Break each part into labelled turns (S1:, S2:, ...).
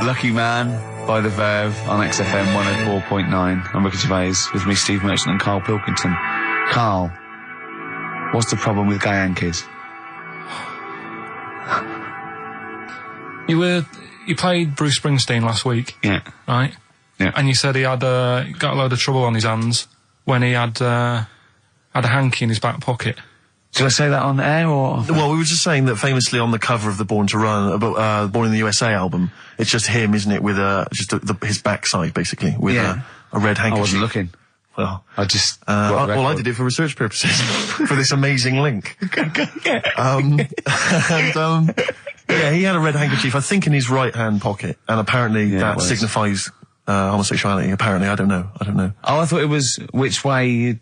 S1: Lucky Man by The Verve on XFM 104.9. I'm Ricky Gervais, with me Steve Merchant and Karl Pilkington. Karl, what's the problem with gay Yankees?
S2: You played Bruce Springsteen last week.
S1: Yeah.
S2: Right?
S1: Yeah.
S2: And you said he had got a load of trouble on his hands when he had a hanky in his back pocket.
S1: Did I say that on air, or...?
S3: Well, we were just saying that famously on the cover of the Born to Run, Born in the USA album, it's just him, isn't it, with just his backside, basically, with a red handkerchief.
S1: I wasn't looking.
S3: Well,
S1: I just...
S3: I did it for research purposes, for this amazing link. Yeah, he had a red handkerchief, I think, in his right-hand pocket, and apparently that signifies homosexuality. Apparently, I don't know.
S1: Oh, I thought it was which way you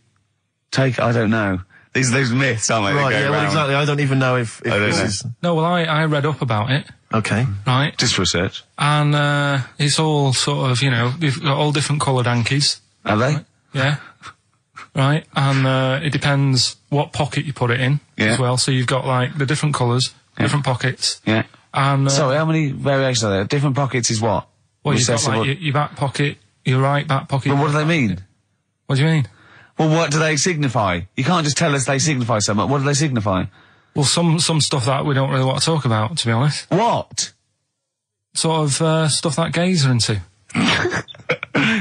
S1: take... I don't know. These are those myths, aren't they?
S3: Right, yeah, well, exactly. I don't even know if this is...
S2: No, well, I read up about it.
S3: Okay.
S2: Right.
S1: Just research.
S2: And, it's all sort of, they've got all different coloured hankies.
S1: Are they?
S2: Right? Yeah. Right. And, it depends what pocket you put it in as well. So you've got, like, the different colours, different pockets.
S1: Yeah.
S2: And,
S1: sorry, how many variations are there? Different pockets is what?
S2: Well, you've got, like, your back pocket, your right back pocket.
S1: But what do they mean?
S2: What do you mean?
S1: Well, what do they signify? You can't just tell us they signify so much. What do they signify?
S2: Well, some stuff that we don't really want to talk about, to be honest.
S1: What?
S2: Sort of, stuff that gays are into.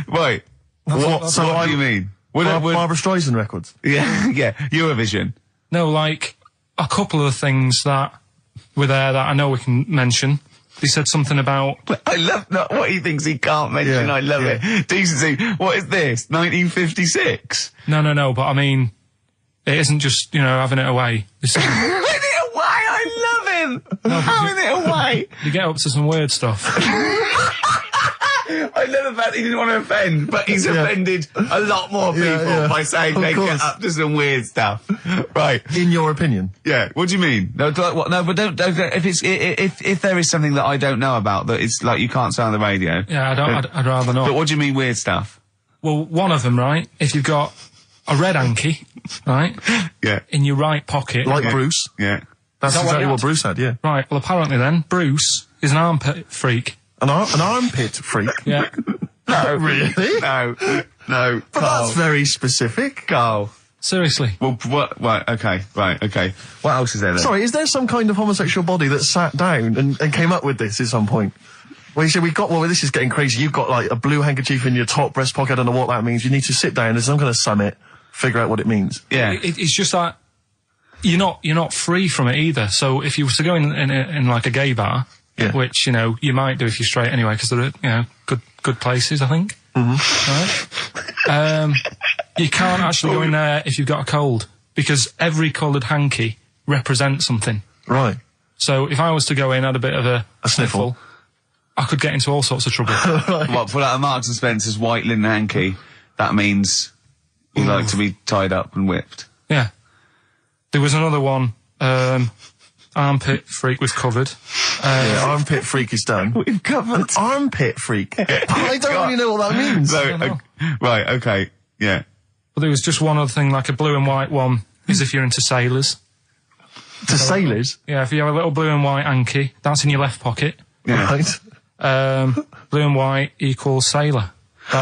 S1: Wait. What do you mean?
S3: Barbara Streisand records?
S1: Yeah, Eurovision.
S2: No, like, a couple of things that were there that I know we can mention. He said something about...
S1: I love what he thinks he can't mention. Yeah, I love it. Decency. What is this? 1956?
S2: No, but I mean, it isn't just, having it away.
S1: Having it away? I love him! No, having it away!
S2: You get up to some weird stuff.
S1: I love the fact he didn't want to offend, but he's offended a lot more people by saying they get up to some weird stuff. Right.
S3: In your opinion?
S1: Yeah. What do you mean? No, but don't if there is something that I don't know about that it's like you can't say on the radio.
S2: Yeah, I'd rather not.
S1: But what do you mean weird stuff?
S2: Well, one of them, right? If you've got a red hanky, right?
S1: Yeah.
S2: In your right pocket.
S3: Like Bruce?
S1: Yeah.
S3: That's exactly what Bruce had, yeah.
S2: Right, well apparently then, Bruce is an armpit freak.
S3: An armpit freak?
S2: Yeah.
S1: No.
S3: Really?
S1: No.
S3: But that's very specific.
S1: Carl.
S2: Seriously.
S1: Well, what? Right, okay. What else is there then?
S3: Sorry, is there some kind of homosexual body that sat down and came up with this at some point? Well, you said this is getting crazy. You've got, like, a blue handkerchief in your top breast pocket. I don't know what that means. You need to sit down. There's some kind of summit, figure out what it means.
S2: Yeah. It's just that you're not free from it either. So if you were to go in like a gay bar... Yeah. Which, you might do if you're straight anyway, because they're, good places, I think. Mm-hmm. Right? You can't actually go in there if you've got a cold, because every coloured hanky represents something.
S3: Right.
S2: So if I was to go in, had a bit of a sniffle, I could get into all sorts of trouble.
S1: Right. What, pull out a Marks and Spencer's white linen hanky, that means you like to be tied up and whipped.
S2: Yeah. There was another one, armpit freak was covered.
S3: Armpit freak is done.
S1: We've covered.
S3: An armpit freak? I don't really know what that means.
S1: Right, okay, yeah.
S2: But there was just one other thing, like a blue and white one, is if you're into sailors.
S3: To sailors?
S2: Yeah, if you have a little blue and white hanky, that's in your left pocket.
S1: Yeah.
S3: Right.
S2: Blue and white equals sailor.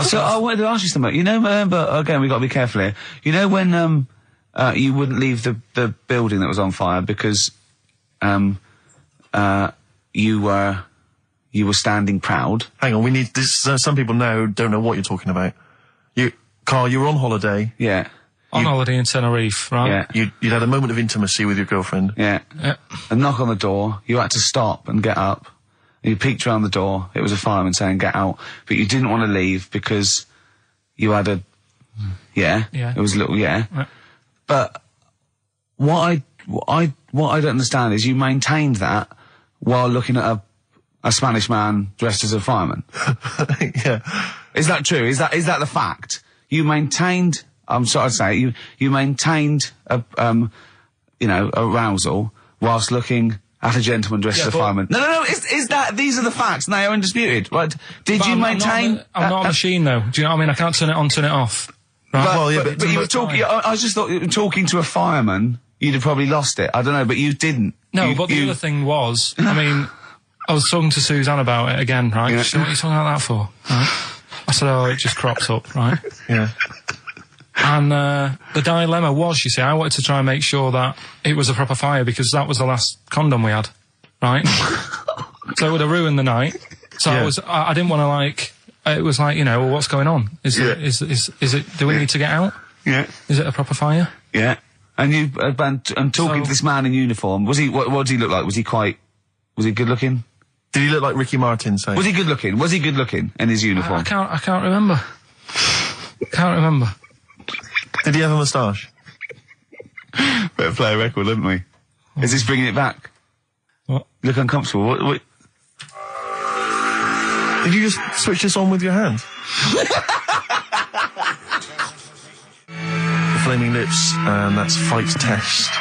S1: So I wanted to ask you something. Remember, again, we've got to be careful here. When, you wouldn't leave the building that was on fire because, you were standing proud.
S3: Hang on, we need this. Some people now don't know what you're talking about. Carl, you were on holiday.
S1: Yeah.
S2: On holiday in Tenerife, right?
S1: Yeah.
S3: You'd had a moment of intimacy with your girlfriend.
S1: Yeah. A knock on the door. You had to stop and get up. You peeked around the door. It was a fireman saying, "Get out." But you didn't want to leave because you had a... Yeah. It was a little... Yeah. But what I don't understand is you maintained that while looking at a Spanish man dressed as a fireman.
S3: Yeah.
S1: Is that true? Is that the fact? You maintained, I'm sorry to say, you maintained arousal whilst looking at a gentleman dressed as a fireman. No, these are the facts and they are undisputed, right? Did you maintain...
S2: I'm not a machine though, do you know what I mean? I can't turn it on, turn it off. Right?
S1: But you were talking, I just thought, talking to a fireman, you'd have probably lost it. I don't know, but you didn't.
S2: No, but the other thing was, I mean, I was talking to Suzanne about it again, right? She said, what are you talking about that for? Right? I said, oh, it just crops up, right?
S3: Yeah.
S2: And the dilemma was, you see, I wanted to try and make sure that it was a proper fire because that was the last condom we had, right? So it would have ruined the night. So I didn't want to like. It was like, you know, well, what's going on? Is it? Do we need to get out?
S1: Yeah.
S2: Is it a proper fire?
S1: Yeah. And you, I'm talking to this man in uniform. Was he? What did he look like? Was he good looking?
S3: Did he look like Ricky Martin? Say.
S1: Was he good looking? Was he good looking in his uniform?
S2: I can't remember. Can't remember.
S3: Did he have a moustache?
S1: Better play a record, haven't we? Is this bringing it back?
S2: What?
S1: You look uncomfortable. What?
S3: Did you just switch this on with your hand? The Flaming Lips, and that's Fight Test.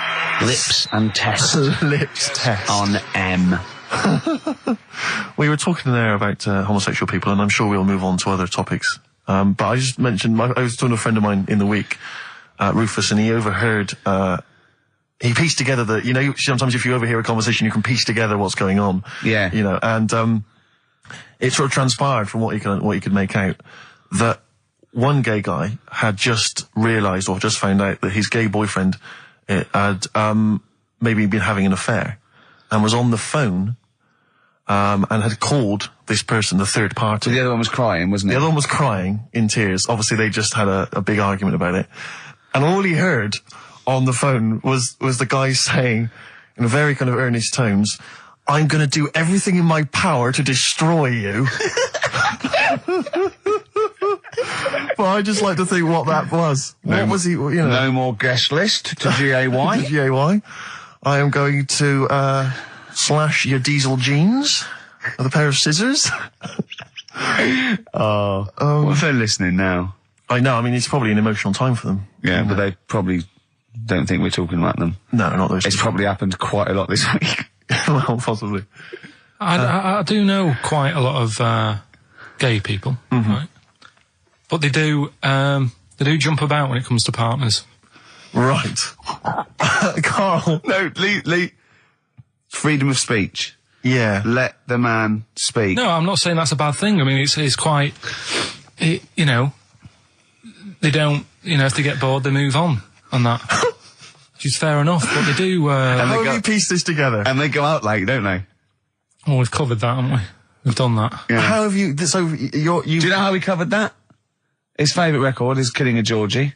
S1: Lips and Test.
S3: Lips Test.
S1: On M.
S3: We were talking there about homosexual people, and I'm sure we'll move on to other topics. But I just mentioned, I was talking to a friend of mine in the week, Rufus, and he overheard, he pieced together you know, sometimes if you overhear a conversation, you can piece together what's going on.
S1: Yeah.
S3: You know, and, it sort of transpired from what you could make out that one gay guy had just realised or just found out that his gay boyfriend had, maybe been having an affair and was on the phone, and had called this person, the third party.
S1: So the other one was crying, wasn't it?
S3: The other one was crying in tears. Obviously, they just had a big argument about it. And all he heard on the phone was the guy saying, in very kind of earnest tones, I'm going to do everything in my power to destroy you. But I just like to think what that was. What was he, you know?
S1: No more guest list to GAY.
S3: To GAY. I am going to, slash your diesel jeans with a pair of scissors.
S1: What if they're listening now?
S3: I know, I mean, it's probably an emotional time for them.
S1: Yeah, but they probably don't think we're talking about them.
S3: No, not those.
S1: It's probably happened quite a lot this week.
S3: Well, possibly.
S2: I do know quite a lot of gay people, right? But they do jump about when it comes to partners.
S3: Right. Carl.
S1: No, Lee. Freedom of speech.
S3: Yeah.
S1: Let the man speak.
S2: No, I'm not saying that's a bad thing. I mean, it's quite, you know, they don't, you know, if they get bored, they move on that. Which is fair enough, but they do...
S3: How have you pieced this together?
S1: And they go out late, don't they?
S2: Well, we've covered that, haven't we? We've done that.
S3: Yeah. How have you... So, you...
S1: Do you know how we covered that? His favourite record is Killing a Georgie.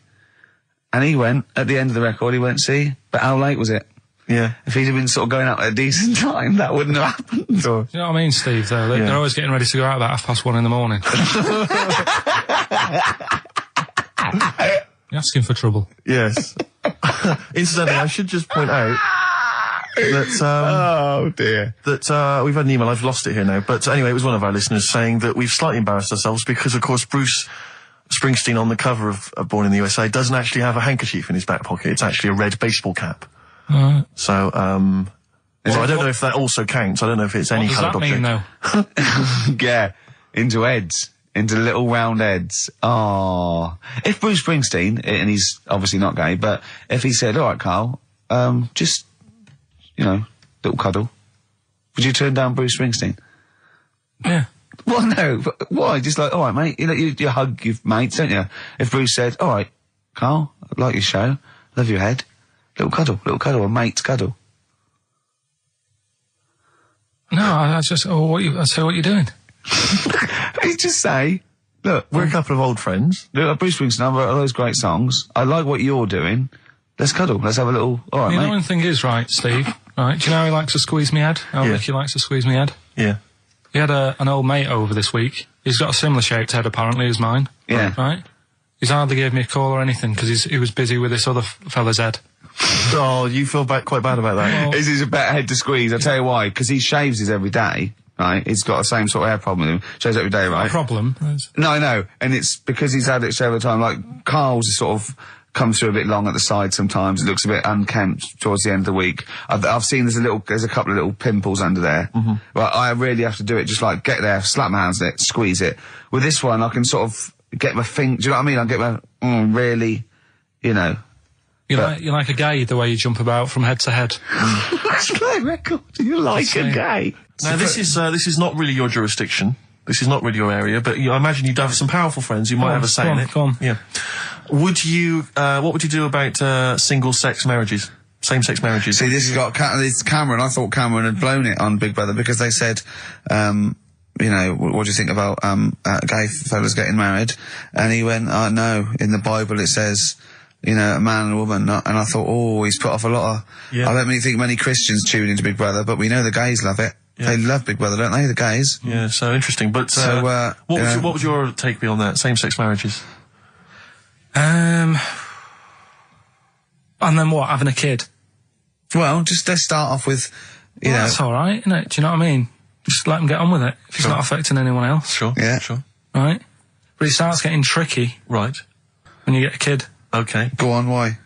S1: And he went, at the end of the record, he went, see, but how late was it?
S3: Yeah.
S1: If he'd have been sort of going out at a decent time, that wouldn't have happened.
S2: Do you know what I mean, Steve, though? They're always getting ready to go out about 1:30 in the morning. You're asking for trouble.
S3: Yes. Incidentally, I should just point out that,
S1: oh dear.
S3: That, we've had an email, I've lost it here now, but anyway, it was one of our listeners saying that we've slightly embarrassed ourselves because, of course, Bruce Springsteen on the cover of Born in the USA doesn't actually have a handkerchief in his back pocket. It's actually a red baseball cap. So, well, I don't know if that also counts. I don't know if it's any coloured object.
S2: What does that mean, though?
S1: Yeah, into heads. Into little round heads. Oh. If Bruce Springsteen, and he's obviously not gay, but if he said, alright, Carl, just, you know, little cuddle, would you turn down Bruce Springsteen?
S2: Yeah.
S1: Well, no. Why? Just like, alright, mate, you hug your mates, don't you? If Bruce said, alright, Carl, I like your show, love your head, little cuddle, a mate's cuddle.
S2: No, I just, I say what you're doing.
S1: You just say, look,
S3: we're a couple of old friends.
S1: Look, Bruce Springsteen, I've wrote all those great songs. I like what you're doing. Let's cuddle. Let's have a little, alright, mate.
S2: The one thing is, right, Steve, right, do you know how he likes to squeeze me head? How Ricky likes to squeeze me head?
S3: Yeah.
S2: He had an old mate over this week. He's got a similar shaped head, apparently, as mine.
S1: Yeah.
S2: Right? He's hardly gave me a call or anything, because he was busy with this other fella's head.
S3: Oh, you feel quite bad about that.
S1: Well, this is a better head to squeeze, I'll tell you why, because he shaves his every day. Right, he's got the same sort of hair problem with him. Shaves every day, right?
S2: Not a problem.
S1: No, I know, and it's because he's had it shaved all the time. Like Carl's is sort of comes through a bit long at the side sometimes. It looks a bit unkempt towards the end of the week. I've seen there's a couple of little pimples under there. But I really have to do it. Just like get there, slap my hands on it, squeeze it. With this one, I can sort of get my finger. Do you know what I mean? I get my really, you know,
S2: You're like a gay, the way you jump about from head to head.
S1: That's my record. You're like a gay.
S3: Now, this is not really your jurisdiction. This is not really your area, but I imagine you'd have some powerful friends who might have a say in it.
S2: Go on.
S3: Yeah. What would you do about single-sex marriages? Same-sex marriages?
S1: See, this it's Cameron. I thought Cameron had blown it on Big Brother because they said, you know, what do you think about gay fellas getting married? And he went, no, in the Bible it says, you know, a man and a woman. And I thought, he's put off a lot of... Yeah. I don't really think many Christians tune into Big Brother, but we know the gays love it. Yeah. They love Big Brother, don't they, the gays?
S3: Yeah, so interesting. But what would your take be on that, same-sex marriages?
S2: And then what, having a kid?
S1: Well, just let's start off with, you know...
S2: That's all right, isn't it? Do you know what I mean? Just let them get on with it, if it's not affecting anyone else.
S3: Sure, yeah. Sure.
S2: Right? But it starts getting tricky.
S3: Right. When
S2: you get a kid.
S3: Okay.
S1: Go on, why?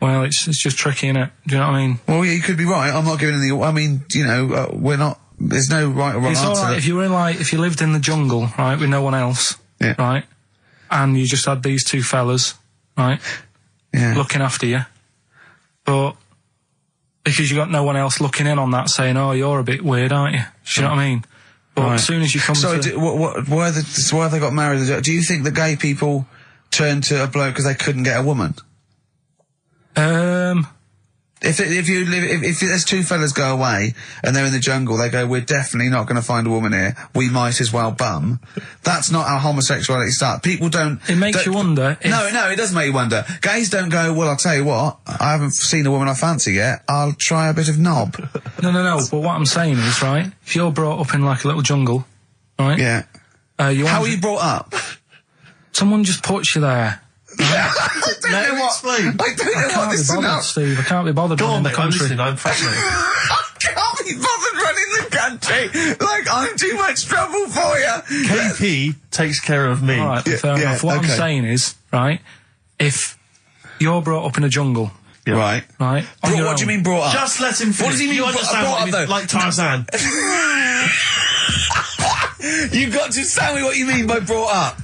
S2: Well, it's just tricky, innit? Do you know what I mean?
S1: Well, yeah, you could be right. I'm not giving any... I mean, you know, we're not... There's no right or wrong answer.
S2: It's all right if you were if you lived in the jungle, right, with no one else, right, and you just had these two fellas, right, looking after you, but because you got no one else looking in on that, saying, you're a bit weird, aren't you? Do you know what I mean? But as soon as you come
S1: why have they got married? Do you think the gay people turned to a bloke because they couldn't get a woman? If there's two fellas go away and they're in the jungle, they go, we're definitely not going to find a woman here. We might as well bum. That's not how homosexuality starts. People don't...
S2: It makes you wonder.
S1: No, it doesn't make you wonder. Gays don't go, well, I'll tell you what, I haven't seen a woman I fancy yet. I'll try a bit of knob.
S2: No. But what I'm saying is, right, if you're brought up in like a little jungle, right?
S1: Yeah. How are you brought up?
S2: Someone just puts you there.
S1: I don't know what this is about.
S2: Steve, I can't be bothered running the country.
S3: I'm fascinated.
S1: I can't be bothered running the country. Like, I'm too much trouble for you.
S3: KP takes care of me.
S2: All right, fair enough. What I'm saying is, right, if you're brought up in a jungle...
S1: Yeah. Right. What do you mean brought up?
S3: Just let him finish. What does he mean you understand brought up, though? Like Tarzan.
S1: You've got to tell me what you mean by brought up.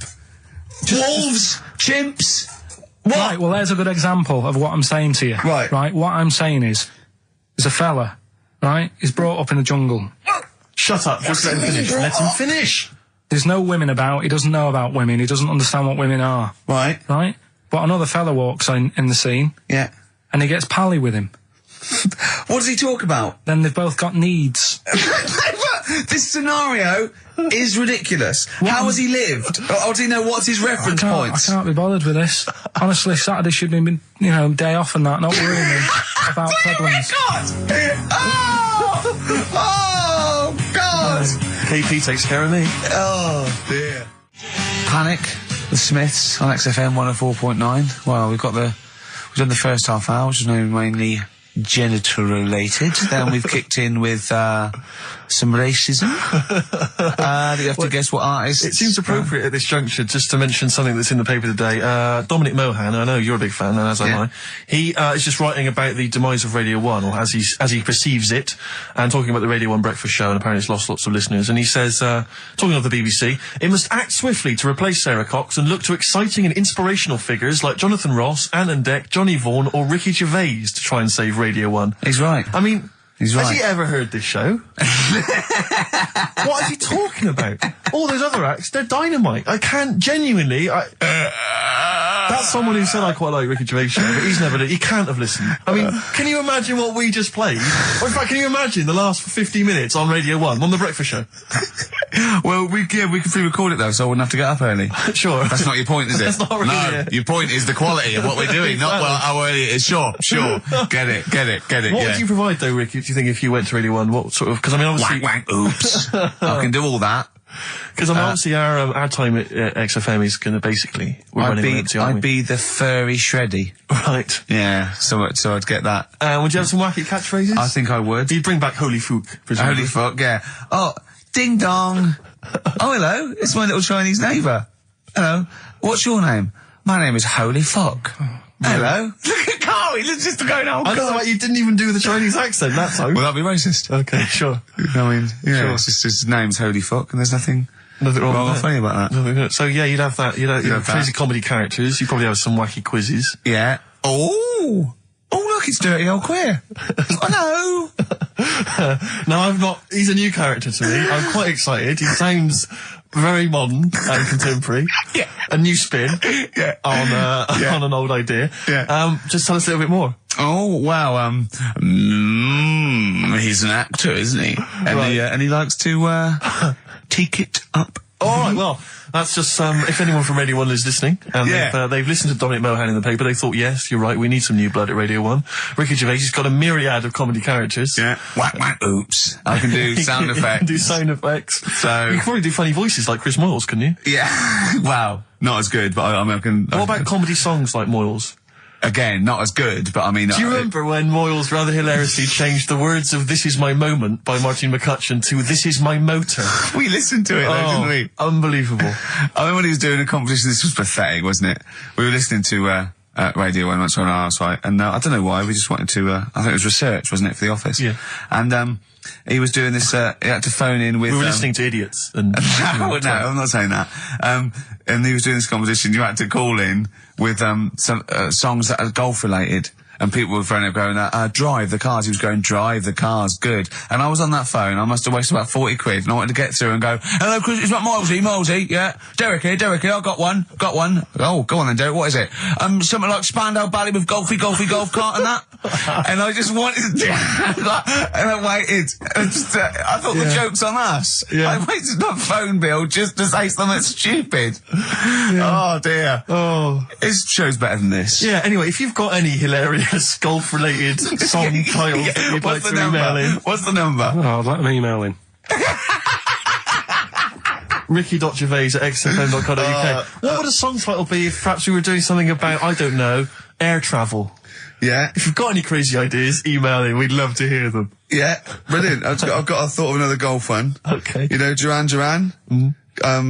S1: Wolves, chimps. What?
S2: Right, well, there's a good example of what I'm saying to you.
S1: Right.
S2: Right, what I'm saying is, there's a fella, right, he's brought up in the jungle.
S3: Shut up, just let him finish. Let him finish.
S2: There's no women about, he doesn't know about women, he doesn't understand what women are.
S1: Right.
S2: Right? But another fella walks in the scene.
S1: Yeah.
S2: And he gets pally with him.
S1: What does he talk about?
S2: Then they've both got needs.
S1: This scenario is ridiculous. How has he lived? Or does he know what's his reference points?
S2: I can't be bothered with this. Honestly, Saturday should have been, day off and that, not worrying me about problems.
S1: Oh, God! Oh, God!
S3: KP takes care of me.
S1: Oh, dear. Panic, the Smiths on XFM 104.9. Well, we've done the first half hour, which is mainly genital related. Then we've kicked in with some racism. You have to guess what artist.
S3: It seems appropriate at this juncture just to mention something that's in the paper today. Dominic Mohan, I know you're a big fan, and as am I. He is just writing about the demise of Radio 1, or as he perceives it, and talking about the Radio 1 breakfast show, and apparently it's lost lots of listeners. And he says, talking of the BBC, it must act swiftly to replace Sarah Cox and look to exciting and inspirational figures like Jonathan Ross, Anne and Dec, Johnny Vaughan, or Ricky Gervais to try and save Radio 1.
S1: He's right.
S3: I mean...
S1: He's right.
S3: Has he ever heard this show? What is he talking about? All those other acts, they're dynamite. I can't genuinely... That's someone who said I quite like Ricky Gervais show, but he can't have listened. I mean, can you imagine what we just played? Or in fact, can you imagine the last 50 minutes on Radio 1, on the breakfast show?
S1: Well, we can pre-record it though, so I wouldn't have to get up early.
S3: Sure.
S1: That's not your point, is it?
S3: That's not really
S1: No, your point is the quality of what we're doing, not how early it is. Sure. Get it.
S3: What would you provide though, Ricky, do you think, if you went to Radio 1? What sort of... Because I mean, obviously...
S1: Wank, oops. I can do all that.
S3: Because I mean, obviously our time at XFM is going to basically...
S1: I'd be the furry shreddy.
S3: Right.
S1: Yeah, so I'd get that.
S3: Would you have some wacky catchphrases?
S1: I think I would.
S3: You'd bring back Holy Fook, presumably.
S1: Holy Fuck, yeah. Oh, ding dong. Oh, hello, it's my little Chinese neighbour. Hello, what's your name? My name is Holy Fuck. Hello. Look at Carl, he's just going, oh,
S3: I don't know why you didn't even do the Chinese accent that time.
S1: Well, that'd be racist.
S3: Okay, sure.
S1: I mean, yeah,
S3: sure.
S1: It's just his name's Holy Fuck, and there's nothing
S3: wrong with
S1: funny about that.
S3: So yeah, you'd have that. You'd have crazy comedy characters. You'd probably have some wacky quizzes.
S1: Yeah. Oh! Oh, look, it's Dirty Old Queer. Hello.
S3: No, I'm not. He's a new character to me. I'm quite excited. He sounds very modern and contemporary.
S1: Yeah.
S3: A new spin.
S1: Yeah.
S3: On an old idea.
S1: Yeah.
S3: Just tell us a little bit more.
S1: Oh, wow, he's an actor, isn't he? And,
S3: Right.
S1: and he likes to, take it up.
S3: Alright, well, that's just, if anyone from Radio 1 is listening, and they've listened to Dominic Mohan in the paper, they thought, yes, you're right, we need some new blood at Radio 1. Ricky Gervais has got a myriad of comedy characters.
S1: Yeah. Whack, whack, oops. I can do sound effects.
S3: You can do sound effects.
S1: So.
S3: You can probably do funny voices like Chris Moyles, couldn't you?
S1: Yeah. Wow. Not as good, but I can.
S3: What about comedy songs like Moyles?
S1: Again, not as good, but I mean...
S3: Do you remember when Moyles rather hilariously changed the words of This Is My Moment by Martin McCutcheon to This Is My Motor?
S1: We listened to it though, didn't we?
S3: Unbelievable.
S1: I remember when he was doing a competition, this was pathetic, wasn't it? We were listening to, Radio 1 once on our house, right? And, I don't know why, we just wanted to, I think it was research, wasn't it, for the office?
S3: Yeah.
S1: And, he was doing this, he had to phone in with...
S3: We were listening to Idiots. And
S1: no, I'm not saying that. And he was doing this competition, you had to call in with, some, songs that are golf related. And people were phoning up going, drive the cars. He was going, drive the cars, good. And I was on that phone, I must have wasted about 40 quid, and I wanted to get through and go, hello, Chris, it's not Milesy, yeah. Derek here, I got one. Oh, go on then, Derek, what is it? Something like Spandau Ballet with golf cart and that. And I just wanted to, and I waited. And just, I thought the joke's on us.
S3: Yeah.
S1: I waited that phone bill just to say something stupid. Yeah. Oh, dear.
S3: Oh.
S1: His show's better than this.
S3: Yeah, anyway, if you've got any hilarious golf-related song titles that you'd like to email in.
S1: What's the number?
S2: Oh, let me email in.
S3: Ricky.gervais@xfm.co.uk. What would a song title be if perhaps we were doing something about, I don't know, air travel?
S1: Yeah.
S3: If you've got any crazy ideas, email in. We'd love to hear them.
S1: Yeah. Brilliant. I've got a thought of another golf one.
S3: Okay.
S1: You know, Duran Duran?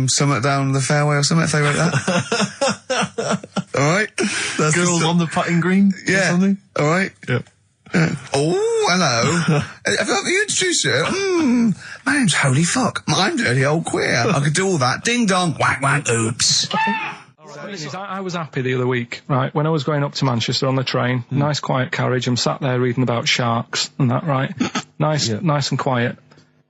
S1: Something down the fairway or something, if they wrote that. Alright?
S3: Girls on the putting green?
S1: Yeah.
S3: Or something?
S1: Alright?
S3: Yeah.
S1: Oh, hello. Have you introduced you? My name's Holy Fuck. I'm Dirty Old Queer. I could do all that. Ding dong, whack whack, oops.
S2: I was happy the other week, right, when I was going up to Manchester on the train, nice quiet carriage, I'm sat there reading about sharks and that, right? Nice and quiet.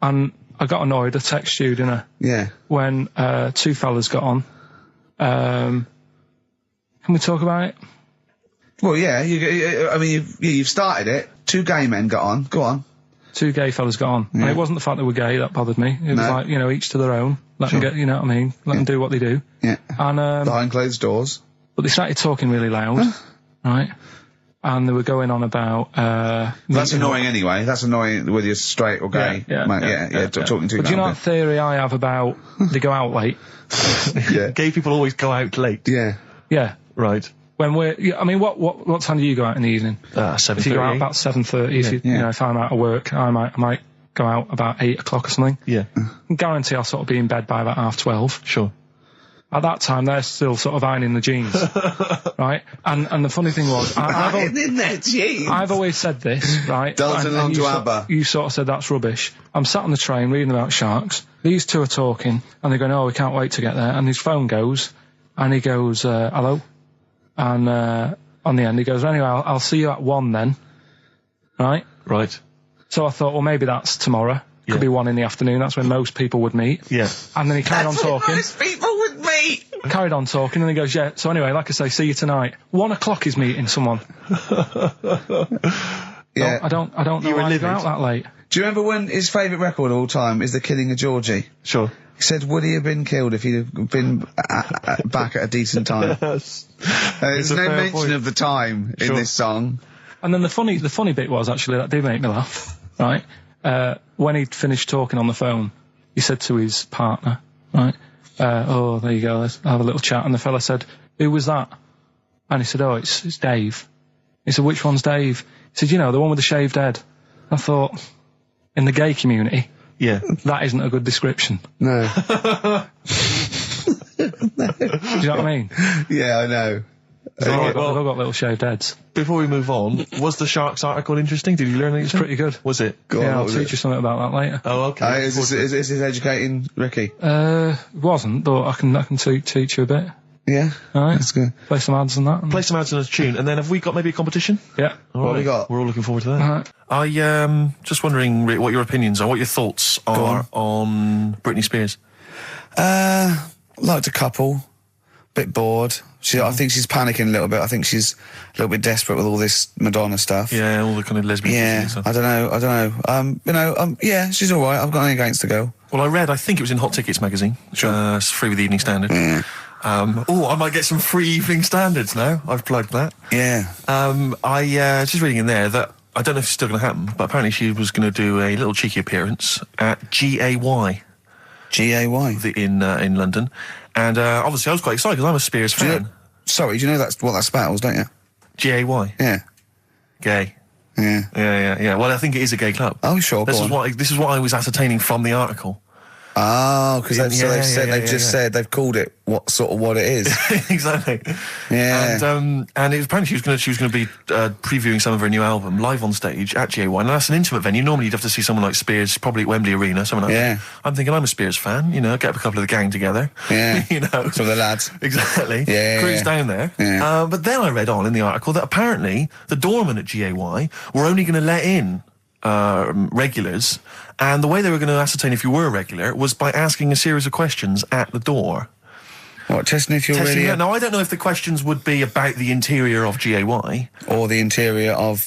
S2: And I got annoyed, I texted you, didn't I?
S1: Yeah.
S2: When, two fellas got on. Can we talk about it?
S1: Well, yeah, you've started it. Two gay men got on. Go on.
S2: Two gay fellas got on.
S1: Yeah.
S2: And it wasn't the fact they were gay that bothered me. It was like, you know, each to their own. Let them get, you know what I mean? Let them do what they do.
S1: Yeah.
S2: And,
S1: behind closed doors.
S2: But they started talking really loud. Right? And they were going on about,
S1: that's annoying anyway. That's annoying whether you're straight or gay. Talking to you.
S2: But do you know that theory I have about they go out late?
S1: Yeah.
S3: Gay people always go out late.
S1: Yeah.
S2: Yeah.
S3: Right.
S2: When I mean, what time do you go out in the evening?
S3: 7:30.
S2: If you go out about 7:30, you know, if I'm out of work, I might go out about 8 o'clock or something.
S3: Yeah.
S2: I guarantee I'll sort of be in bed by about 12:30.
S3: Sure.
S2: At that time, they're still sort of ironing the jeans, right? And the funny thing was, I've always said this, right?
S1: Dancing along to ABBA.
S2: You sort of said that's rubbish. I'm sat on the train reading about sharks. These two are talking, and they're going, "Oh, we can't wait to get there." And his phone goes, and he goes, "Hello," and on the end he goes, "Anyway, I'll see you at 1 then," right?
S3: Right.
S2: So I thought, well, maybe that's tomorrow. Could be 1 in the afternoon. That's when most people would meet.
S3: Yeah.
S2: And then he carried on talking.
S1: Most people would meet.
S2: Carried on talking, and he goes, "Yeah. So anyway, like I say, see you tonight. 1 o'clock is meeting someone."
S1: Yeah.
S2: I don't know why you go out that late.
S1: Do you remember when his favourite record of all time is The Killing of Georgie?
S3: Sure.
S1: He said, would he have been killed if he'd have been back at a decent time?
S3: Yes.
S1: There's no mention of the time in this song.
S2: And then the funny bit was, actually, that did make me laugh, right? When he'd finished talking on the phone, he said to his partner, right, "Oh, there you go, let's have a little chat." And the fella said, "Who was that?" And he said, "Oh, it's Dave." He said, "Which one's Dave?" He said, "You know, the one with the shaved head." I thought, in the gay community, that isn't a good description.
S1: No.
S2: Do you know what I mean?
S1: Yeah, I know.
S2: They've all got little shaved heads.
S3: Before we move on, was the Sharks article interesting? Did you learn anything?
S2: It's pretty good.
S3: Was it?
S2: I'll teach you something about that later.
S3: Oh, okay.
S1: Is this educating Ricky?
S2: It wasn't, but I can teach you a bit.
S1: Yeah.
S2: All right.
S1: That's good.
S2: Play some ads and that.
S3: Play some ads and a tune, and then have we got maybe a competition?
S2: Yeah.
S3: All
S1: What
S3: right.
S1: have we got?
S3: We're all looking forward to that.
S2: All right.
S3: I just wondering, Rick, what your opinions are, what your thoughts are on Britney Spears.
S1: Liked a couple. Bit bored. I think she's panicking a little bit. I think she's a little bit desperate with all this Madonna stuff.
S3: Yeah, all the kind of lesbian
S1: Yeah,
S3: stuff.
S1: I don't know. Yeah, she's all right. I've got nothing against the girl.
S3: Well, I think it was in Hot Tickets magazine.
S1: Sure.
S3: It's free with the Evening Standard.
S1: Yeah.
S3: I might get some free Evening Standards now. I've plugged that.
S1: Yeah.
S3: I just reading in there that I don't know if it's still going to happen, but apparently she was going to do a little cheeky appearance at GAY.
S1: GAY.
S3: In London. And obviously I was quite excited because I'm a Spears fan.
S1: Do you know that's what that spells, don't you?
S3: GAY.
S1: Yeah.
S3: Gay.
S1: Yeah.
S3: Yeah. Well, I think it is a gay club.
S1: Oh, sure.
S3: This is what I was ascertaining from the article.
S1: Oh, because they've called it what it is.
S3: Exactly.
S1: Yeah.
S3: And it was apparently she was going to be previewing some of her new album live on stage at GAY. And that's an intimate venue. Normally you'd have to see someone like Spears, probably at Wembley Arena, someone like that. I'm thinking I'm a Spears fan, get up a couple of the gang together.
S1: Yeah.
S3: Some
S1: of the lads.
S3: Exactly.
S1: Yeah.
S3: Cruise down there.
S1: Yeah.
S3: But then I read on in the article that apparently the doorman at GAY were only going to let in regulars, and the way they were going to ascertain if you were a regular was by asking a series of questions at the door.
S1: What, testing if you're really...
S3: Now, I don't know if the questions would be about the interior of GAY.
S1: Or the interior of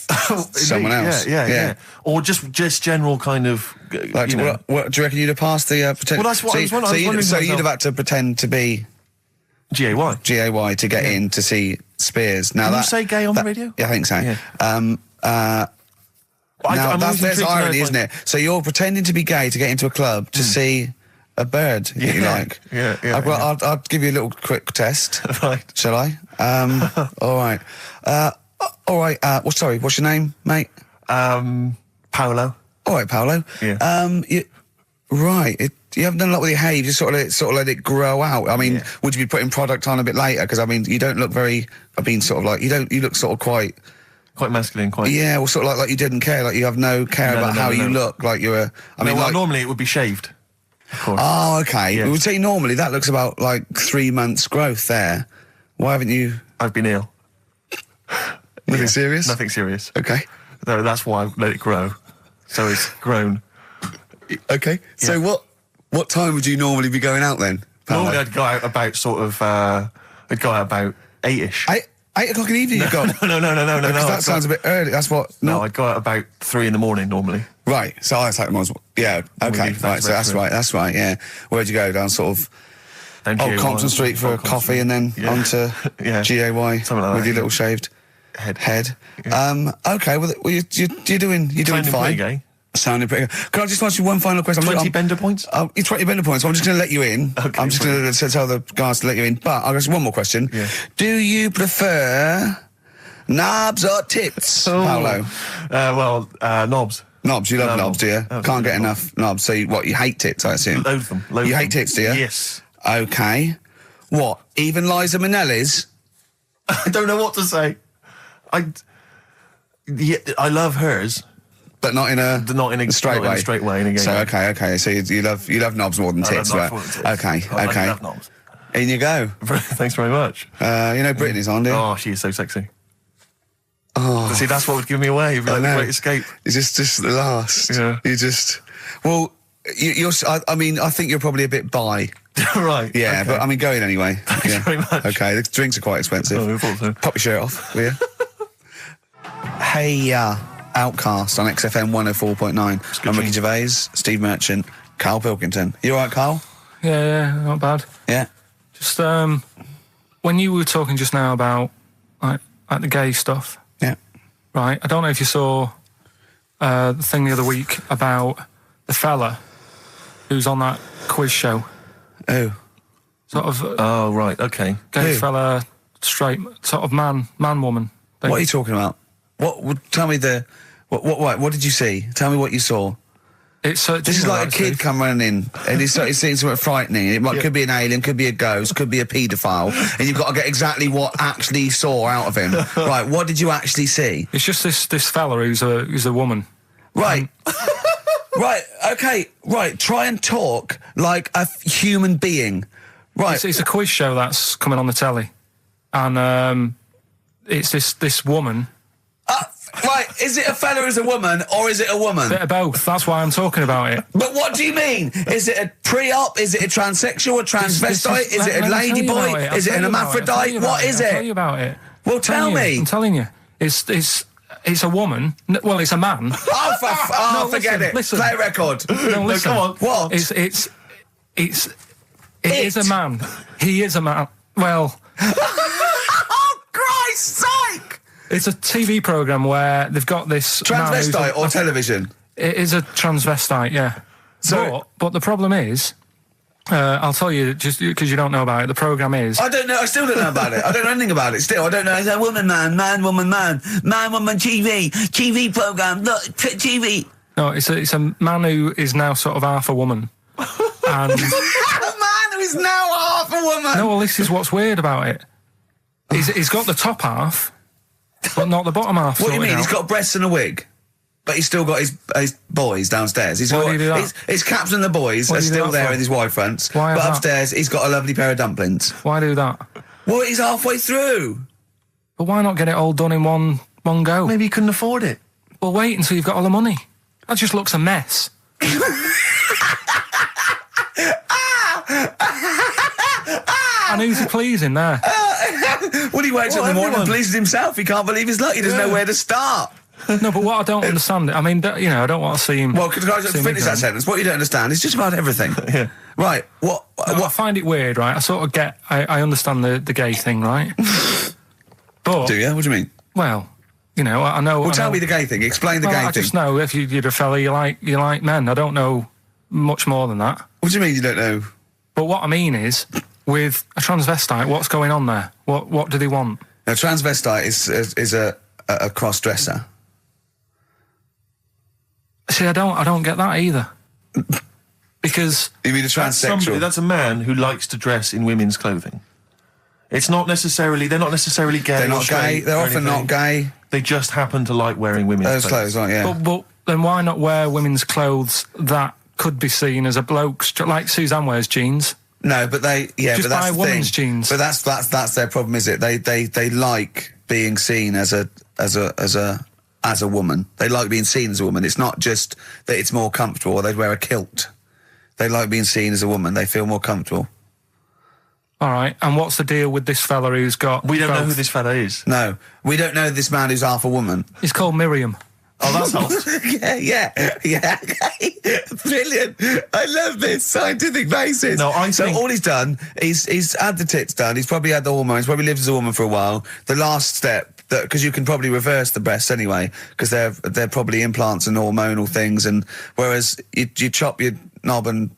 S1: someone else.
S3: Yeah. Or just general kind of...
S1: What do you reckon you'd have passed the... pretend?
S3: Well, that's what I was wondering.
S1: So you'd have had to pretend to be...
S3: GAY
S1: to get in to see Spears. Now
S3: Can you say gay on the radio?
S1: Yeah, I think so.
S3: Yeah.
S1: There's irony, isn't it? So you're pretending to be gay to get into a club to see a bird that you like.
S3: Yeah.
S1: I'll give you a little quick test.
S3: Right.
S1: Shall I? All right. Sorry, what's your name, mate?
S3: Paolo.
S1: All right, Paolo.
S3: Yeah.
S1: You haven't done a lot with your hair. You just sort of let it grow out. I mean, would you be putting product on a bit later? Because I mean, you don't look very. You look sort of quite
S3: masculine,
S1: Yeah, well, sort of like you didn't care, like you have no care about how you look, like you're
S3: normally it would be shaved, of course.
S1: Oh, okay.
S3: Yeah.
S1: We would say normally that looks about like 3 months growth there. Why haven't you...
S3: I've been ill.
S1: Nothing serious?
S3: Nothing serious.
S1: Okay.
S3: No, that's why I let it grow. So it's grown.
S1: Okay. Yeah. So what time would you normally be going out then, Paolo?
S3: Normally I'd go out about about 8-ish.
S1: 8 o'clock in the evening you've got?
S3: No.
S1: Because that sounds a bit early. That's what...
S3: No, I'd go out about 3 in the morning normally.
S1: Right. So I take them as... Yeah, okay. Right, so that's right, yeah. Where'd you go? Down sort of... Old Compton Street for a coffee and then onto GAY
S3: something like that,
S1: with your little shaved head.
S3: Yeah.
S1: Okay, well, you're doing fine.
S3: Gay.
S1: Sounding pretty good. Can I just ask you one final question?
S3: 20 bender points?
S1: 20 bender points. So I'm just going to let you in.
S3: Okay,
S1: I'm just going to tell the guys to let you in. But I've got one more question.
S3: Yeah.
S1: Do you prefer knobs or tits, Paolo?
S3: Knobs.
S1: Knobs. You love knobs, do you?
S3: Absolutely.
S1: Can't get enough knobs. So you hate tits, I assume?
S3: Loathe them.
S1: You hate tits, do you?
S3: Yes.
S1: Okay. What? Even Liza Minnelli's?
S3: I don't know what to say. I love hers.
S1: But not in a straight way.
S3: In a straight way. In a gay
S1: So
S3: way.
S1: okay. So you love knobs more than tits, right? Okay.
S3: I love knobs.
S1: In you go.
S3: Thanks very much.
S1: Brittany's on, dear.
S3: Oh, she is so sexy.
S1: Oh,
S3: see, that's what would give me away. It'd be like the great escape.
S1: It's just the last.
S3: Yeah.
S1: You just. Well, you're. I think you're probably a bit bi.
S3: Right.
S1: Yeah,
S3: okay.
S1: but I mean, go in anyway.
S3: Thanks very much.
S1: Okay, the drinks are quite expensive.
S3: Oh, I thought so.
S1: Pop your shirt off, will you? Hey, Outcast on XFM 104.9. I'm Ricky Gervais, Steve Merchant, Karl Pilkington. You all right, Karl?
S2: Yeah, not bad.
S1: Yeah.
S2: Just when you were talking just now about like the gay stuff.
S1: Yeah.
S2: Right. I don't know if you saw the thing the other week about the fella who's on that quiz show.
S1: Oh.
S2: Sort of.
S3: Oh, right. Okay.
S2: Gay
S1: Who?
S2: fella, straight, sort of man, woman thing.
S1: What are you talking about? Tell me what did you see? Tell me what you saw.
S2: This
S1: is like a kid come running in and he's seeing something frightening. It could be an alien, could be a ghost, could be a paedophile, and you've got to get exactly what actually you saw out of him. Right, what did you actually see?
S2: It's just this fella who's a woman.
S1: Right. Right, okay, right, try and talk like a human being. Right.
S2: It's a quiz show that's coming on the telly. And it's this woman.
S1: Right, is it a fella who's a woman, or is it a woman?
S2: Bit of both, that's why I'm talking about it.
S1: But what do you mean? Is it a pre-op? Is it a transsexual, a transvestite? Is it a ladyboy? Is it an hermaphrodite? What is it?
S2: I'll tell you about it.
S1: Well, tell me.
S2: I'm telling you. It's a woman. Well, it's a man.
S1: Oh, forget it.
S2: Listen.
S1: Play a record.
S2: No, listen.
S1: Come on. What?
S2: It is a man. He is a man. Well...
S1: Oh, Christ's sake!
S2: It's a TV programme where they've got this...
S1: Transvestite or television?
S2: It is a transvestite, yeah.
S1: So,
S2: but the problem is... I'll tell you, just because you don't know about it, the programme is...
S1: I don't know, I still don't know about it. I don't know anything about it still. I don't know. It's a woman, man, woman, TV programme, look, TV.
S2: No, it's a man who is now sort of half a woman. And...
S1: A man who is now half a woman!
S2: No, well, this is what's weird about it. He's got the top half, but not the bottom half.
S1: What do you mean? He's got breasts and a wig? But he's still got his boys downstairs.
S2: Why do you do that?
S1: His caps and the boys are still there in his wide fronts.
S2: Why
S1: but upstairs, he's got a lovely pair of dumplings.
S2: Why do that?
S1: Well, he's halfway through.
S2: But why not get it all done in one go?
S3: Maybe he couldn't afford it.
S2: Well, wait until you've got all the money. That just looks a mess. And who's he pleasing there?
S1: Well, he wakes up in the morning and pleases himself. He can't believe his luck. He doesn't know where to start.
S2: No, but what I don't understand, I mean, you know, I don't want to see him...
S1: Well, can I just finish that sentence? What you don't understand is just about everything.
S3: Yeah.
S1: Right, what...
S2: I find it weird, right? I sort of get... I understand the gay thing, right? But...
S1: Do you? What do you mean?
S2: Well, you know, I know...
S1: Well, tell me the gay thing. Explain the gay thing.
S2: I just know if you're a fella, you like men. I don't know much more than that.
S1: What do you mean you don't know?
S2: But what I mean is, with a transvestite, what's going on there? What do they want?
S1: A transvestite is a cross-dresser.
S2: See, I don't get that either. Because...
S1: You mean a transsexual?
S3: That's a man who likes to dress in women's clothing. It's not necessarily... They're not necessarily gay.
S1: They're not gay. They're often not gay.
S3: They just happen to like wearing women's
S1: clothes, aren't yeah.
S2: But then why not wear women's clothes that could be seen as a bloke's... Like Suzanne wears jeans.
S1: No, but they... Yeah,
S2: just
S1: but that's
S2: buy
S1: the
S2: women's
S1: thing.
S2: jeans.
S1: But that's their problem, is it? They like being seen as a woman. They like being seen as a woman. It's not just that it's more comfortable or they'd wear a kilt. They like being seen as a woman. They feel more comfortable.
S2: All right, and what's the deal with this fella who's got...
S3: We don't know who this fella is.
S1: No, we don't know this man who's half a woman.
S2: He's called Miriam.
S3: Oh, that's hot.
S1: yeah. Brilliant. I love this scientific basis.
S3: No, I think...
S1: So all he's done, he's had the tits done, he's probably had the hormones, probably lived as a woman for a while. The last step, because you can probably reverse the breasts anyway, because they're probably implants and hormonal things, and whereas you chop your knob and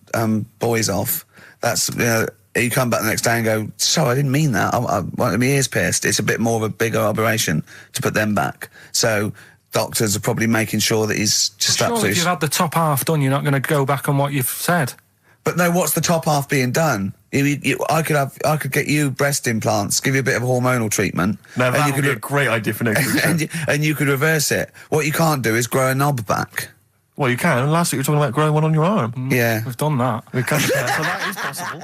S1: boys off, that's, you know, you come back the next day and go, so I didn't mean that, I wanted my ears pierced. It's a bit more of a bigger operation to put them back. So doctors are probably making sure that he's just absolutely...
S2: If you've had the top half done, you're not going to go back on what you've said.
S1: But no, what's the top half being done? I could get you breast implants, give you a bit of hormonal treatment.
S3: No, that would be a great idea for next week.
S1: and you could reverse it. What you can't do is grow a knob back.
S3: Well, you can. Last week you were talking about growing one on your arm.
S1: Yeah.
S2: We've done that.
S3: We can, so that is possible.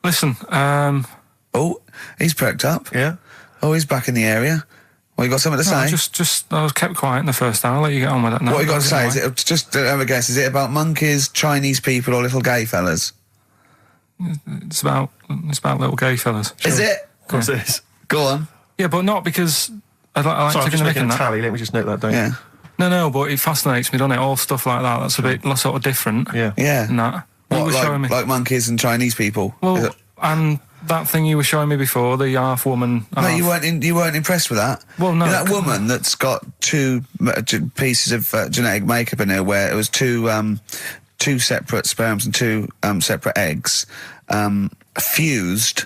S2: Listen,
S1: Oh, he's perked up.
S3: Yeah.
S1: Oh, he's back in the area. Well, you got something to say?
S2: I was kept quiet in the first hour. I'll let you get on with that now.
S1: What you got to say? Is it just have a guess? Is it about monkeys, Chinese people, or little gay fellas?
S2: It's about little gay fellas.
S1: Sure. Is it?
S3: Of course it is.
S1: Go on.
S2: Yeah, but not because I like
S3: Sorry, I'm just making a
S2: that.
S3: tally. Let me just note that down.
S1: Yeah.
S2: No, but it fascinates me, doesn't it? All stuff like that. That's a bit sort of different.
S3: Yeah.
S1: Yeah.
S2: And that.
S1: What,
S2: showing me.
S1: like monkeys and Chinese people?
S2: Well, and that thing you were showing me before, the half woman.
S1: No, you weren't impressed with that.
S2: Well, no.
S1: You know, that woman that's got two pieces of genetic makeup in her, where it was two separate sperms and two separate eggs fused,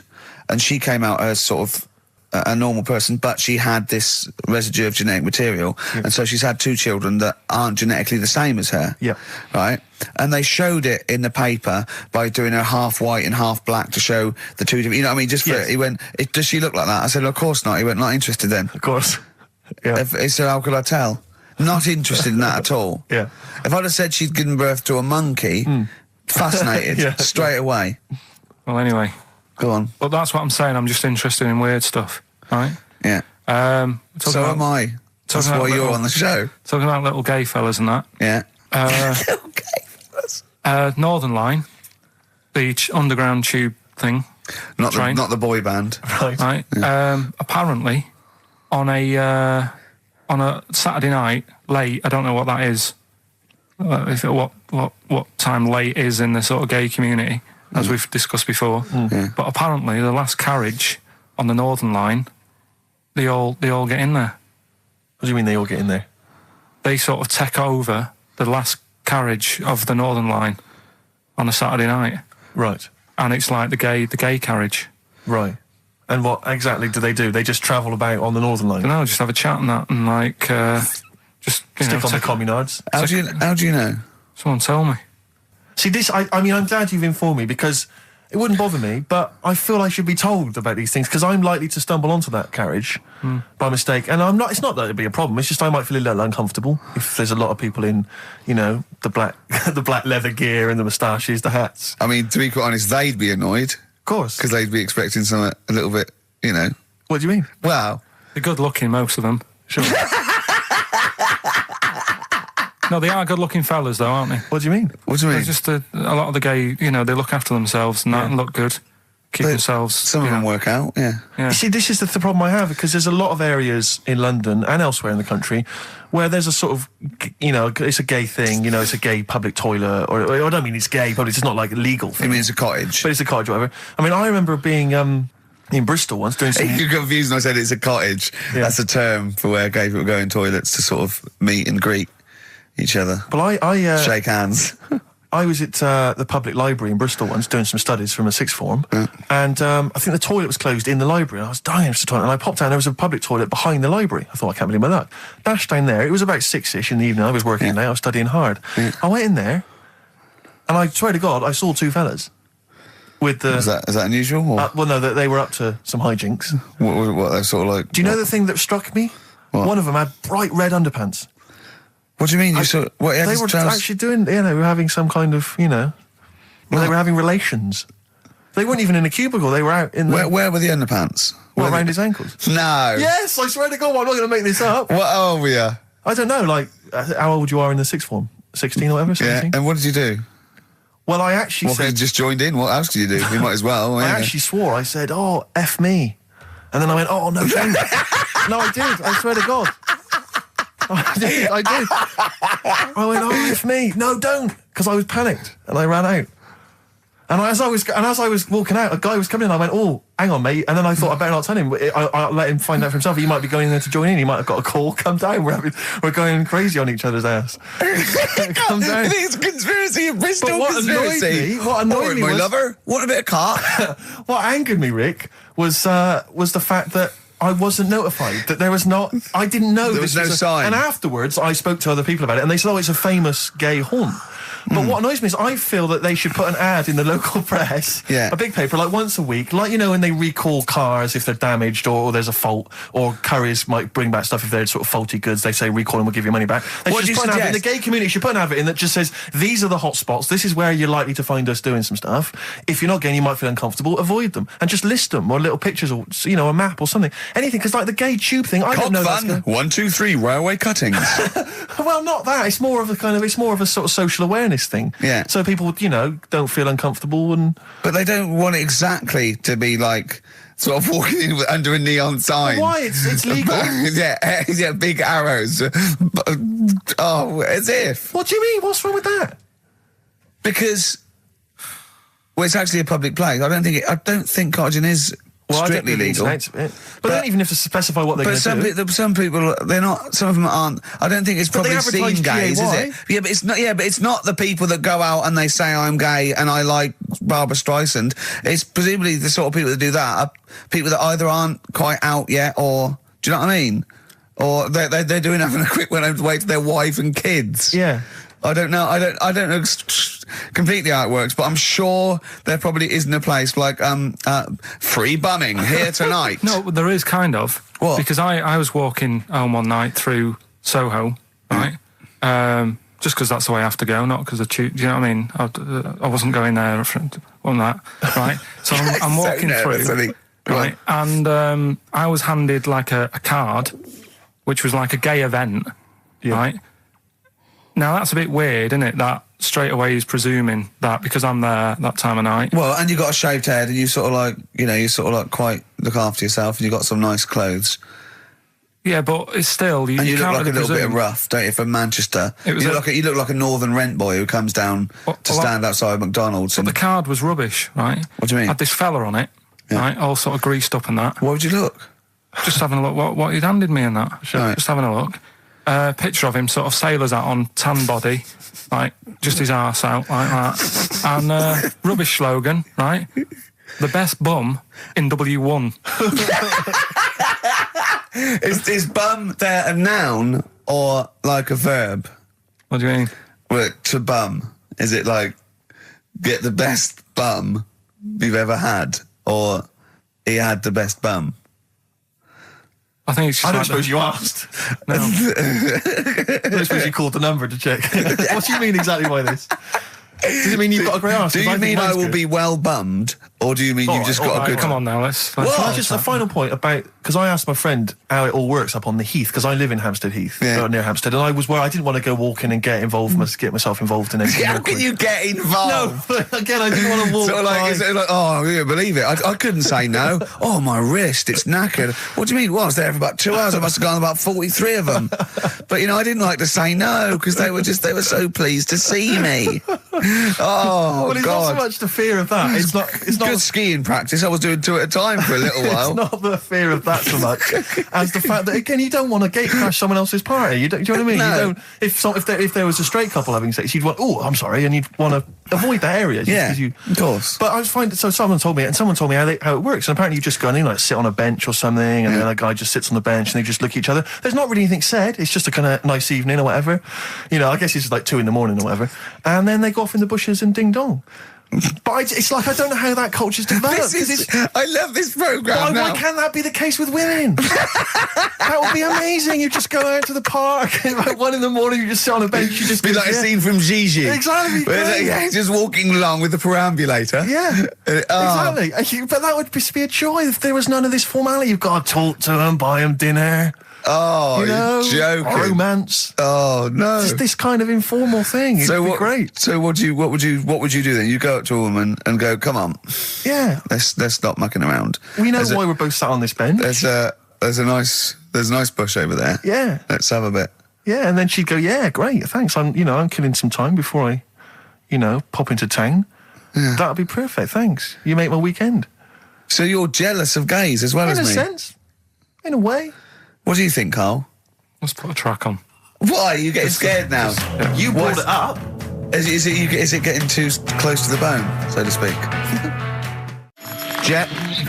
S1: and she came out as sort of a normal person, but she had this residue of genetic material, and so she's had two children that aren't genetically the same as her.
S3: Yeah.
S1: Right? And they showed it in the paper by doing her half white and half black to show the two different, you know what I mean? Just for, he went, does she look like that? I said, of course not. He went, not interested then.
S3: Of course. Yeah.
S1: He said, how could I tell? Not interested in that at all.
S3: Yeah.
S1: If I'd have said she'd given birth to a monkey, fascinated straight away.
S2: Well, anyway.
S1: Go on.
S2: But that's what I'm saying. I'm just interested in weird stuff, right?
S1: Yeah. So am I. That's why you're on the show.
S2: Talking about little gay fellas and that.
S1: Yeah.
S2: Little gay fellas. Northern Line, the underground tube thing.
S1: Not the boy band.
S2: Right. Yeah. Apparently, on a Saturday night late, I don't know what that is. What time late is in the sort of gay community, as we've discussed before.
S1: Yeah.
S2: But apparently, the last carriage on the Northern Line, they all get in there.
S3: What do you mean they all get in there?
S2: They sort of take over the last carriage of the Northern Line on a Saturday night.
S3: Right.
S2: And it's like the gay carriage.
S3: Right. And what exactly do? They just travel about on the Northern Line?
S2: No, just have a chat and that, and like just
S3: stick on the communards.
S1: How do you know?
S2: Someone tell me.
S3: See, this. I mean, I'm glad you've informed me, because it wouldn't bother me, but I feel I should be told about these things, because I'm likely to stumble onto that carriage by mistake, and I'm not. It's not that it'd be a problem. It's just I might feel a little uncomfortable if there's a lot of people in, the black, the black leather gear and the moustaches, the hats.
S1: I mean, to be quite honest, they'd be annoyed.
S3: Of course,
S1: because they'd be expecting something a little bit,
S3: What do you mean?
S1: Well,
S2: they're good looking, most of them.
S3: Sure.
S2: No, they are good-looking fellas, though, aren't they?
S3: What do you mean?
S1: What do you mean?
S2: They're just a lot of the gay, they look after themselves and that and look good. Keep themselves...
S1: Some of them work out, yeah.
S3: You see, this is the problem I have, because there's a lot of areas in London and elsewhere in the country where there's a sort of, it's a gay thing, it's a gay public toilet, or I don't mean it's gay, but it's not like a legal thing.
S1: You mean it's a cottage?
S3: But it's a cottage, whatever. I mean, I remember being in Bristol once doing some...
S1: You're confused when I said it's a cottage. Yeah. That's a term for where gay people go in toilets to sort of meet and greet each other.
S3: But I
S1: shake hands.
S3: I was at the public library in Bristol once doing some studies from a sixth form, and I think the toilet was closed in the library, and I was dying for the toilet, and I popped down, there was a public toilet behind the library. I thought, I can't believe my luck. Dashed down there, it was about 6-ish in the evening, I was working late, I was studying hard. I went in there, and I swear to God, I saw two fellas. With the...
S1: Is that unusual? Or?
S3: Well, no, they were up to some hijinks.
S1: What they're sort of like...
S3: Do you know the thing that struck me?
S1: What?
S3: One of them had bright red underpants.
S1: What do you mean? They
S3: were actually doing, they were having some kind of, they were having relations. They weren't even in a cubicle, they were out in the...
S1: Where were the underpants?
S3: Around his ankles?
S1: No.
S3: Yes, I swear to God, I'm not going to make this up.
S1: What old were you?
S3: I don't know, like, how old you are in the sixth form? 16 or whatever, 17?
S1: Yeah, and what did you do?
S3: Well, I actually said...
S1: you just joined in? What else did you do? You might as well.
S3: I actually swore, I said, oh, F me. And then I went, oh, no, don't. No, I did, I swear to God. I did. I went, oh, F me. No, don't. Because I was panicked and I ran out. And as I was walking out, a guy was coming in. I went, oh, hang on, mate. And then I thought I better not tell him. I'll let him find out for himself. He might be going in there to join in. He might have got a call. Come down. We're going crazy on each other's ass. Come down.
S1: It's a conspiracy, a Bristol conspiracy.
S3: What annoyed me
S1: my
S3: was...
S1: lover, want a bit of car?
S3: What angered me, Rick, was the fact that I wasn't notified, that there was not... I didn't know.
S1: There was no sign.
S3: And afterwards, I spoke to other people about it, and they said, oh, it's a famous gay haunt. But what annoys me is I feel that they should put an ad in the local press, a big paper, like once a week, like, when they recall cars if they're damaged or there's a fault, or couriers might bring back stuff if they're sort of faulty goods, they say recall and we'll give you money back. They should put an ad in, the gay community should put an advert in that just says, these are the hot spots, this is where you're likely to find us doing some stuff. If you're not gay, you might feel uncomfortable, avoid them. And just list them, or little pictures, or, a map or something. Anything, because like the gay tube thing, I don't know that's
S1: gonna... 1, 2, 3, railway cuttings.
S3: Well, not that. It's more of a sort of social awareness thing.
S1: Yeah.
S3: So people, don't feel uncomfortable and...
S1: But they don't want it exactly to be like, sort of walking in under a neon sign.
S3: Why? It's legal.
S1: yeah, big arrows. As if.
S3: What do you mean? What's wrong with that?
S1: Because, it's actually a public place. I don't think cottaging is... strictly legal.
S3: But they don't even have to specify what they're going to do.
S1: But some people, they're not, some of them aren't. I don't think it's probably seen gays, is it? Yeah, but it's not the people that go out and they say, I'm gay and I like Barbara Streisand. It's presumably the sort of people that do that are people that either aren't quite out yet, or, do you know what I mean? Or they're doing having a quick way to their wife and kids.
S3: Yeah.
S1: I don't know. I don't know completely how it works, but I'm sure there probably isn't a place like free bumming here tonight.
S2: No, there is kind of.
S1: What?
S2: Because I was walking home one night through Soho, right? just because that's the way I have to go, not because of do you know what I mean? I wasn't going there on that, right? So I'm walking through, right? And I was handed like a card, which was like a gay event, right? Now that's a bit weird, isn't it? That straight away he's presuming that because I'm there that time of night.
S1: Well, and you got a shaved head, and you sort of like, you sort of like quite look after yourself, and you got some nice clothes.
S2: Yeah, but it's still you
S1: look
S2: can't
S1: like
S2: really
S1: a little
S2: presume.
S1: bit rough, don't you? From Manchester, you look like a northern rent boy who comes down to stand outside McDonald's.
S2: But the card was rubbish, right?
S1: What do you mean?
S2: Had this fella on it, right? All sort of greased up and that.
S1: What would you look?
S2: Just having a look what he'd handed me and that.
S1: Right.
S2: Just having a look. Picture of him, sort of sailor's hat on, tan body, like just his arse out like that, and rubbish slogan, right? The best bum in W1.
S1: Is bum there a noun or like a verb?
S2: What do you mean?
S1: Well, to bum, is it like get the best bum you've ever had, or he had the best bum?
S2: I think it's just
S3: I don't suppose you asked.
S2: No.
S3: I don't suppose you called the number to check. What do you mean exactly by this? Does it mean you've got a great arse?
S1: Do you mean I will be well bummed, or do you mean you've just got a good...
S2: Come on now, let's
S3: Just a final point about, because I asked my friend how it all works up on the Heath, because I live in Hampstead Heath, near Hampstead, and I was where I didn't want to go walking and get myself involved in anything.
S1: How can you get involved?
S3: No, again, I didn't want to walk.
S1: So I couldn't believe it. I couldn't say no. Oh, my wrist, it's knackered. What do you mean? Well, I was there for about 2 hours. I must have gone about 43 of them. But, I didn't like to say no, because they were so pleased to see me. Oh,
S3: well, it's not so much the fear of that. It's not
S1: good skiing practice. I was doing 2 at a time for a little while.
S3: It's not the fear of that so much as the fact that, again, you don't want to gate crash someone else's party. Do you know what I mean?
S1: No.
S3: You don't. If there was a straight couple having sex, you'd want, I'm sorry, and you'd want to avoid that area.
S1: Of course.
S3: But I find so someone told me how it works, and apparently you just go in, like sit on a bench or something, and then a guy just sits on the bench and they just look at each other. There's not really anything said. It's just a kind of nice evening or whatever. I guess it's like 2 a.m. or whatever, and then they go off in the bushes and ding dong. But it's like I don't know how that culture's developed.
S1: I love this programme now.
S3: Why can't that be the case with women? That would be amazing. You just go out to the park at like 1 a.m, you just sit on a bench. You just
S1: be like a scene from Gigi.
S3: Exactly.
S1: Just walking along with the perambulator.
S3: Yeah, exactly. But that would be a joy if there was none of this formality. You've got to talk to them, buy them dinner.
S1: Oh, you're joking.
S3: Romance.
S1: Oh no.
S3: Just this kind of informal thing. It'd be great.
S1: So what would you do then? You go up to a woman and go, come on.
S3: Yeah.
S1: Let's stop mucking around.
S3: We know why we're both sat on this bench.
S1: There's a nice bush over there.
S3: Yeah.
S1: Let's have a bit.
S3: Yeah, and then she'd go, yeah, great, thanks. I'm killing some time before I, pop into town. Yeah. That'd be perfect, thanks. You make my weekend.
S1: So you're jealous of gays as well as me?
S3: In a sense. In a way.
S1: What do you think, Carl?
S2: Let's put a track on.
S1: Why? Are you getting scared now?
S3: You brought it up.
S1: Is it getting too close to the bone, so to speak? Jet,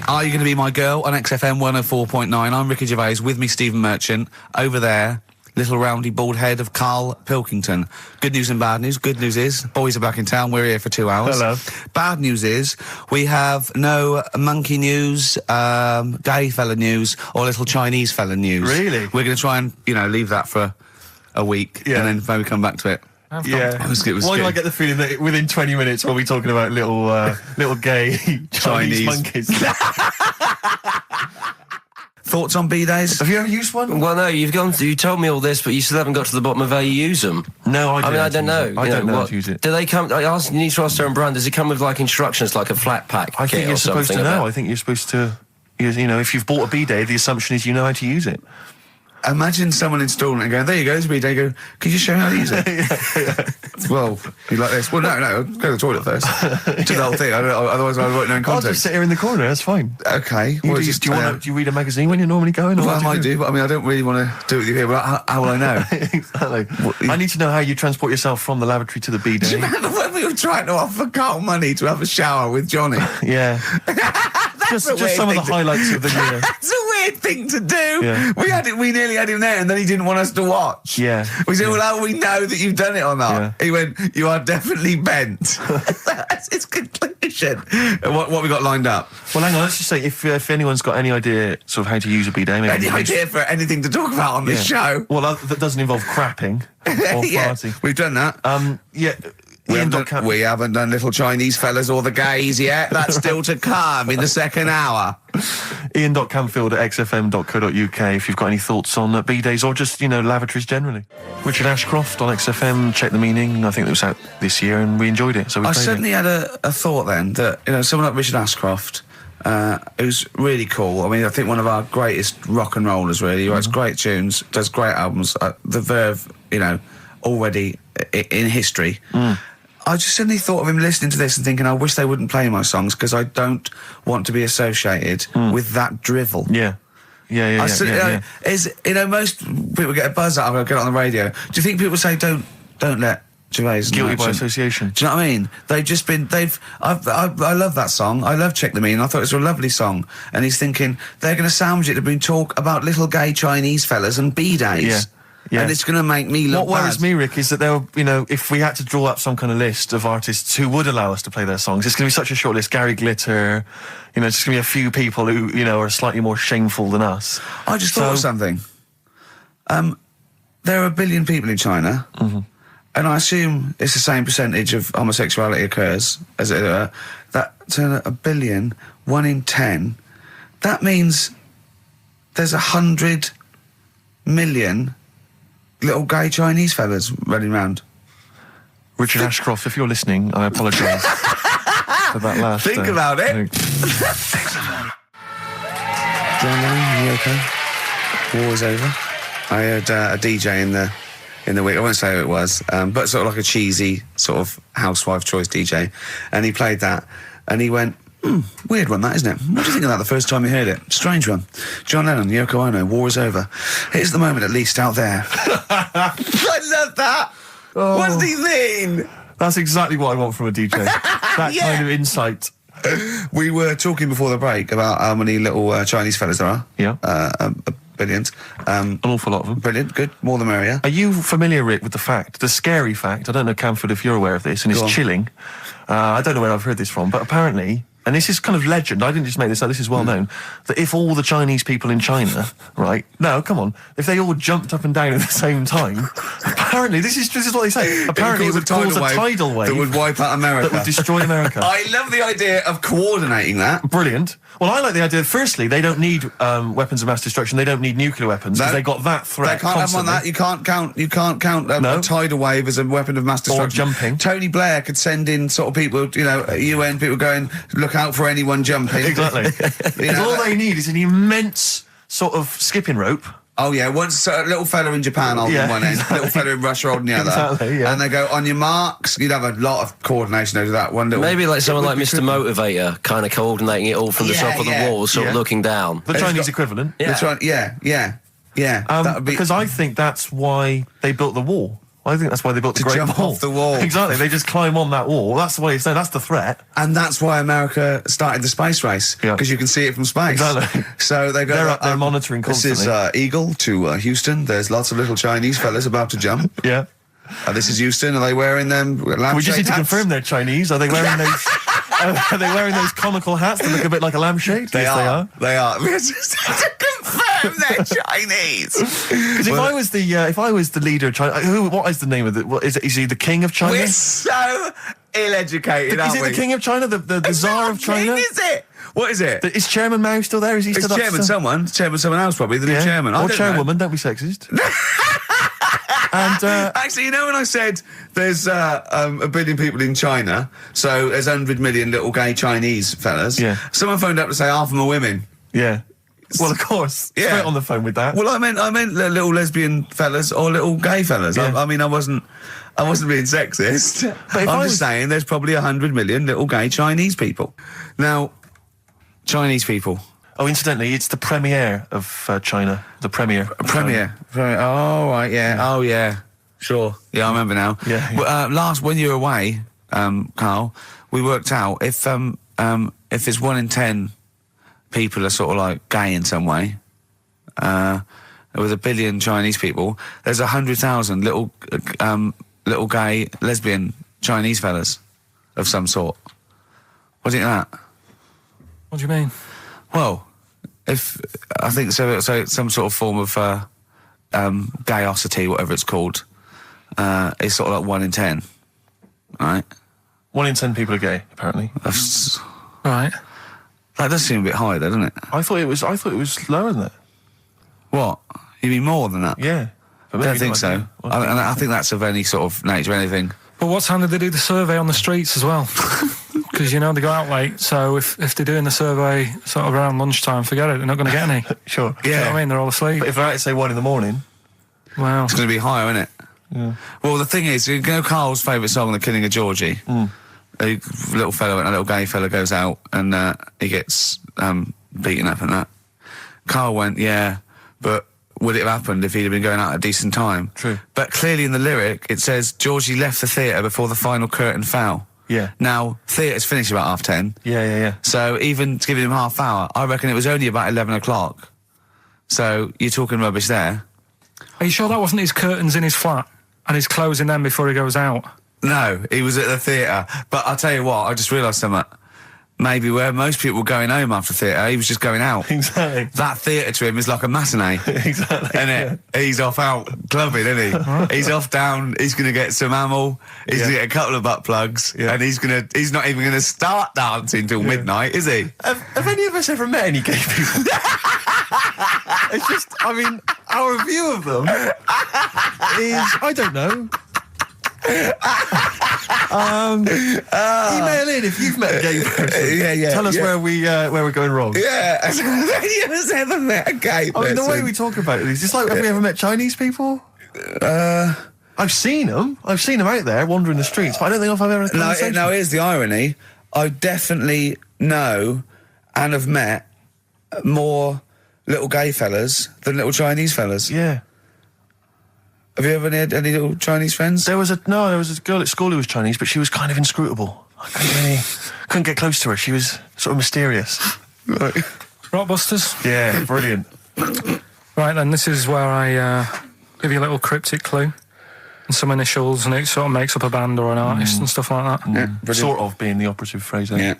S1: are you going to be my girl on XFM 104.9? I'm Ricky Gervais, with me Stephen Merchant. Over there, little roundy bald head of Karl Pilkington. Good news and bad news. Good news is, boys are back in town. We're here for 2 hours.
S3: Hello.
S1: Bad news is, we have no monkey news, gay fella news, or little Chinese fella news.
S3: Really?
S1: We're going to try and, leave that for a week, and then maybe come back to it.
S3: Yeah. Why do I get the feeling that within 20 minutes we'll be talking about little gay Chinese monkeys?
S1: Thoughts on Bidets?
S3: Have you ever used one?
S4: Well, no, you told me all this, but you still haven't got to the bottom of how you use them.
S3: No, I
S4: don't know.
S3: I don't know how to use it.
S4: Do they come? You need to ask their own brand. Does it come with like instructions, like a flat pack?
S3: I think you're supposed to know. I think you're supposed to. If you've bought a bidet, the assumption is you know how to use it.
S1: Imagine someone installing it and going, there you go, it's a bidet. You go, can you show me how to use it? Well, you like this? Well, no, go to the toilet first. Do the whole thing. Otherwise I won't know in context.
S3: I'll just sit here in the corner, that's fine.
S1: Okay.
S3: Do you read a magazine when you're normally going?
S1: Well, I might do, but I don't really want to do it with you here, but how will I know?
S3: Exactly. I need to know how you transport yourself from the lavatory to the bidet.
S1: Do you remember when we were trying to offer Carl money to have a shower with Johnny?
S3: Yeah. just some of the highlights of the year.
S1: That's a weird thing to do.
S3: Yeah.
S1: We nearly had him there, and then he didn't want us to watch.
S3: Yeah.
S1: We said, well, how do we know that you've done it or not?
S3: Yeah.
S1: He went, you are definitely bent. That's his conclusion. What we got lined up?
S3: Well, hang on, let's just say, if anyone's got any idea sort of how to use a bidet, maybe...
S1: Any idea for anything to talk about on this show?
S3: Well, that doesn't involve crapping or farting.
S1: We've done that. We haven't done little Chinese fellas or the gays yet. That's still to come in the second hour.
S3: Ian.Camfield@xfm.co.uk if you've got any thoughts on bidets or just, lavatories generally. Richard Ashcroft on XFM, Check the Meaning. I think it was out this year and we enjoyed it. So we
S1: I certainly had a thought then that, someone like Richard Ashcroft, who's really cool. I mean, I think one of our greatest rock and rollers, really. He writes great tunes, does great albums. The Verve, already in history. I just suddenly thought of him listening to this and thinking, I wish they wouldn't play my songs because I don't want to be associated with that drivel.
S3: Yeah. Most
S1: people get a buzz out of it, get it on the radio. Do you think people say, don't let Gervais
S3: guilty by association?
S1: Do you know what I mean? I love that song. I love Check the Meaning. I thought it was a lovely song. And he's thinking, they're going to sandwich it to bring talk about little gay Chinese fellas and bidets.
S3: Yeah.
S1: And it's going to make me look
S3: What worries me, Rick, is that if we had to draw up some kind of list of artists who would allow us to play their songs, it's going to be such a short list. Gary Glitter, it's just going to be a few people who, are slightly more shameful than us.
S1: I just thought of something. There are 1 billion people in China, and I assume it's the same percentage of homosexuality occurs, as it were. That to 1 billion, 1 in 10, that means there's 100 million little gay Chinese fellas running around.
S3: Richard Ashcroft, if you're listening, I apologise for that last...
S1: Think about it. John Lennon, you okay? War's over. I heard a DJ in the week, I won't say who it was, but sort of like a cheesy sort of housewife choice DJ, and he played that, and he went, weird one, that, isn't it? What do you think of that the first time you heard it? Strange one. John Lennon, Yoko Ono, war is over. Here's the moment, at least, out there. I love that. Oh. What does he mean?
S3: That's exactly what I want from a DJ. That kind of insight.
S1: We were talking before the break about how many little Chinese fellas there are.
S3: Yeah.
S1: Billions.
S3: An awful lot of them.
S1: Brilliant, good, more the merrier.
S3: Are you familiar, Rick, with the scary fact, I don't know, Camford, if you're aware of this, and it's chilling. I don't know where I've heard this from, but apparently... And this is kind of legend, I didn't just make this up, this is well known, that if all the Chinese people in China, right, no, come on, if they all jumped up and down at the same time, apparently, this is what they say, apparently it would cause a tidal wave
S1: that would wipe out America.
S3: That would destroy America.
S1: I love the idea of coordinating that.
S3: Brilliant. Well, I like the idea, firstly, they don't need weapons of mass destruction, they don't need nuclear weapons, because they got that threat
S1: They can't
S3: constantly.
S1: have on that, you can't count a tidal wave as a weapon of mass destruction.
S3: Or jumping.
S1: Tony Blair could send in sort of people, UN people going, look out for anyone jumping.
S3: Exactly. All they need is an immense sort of skipping rope.
S1: Oh yeah, once a little fella in Japan holding one end, little fella in Russia holding the other.
S3: Exactly, yeah.
S1: And they go, on your marks, you'd have a lot of coordination over that one little...
S4: Maybe like someone like Mr. Motivator, kind of coordinating it all from the top of the wall, sort of looking down.
S3: The Chinese equivalent.
S1: Yeah. That would be...
S3: Because I think that's why they built the wall. I think that's why they built the Great Wall.
S1: To jump off the wall.
S3: Exactly, they just climb on that wall. That's the way it's done, that's the threat.
S1: And that's why America started the space race, because you can see it from space.
S3: Exactly.
S1: So they go...
S3: They're up there monitoring constantly.
S1: This is Eagle to Houston. There's lots of little Chinese fellas about to jump.
S3: Yeah.
S1: This is Houston. Are they wearing them lampshade
S3: We just need to
S1: hats?
S3: confirm they're Chinese. Are they wearing those... are they wearing those comical hats that look a bit like a lampshade?
S1: They
S3: yes,
S1: are. They are. We just have to confirm they're Chinese.
S3: Because if I was the leader of China, what is the name of it? Is he the king of China?
S1: We're so ill-educated, aren't we?
S3: Is it the king of China? The Tsar of China?
S1: King, is it? What is it?
S3: Is Chairman Mao still there? Is he still
S1: Chairman someone else probably, the new chairman.
S3: Or chairwoman, don't be sexist. And
S1: actually, when I said there's 1 billion people in China, so there's 100 million little gay Chinese fellas, someone phoned up to say half of them are women.
S3: Yeah. Well, of course.
S1: Yeah.
S3: Straight on the phone with that.
S1: Well, I meant little lesbian fellas or little gay fellas.
S3: Yeah.
S1: I mean, I wasn't being sexist. But I'm just saying there's probably 100 million little gay Chinese people. Now, Chinese people.
S3: Oh, incidentally, it's the premiere of China. The premiere.
S1: Premiere. Oh, right, yeah. Oh, yeah. Sure. Yeah, I remember now.
S3: Yeah.
S1: Well, when you were away, Carl, we worked out if it's 1 in 10 people are sort of like gay in some way, with 1 billion Chinese people, there's 100,000 little gay, lesbian Chinese fellas of some sort. What do you think of that?
S2: What do you mean?
S1: Well, if I think so some sort of form of gayosity, whatever it's called, is sort of like 1 in 10, right?
S3: 1 in 10 people are gay, apparently.
S1: That's,
S2: Right.
S1: that does seem a bit high, though, doesn't it?
S3: I thought it was lower than that.
S1: What? You mean more than that?
S3: Yeah.
S1: I don't think so. I think that's of any sort of nature, anything.
S2: But what time did they do the survey on the streets as well? Because, they go out late, so if they're doing the survey sort of around lunchtime, forget it, they're not going to get any.
S3: Sure.
S2: You know what I mean? They're all asleep.
S3: But if they're out at, say, 1 in the morning...
S2: Wow.
S1: It's going to be higher, isn't it?
S3: Yeah.
S1: Well, the thing is, Carl's favourite song, The Killing of Georgie. A little gay fella goes out and he gets beaten up and that. Carl went, yeah, but would it have happened if he'd have been going out at a decent time?
S3: True.
S1: But clearly in the lyric, it says, Georgie left the theatre before the final curtain fell.
S3: Yeah.
S1: Now, theatre's finished about 10:30.
S3: Yeah.
S1: So even giving him half hour, I reckon it was only about 11 o'clock. So you're talking rubbish there.
S2: Are you sure that wasn't his curtains in his flat and he's closing them before he goes out?
S1: No, he was at the theatre. But I'll tell you what, I just realised something. Maybe where most people were going home after theatre, he was just going out.
S3: Exactly.
S1: That theatre to him is like a matinee.
S3: Exactly.
S1: Isn't it? He's off out clubbing, isn't he? He's off down, he's going to get some ammo, he's going to get a couple of butt plugs, and he's not even going to start dancing till midnight, is he?
S3: Have any of us ever met any gay people? It's just, I mean, our view of them is, I don't know. Email in if you've met a gay person. Tell us where we're going wrong.
S1: Yeah, have any of us ever met a gay person?
S3: I mean, the way we talk about it is just like, have we ever met Chinese people? I've seen them out there wandering the streets, but I don't think I've ever had a conversation.
S1: No, here's the irony. I definitely know and have met more little gay fellas than little Chinese fellas.
S3: Yeah.
S1: Have you ever had any little Chinese friends?
S3: There was a girl at school who was Chinese, but she was kind of inscrutable. I couldn't get close to her. She was sort of mysterious.
S1: Right.
S2: Rockbusters?
S3: Yeah, brilliant.
S2: Right then, this is where I give you a little cryptic clue and some initials, and it sort of makes up a band or an artist and stuff like that.
S1: Yeah,
S3: sort of being the operative phrase there.
S1: Yeah.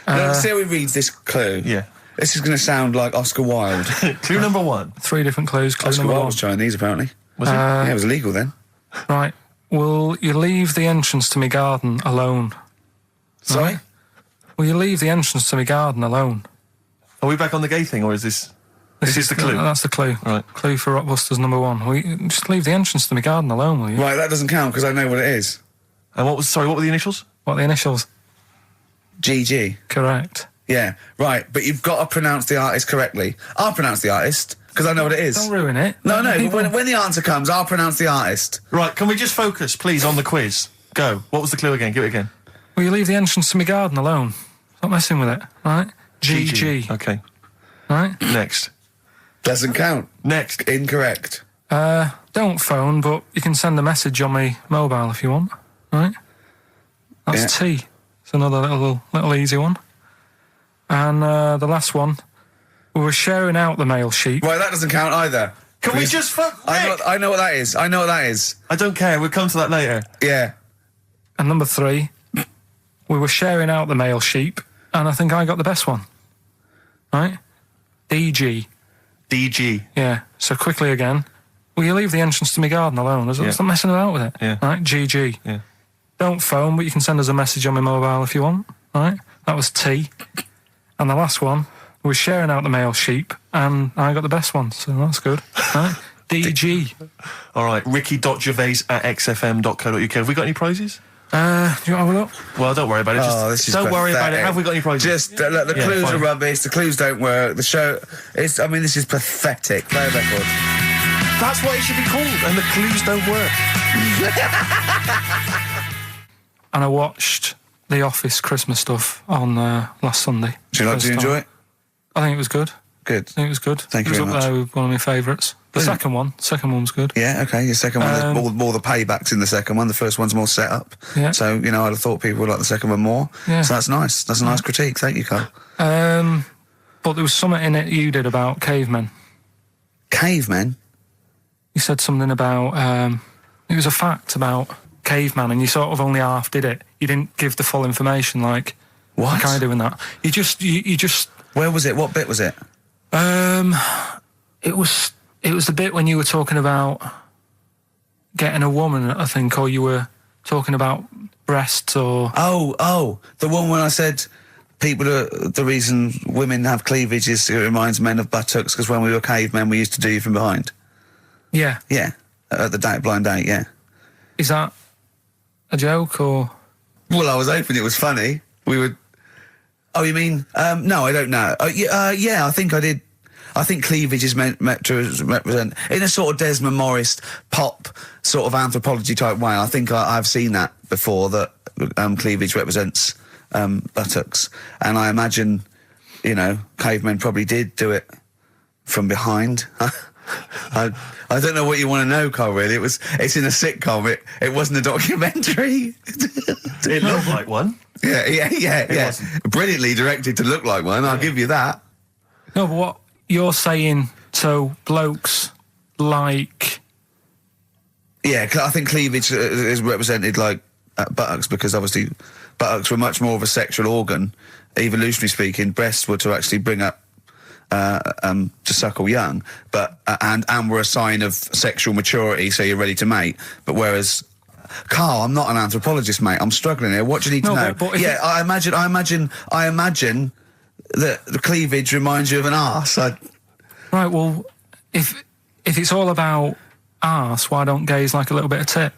S1: Let's see how he reads this clue.
S3: Yeah.
S1: This is going to sound like Oscar Wilde.
S3: Clue number 1.
S2: 3 different clues. Clue
S1: Oscar
S2: number
S1: Wilde
S2: 1.
S1: was Chinese, apparently.
S3: Was it?
S1: Yeah, it was illegal then.
S2: Right. Will you leave the entrance to my garden alone?
S1: Sorry?
S2: Right. Will you leave the entrance to my garden alone?
S3: Are we back on the gay thing, or is this... This is the clue?
S2: That's the clue.
S3: Right.
S2: Clue for Rockbusters number 1. Will you just leave the entrance to my garden alone, will you?
S1: Right, that doesn't count because I know what it is.
S3: And what were the initials?
S2: What are the initials?
S1: GG.
S2: Correct.
S1: Yeah, right, but you've got to pronounce the artist correctly. I'll pronounce the artist, because I know what it is.
S2: Don't ruin it.
S1: No,
S2: People-
S1: when the answer comes, I'll pronounce the artist.
S3: Right, can we just focus, please, on the quiz? Go. What was the clue again? Give it again.
S2: Will you leave the entrance to my garden alone? Stop messing with it, right? GG.
S3: Okay.
S2: Right?
S3: Next.
S1: Doesn't count.
S3: Next.
S1: Incorrect.
S2: Don't phone, but you can send a message on my mobile if you want, right? That's T. It's another little easy one. And the last one, we were sharing out the mail sheet.
S1: Right, that doesn't count either.
S3: Can we just fuck...
S1: I know what that is. I know what that is.
S3: I don't care. We'll come to that later.
S1: Yeah.
S2: And number 3, we were sharing out the mail sheet, and I think I got the best one. Right? DG.
S3: DG.
S2: Yeah. So quickly again, will you leave the entrance to my garden alone? Stop messing about with it.
S3: Yeah.
S2: Right? GG.
S3: Yeah.
S2: Don't phone, but you can send us a message on my mobile if you want. Right? That was T. And the last one, we were sharing out the mail sheet, and I got the best one, so that's good. Right? DG.
S3: All right, ricky.gervais@xfm.co.uk. Have we got any prizes?
S2: Do you want to have a look?
S3: Well, don't worry about it.
S1: This is
S3: don't worry about it.
S1: pathetic.
S3: Have we got any prizes?
S1: Just, look, the clues
S3: fine.
S1: are rubbish, the clues don't work, the show... this is pathetic. Play a record.
S3: That's what it should be called, and the clues don't work.
S2: And I watched The Office Christmas stuff on last Sunday.
S1: Do you enjoy it?
S2: I think it was good.
S1: Good.
S2: I think it was good.
S1: Thank you
S2: It
S1: very
S2: was
S1: much.
S2: up there with one of my favourites. The second one was good.
S1: Yeah, okay, your second one, there's more the paybacks in the second one, the first one's more set up.
S2: Yeah.
S1: So, I'd have thought people would like the second one more.
S2: Yeah.
S1: So that's nice. That's a nice critique. Thank you, Carl.
S2: But there was something in it you did about cavemen.
S1: Cavemen?
S2: You said something about, it was a fact about caveman, and you sort of only half did it. You didn't give the full information, like...
S1: What?
S2: Like I do in that. You just...
S1: Where was it? What bit was it?
S2: It was the bit when you were talking about getting a woman, I think, or you were talking about breasts or...
S1: Oh, the one when I said the reason women have cleavage is it reminds men of buttocks because when we were cavemen we used to do you from behind.
S2: Yeah.
S1: Yeah, at the blind date, yeah.
S2: Is that a joke or...?
S1: Well, I was hoping it was funny. We would... Oh, you mean... no, I don't know. Yeah, I think I did... I think cleavage is meant to represent... In a sort of Desmond Morris pop sort of anthropology type way, I think I've seen that before, that cleavage represents buttocks. And I imagine, you know, cavemen probably did do it from behind. I don't know what you want to know, Carl, really. It's in a sitcom. It wasn't a documentary.
S3: It looked like one.
S1: Yeah. Brilliantly directed to look like one, I'll give you that.
S2: No, but what you're saying, so blokes like...
S1: Yeah, I think cleavage is represented like buttocks, because obviously buttocks were much more of a sexual organ, evolutionary speaking. Breasts were to actually bring up to suckle young, but and were a sign of sexual maturity, so you're ready to mate. But whereas... Carl, I'm not an anthropologist, mate. I'm struggling here. What do you need to know?
S2: But
S1: yeah, I imagine that the cleavage reminds you of an arse.
S2: Right, well, if it's all about arse, why don't gays like a little bit of tit?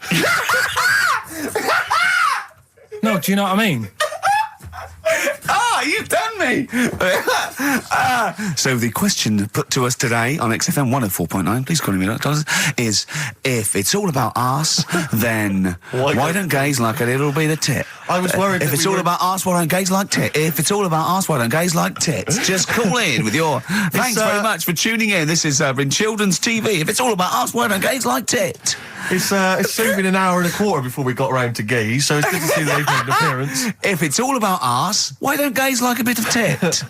S2: No, do you know what I mean?
S1: You've done me! So the question put to us today on XFM 104.9, please call me $1, is if it's all about arse, then why don't gays like a little bit of tit?
S3: I was worried
S1: if it's all about arse, why don't gays like tit? If it's all about arse, why don't gays like tits? Just call in with your... Thanks very much for tuning in. This is in children's TV. If it's all about arse, why don't gays like tit?
S3: It's soon been an hour and a quarter before we got round to gays, so it's good to see they've made an appearance.
S1: If it's all about arse, why don't gays like a bit of tit?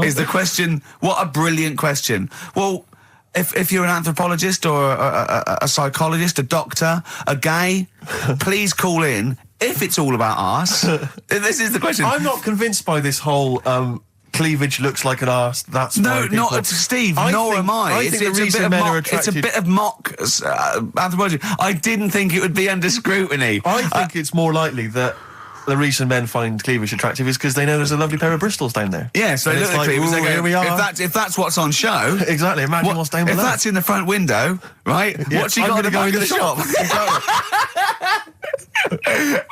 S1: Is the question. What a brilliant question. Well, if you're an anthropologist or a psychologist, a doctor, a gay, please call in. If it's all about arse, this is the question.
S3: I'm not convinced by this whole... cleavage looks like an arse. That's
S1: no, not Steve. Nor am I. It's a bit of mock anthropology. I didn't think it would be under scrutiny.
S3: I think it's more likely that the reason men find cleavage attractive is because they know there's a lovely pair of Bristols down there.
S1: Yeah, so they look at the cleavage. They go,
S3: here we are.
S1: If that's what's on show,
S3: exactly. Imagine what's down below.
S1: If that's in the front window, right?
S3: Yeah,
S1: what's she got to go into the shop?
S3: Exactly.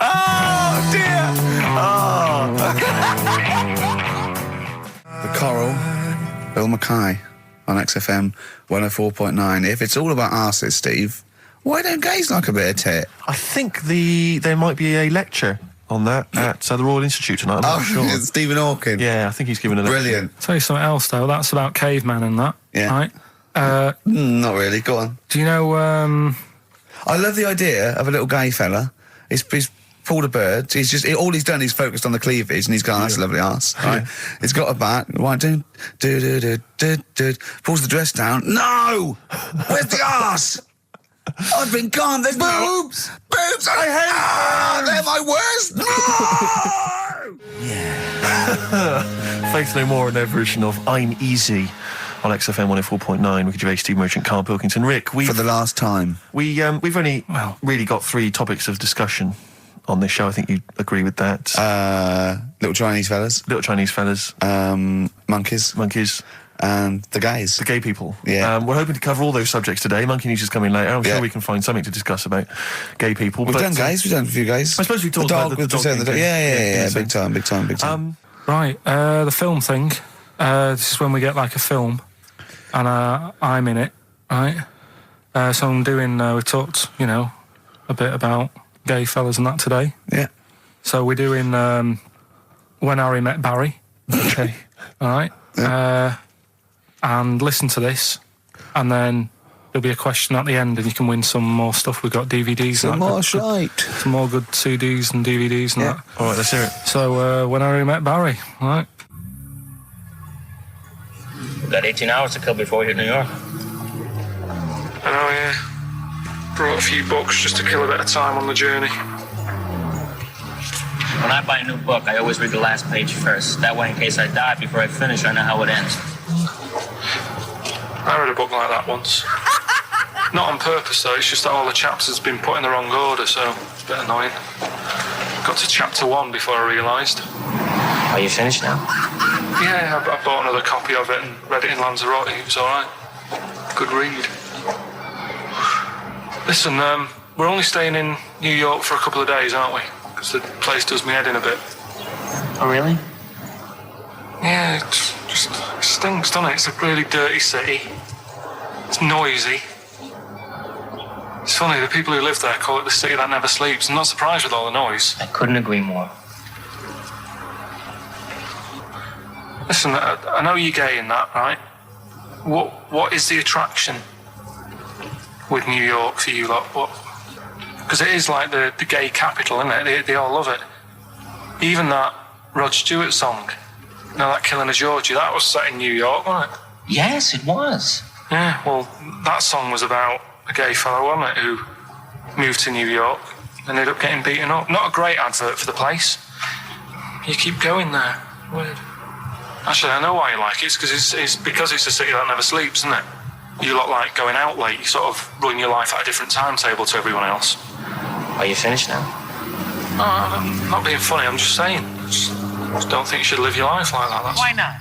S1: Oh dear. The Coral, Bill Mackay on XFM 104.9. If it's all about arses, Steve, why don't gays like a bit of tit?
S3: I think there might be a lecture on that at the Royal Institute tonight. I'm not sure.
S1: Stephen Hawking.
S3: Yeah, I think he's given a lecture.
S1: Brilliant.
S2: I'll tell you something else, though. That's about caveman and that.
S1: Yeah.
S2: Right?
S1: Not really. Go on.
S2: Do you know...
S1: I love the idea of a little gay fella. He's pulled a bird. All he's done is focused on the cleavage, and he's gone, that's a lovely arse, right? He's got a back. Right, pulls the dress down. No! Where's the arse? I've been gone. There's boobs. Boobs. I hate them. They're my worst. No!
S3: Yeah. Faith No More and their version of I'm Easy on XFM 104.9 with Gervais, Steve Merchant, Karl Pilkington. Rick, for
S1: the last time,
S3: we've only really got 3 topics of discussion on this show. I think you agree with that.
S1: Little Chinese fellas. Monkeys. And the gays.
S3: The gay people.
S1: Yeah.
S3: We're hoping to cover all those subjects today. Monkey News is coming later. I'm sure we can find something to discuss about gay people.
S1: We've done gays. We've done a few gays.
S3: I suppose we talked about the dog.
S1: Yeah. Big time.
S2: Right. The film thing. This is when we get like a film, and I'm in it. Right. So I'm doing. We talked, a bit about gay fellas and that today.
S1: Yeah.
S2: So we're doing When Harry Met Barry. Okay. All right.
S1: Yeah.
S2: And listen to this, and then there'll be a question at the end, and you can win some more stuff. We've got DVDs.
S1: Some more shite.
S2: Some more good CDs and DVDs and that.
S3: All right, let's hear it.
S2: So When Harry Met Barry. All right.
S5: We've got 18 hours to kill before we hit New York.
S2: I know, yeah. Brought a few books just to kill a bit of time on the journey.
S5: When I buy a new book, I always read the last page first. That way, in case I die before I finish, I know how it ends.
S2: I read a book like that once. Not on purpose, though. It's just that all the chapters have been put in the wrong order, so it's a bit annoying. Got to chapter 1 before I realised.
S5: Are you finished now?
S2: Yeah, I bought another copy of it and read it in Lanzarote. It was alright. Good read. Listen, we're only staying in New York for a couple of days, aren't we? Because the place does me head in a bit.
S5: Oh, really?
S2: Yeah, it stinks, doesn't it? It's a really dirty city. It's noisy. It's funny, the people who live there call it the city that never sleeps. I'm not surprised with all the noise.
S5: I couldn't agree more.
S2: Listen, I know you're gay in that, right? What is the attraction with New York for you lot? What? Because it is like the gay capital, isn't it? They all love it. Even that Rod Stewart song, you know, that Killing of Georgie, that was set in New York, wasn't it?
S5: Yes, it was.
S2: Yeah, well, that song was about a gay fellow, wasn't it, who moved to New York and ended up getting beaten up. Not a great advert for the place. You keep going there. Weird. Actually, I know why you like it. It's because it's a city that never sleeps, isn't it? You lot like going out late. You sort of run your life at a different timetable to everyone else.
S5: Are you finished now?
S2: No, I'm not being funny. I'm just saying. I just don't think you should live your life like that.
S5: Why not?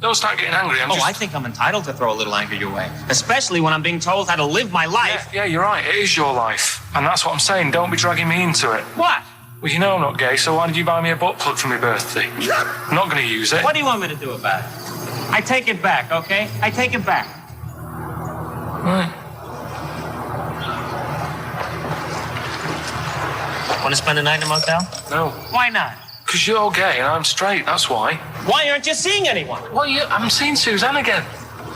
S2: Don't start getting angry.
S5: I think I'm entitled to throw a little anger your way. Especially when I'm being told how to live my life.
S2: Yeah, you're right. It is your life. And that's what I'm saying. Don't be dragging me into it.
S5: What?
S2: Well, you know I'm not gay, so why did you buy me a butt plug for my birthday? I'm not going to use it.
S5: What do you want me to do about it? I take it back, okay? I take it back.
S2: Right.
S5: Want to spend the night in a motel?
S2: No.
S5: Why not?
S2: Because you're gay and I'm straight, that's why.
S5: Why aren't you seeing anyone?
S2: Well, I'm seeing Suzanne again.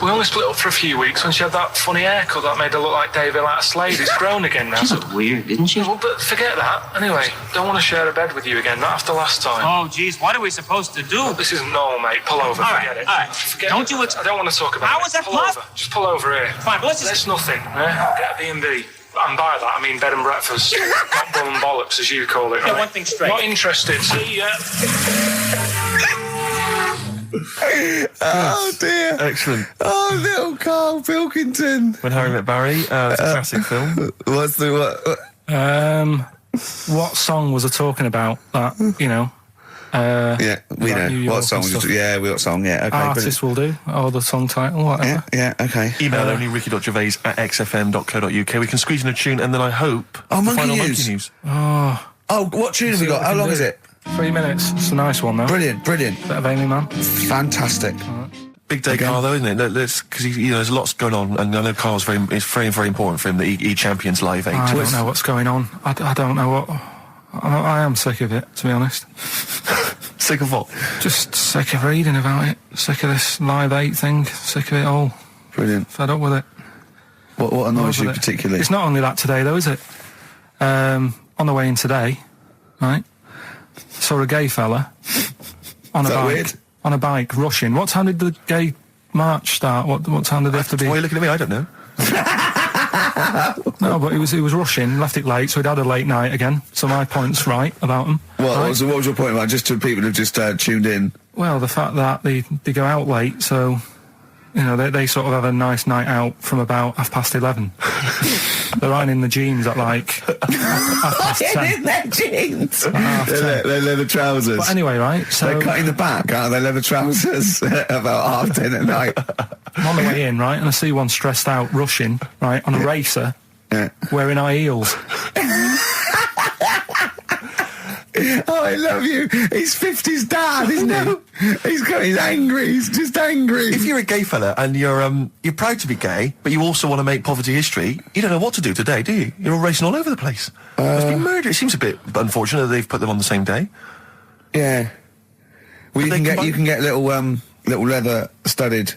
S2: We only split up for a few weeks when she had that funny haircut that made her look like David out of Slade. It's grown again now.
S5: She looked weird, didn't she?
S2: Well, but forget that. Anyway, don't want to share a bed with you again, not after last time.
S5: Oh, geez, what are we supposed to do?
S2: Well, this isn't normal, mate. Pull over, forget it.
S5: All right,
S2: Forget
S5: don't
S2: it.
S5: you...
S2: I don't want to talk about
S5: How
S2: it.
S5: is that
S2: pull over. Just pull over here.
S5: Fine, but let's just...
S2: That's nothing, I'll get a B&B. And by that, I mean bed and breakfast. Not bum and bollocks, as you call it.
S5: Get
S2: right?
S5: one thing straight.
S2: Not interested. See ya.
S1: Oh dear.
S3: Excellent.
S1: Oh, little Karl Pilkington.
S3: When Harry Met Barry, it's a classic film.
S1: What's the what?
S2: What song was I talking about? That, you know.
S1: Yeah, we know. What song? Yeah, what song? Yeah, okay.
S2: Artist will do, or the song title, whatever.
S1: Yeah, okay.
S3: Email only ricky.gervais@xfm.co.uk. We can squeeze in a tune, and then I hope
S1: Monkey
S3: final
S1: News.
S3: Monkey News.
S1: Oh, what tune have we got? How long is it?
S2: 3 minutes. It's a nice one, though.
S1: Brilliant.
S2: Bit of Amy Man.
S1: Fantastic.
S3: Big day, Karl, though, isn't it? Because there's lots going on, and I know Karl's it's very, very important for him that he champions Live 8.
S2: I don't know what's going on. I don't know what... I am sick of it, to be honest.
S3: Sick of what?
S2: Just sick of reading about it. Sick of this Live 8 thing. Sick of it all.
S1: Brilliant.
S2: Fed up with it.
S1: What annoys you particularly?
S2: It's not only that today, though, is it? On the way in today, right, saw a gay fella on a bike.
S1: Weird?
S2: On a bike, rushing. What time did the gay march start? What time did they have to be?
S3: Why are you looking at me? I don't know.
S2: No, but he was rushing, left it late, so he'd had a late night again. So my point's right about him.
S1: What
S2: right?
S1: was your point about just to people who've just tuned in?
S2: Well, the fact that they go out late, so you know they sort of have a nice night out from about 11:30. They're ironing the jeans at like 10:30.
S1: In their jeans. They're leather trousers.
S2: But anyway, right? So
S1: they're cutting the back out of their leather trousers about 10:30 at night.
S2: I'm on the way in, right, and I see one stressed out, rushing, right, on a racer, wearing high heels.
S1: Oh, I love you. He's 50's dad, isn't he? He's angry. He's just angry.
S3: If you're a gay fella and you're proud to be gay, but you also want to make poverty history, you don't know what to do today, do you? You're racing all over the place. There's been murder. It seems a bit unfortunate that they've put them on the same day.
S1: Yeah. Well, you can get little leather studded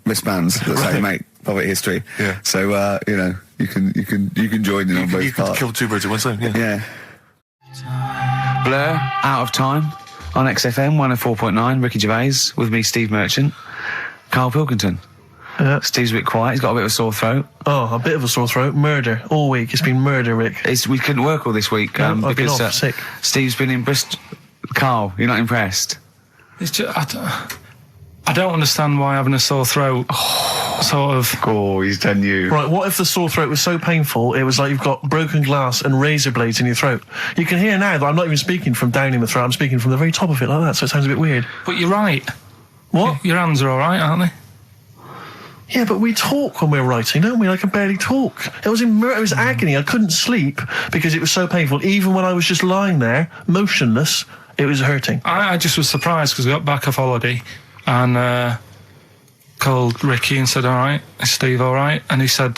S1: wristbands that say make poverty history. Yeah. So you can join in on both parts. You can
S3: kill two birds with one stone.
S1: Yeah. Blur, Out of Time, on XFM 104.9, Ricky Gervais, with me, Steve Merchant, Karl Pilkington.
S3: Yeah.
S1: Steve's a bit quiet. He's got a bit of a sore throat.
S3: Oh, a bit of a sore throat. Murder. All week. It's been murder, Rick.
S1: We couldn't work all this week
S3: No, I've been
S1: because
S3: off, sick.
S1: Steve's been in Bristol. Carl, you're not impressed?
S2: It's just, I don't understand why having a sore throat sort of...
S1: Oh, he's done you.
S3: Right, what if the sore throat was so painful, it was like you've got broken glass and razor blades in your throat? You can hear now that I'm not even speaking from down in the throat, I'm speaking from the very top of it like that, so it sounds a bit weird.
S2: But you're right.
S3: What?
S2: Your hands are all right, aren't they?
S3: Yeah, but we talk when we're writing, don't we? I can barely talk. It was agony. I couldn't sleep because it was so painful. Even when I was just lying there, motionless, it was hurting.
S2: I just was surprised because I got back off holiday and called Ricky and said, all right, is Steve all right? And he said,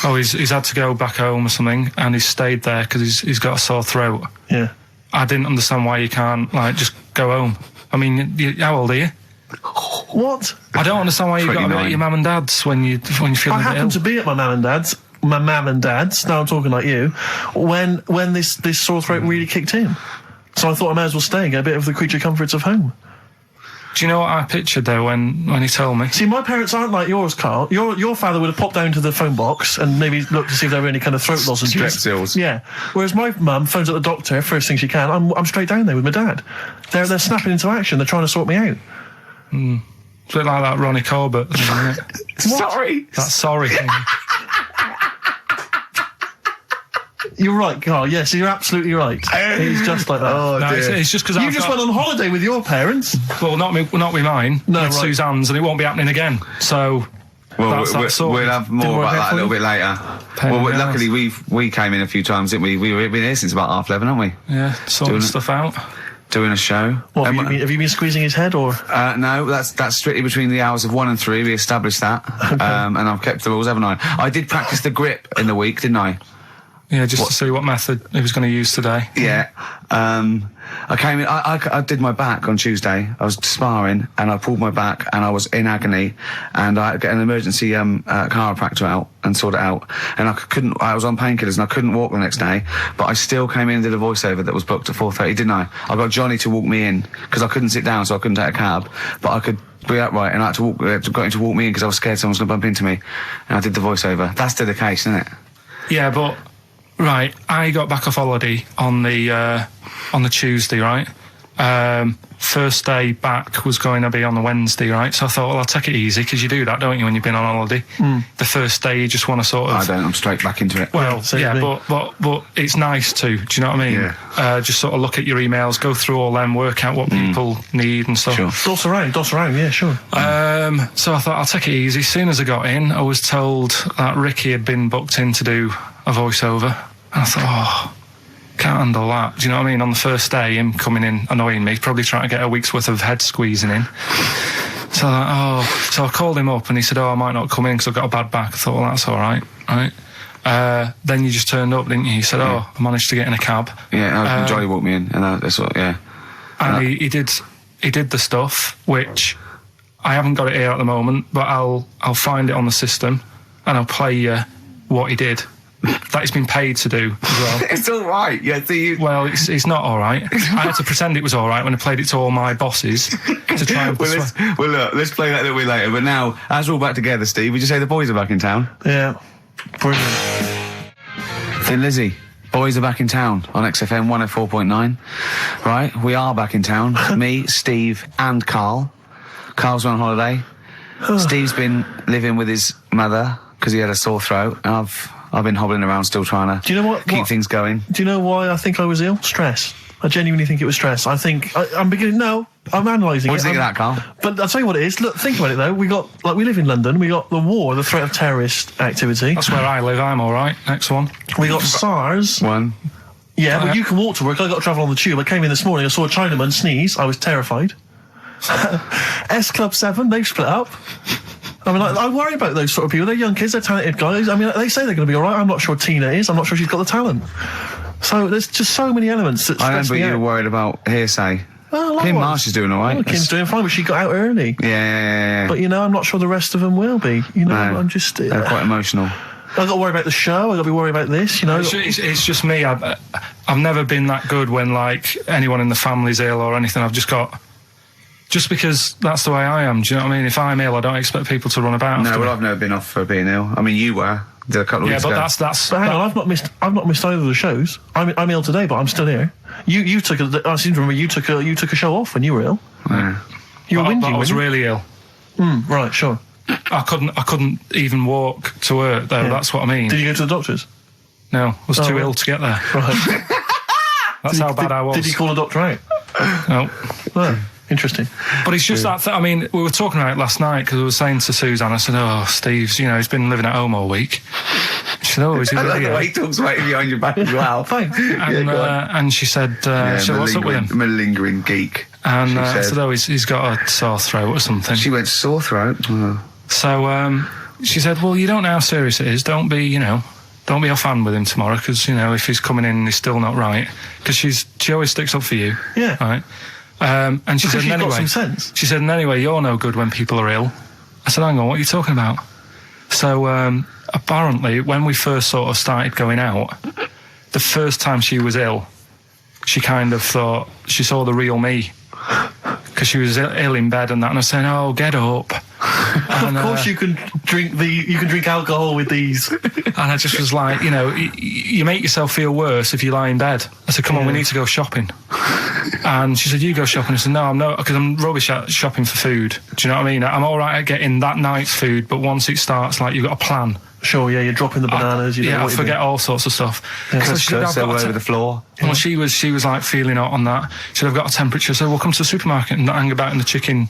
S2: he's had to go back home or something, and he's stayed there because he's got a sore throat.
S3: Yeah.
S2: I didn't understand why you can't, just go home. I mean, how old are you?
S3: What?
S2: I don't understand why you've got to be at your mum and dad's when you feel a bit ill.
S3: I happened to be at my mum and dad's. Now I'm talking like you. When this sore throat really kicked in, so I thought I may as well stay and get a bit of the creature comforts of home.
S2: Do you know what I pictured though when he told me?
S3: See, my parents aren't like yours, Carl. Your father would have popped down to the phone box and maybe looked to see if there were any kind of throat lozenges.
S1: Strepsils.
S3: Yeah. Whereas my mum phones up the doctor first thing she can. I'm straight down there with my dad. They're snapping into action. They're trying to sort me out.
S2: It's a bit like that Ronnie Corbett thing, isn't it?
S1: Sorry.
S2: That sorry thing.
S3: You're right, Carl. Yes, you're absolutely right. He's just like that.
S1: Oh,
S2: No,
S1: dear.
S2: it's just because
S3: You just went on holiday with your parents.
S2: Well, not with mine.
S3: No,
S2: with
S3: right.
S2: Suzanne's, and it won't be happening again. So
S1: Well,
S2: that's that sorted.
S1: we'll have more about that a little bit later. Luckily we came in a few times, didn't we? We've been here since about 11:30, haven't we?
S2: Yeah, sorting
S1: Doing
S2: stuff out.
S1: Doing a show.
S3: What, have you been squeezing his head, or?
S1: No, that's strictly between the hours of 1 and 3. We established that.
S3: Okay.
S1: And I've kept the rules, haven't I? I did practice the grip in the week, didn't I?
S2: Yeah, just to see what method he was going to use today.
S1: Yeah. I came in, I did my back on Tuesday. I was sparring and I pulled my back and I was in agony and I had to get an emergency chiropractor out and sort it out. And I was on painkillers and I couldn't walk the next day, but I still came in and did a voiceover that was booked at 4:30, didn't I? I got Johnny to walk me in because I couldn't sit down, so I couldn't take a cab, but I could be upright, and I had to got him to walk me in because I was scared someone was going to bump into me. And I did the voiceover. That's still the case, isn't it?
S2: Yeah, but right, I got back off holiday on the Tuesday, right? First day back was going to be on the Wednesday, right? So I thought, well, I'll take it easy, because you do that, don't you, when you've been on holiday? The first day you just want to sort of...
S1: I don't, I'm straight back into it.
S2: Well, yeah, but it's nice to, do you know what I mean?
S1: Yeah.
S2: Just sort of look at your emails, go through all them, work out what people need and stuff.
S1: Sure.
S3: Doss around, yeah, sure.
S2: So I thought, I'll take it easy. As soon as I got in, I was told that Ricky had been booked in to do a voiceover. And I thought, can't handle that. Do you know what I mean? On the first day, him coming in annoying me, probably trying to get a week's worth of head squeezing in. So I called him up and he said, I might not come in because I've got a bad back. I thought, well, that's all right, right? Then you just turned up, didn't you? He said, I managed to get in a cab.
S1: Yeah, Johnny walked me in, and that's what, yeah.
S2: And he did the stuff, which I haven't got it here at the moment, but I'll find it on the system and I'll play you what he did. That he's been paid to do as well.
S1: It's all right. Yeah,
S2: well, it's not all right. I had to pretend it was all right when I played it to all my bosses to try and
S1: look, let's play that a little bit later. But now, as we're all back together, Steve, would you say the boys are back in town?
S3: Yeah. Brilliant.
S1: Thin Lizzy, boys are back in town on XFM 104.9. Right, we are back in town. Me, Steve, and Carl. Carl's on holiday. Steve's been living with his mother because he had a sore throat, and I've been hobbling around still trying to keep things going.
S3: Do you know why I think I was ill? Stress. I genuinely think it was stress. I think I'm analysing it.
S1: What do you think of that, Carl?
S3: But I'll tell you what it is. Look, think about it though. We live in London. We got the war, the threat of terrorist activity.
S2: That's where I live. I'm all right. Next one.
S3: We got SARS.
S1: One.
S3: Yeah, but you can walk to work. I got to travel on the tube. I came in this morning. I saw a Chinaman sneeze. I was terrified. S Club 7. They've split up. I mean, I worry about those sort of people. They're young kids, they're talented guys. I mean, they say they're going to be all right. I'm not sure Tina is. I'm not sure she's got the talent. So there's just so many elements that stress me out.
S1: I remember you were worried about hearsay.
S3: Oh,
S1: Kim Marsh is doing all right.
S3: Oh, Kim's doing fine, but she got out early.
S1: Yeah.
S3: But, I'm not sure the rest of them will be.
S1: No,
S3: I'm just...
S1: they're quite emotional.
S3: I've got to worry about the show. I've got to be worried about this,
S2: It's just me. I've never been that good when, anyone in the family's ill or anything. I've just got just because that's the way I am. Do you know what I mean? If I'm ill, I don't expect people to run about.
S1: No, well, I've never been off for being ill. I mean, you were. Did a couple of weeks ago.
S2: Yeah, but that's.
S3: But hang on, I've not missed either of the shows. I'm ill today, but I'm still here. You took I seem to remember you took a show off when you were ill.
S1: Yeah.
S3: You were whinging.
S2: I was really ill.
S3: Right, sure.
S2: I couldn't even walk to work though. Yeah. That's what I mean.
S3: Did you go to the doctors?
S2: No, I was too ill to get there.
S3: Right.
S2: That's how bad I was.
S3: Did you call a doctor out?
S2: No.
S3: Oh, interesting.
S2: But it's just that. I mean, we were talking about it last night because I was saying to Suzanne, I said, "Oh, Steve's, he's been living at home all week." She said, "Oh, is he really?"
S1: I like the way he talks about you behind your back as well.
S3: Thanks.
S2: And she said, "What's up with him?"
S1: Malingering geek.
S2: And I said, "Oh, he's got a sore throat or something."
S1: She went, "Sore throat?" Oh.
S2: So she said, "Well, you don't know how serious it is. Don't be off hand with him tomorrow because if he's coming in and he's still not right, because she always sticks up for you."
S3: Yeah.
S2: Right. And she said,
S3: "Anyway,
S2: got
S3: some sense."
S2: She said, "And anyway, you're no good when people are ill." I said, "Hang on, what are you talking about?" So apparently, when we first sort of started going out, the first time she was ill, she kind of thought she saw the real me. Because she was ill in bed and that, and I was saying, "Oh, get up." And,
S3: of course, you can drink alcohol with these.
S2: And I just was like, you make yourself feel worse if you lie in bed. I said, "Come on, we need to go shopping." And she said, "You go shopping." I said, "No, I'm not, because I'm rubbish at shopping for food." Do you know what I mean? I'm all right at getting that night's food, but once it starts, like, you've got a plan.
S3: Sure, yeah, you're dropping the bananas.
S2: I forget all sorts of stuff.
S3: Yeah.
S2: So she said,
S1: "I've got all over the floor."
S2: Well, she was like feeling hot on that. She said, "I've got a temperature, so we'll come to the supermarket and not hang about in the chicken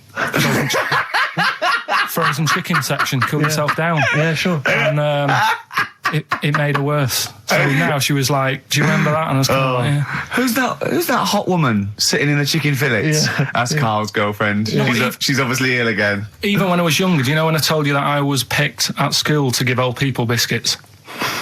S2: frozen chicken section. Cool yourself down."
S3: Yeah, sure.
S2: And it made her worse. So now she was like, "Do you remember that?" And I was kind of like, "Yeah."
S1: Who's that hot woman sitting in the chicken fillets?
S3: Yeah.
S1: That's Carl's girlfriend.
S2: Yeah.
S1: She's obviously ill again.
S2: Even when I was younger, do you know when I told you that I was picked at school to give old people biscuits?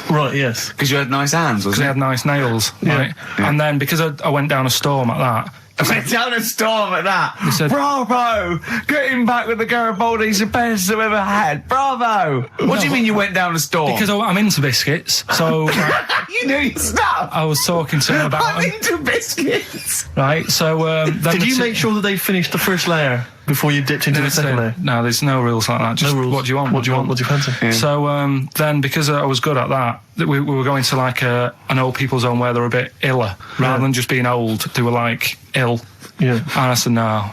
S3: Right, yes.
S1: Because you had nice hands,
S2: Because they had nice nails, right?
S1: Yeah.
S2: And then because I went down a storm at that.
S1: I went down a storm at that.
S2: He said,
S1: "Bravo! Getting back with the Garibaldi's the best I've ever had. Bravo!" What do you mean you went down a storm?
S2: Because I'm into biscuits, so
S1: you knew your stuff.
S2: I was talking to him about
S1: I'm into biscuits.
S2: Right, so
S3: did you make sure that they finished the first layer before you dipped into the second layer?
S2: No, there's no rules like that. Just
S3: no rules.
S2: What do you want?
S3: What do you want? What do you fancy?
S2: Yeah. So then, because I was good at that, we were going to like an old people's home where they were a bit iller, rather than just being old. They were like ill.
S3: Yeah.
S2: And I said, "No,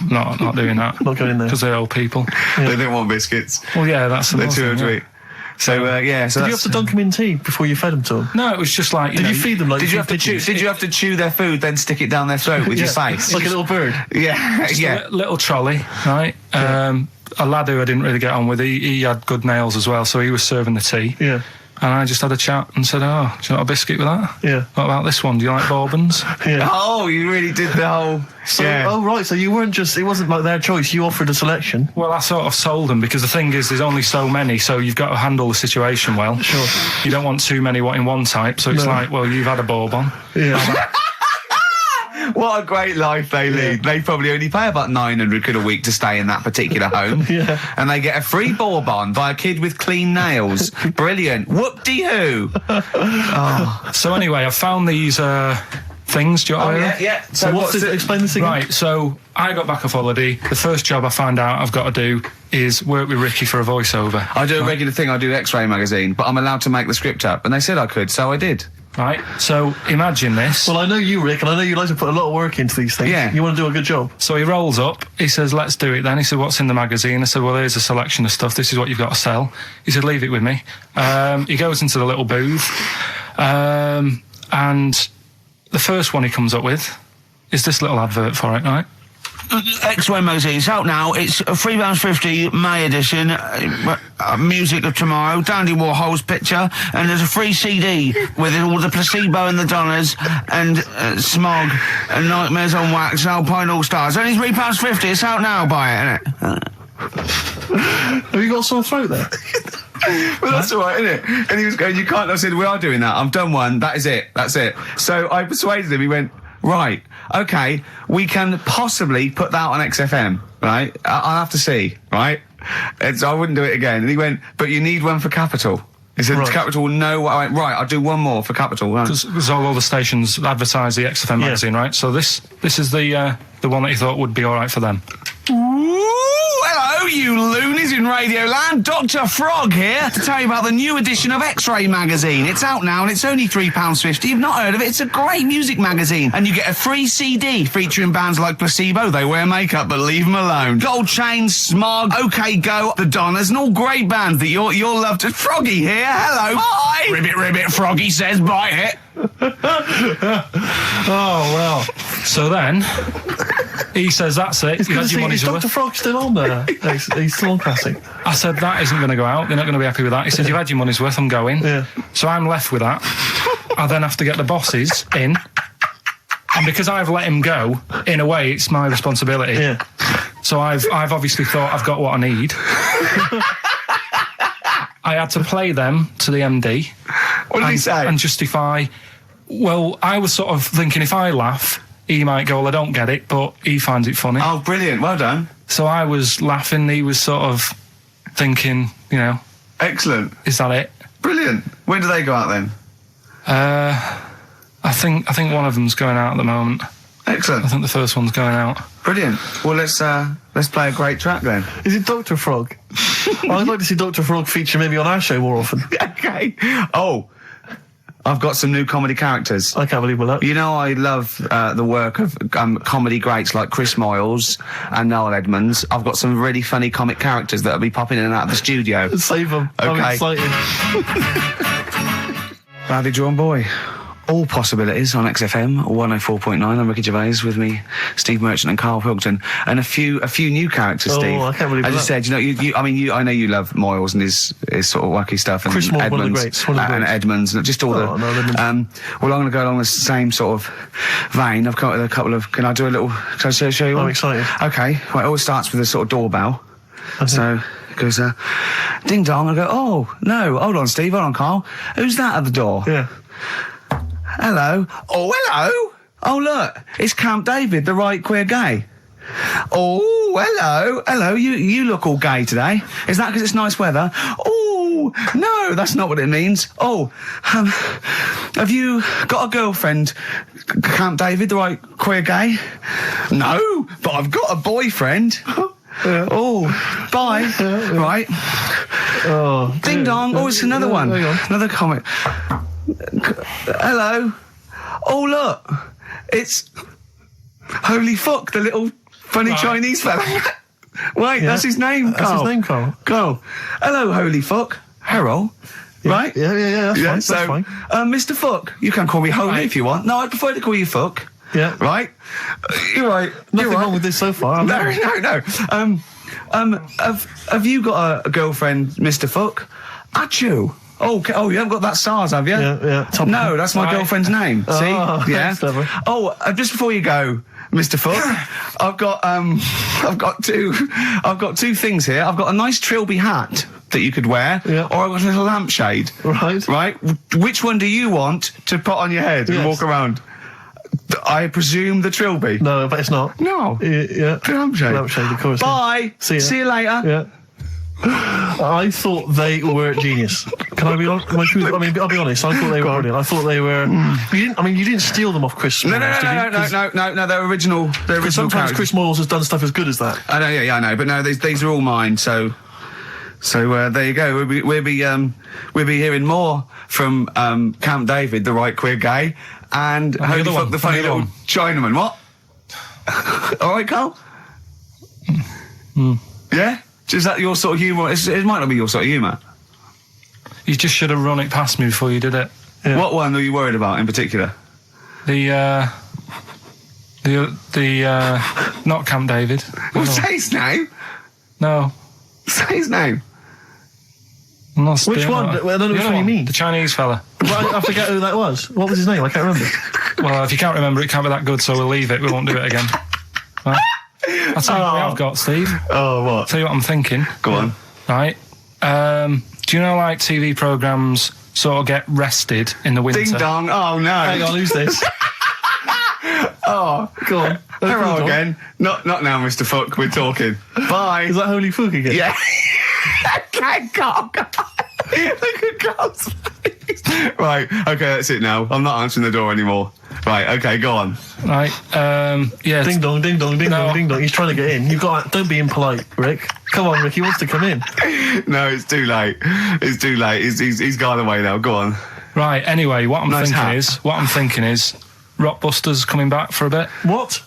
S2: not doing that.
S3: Not going there
S2: because they're old people."
S1: Yeah. They don't want biscuits.
S2: Well, yeah, that's
S1: they're too old to eat. So So
S3: did you have to dunk them in tea before you fed them to them?
S2: No, it was just like.
S3: Did you feed them like?
S1: Did you have to chew their food, then stick it down their throat with your face,
S3: like a little bird?
S1: Yeah,
S2: A little trolley, right? A lad who I didn't really get on with. He had good nails as well, so he was serving the tea.
S3: Yeah.
S2: And I just had a chat and said, "Oh, do you want a biscuit with that?
S3: Yeah.
S2: What about this one? Do you like bourbons?"
S3: Yeah.
S1: Oh, you really did the whole.
S3: So, oh, right. So you weren't just. It wasn't like their choice. You offered a selection.
S2: Well, I sort of sold them because the thing is, there's only so many, so you've got to handle the situation well.
S3: Sure.
S2: You don't want too many in one type, so it's like, well, you've had a bourbon.
S3: Yeah.
S1: What a great life they lead. They probably only pay about 900 quid a week to stay in that particular home.
S3: Yeah.
S1: And they get a free bourbon by a kid with clean nails. Brilliant. Whoop-de-hoo. Oh.
S2: So anyway, I found these things. Do you want to
S1: yeah.
S3: So what's this? Explain this again.
S2: Right, so I got back off holiday. The first job I found out I've got to do is work with Ricky for a voiceover.
S1: I do a regular thing. I do X-Ray magazine, but I'm allowed to make the script up. And they said I could, so I did.
S2: Right, so imagine this.
S3: Well, I know you, Rick, and I know you like to put a lot of work into these things.
S1: Yeah.
S3: You want to do a good job.
S2: So he rolls up, he says, "Let's do it then." He said, "What's in the magazine?" I said, "Well, here's a selection of stuff. This is what you've got to sell." He said, "Leave it with me." He goes into the little booth, and the first one he comes up with is this little advert for it, right?
S1: X-Ray magazine. It's out now. It's £3.50 May edition. Music of Tomorrow. Dandy Warhol's picture, and there's a free CD with all the Placebo and the Donners and Smog and Nightmares on Wax, Alpine All Stars. Only £3.50. It's out now. Buy it, innit?
S3: Have you got a sore throat there?
S1: Well, that's all right, isn't it? And he was going, "You can't." I said, "We are doing that. I've done one. That is it. That's it." So I persuaded him. He went, "Right, okay, we can possibly put that on XFM, right? I'll have to see, right?" And so I wouldn't do it again. And he went, "But you need one for Capital." He said Capital, no, right, I'll do one more for Capital.
S2: Because all the stations advertise the XFM magazine, right? So this is the one that he thought would be all right for them.
S1: Hello, you loonies in Radioland. Dr. Frog here to tell you about the new edition of X-Ray magazine. It's out now and it's only £3.50. You've not heard of it? It's a great music magazine. And you get a free CD featuring bands like Placebo. They wear makeup, but leave them alone. Gold Chain, Smog, OK Go, The Donners, and all great bands that you'll love to... Froggy here. Hello. Bye. Ribbit, Froggy says bye it.
S2: Oh, well. So then... He says, that's it. You had your money's worth.
S3: Dr. Frog still on there? He's still on Classic.
S2: I said, that isn't going to go out. They're not going to be happy with that. He said, you've had your money's worth. I'm going.
S3: Yeah.
S2: So I'm left with that. I then have to get the bosses in. And because I've let him go, in a way, it's my responsibility.
S3: Yeah.
S2: So I've obviously thought I've got what I need. I had to play them to the MD.
S1: What did he say?
S2: And justify... Well, I was sort of thinking if I laugh... He might go, well, I don't get it, but he finds it funny.
S1: Oh, brilliant. Well done.
S2: So I was laughing. He was sort of thinking, you know...
S1: Excellent.
S2: Is that it?
S1: Brilliant. When do they go out then?
S2: I think one of them's going out at the moment.
S1: Excellent.
S2: I think the first one's going out.
S1: Brilliant. Well, let's play a great track then.
S3: Is it Dr. Frog? I'd like to see Dr. Frog feature maybe on our show more often.
S1: Okay. Oh... I've got some new comedy characters.
S3: I can't believe we're lucky.
S1: You know, I love the work of comedy greats like Chris Moyles and Noel Edmonds. I've got some really funny comic characters that'll be popping in and out of the studio.
S3: Save them.
S1: Okay.
S3: I'm excited.
S1: Badly Drawn Boy. All possibilities on XFM 104.9. I'm Ricky Gervais, with me, Steve Merchant and Karl Pilkington, and a few new characters. Steve.
S3: I can't believe
S1: I
S3: that.
S1: just said, you know, I know you love Moyles and his sort of wacky stuff, and
S3: Chris Moyles,
S1: Edmonds,
S3: one of the greats, one of the
S1: and
S3: greats.
S1: Edmonds, and just all
S3: well, I'm
S1: going to go along the same sort of vein. I've got a couple of. Can I do a little? Can I show you one?
S3: I'm excited.
S1: Okay. Well, it always starts with a sort of doorbell. Okay. So it goes, ding dong. I go, oh no, hold on, Steve, hold on, Karl. Who's that at the door?
S3: Yeah.
S1: Hello. Oh, hello. Oh, look. It's Camp David, the right queer gay. Oh, hello. Hello. You look all gay today. Is that because it's nice weather? Oh, no, that's not what it means. Oh, have you got a girlfriend, Camp David, the right queer gay? No, but I've got a boyfriend.
S3: Yeah.
S1: Oh, bye. Right.
S3: Oh,
S1: ding dong. Oh, it's another one. Another comment. Hello. Oh, look. It's Holy Fuck, the little funny Chinese fella. Wait, that's his name, Karl.
S3: That's his name, Karl.
S1: Karl. Hello, Holy Fuck. Harold.
S3: Yeah.
S1: Right?
S3: Yeah, that's fine.
S1: Mr. Fuck. You can call me Holy if you want. No, I'd prefer to call you Fuck.
S3: Yeah.
S1: Right? You're right.
S3: Nothing wrong with this so far.
S1: No. Have you got a girlfriend, Mr. Fuck? Achoo. Oh, you haven't got that SARS, have you?
S3: Yeah.
S1: No, that's my girlfriend's name. See? Yeah. Oh, just before you go, Mr. Fuck, I've got two things here. I've got a nice Trilby hat that you could wear, or I've got a little lampshade. Right. Which one do you want to put on your head and walk around? I presume the Trilby.
S3: No, but it's not.
S1: No.
S3: Yeah.
S1: The lampshade.
S3: Lampshade, of course.
S1: Bye.
S3: See
S1: you later.
S3: Yeah. I thought they were genius. Can I be honest? I'll be honest. I thought they were brilliant. I thought they were. You didn't steal them off Chris.
S1: No. They're original. They're original.
S3: Sometimes
S1: characters.
S3: Chris Moyles has done stuff as good as that.
S1: I know. Yeah, I know. But no, these are all mine. So there you go. We'll be hearing more from Camp David, the right queer gay, and Holy Fuck, the funny little Chinaman. What? All right, Karl. Yeah. Is that your sort of humour? It might not be your sort of humour.
S2: You just should have run it past me before you did it.
S3: Yeah.
S1: What one are you worried about in particular?
S2: The not Camp David.
S1: Well, say his name.
S2: No.
S1: Say his name.
S3: Which one? I don't know which one you mean.
S2: The Chinese fella.
S3: Well, I forget who that was. What was his name? I can't remember.
S2: Well, if you can't remember, it can't be that good, so we'll leave it. We won't do it again. Right? I'll tell you what I've got, Steve.
S3: Oh, what?
S2: I'll tell you what I'm thinking.
S1: Go on.
S2: Right. Do you know, like, TV programmes sort of get rested in the winter?
S1: Ding dong. Oh, no.
S3: Hang on, who's this?
S1: Oh,
S3: go on.
S1: Hello again. Not now, Mr. Fuck. We're talking. Bye.
S3: Is that Holy Fuck again?
S1: Yeah. Okay, go on. Look at Carl's face. Right, okay, that's it now. I'm not answering the door anymore. Right, okay, go on.
S2: Right, yeah.
S3: Ding dong, ding dong, ding dong, ding dong. He's trying to get in. You've got. Don't be impolite, Rick. Come on, Rick. He wants to come in.
S1: No, it's too late. It's too late. He's gone away now. Go on.
S2: Right. Anyway, what I'm thinking is, Rockbusters coming back for a bit.
S3: What?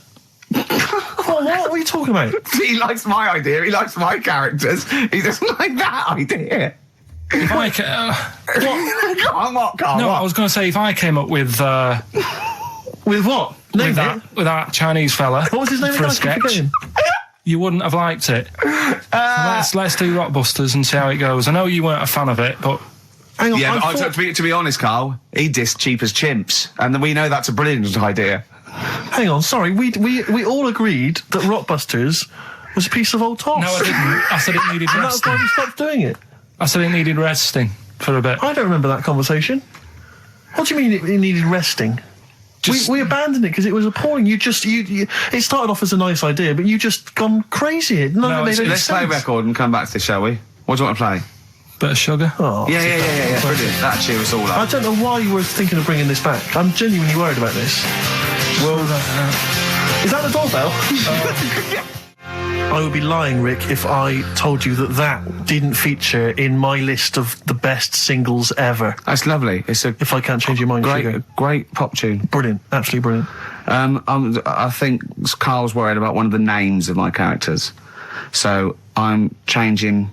S3: What are you talking about?
S1: He likes my idea. He likes my characters. He doesn't like that idea.
S2: If I
S1: what? Go on, what, Carl?
S2: No,
S1: what?
S2: I was going to say if I came up with
S3: With what?
S2: with that Chinese fella.
S3: What was his name
S2: for
S3: again?
S2: a sketch? You wouldn't have liked it. Let's do Rockbusters and see how it goes. I know you weren't a fan of it, but.
S3: Hang on,
S1: Yeah, but to be honest, Carl, he dissed Cheap as Chimps, and we know that's a brilliant idea.
S3: Hang on, sorry, we all agreed that Rockbusters was a piece of old toss.
S2: No, I didn't. I said it needed
S3: And that's
S2: resting.
S3: why we stopped doing it.
S2: I said it needed resting for a bit.
S3: I don't remember that conversation. What do you mean it needed resting? We abandoned it because it was appalling. You it started off as a nice idea, but you just gone crazy. None of it made any
S1: Let's
S3: sense.
S1: play a record and come back to this, shall we? What do you want to play?
S2: Bit of sugar.
S3: Oh,
S1: Yeah. Brilliant. That cheer us all
S3: I
S1: up.
S3: don't know why you were thinking of bringing this back. I'm genuinely worried about this.
S1: Well,
S3: Is that the doorbell? I would be lying, Rick, if I told you that didn't feature in my list of the best singles ever.
S1: that's lovely. It's a
S3: If I can't change your mind, Sugar.
S1: great pop tune.
S3: Brilliant, absolutely brilliant.
S1: I think Carl's worried about one of the names of my characters, so I'm changing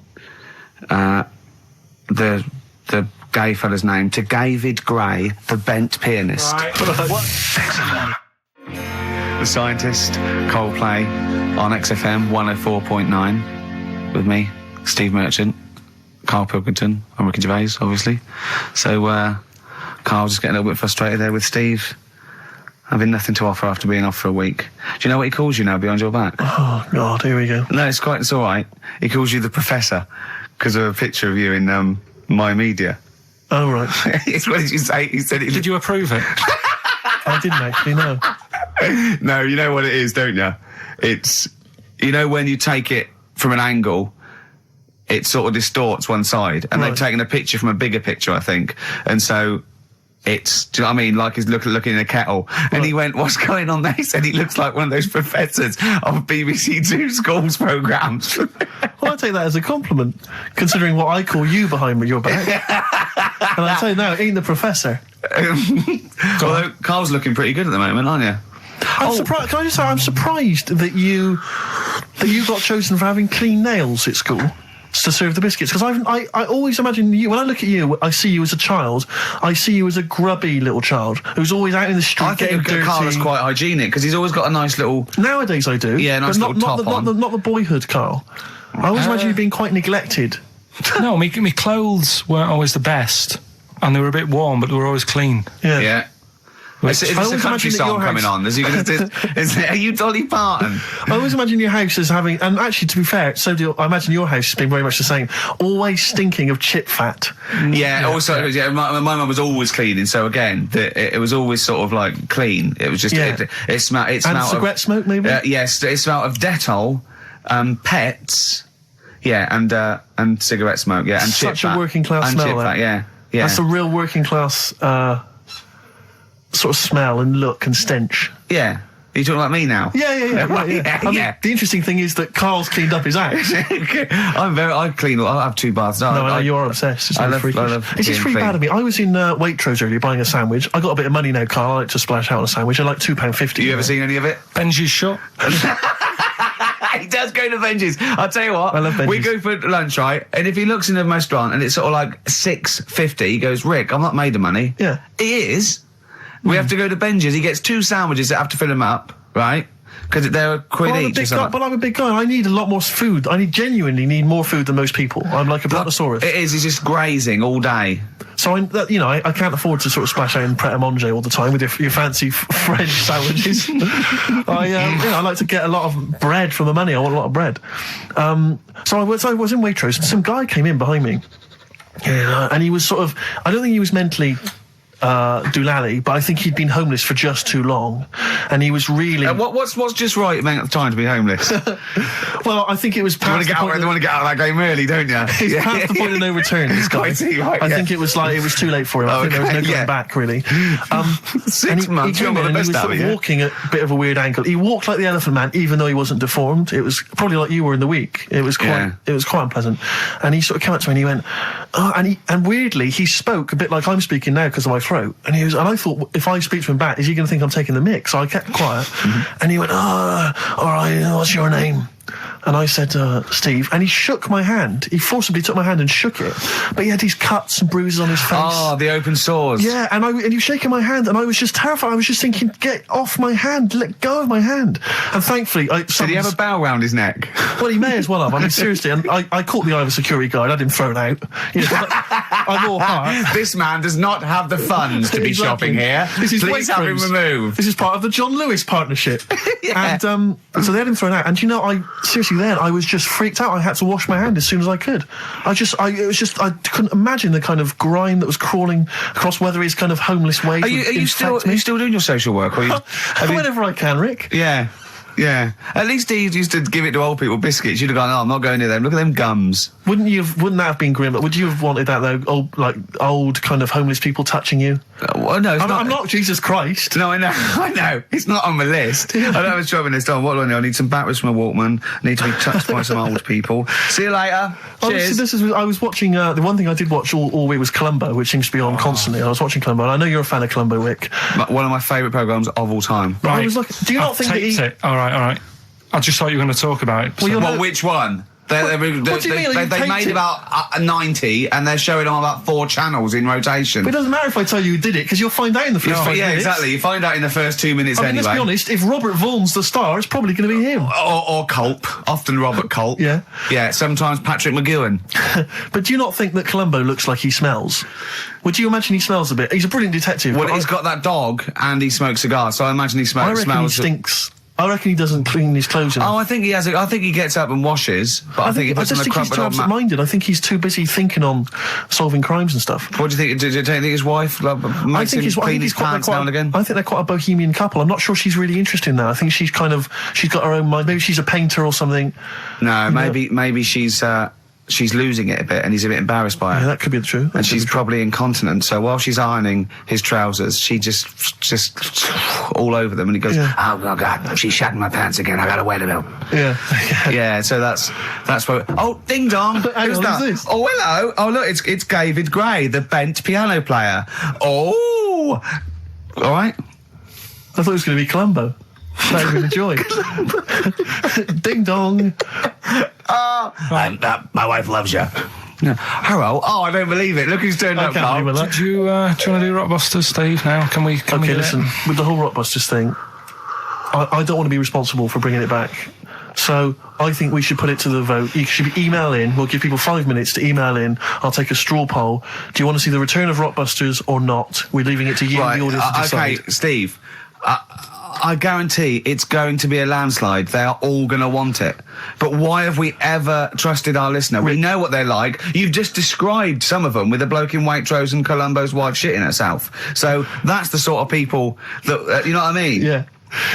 S1: the gay fella's name to David Gray, the bent pianist. The Scientist, Coldplay, on XFM 104.9 with me, Steve Merchant, Karl Pilkington, I'm Ricky Gervais, obviously. So, Carl just getting a little bit frustrated there with Steve, having nothing to offer after being off for a week. Do you know what he calls you now behind your back?
S3: Oh, God, here we go.
S1: No, it's all right. He calls you the Professor because of a picture of you in My Media.
S3: Oh, right.
S1: What did you say? He said it.
S2: Did you approve it?
S3: I didn't actually know.
S1: No, you know what it is, don't you? It's, you know, when you take it from an angle, it sort of distorts one side, and they've taken a picture from a bigger picture, I think, and so it's, do you know what I mean? Like he's looking in a kettle, and he went, "What's going on there?" He said he looks like one of those professors of BBC Two schools programmes.
S3: Well, I take that as a compliment, considering what I call you behind your back. And I tell you now, ain't the Professor.
S1: Although Carl's looking pretty good at the moment, aren't you?
S3: I'm surprised. Can I just say, I'm surprised that you got chosen for having clean nails at school to serve the biscuits. Because I always imagine you, when I look at you, I see you as a child. I see you as a grubby little child who's always out in the street
S1: I
S3: getting
S1: think
S3: dirty.
S1: Carl is quite hygienic because he's always got a nice little.
S3: Nowadays I do.
S1: Yeah, nice
S3: but
S1: little top on.
S3: not the boyhood Carl. I always imagine you being quite neglected.
S2: No, my clothes weren't always the best, and they were a bit warm, but they were always clean.
S1: Yeah. Is this a
S3: always
S1: country
S3: imagine that
S1: song
S3: your
S1: coming
S3: house-
S1: on? Are you Dolly Parton?
S3: I always imagine your house as having, and actually to be fair, I imagine your house has been very much the same, always stinking of chip fat.
S1: Yeah, also, my mum was always cleaning, so again, it was always sort of like clean. It was just, it smelled
S3: And
S1: of
S3: cigarette smoke, maybe?
S1: yes, it smelled of Dettol, pets, and cigarette smoke, and
S3: Such
S1: chip
S3: a
S1: fat.
S3: working class
S1: and
S3: smell,
S1: chip
S3: that.
S1: fat, yeah.
S3: That's a real working class, sort of smell and look and stench.
S1: Yeah. Are you talking about me now?
S3: Yeah. I mean, the interesting thing is that Carl's cleaned up his house.
S1: I clean. I have 2 baths.
S3: No, I know you're obsessed. It's
S1: I
S3: really freakish.
S1: love
S3: It's just
S1: being
S3: really bad
S1: clean.
S3: of me. I was in Waitrose earlier buying a sandwich. I got a bit of money now, Carl. I like to splash out on a sandwich. I like £2.50.
S1: You ever seen any of it?
S2: Benji's shut.
S1: He does go to Benji's. I'll tell you what.
S3: I love Benji's.
S1: We go for lunch, right? And if he looks in the restaurant and it's sort of like $6.50, he goes, "Rick, I'm not made of money."
S3: Yeah.
S1: He is. We have to go to Benji's. He gets 2 sandwiches that have to fill him up, right? Because they're a quid each or something.
S3: But I'm a big guy. I need a lot more food. I genuinely need more food than most people. I'm like a brontosaurus.
S1: It is. He's just grazing all day.
S3: So I can't afford to sort of splash out in Pret a Manger all the time with your fancy French sandwiches. I like to get a lot of bread for the money. I want a lot of bread. So I was in Waitrose, and some guy came in behind me, and he was sort of, I don't think he was mentally doolally, but I think he'd been homeless for just too long, and he was really...
S1: What's just right amount of time to be homeless?
S3: Well, I think it was past
S1: you want to get out of that game early, don't you?
S3: He's past the point of no return, this guy. I think it was too late for him. I think there was no going back, really.
S1: 6 months,
S3: he was sort of walking at a bit of a weird angle. He walked like the Elephant Man, even though he wasn't deformed. It was probably like you were in the week. It was quite unpleasant. And he sort of came up to me and he went, and weirdly, he spoke a bit like I'm speaking now because of my throat. And I thought, if I speak to him back, is he going to think I'm taking the mick? So I kept quiet. And he went, all right, what's your name? And I said, Steve, and he shook my hand. He forcibly took my hand and shook it. But he had these cuts and bruises on his face.
S1: Oh, the open sores.
S3: Yeah, and he was shaking my hand, and I was just terrified. I was just thinking, get off my hand, let go of my hand. And thankfully... Did
S1: he have a bow round his neck?
S3: Well, he may as well have. I mean, seriously, and I caught the eye of a security guard. I had him thrown out. I'm all heart.
S1: This man does not have the funds to be shopping here. Please have him removed.
S3: This is part of the John Lewis partnership. And so they had him thrown out. And seriously, then I was just freaked out. I had to wash my hand as soon as I could. I couldn't imagine the kind of grime that was crawling across Weatherby's kind of homeless ways.
S1: Are you still doing your social work? Or
S3: whenever I can, Rick.
S1: Yeah. Yeah. At least he used to give it to old people, biscuits. You'd have gone, I'm not going near them. Look at them gums.
S3: Wouldn't that have been grim? Would you have wanted that, though? Old kind of homeless people touching you?
S1: Well, no,
S3: I'm not Jesus Christ.
S1: No, I know. It's not on my list. I don't have a shopping list on. What do I need? I need some batteries from a Walkman. I need to be touched by some old people. See you later. Cheers.
S3: I was watching, the one thing I did watch all week was Columbo, which seems to be on constantly. I was watching Columbo, and I know you're a fan of Columbo, Rick.
S1: One of my favourite programmes of all time.
S3: Right. I was do you not think that
S2: All right. I just thought you were going to talk about it.
S1: Well, which one?
S3: What do you mean?
S1: They made about 90, and they're showing on about 4 channels in rotation.
S3: But it doesn't matter if I tell you who did it, because you'll find out in the first 5 minutes.
S1: Yeah, exactly. You find out in the first 2 minutes anyway.
S3: Let's be honest, if Robert Vaughan's the star, it's probably going to be him.
S1: Or Culp. Often Robert Culp.
S3: Yeah.
S1: Yeah, sometimes Patrick McGowan.
S3: But do you not think that Columbo looks like he smells? Would you imagine he smells a bit? He's a brilliant detective.
S1: Well, he's got that dog, and he smokes cigars, so I imagine he smells...
S3: I reckon he stinks. I reckon he doesn't clean his clothes enough.
S1: Oh, I think he has. I think he gets up and washes, but I think he puts on a crumpled old
S3: he's too absent-minded. I think he's too busy thinking on solving crimes and stuff.
S1: What do you think? Do you think his wife makes him clean his pants now and again?
S3: I think they're quite a bohemian couple. I'm not sure she's really interested in that. I think she's got her own mind. Maybe she's a painter or something.
S1: No, maybe she's losing it a bit, and he's a bit embarrassed by it.
S3: Yeah, that could be the truth.
S1: And she's probably incontinent, so while she's ironing his trousers, she just all over them, and he goes, oh God, she's shatting my pants again, I gotta wait a minute.
S3: Yeah.
S1: Yeah, so that's what... Oh, ding dong! Who's that?
S3: This?
S1: Oh, hello! Oh, look, it's David Gray, the bent piano player. Oh! Alright.
S3: I thought it was going to be Columbo. That would be the joy. Ding dong.
S1: My wife loves you. No. Hello. Oh, I don't believe it. Look who's turned up, Carl.
S2: Do you want to do Rockbusters, Steve, now? Can we
S3: listen, with the whole Rockbusters thing, I don't want to be responsible for bringing it back. So I think we should put it to the vote. You should email in. We'll give people 5 minutes to email in. I'll take a straw poll. Do you want to see the return of Rockbusters or not? We're leaving it to you, the audience, to decide.
S1: Okay, Steve. I guarantee it's going to be a landslide. They are all going to want it. But why have we ever trusted our listener? We know what they're like. You've just described some of them with a bloke in Waitrose and Columbo's wife shitting herself. So that's the sort of people that, you know what I mean?
S3: Yeah.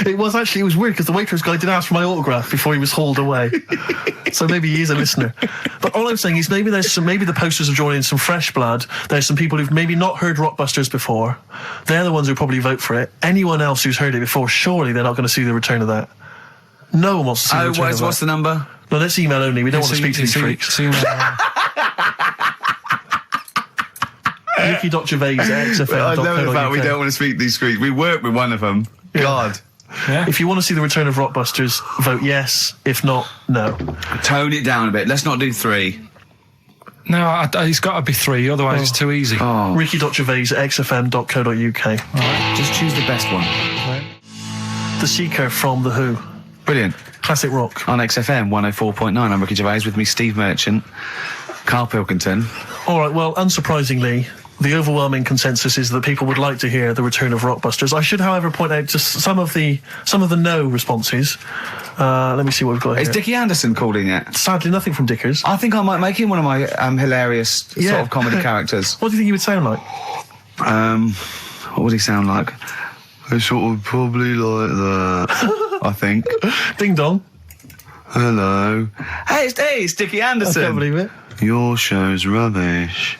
S3: It was weird because the Waitrose guy did ask for my autograph before he was hauled away. So maybe he is a listener. But all I'm saying is maybe the posters have drawn in some fresh blood. There's some people who've maybe not heard Rockbusters before. They're the ones who probably vote for it. Anyone else who's heard it before, surely they're not going to see the return of that. No one wants to see the return of that.
S1: What's the number?
S3: No, let's email only. We don't want to speak to these freaks. Ricky.Gervais@XFM.co.uk.
S1: I know the fact we don't want to speak to these freaks. We work with one of them.
S3: Yeah.
S1: God.
S3: Yeah. If you want to see the return of Rockbusters, vote yes. If not, no.
S1: Tone it down a bit. Let's not do 3.
S2: No, it's got to be 3, otherwise it's too easy.
S1: Oh.
S3: Ricky.Gervais@XFM.co.uk.
S1: Right. Just choose the best one.
S3: Right. The Seeker from The Who.
S1: Brilliant.
S3: Classic rock.
S1: On XFM 104.9, I'm Ricky Gervais, with me Steve Merchant, Karl Pilkington.
S3: All right, well, unsurprisingly, the overwhelming consensus is that people would like to hear the return of Rockbusters. I should, however, point out just some of the no responses. Let me see what we've got here.
S1: Is Dickie Anderson called in yet?
S3: Sadly, nothing from Dickers.
S1: I think I might make him one of my hilarious sort of comedy characters.
S3: What do you think he would sound like?
S1: What would he sound like? It's sort of probably like that, I think.
S3: Ding dong.
S1: Hello. Hey, it's Dickie Anderson.
S3: I can't believe it.
S1: Your show's rubbish.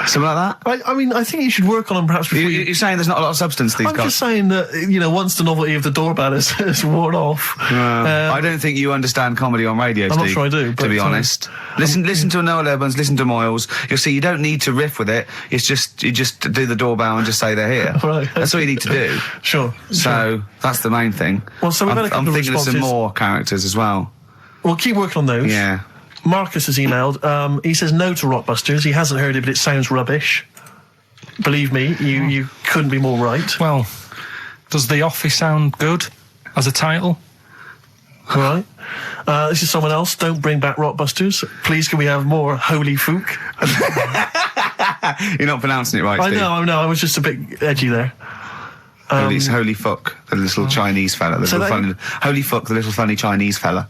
S1: Something like that?
S3: I mean, I think you should work on them perhaps before
S1: You're saying there's not a lot of substance to these
S3: I'm
S1: guys?
S3: just saying that, once the novelty of the doorbell has worn off...
S1: I don't think you understand comedy on radio, Steve.
S3: I'm not sure I do, but...
S1: To be honest. Listen to Noel Evans, listen to Moyles. You'll see you don't need to riff with it. It's just, you just do the doorbell and just say they're here.
S3: Right.
S1: That's all you need to do.
S3: Sure.
S1: So, that's the main thing.
S3: Well, so we've had a couple
S1: I'm
S3: of
S1: thinking of some
S3: responses.
S1: more characters as well.
S3: Well, keep working on those.
S1: Yeah.
S3: Marcus has emailed. He says no to Rockbusters. He hasn't heard it, but it sounds rubbish. Believe me, you couldn't be more right.
S2: Well, does The Office sound good as a title?
S3: All right. This is someone else. Don't bring back Rockbusters. Please, can we have more Holy Fook?
S1: You're not pronouncing it right, Steve.
S3: I know. I was just a bit edgy there.
S1: Holy fuck, the little Chinese fella. Holy fuck, the little funny Chinese fella.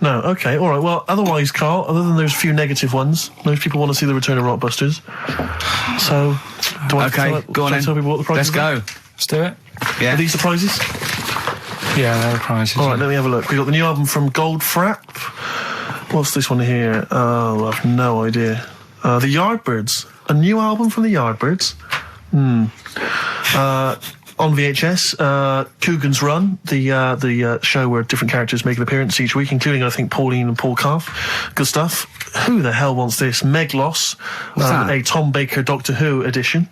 S3: No, okay, all right. Well, otherwise, Carl, other than those few negative ones, most people want to see the return of Rockbusters. So, do I
S1: go on then.
S3: tell people what the prizes are?
S1: Let's go.
S2: Let's do it.
S1: Yeah.
S3: Are these the prizes?
S2: Yeah, they're the prizes.
S3: All right, let me have a look. We've got the new album from Goldfrapp. What's this one here? Oh, I've no idea. The Yardbirds. A new album from the Yardbirds. On VHS, Coogan's Run, the show where different characters make an appearance each week, including, I think, Pauline and Paul Calf. Good stuff. Who the hell wants this? Meglos, a Tom Baker Doctor Who edition.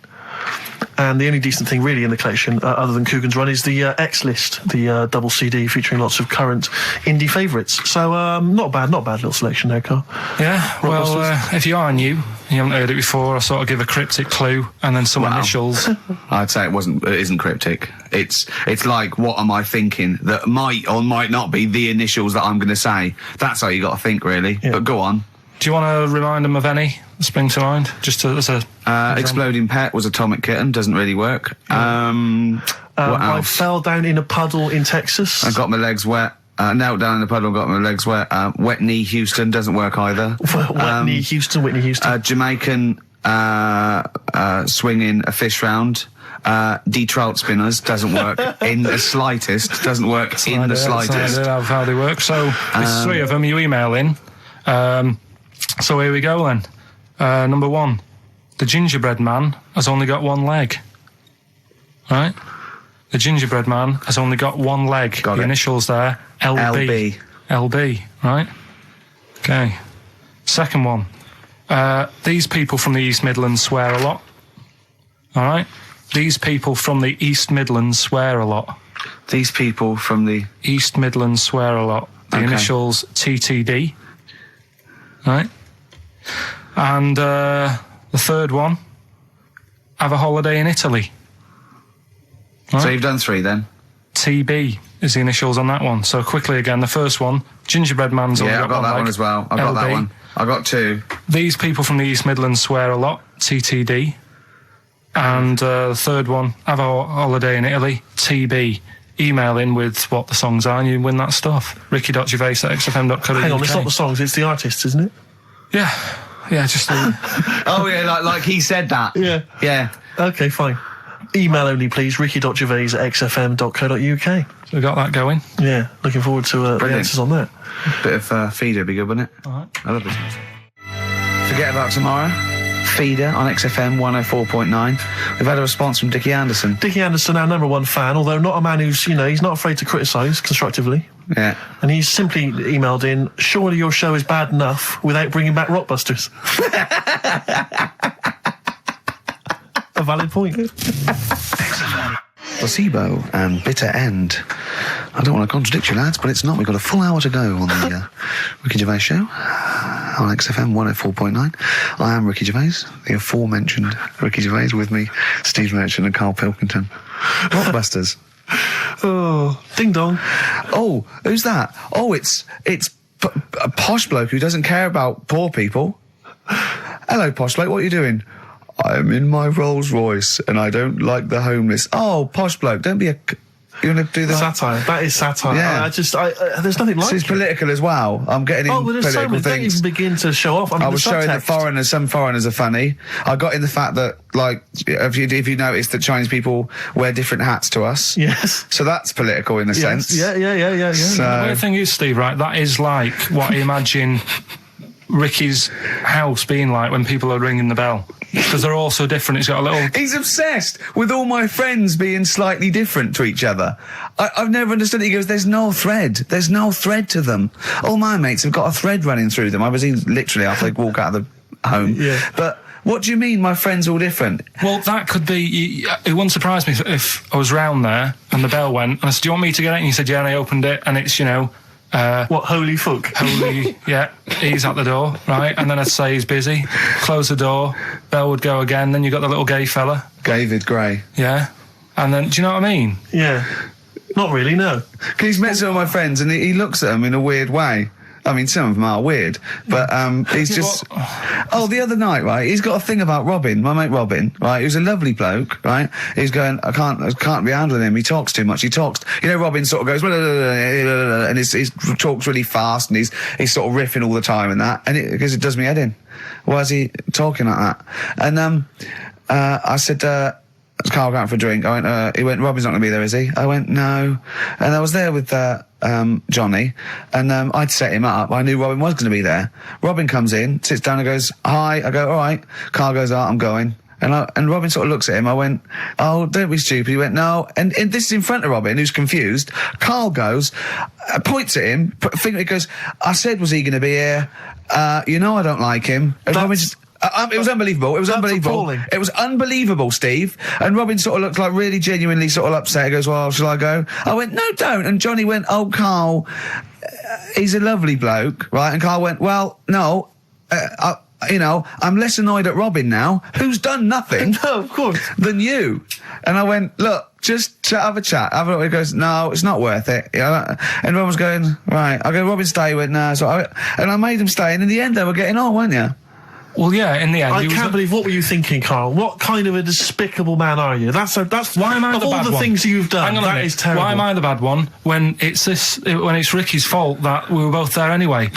S3: And the only decent thing really in the collection, other than Coogan's Run, is the X-List, the double CD featuring lots of current indie favourites. So, not bad little selection there, Carl.
S2: Yeah, well, if you are new, you haven't heard it before, I'll sort of give a cryptic clue and then some initials.
S1: I'd say it isn't cryptic. It's like, what am I thinking that might or might not be the initials that I'm going to say. That's how you got to think, really. Yeah. But go on.
S2: Do you want to remind them of any that spring to mind? Just as a...
S1: Exploding Pet was Atomic Kitten, doesn't really work. What else?
S3: I fell down in a puddle in Texas.
S1: I got my legs wet. Knelt down in the puddle, got my legs wet. Wet Knee Houston doesn't work either.
S3: Whitney Houston.
S1: Jamaican swinging a fish round. D-trout spinners doesn't work in the slightest. Doesn't work in the slightest.
S2: That's how they work. So there's three of them. You email in. So here we go then. Number one, the gingerbread man has only got one leg. Right? The gingerbread man has only got one leg.
S1: Got
S2: the
S1: it.
S2: Initials there, LB. LB, right? Okay. Second one, these people from the East Midlands swear a lot. All right? These people from the East Midlands swear a lot.
S1: These people from the
S2: East Midlands swear a lot. The initials TTD. Right? And the third one, have a holiday in Italy. Right?
S1: So you've done three then?
S2: TB is the initials on that one. So quickly again, the first one, gingerbread man's only
S1: Yeah, I've got that
S2: leg.
S1: one as well. I've got that one. I got two.
S2: These people from the East Midlands swear a lot, TTD. And the third one, have a holiday in Italy, TB. Email in with what the songs are and you win that stuff. ricky.gervais@xfm.co.uk.
S3: Hang on, it's not the songs, it's the artists, isn't it?
S2: Yeah, just
S1: Oh yeah, like he said that.
S3: Yeah. Okay, fine. Email only, please, ricky.gervais@xfm.co.uk.
S2: So we got that going.
S3: Yeah, looking forward to the answers on that.
S1: Bit of feeder would be good, wouldn't it?
S2: All right.
S1: I love this music. Forget about tomorrow. Feeder on XFM 104.9. We've had a response from Dickie Anderson.
S3: Dickie Anderson, our number one fan, although not a man who's, he's not afraid to criticise constructively.
S1: Yeah.
S3: And he's simply emailed in, surely your show is bad enough without bringing back Rockbusters. A valid point.
S1: Placebo and Bitter End. I don't want to contradict you, lads, but it's not. We've got a full hour to go on the Ricky Gervais show on XFM 104.9. I am Ricky Gervais, the aforementioned Ricky Gervais, with me, Steve Merchant and Karl Pilkington. Rockbusters.
S3: Oh, ding dong.
S1: Oh, who's that? Oh, it's a posh bloke who doesn't care about poor people. Hello, posh bloke, what are you doing? I'm in my Rolls Royce and I don't like the homeless. Oh, posh bloke, don't be a You want to do the
S3: satire? That is satire.
S1: Yeah.
S3: There's nothing like it.
S1: It's political as well. I'm getting in
S3: there's so many. Don't even begin to show off.
S1: I was showing that some foreigners are funny. I got in the fact that, like, if you notice that Chinese people wear different hats to us.
S3: Yes.
S1: So that's political in a sense.
S3: Yeah.
S2: So, the weird thing is, Steve, right, that is like what I imagine Ricky's house being like when people are ringing the bell. Because they're all so different. It's got a little...
S1: He's obsessed with all my friends being slightly different to each other. I've never understood it. He goes, there's no thread. There's no thread to them. All my mates have got a thread running through them. I was literally after they walk out of the home.
S3: Yeah.
S1: But what do you mean my friends all different?
S2: Well, that could be... It wouldn't surprise me if I was round there and the bell went, and I said, do you want me to get it? And he said, yeah, and I opened it, and it's,
S3: what, holy fuck?
S2: Holy, yeah, he's at the door, right? And then I'd say he's busy, close the door, bell would go again, then you got the little gay fella.
S1: David Gray.
S2: Yeah. And then, do you know what I mean?
S3: Yeah. Not really, no.
S1: He's met some of my friends and he looks at them in a weird way. I mean, some of them are weird, but he's just... Oh, the other night, right, he's got a thing about Robin, my mate Robin, right, who's a lovely bloke, right? He's going, I can't be handling him, he talks too much, Robin sort of goes, and he talks really fast, and he's sort of riffing all the time and that, and because it does me head in. Why is he talking like that? And I said, Carl going for a drink. I went, he went, Robin's not going to be there, is he? I went, no. And I was there with Johnny, and I'd set him up. I knew Robin was going to be there. Robin comes in, sits down and goes, hi. I go, all right. Carl goes, I'm going. And Robin sort of looks at him. I went, oh, don't be stupid. He went, no. And this is in front of Robin, who's confused. Carl goes, points at him, he goes, I said, was he going to be here? I don't like him. And Robin just... it was unbelievable. It was unbelievable.
S3: Appalling.
S1: It was unbelievable, Steve. And Robin sort of looked like really genuinely sort of upset. He goes, well, shall I go? I went, no, don't. And Johnny went, oh, Carl, he's a lovely bloke, right? And Carl went, well, no, I'm less annoyed at Robin now, who's done nothing.
S3: No, of course.
S1: Than you. And I went, look, just have a chat. He goes, no, it's not worth it. And Robin was going, right. I go, Robin, stay. He went, no. And I made him stay. And in the end, they were getting on, weren't you?
S2: Well, yeah, in the end...
S3: I can't believe... What were you thinking, Carl? What kind of a despicable man are you? That's
S2: why am I the bad one?
S3: Of all the things you've done, that is terrible.
S2: Why am I the bad one when it's Ricky's fault that we were both there anyway?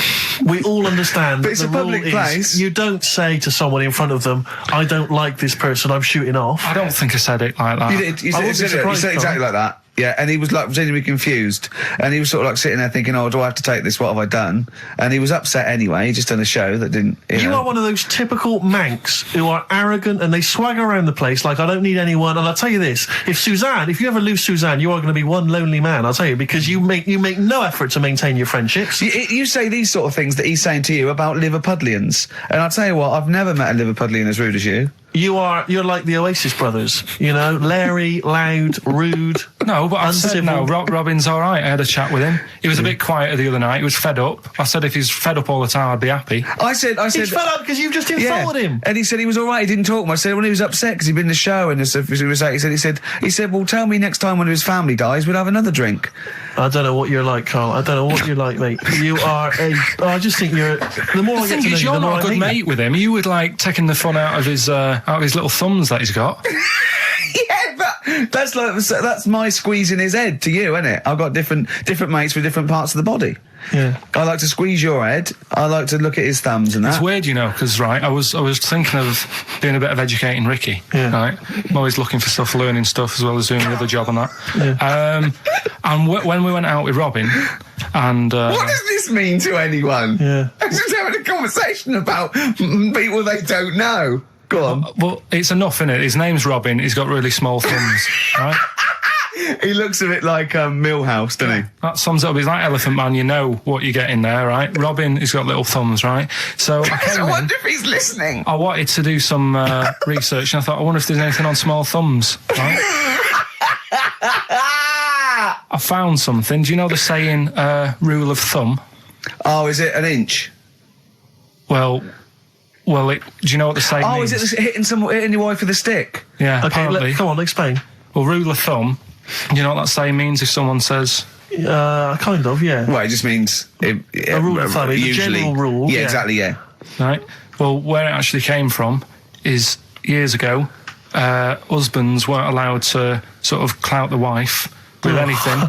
S3: We all understand
S1: but it's a public place.
S3: You don't say to someone in front of them, I don't like this person, I'm shooting off.
S2: I don't think I said it like that.
S1: You said exactly like that. Yeah, and he was like genuinely confused, and he was sort of like sitting there thinking, "Oh, do I have to take this? What have I done?" And he was upset anyway. He just done a show that didn't. You
S3: are one of those typical Mancs who are arrogant and they swagger around the place like I don't need anyone. And I'll tell you this: if you ever lose Suzanne, you are going to be one lonely man. I'll tell you, because you make no effort to maintain your friendships.
S1: You say these sort of things that he's saying to you about Liverpudlians, and I'll tell you what: I've never met a Liverpudlian as rude as you.
S3: You're like the Oasis brothers, Larry, loud, rude.
S2: No, but I said no. Robin's all right. I had a chat with him. He was a bit quieter the other night. He was fed up. I said if he's fed up all the time, I'd be happy.
S1: I said
S3: he's fed up because you've just insulted him.
S1: And he said he was all right. He didn't talk much. I said when he was upset because he'd been in the show and he said, well, tell me next time one of his family dies, we'll have another drink.
S3: I don't know what you're like, Carl. I don't know what you're like, mate. You are I just think you're. The more I get to know you,
S2: you're not a good mate with him. You would like taking the fun out of his little thumbs that he's got.
S1: Yeah, but that's my squeezing his head to you, isn't it? I've got different mates with different parts of the body.
S3: Yeah.
S1: I like to squeeze your head. I like to look at his thumbs and that.
S2: It's weird, because I was thinking of doing a bit of educating Ricky.
S3: Yeah.
S2: Right. I'm always looking for stuff, learning stuff as well as doing the other job and that.
S3: Yeah.
S2: And when we went out with Robin, and
S1: what does this mean to anyone?
S3: Yeah.
S1: I'm just having a conversation about people they don't know. Go on.
S2: Well, it's enough, innit? His name's Robin. He's got really small thumbs, right?
S1: He looks a bit like Millhouse, doesn't he?
S2: That sums it up. He's like Elephant Man. You know what you get in there, right? Robin, he's got little thumbs, right? So
S1: I wonder if he's listening.
S2: I wanted to do some research, and I thought, I wonder if there's anything on small thumbs, right? I found something. Do you know the saying, rule of thumb?
S1: Oh, is it an inch?
S2: Well, do you know what the saying means?
S1: Oh, is it hitting your wife with a stick?
S2: Yeah,
S3: okay,
S2: apparently.
S3: Come on, explain.
S2: Well, rule of thumb, do you know what that saying means if someone says...
S3: kind of, yeah.
S1: Well, it just means...
S3: a rule of thumb, usually, a general rule.
S1: Yeah, exactly, yeah.
S2: Right. Well, where it actually came from is years ago, husbands weren't allowed to sort of clout the wife with anything.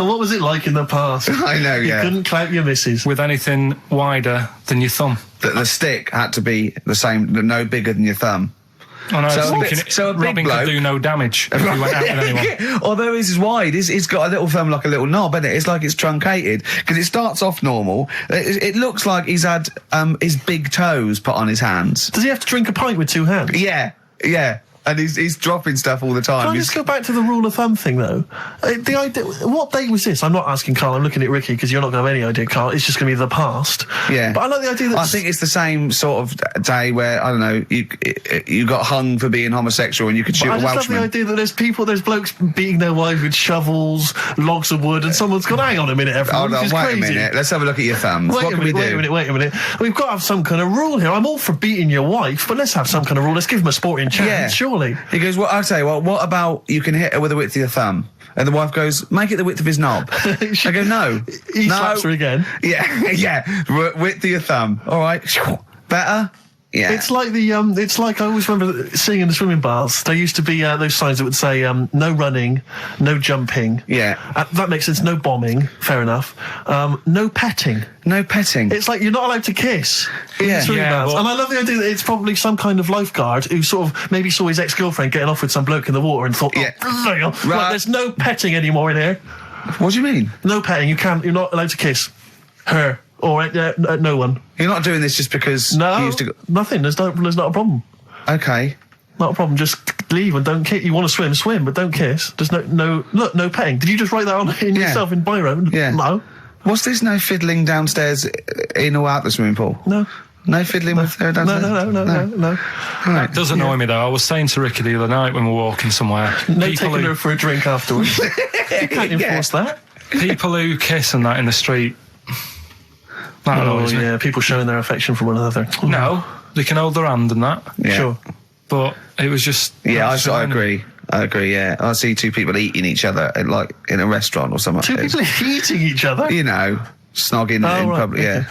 S3: What was it like in the past?
S1: I know,
S3: You couldn't clout your missus.
S2: With anything wider than your thumb.
S1: The stick had to be the same, no bigger than your thumb.
S2: Oh, no,
S1: So
S2: so
S1: a big
S2: Robin
S1: bloke
S2: could do no damage if he went out with anyone.
S1: Although his is wide, he's got a little thumb like a little knob, isn't it? It's like it's truncated, because it starts off normal. It looks like he's had his big toes put on his hands.
S3: Does he have to drink a pint with 2 hands?
S1: Yeah. And he's dropping stuff all the time.
S3: Can I just go back to the rule of thumb thing, though? The idea, what date was this? I'm not asking Carl, I'm looking at Ricky, because you're not going to have any idea, Carl. It's just going to be the past.
S1: Yeah.
S3: But I like the idea that...
S1: I think it's the same sort of day where, I don't know, you got hung for being homosexual and you could shoot a Welshman.
S3: I just love the idea that there's blokes beating their wives with shovels, logs of wood, and someone's gone, hang on a minute, everyone,
S1: Hold on, wait
S3: crazy.
S1: a minute. Let's have a look at your thumbs. What can we do?
S3: Wait a minute. We've got to have some kind of rule here. I'm all for beating your wife, but let's have some kind of rule. Let's give him a sporting chance, surely.
S1: He goes, well, I'll tell you what about you can hit her with the width of your thumb? And the wife goes, make it the width of his knob. I go, no.
S3: He slaps her again.
S1: Yeah. Width of your thumb. All right. Better? Yeah.
S3: It's like it's like I always remember seeing in the swimming baths, there used to be those signs that would say, no running, no jumping.
S1: Yeah.
S3: That makes sense. No bombing. Fair enough. No petting.
S1: No petting.
S3: It's like you're not allowed to kiss in the swimming baths. And I love the idea that it's probably some kind of lifeguard who sort of maybe saw his ex-girlfriend getting off with some bloke in the water and thought, right, there's no petting anymore in here.
S1: What do you mean?
S3: No petting. You're not allowed to kiss her. Or no one.
S1: You're not doing this just because you used to
S3: nothing. There's not a problem.
S1: Okay.
S3: Not a problem. Just leave and don't kiss. You want to swim, but don't kiss. There's no petting. Did you just write that on in yourself in biro?
S1: Yeah.
S3: No.
S1: What's this? No fiddling downstairs in or out the swimming pool?
S3: No.
S1: No fiddling with her downstairs?
S3: No.
S1: Right.
S2: It does annoy me, though. I was saying to Ricky the other night when we were walking somewhere.
S3: No taking her for a drink afterwards. You can't enforce that.
S2: People who kiss and that in the street. That annoys me.
S3: Yeah, people showing their affection for one another.
S2: No, they can hold their hand and that.
S1: Yeah.
S3: Sure.
S2: But it was just...
S1: Yeah, I agree, yeah. I see two people eating each other, like, in a restaurant or something.
S3: Two people eating each other?
S1: You know, snogging in public, yeah.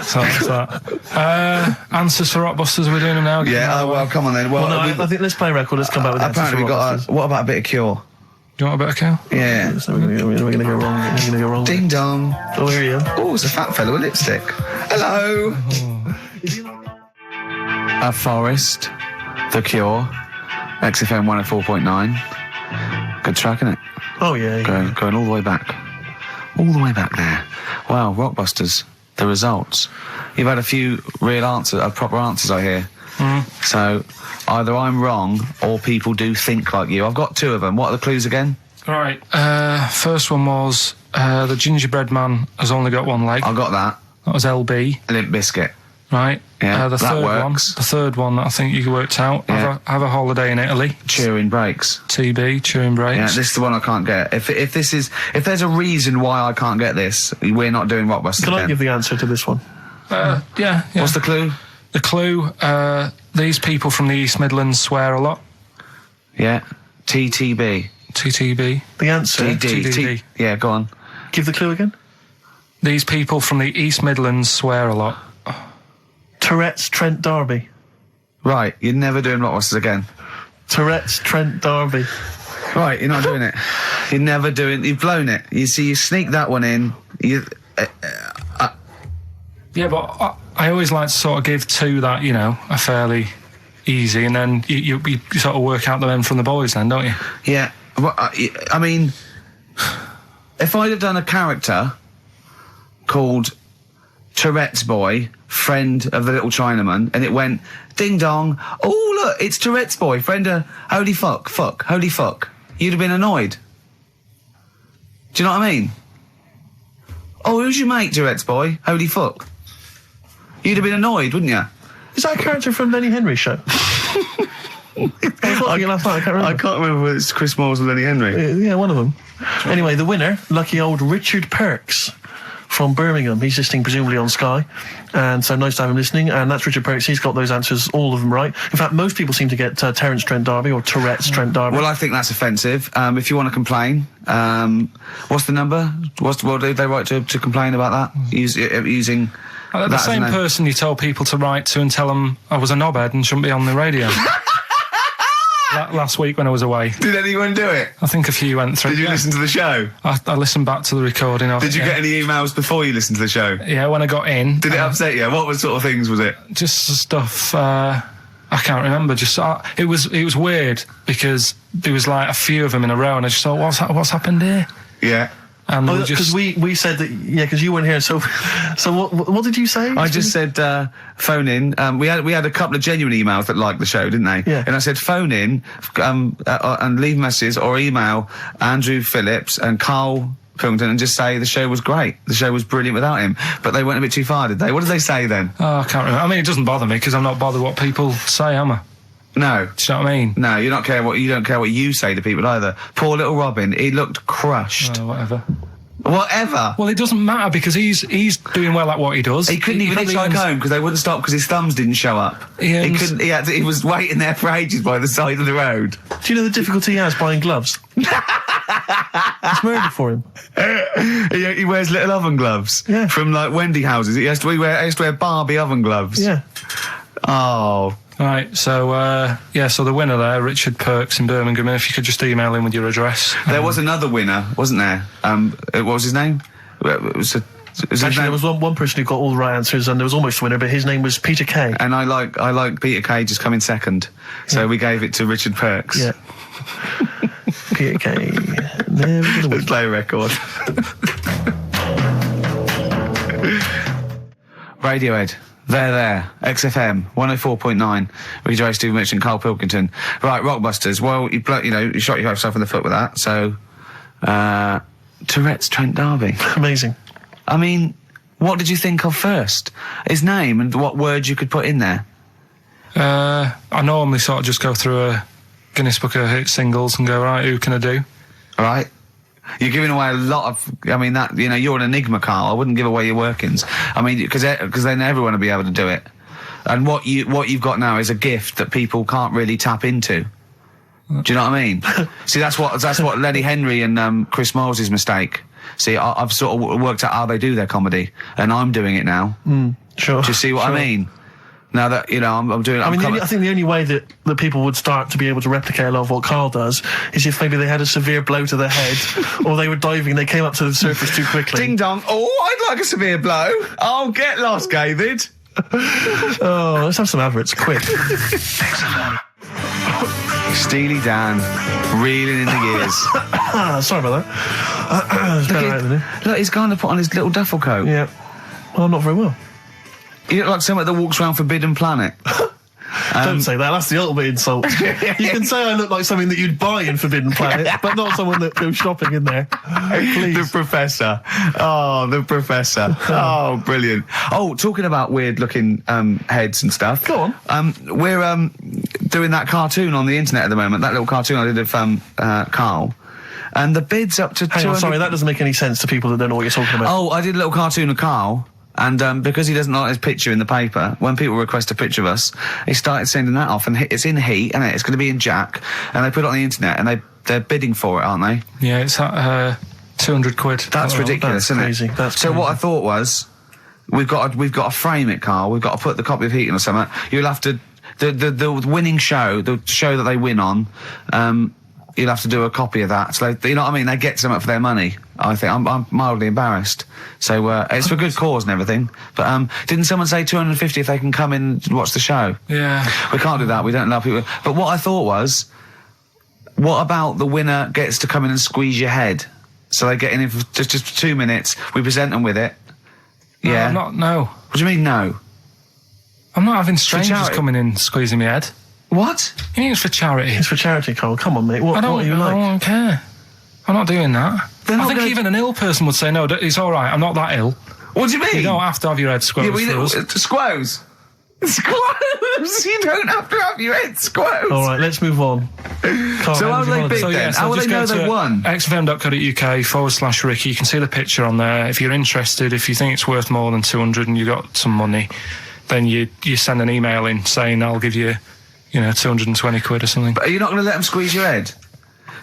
S2: So that's that. Answers for Rockbusters, are we doing them now?
S1: Yeah, well, come on then. Well,
S3: I think let's play a record, let's come back with answers
S1: apparently
S3: for
S1: we've got what about a bit of Cure?
S2: Do you want a bit of Cure?
S1: Yeah.
S3: So we're going to go wrong. We're going to go wrong.
S1: Ding dong.
S3: Oh, here you are.
S1: Oh, it's a fat fellow with lipstick. Hello. A Forest, The Cure, XFM 104.9. Good track, isn't it?
S3: Oh, yeah.
S1: Going all the way back. All the way back there. Wow, Rockbusters, the results. You've had a few real answers, proper answers, I hear. So, either I'm wrong or people do think like you. I've got 2 of them. What are the clues again?
S2: Right. First one was the gingerbread man has only got one leg.
S1: I got that.
S2: That was LB.
S1: Limp Bizkit.
S2: Right.
S1: Yeah,
S2: the
S1: that
S2: third
S1: works.
S2: The third one that I think you worked out.
S1: Yeah.
S2: Have a holiday in Italy.
S1: Chewing Breaks.
S2: TB, Chewing Breaks.
S1: Yeah, this is the one I can't get. If there's a reason why I can't get this, we're not doing Rockbusters.
S3: Can I give the answer to this one?
S2: Yeah.
S1: What's the clue?
S2: The clue, these people from the East Midlands swear a lot.
S1: Yeah. TTB.
S2: TTB.
S3: The answer?
S2: TTD.
S1: Yeah, go on.
S3: Give the clue again.
S2: These people from the East Midlands swear a lot.
S3: Tourette's Trent D'Arby.
S1: Right, you're never doing Rockbusters again.
S3: Tourette's Trent D'Arby.
S1: Right, you're not doing it. You're never doing... You've blown it. You see, you sneak that one in.
S2: Yeah, but I always like to sort of give 2 that, you know, are fairly easy, and then you sort of work out the men from the boys then, don't you?
S1: Yeah. Well, I mean, if I'd have done a character called Tourette's Boy, friend of the little Chinaman, and it went, ding dong, oh look, it's Tourette's Boy, friend of, holy fuck, holy fuck, you'd have been annoyed. Do you know what I mean? Oh, who's your mate, Tourette's Boy? Holy fuck. You'd have been annoyed, wouldn't you?
S3: Is that a character from Lenny Henry's show? I
S1: can't remember whether it's Chris Moores or Lenny Henry.
S3: Yeah, one of them. Anyway, the winner, lucky old Richard Perks from Birmingham. He's listening presumably on Sky, and so nice to have him listening. And that's Richard Perks. He's got those answers, all of them right. In fact, most people seem to get Terence Trent D'Arby or Tourette's Trent D'Arby.
S1: Well, I think that's offensive. If you want to complain, what's the number? What do they write to complain about that? Using
S2: the same person you told people to write to and tell them I was a knobhead and shouldn't be on the radio. last week when I was away.
S1: Did anyone do it?
S2: I think a few went through.
S1: Did you listen to the show?
S2: I listened back to the recording of it.
S1: Did you get any emails before you listened to the show?
S2: Yeah, when I got in.
S1: Did it upset you? What sort of things was it?
S2: Just stuff, I can't remember. It was weird because there was like a few of them in a row and I just thought, what's happened here?
S1: Yeah.
S3: Because we said that, because you weren't here. So what did you say?
S1: I just said phone in. We had a couple of genuine emails that liked the show, didn't they?
S3: Yeah.
S1: And I said phone in and leave messages or email Andrew Phillips and Karl Pilkington and just say the show was great. The show was brilliant without him. But they went a bit too far, did they? What did they say then?
S2: Oh, I can't remember. I mean, it doesn't bother me because I'm not bothered what people say, am I?
S1: No.
S2: Do you know what I mean?
S1: No, you don't care what you say to people either. Poor little Robin, he looked crushed.
S2: Whatever.
S1: Whatever.
S2: Well, it doesn't matter because he's doing well at what he does.
S1: He couldn't even hitchhike home because they wouldn't stop because his thumbs didn't show up. He couldn't. He was waiting there for ages by the side of the road.
S3: Do you know the difficulty he has buying gloves? It's murder for him.
S1: He wears little oven gloves.
S3: Yeah.
S1: From like Wendy houses. He has to wear Barbie oven gloves.
S3: Yeah.
S1: Oh.
S2: Right, so so the winner there, Richard Perks in Birmingham, if you could just email him with your address.
S1: There was another winner, wasn't there? What was his name?
S3: Actually, there was one person who got all the right answers, and there was almost a winner, but his name was Peter Kay.
S1: And I like Peter Kay just coming second, so we gave it to Richard Perks.
S3: Yeah. Peter Kay. Never gonna win.
S1: Play a record. Radiohead. There. XFM 104.9. Ricky Gervais, Stephen Mitchell, and Karl Pilkington. Right, Rockbusters. Well, you shot yourself in the foot with that. So, Tourette's Trent D'Arby.
S3: Amazing.
S1: I mean, what did you think of first? His name and what words you could put in there?
S2: I normally sort of just go through a Guinness Book of Hit singles and go, right, who can I do?
S1: All right. You're giving away a lot of. I mean, that you're an enigma, Karl. I wouldn't give away your workings. I mean, because then everyone will be able to do it. And what you've got now is a gift that people can't really tap into. Do you know what I mean? See, that's what Lenny Henry and Chris Moyles' mistake. See, I've sort of worked out how they do their comedy, and I'm doing it now.
S3: Sure.
S1: Do you see what I mean? Now that, I'm doing it.
S3: I think the only way that people would start to be able to replicate a lot of what Karl does is if maybe they had a severe blow to their head, or they were diving and they came up to the surface too quickly.
S1: Ding dong. Oh, I'd like a severe blow. Oh, get lost, David.
S3: Oh, let's have some adverts, quick.
S1: Steely Dan, reeling in the gears.
S3: Sorry about that.
S1: Look, he's going to put on his little duffel coat.
S3: Yeah. Well, not very well.
S1: You look like someone that walks around Forbidden Planet.
S3: Don't say that, that's the ultimate insult. You can say I look like something that you'd buy in Forbidden Planet, but not someone that goes shopping in there. Please.
S1: The Professor. Oh, the Professor. Oh, brilliant. Oh, talking about weird-looking heads and stuff.
S3: Go on.
S1: We're doing that cartoon on the internet at the moment, that little cartoon I did of Karl. And the bid's up to 200...
S3: sorry, that doesn't make any sense to people that don't know what you're talking about.
S1: Oh, I did a little cartoon of Karl. And because he doesn't like his picture in the paper, when people request a picture of us, he started sending that off, and it's in Heat, and it's going to be in Jack, and they put it on the internet, and they're bidding for it, aren't they?
S2: Yeah, it's at £200.
S1: That's ridiculous, isn't
S3: crazy.
S1: it?
S3: That's
S1: so
S3: crazy.
S1: what I thought was, we've got to frame it, Karl. We've got to put the copy of Heat in or something. You'll have to the winning show, the show that they win on. You'll have to do a copy of that. So you know what I mean? They get something for their money. I think I'm mildly embarrassed. So it's for good cause and everything. But didn't someone say 250 if they can come in and watch the show?
S2: Yeah.
S1: We can't do that. We don't allow people. But what I thought was, what about the winner gets to come in and squeeze your head? So they get in for just 2 minutes. We present them with it.
S2: No,
S1: Yeah.
S2: No.
S1: What do you mean no?
S2: I'm not having strangers coming in squeezing my head.
S1: What?
S2: You mean it's for charity?
S3: It's for charity, Karl. Come on, mate. What are you like?
S2: I don't care. I'm not doing that. I think even an ill person would say, no, it's all right, I'm not that ill.
S1: What do you mean?
S2: You don't have to have your head squoze for us.
S1: Squoze? Squoze? You don't have to have your head squoze.
S3: All right, let's move on. Karl,
S1: So how do they bid then? How will they know they won?
S2: xfm.co.uk/Ricky. You can see the picture on there. If you're interested, if you think it's worth more than 200 and you got some money, then you send an email in saying I'll give you 220 quid or something.
S1: But are you not going to let them squeeze your head?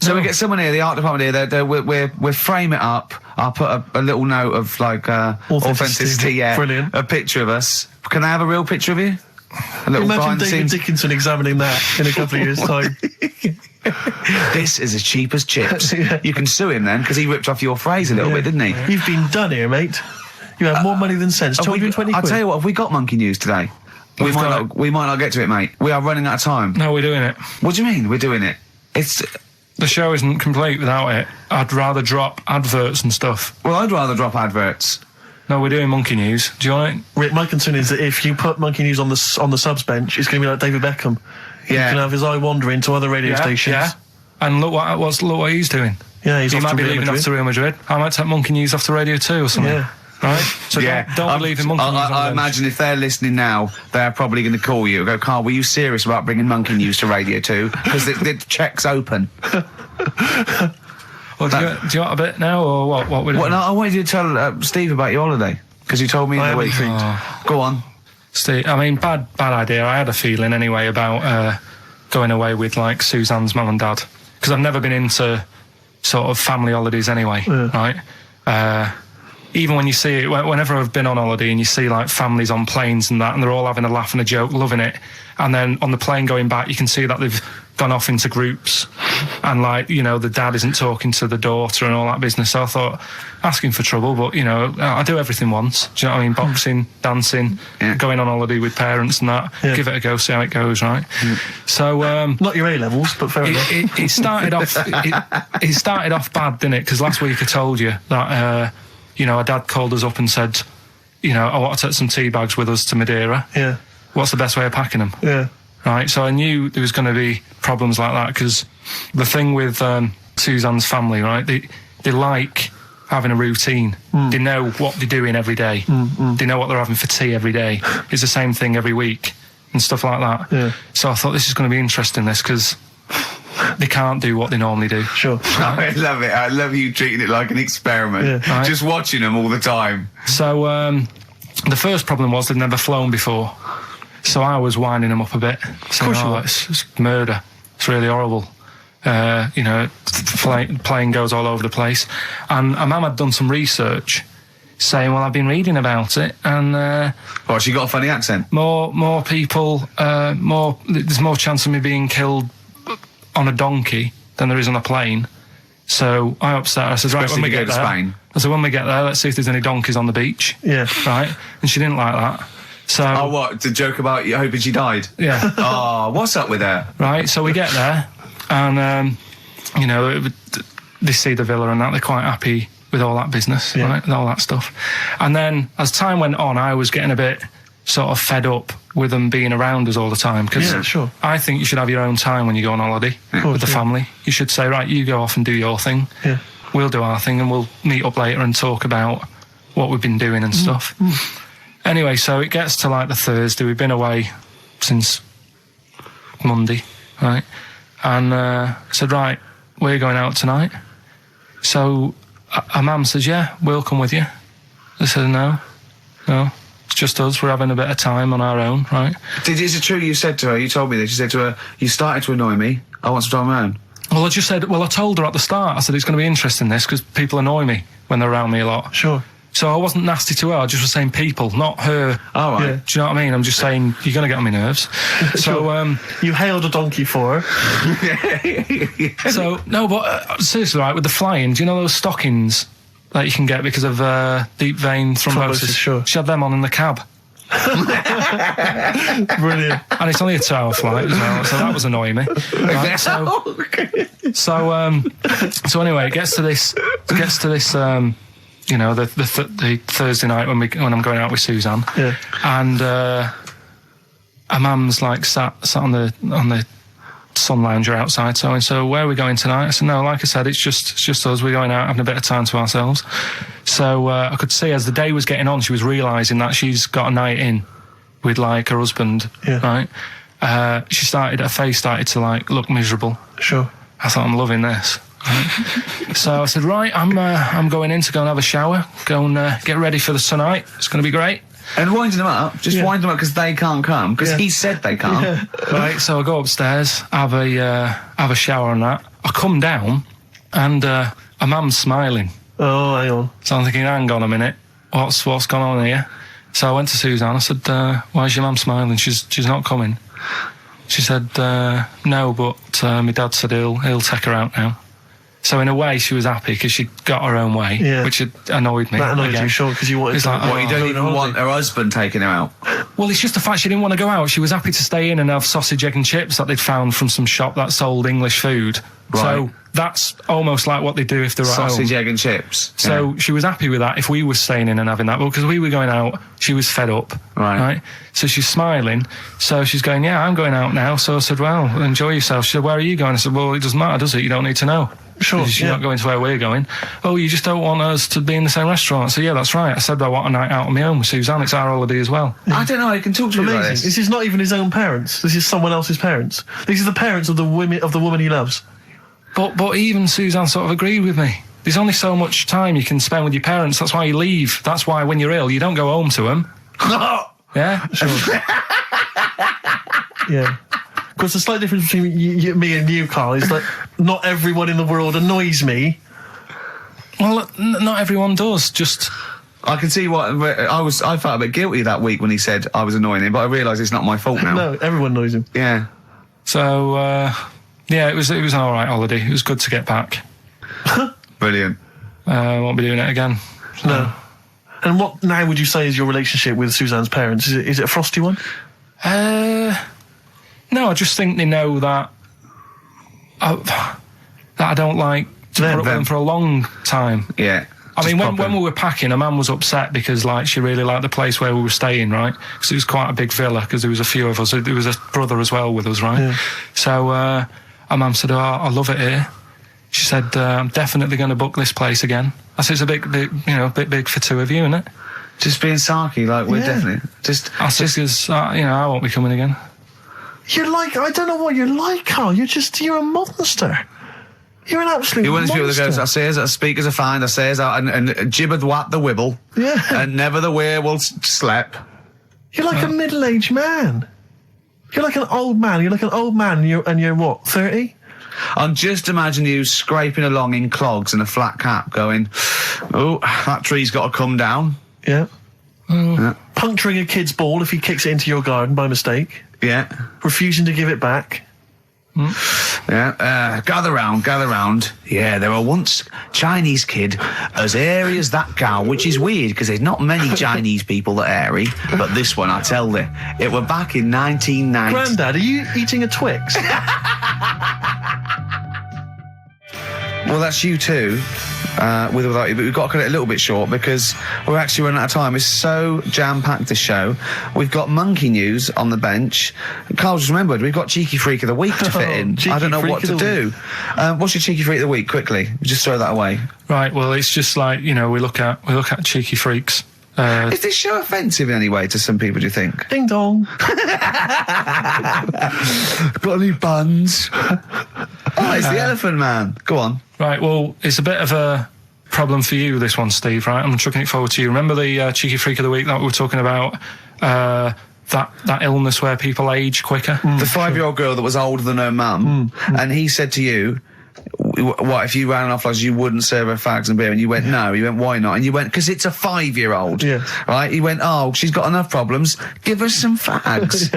S1: So we get someone here, the art department here, we'll frame it up. I'll put a little note of, like, authenticity, yeah.
S3: Brilliant.
S1: A picture of us. Can I have a real picture of you? A little
S3: Imagine
S1: behind the
S3: David
S1: scenes.
S3: Dickinson examining that in a couple of years' time.
S1: This is as cheap as chips. You can sue him then, because he ripped off your phrase a little bit, didn't he?
S3: You've been done here, mate. You have more money than sense. 220
S1: I'll
S3: quid.
S1: tell you what, have we got monkey news today? We might not get to it, mate. We are running out of time.
S2: No, we're doing it.
S1: What do you mean, we're doing it? It's...
S2: The show isn't complete without it. I'd rather drop adverts and stuff.
S1: Well, I'd rather drop adverts.
S2: No, we're doing monkey news. Do you want it?
S3: Rick, my concern is that if you put monkey news on the subs bench, it's going to be like David Beckham.
S1: Yeah.
S3: He can have his eye wandering to other radio stations.
S2: Yeah. And look what he's doing.
S3: Yeah, he
S2: might be leaving off to Real Madrid. I might take monkey news off to Radio 2 or something.
S3: Yeah.
S2: Right? So don't believe in monkey news.
S1: I imagine if they're listening now, they're probably going to call you and go, Carl, were you serious about bringing monkey news to Radio 2? Because the check's open.
S2: Well, do you want a bit now, or what we're doing?
S1: Well, no, I wanted you to tell Steve about your holiday, because you told me in the week. Go on.
S2: Steve, I mean, bad idea. I had a feeling anyway about going away with, like, Suzanne's mum and dad, because I've never been into sort of family holidays anyway, right? Even when you see it, whenever I've been on holiday and you see, like, families on planes and that, and they're all having a laugh and a joke, loving it, and then on the plane going back, you can see that they've gone off into groups, and, like, you know, the dad isn't talking to the daughter and all that business. So I thought, asking for trouble, but, you know, I do everything once. Do you know what I mean? Boxing, dancing, going on holiday with parents and that. Yeah. Give it a go, see how it goes, right? So
S3: not your A-levels, but fair enough.
S2: It started off. It started off bad, didn't it? Because last week I told you that. You know, our dad called us up and said, you know, I want to take some tea bags with us to Madeira. Yeah. What's the best way of packing them? Yeah. Right, so I knew there was going to be problems like that, because the thing with Suzanne's family, right, they like having a routine. They know what they're doing every day. They know what they're having for tea every day. It's the same thing every week and stuff like that. Yeah. So I thought this is going to be interesting, this, because they can't do what they normally do. Sure.
S1: Right? I love it. I love you treating it like an experiment. Yeah. Right? Just watching them all the time.
S2: So the first problem was they'd never flown before. So I was winding them up a bit. Saying, it's murder. It's really horrible. You know, plane goes all over the place. And my mum had done some research saying, well, I've been reading about it, and
S1: she got a funny accent.
S2: More people, there's more chance of me being killed on a donkey than there is on a plane. So I upset her. I said, right, when we get there, Spain. I said, when we get there, let's see if there's any donkeys on the beach. Yeah. Right? And she didn't like that. So,
S1: oh, what? The joke about you hoping she died?
S2: Yeah.
S1: Oh, what's up with her?
S2: Right, so we get there, and, you know, they see the villa and that, they're quite happy with all that business, right, and all that stuff. And then, as time went on, I was getting a bit sort of fed up with them being around us all the time, because I think you should have your own time when you go on holiday with the family. You should say, right, you go off and do your thing, we'll do our thing, and we'll meet up later and talk about what we've been doing and stuff. Anyway, so it gets to, like, the Thursday. We've been away since Monday, right? And I said, right, we're going out tonight. So our mum says, yeah, we'll come with you. I said, no, it's just us. We're having a bit of time on our own, right?
S1: Is it true you said to her, you told me this, you said to her, you started to annoy me, I want some time on my own?
S2: Well, I just said, I told her at the start, I said, it's going to be interesting, this, because people annoy me when they're around me a lot.
S3: Sure.
S2: So I wasn't nasty to her, I just was saying people, not her.
S1: All right.
S2: Yeah. Do you know what I mean? I'm just saying, you're going to get on my nerves. So,
S3: you hailed a donkey for her.
S2: So, no, but seriously, right, with the flying, do you know those stockings that you can get because of deep vein thrombosis?
S3: Sure.
S2: She had them on in the cab.
S3: Brilliant.
S2: And it's only a 2-hour flight as well, so that was annoying me. Right, so anyway, it gets to this, you know, the Thursday night when I'm going out with Suzanne, and our mum's like sat on the sun lounger outside. So where are we going tonight? I said, no, like I said, it's just us. We're going out having a bit of time to ourselves. So I could see as the day was getting on, she was realising that she's got a night in with, like, her husband, right? Her face started to, like, look miserable.
S3: Sure.
S2: I thought, I'm loving this. Right. So I said, right, I'm going in to go and have a shower, go and get ready for the tonight. It's going to be great.
S1: And winding them up, wind them up because they can't come, because he said they can't.
S2: Right, so I go upstairs, have a shower and that. I come down, and a mum's smiling.
S3: Oh, hang on.
S2: So I'm thinking, hang on a minute, what's gone on here? So I went to Suzanne. I said, "Why is your mum smiling? She's not coming." She said, "No, but my dad said he'll take her out now." So in a way, she was happy because she got her own way, which had annoyed me.
S3: That annoyed you, sure, because you wanted to...
S1: What, you don't even want her husband taking her out?
S2: Well, it's just the fact she didn't want to go out. She was happy to stay in and have sausage, egg and chips that they'd found from some shop that sold English food.
S1: Right.
S2: So that's almost like what they do if they're at home.
S1: Sausage, egg and chips.
S2: So she was happy with that if we were staying in and having that. But because we were going out, she was fed up. Right? So she's smiling. So she's going, "Yeah, I'm going out now." So I said, "Well, enjoy yourself." She said, "Where are you going?" I said, "Well, it doesn't matter, does it? You don't need to know."
S3: Sure.
S2: You're not going to where we're going. "Oh, you just don't want us to be in the same restaurant." So yeah, that's right. I said, "I want a night out on my own with Suzanne. It's our holiday as well."
S1: I don't know. I can talk to you about this.
S3: This is not even his own parents. This is someone else's parents. These are the parents of the woman he loves.
S2: But even Suzanne sort of agreed with me. There's only so much time you can spend with your parents. That's why you leave. That's why when you're ill, you don't go home to them. Yeah?
S3: Sure. Yeah. Because the slight difference between me and you, Carl, is that not everyone in the world annoys me.
S2: Well, not everyone does. Just...
S1: I can see what... I felt a bit guilty that week when he said I was annoying him, but I realise it's not my fault now.
S3: No, everyone annoys him.
S1: Yeah.
S2: So, yeah, it was an alright holiday. It was good to get back.
S1: Brilliant.
S2: Won't be doing it again. So.
S3: No. And what now would you say is your relationship with Suzanne's parents? Is it a frosty one?
S2: No, I just think they know that I don't like to put up with them for a long time.
S1: Yeah.
S2: I mean, when we were packing, a man was upset because, like, she really liked the place where we were staying, right? Because it was quite a big villa, because there was a few of us. There was a brother as well with us, right? Yeah. So, our mum said, "Oh, I love it here." She said, "I'm definitely going to book this place again." I said, "It's a bit big for two of you, isn't it?"
S1: Just being sarky, like, we're definitely...
S2: I said, because, I won't be coming again.
S3: You're like, I don't know what you're like, Carl. You're a monster. You're an absolute monster.
S1: You're one of those people that goes, "I says, that speakers are fine, I says, and jibbered what the wibble, and never the way will slap."
S3: You're like a middle-aged man. You're like an old man. You're like an old man, and you're what, 30?
S1: I'm just imagining you scraping along in clogs and a flat cap going, "Oh, that tree's got to come down."
S3: Yeah. Puncturing a kid's ball if he kicks it into your garden by mistake.
S1: Yeah.
S3: Refusing to give it back.
S1: Yeah. Gather round. Yeah, there were once Chinese kid as hairy as that cow, which is weird because there's not many Chinese people that are hairy, but this one, I tell you, it were back in 1990.
S3: Grandad, are you eating a Twix?
S1: Well, that's you too, with or without you, but we've got to cut it a little bit short because we're actually running out of time. It's so jam-packed, this show. We've got monkey news on the bench. Carl just remembered, we've got Cheeky Freak of the Week to fit in. I don't know what to do. What's your Cheeky Freak of the Week, quickly? Just throw that away.
S2: Right, well, it's just like, we look at Cheeky Freaks.
S1: Is this show offensive in any way to some people, do you think?
S3: Ding dong.
S1: Got any buns? Oh, it's the Elephant Man. Go on.
S2: Right, well, it's a bit of a problem for you, this one, Steve, right? I'm chucking it forward to you. Remember the Cheeky Freak of the Week that we were talking about? That illness where people age quicker?
S1: The 5-year-old girl that was older than her mum, and he said to you, "What, if you ran off like you wouldn't serve her fags and beer?" And you went, "No." He went, "Why not?" And you went, "Because it's a 5-year-old.
S3: Yeah.
S1: Right? He went, "Oh, she's got enough problems. Give her some fags."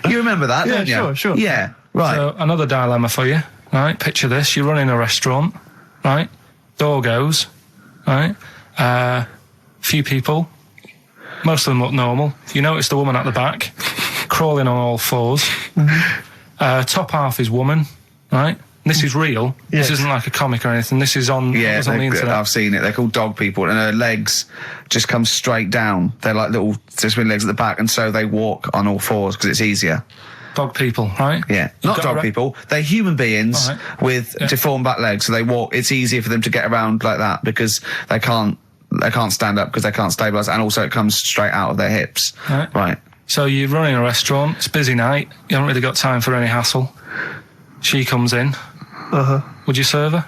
S1: You remember that, don't you?
S3: Sure.
S1: Yeah, right.
S2: So, another dilemma for you, right? Picture this. You're running a restaurant, right? Door goes, right? Few people. Most of them look normal. You notice the woman at the back, crawling on all fours. Top half is woman, right? This is real. Yes. This isn't like a comic or anything. This is on,
S1: yeah,
S2: on the internet.
S1: I've seen it. They're called dog people, and her legs just come straight down. They're like little twin legs at the back, and so they walk on all fours because it's easier.
S2: Dog people, right?
S1: Yeah, not dog people. They're human beings with deformed back legs, so they walk. It's easier for them to get around like that because they can't stand up because they can't stabilise, and also it comes straight out of their hips. Right.
S2: So you're running a restaurant. It's a busy night. You haven't really got time for any hassle. She comes in. Would you serve her?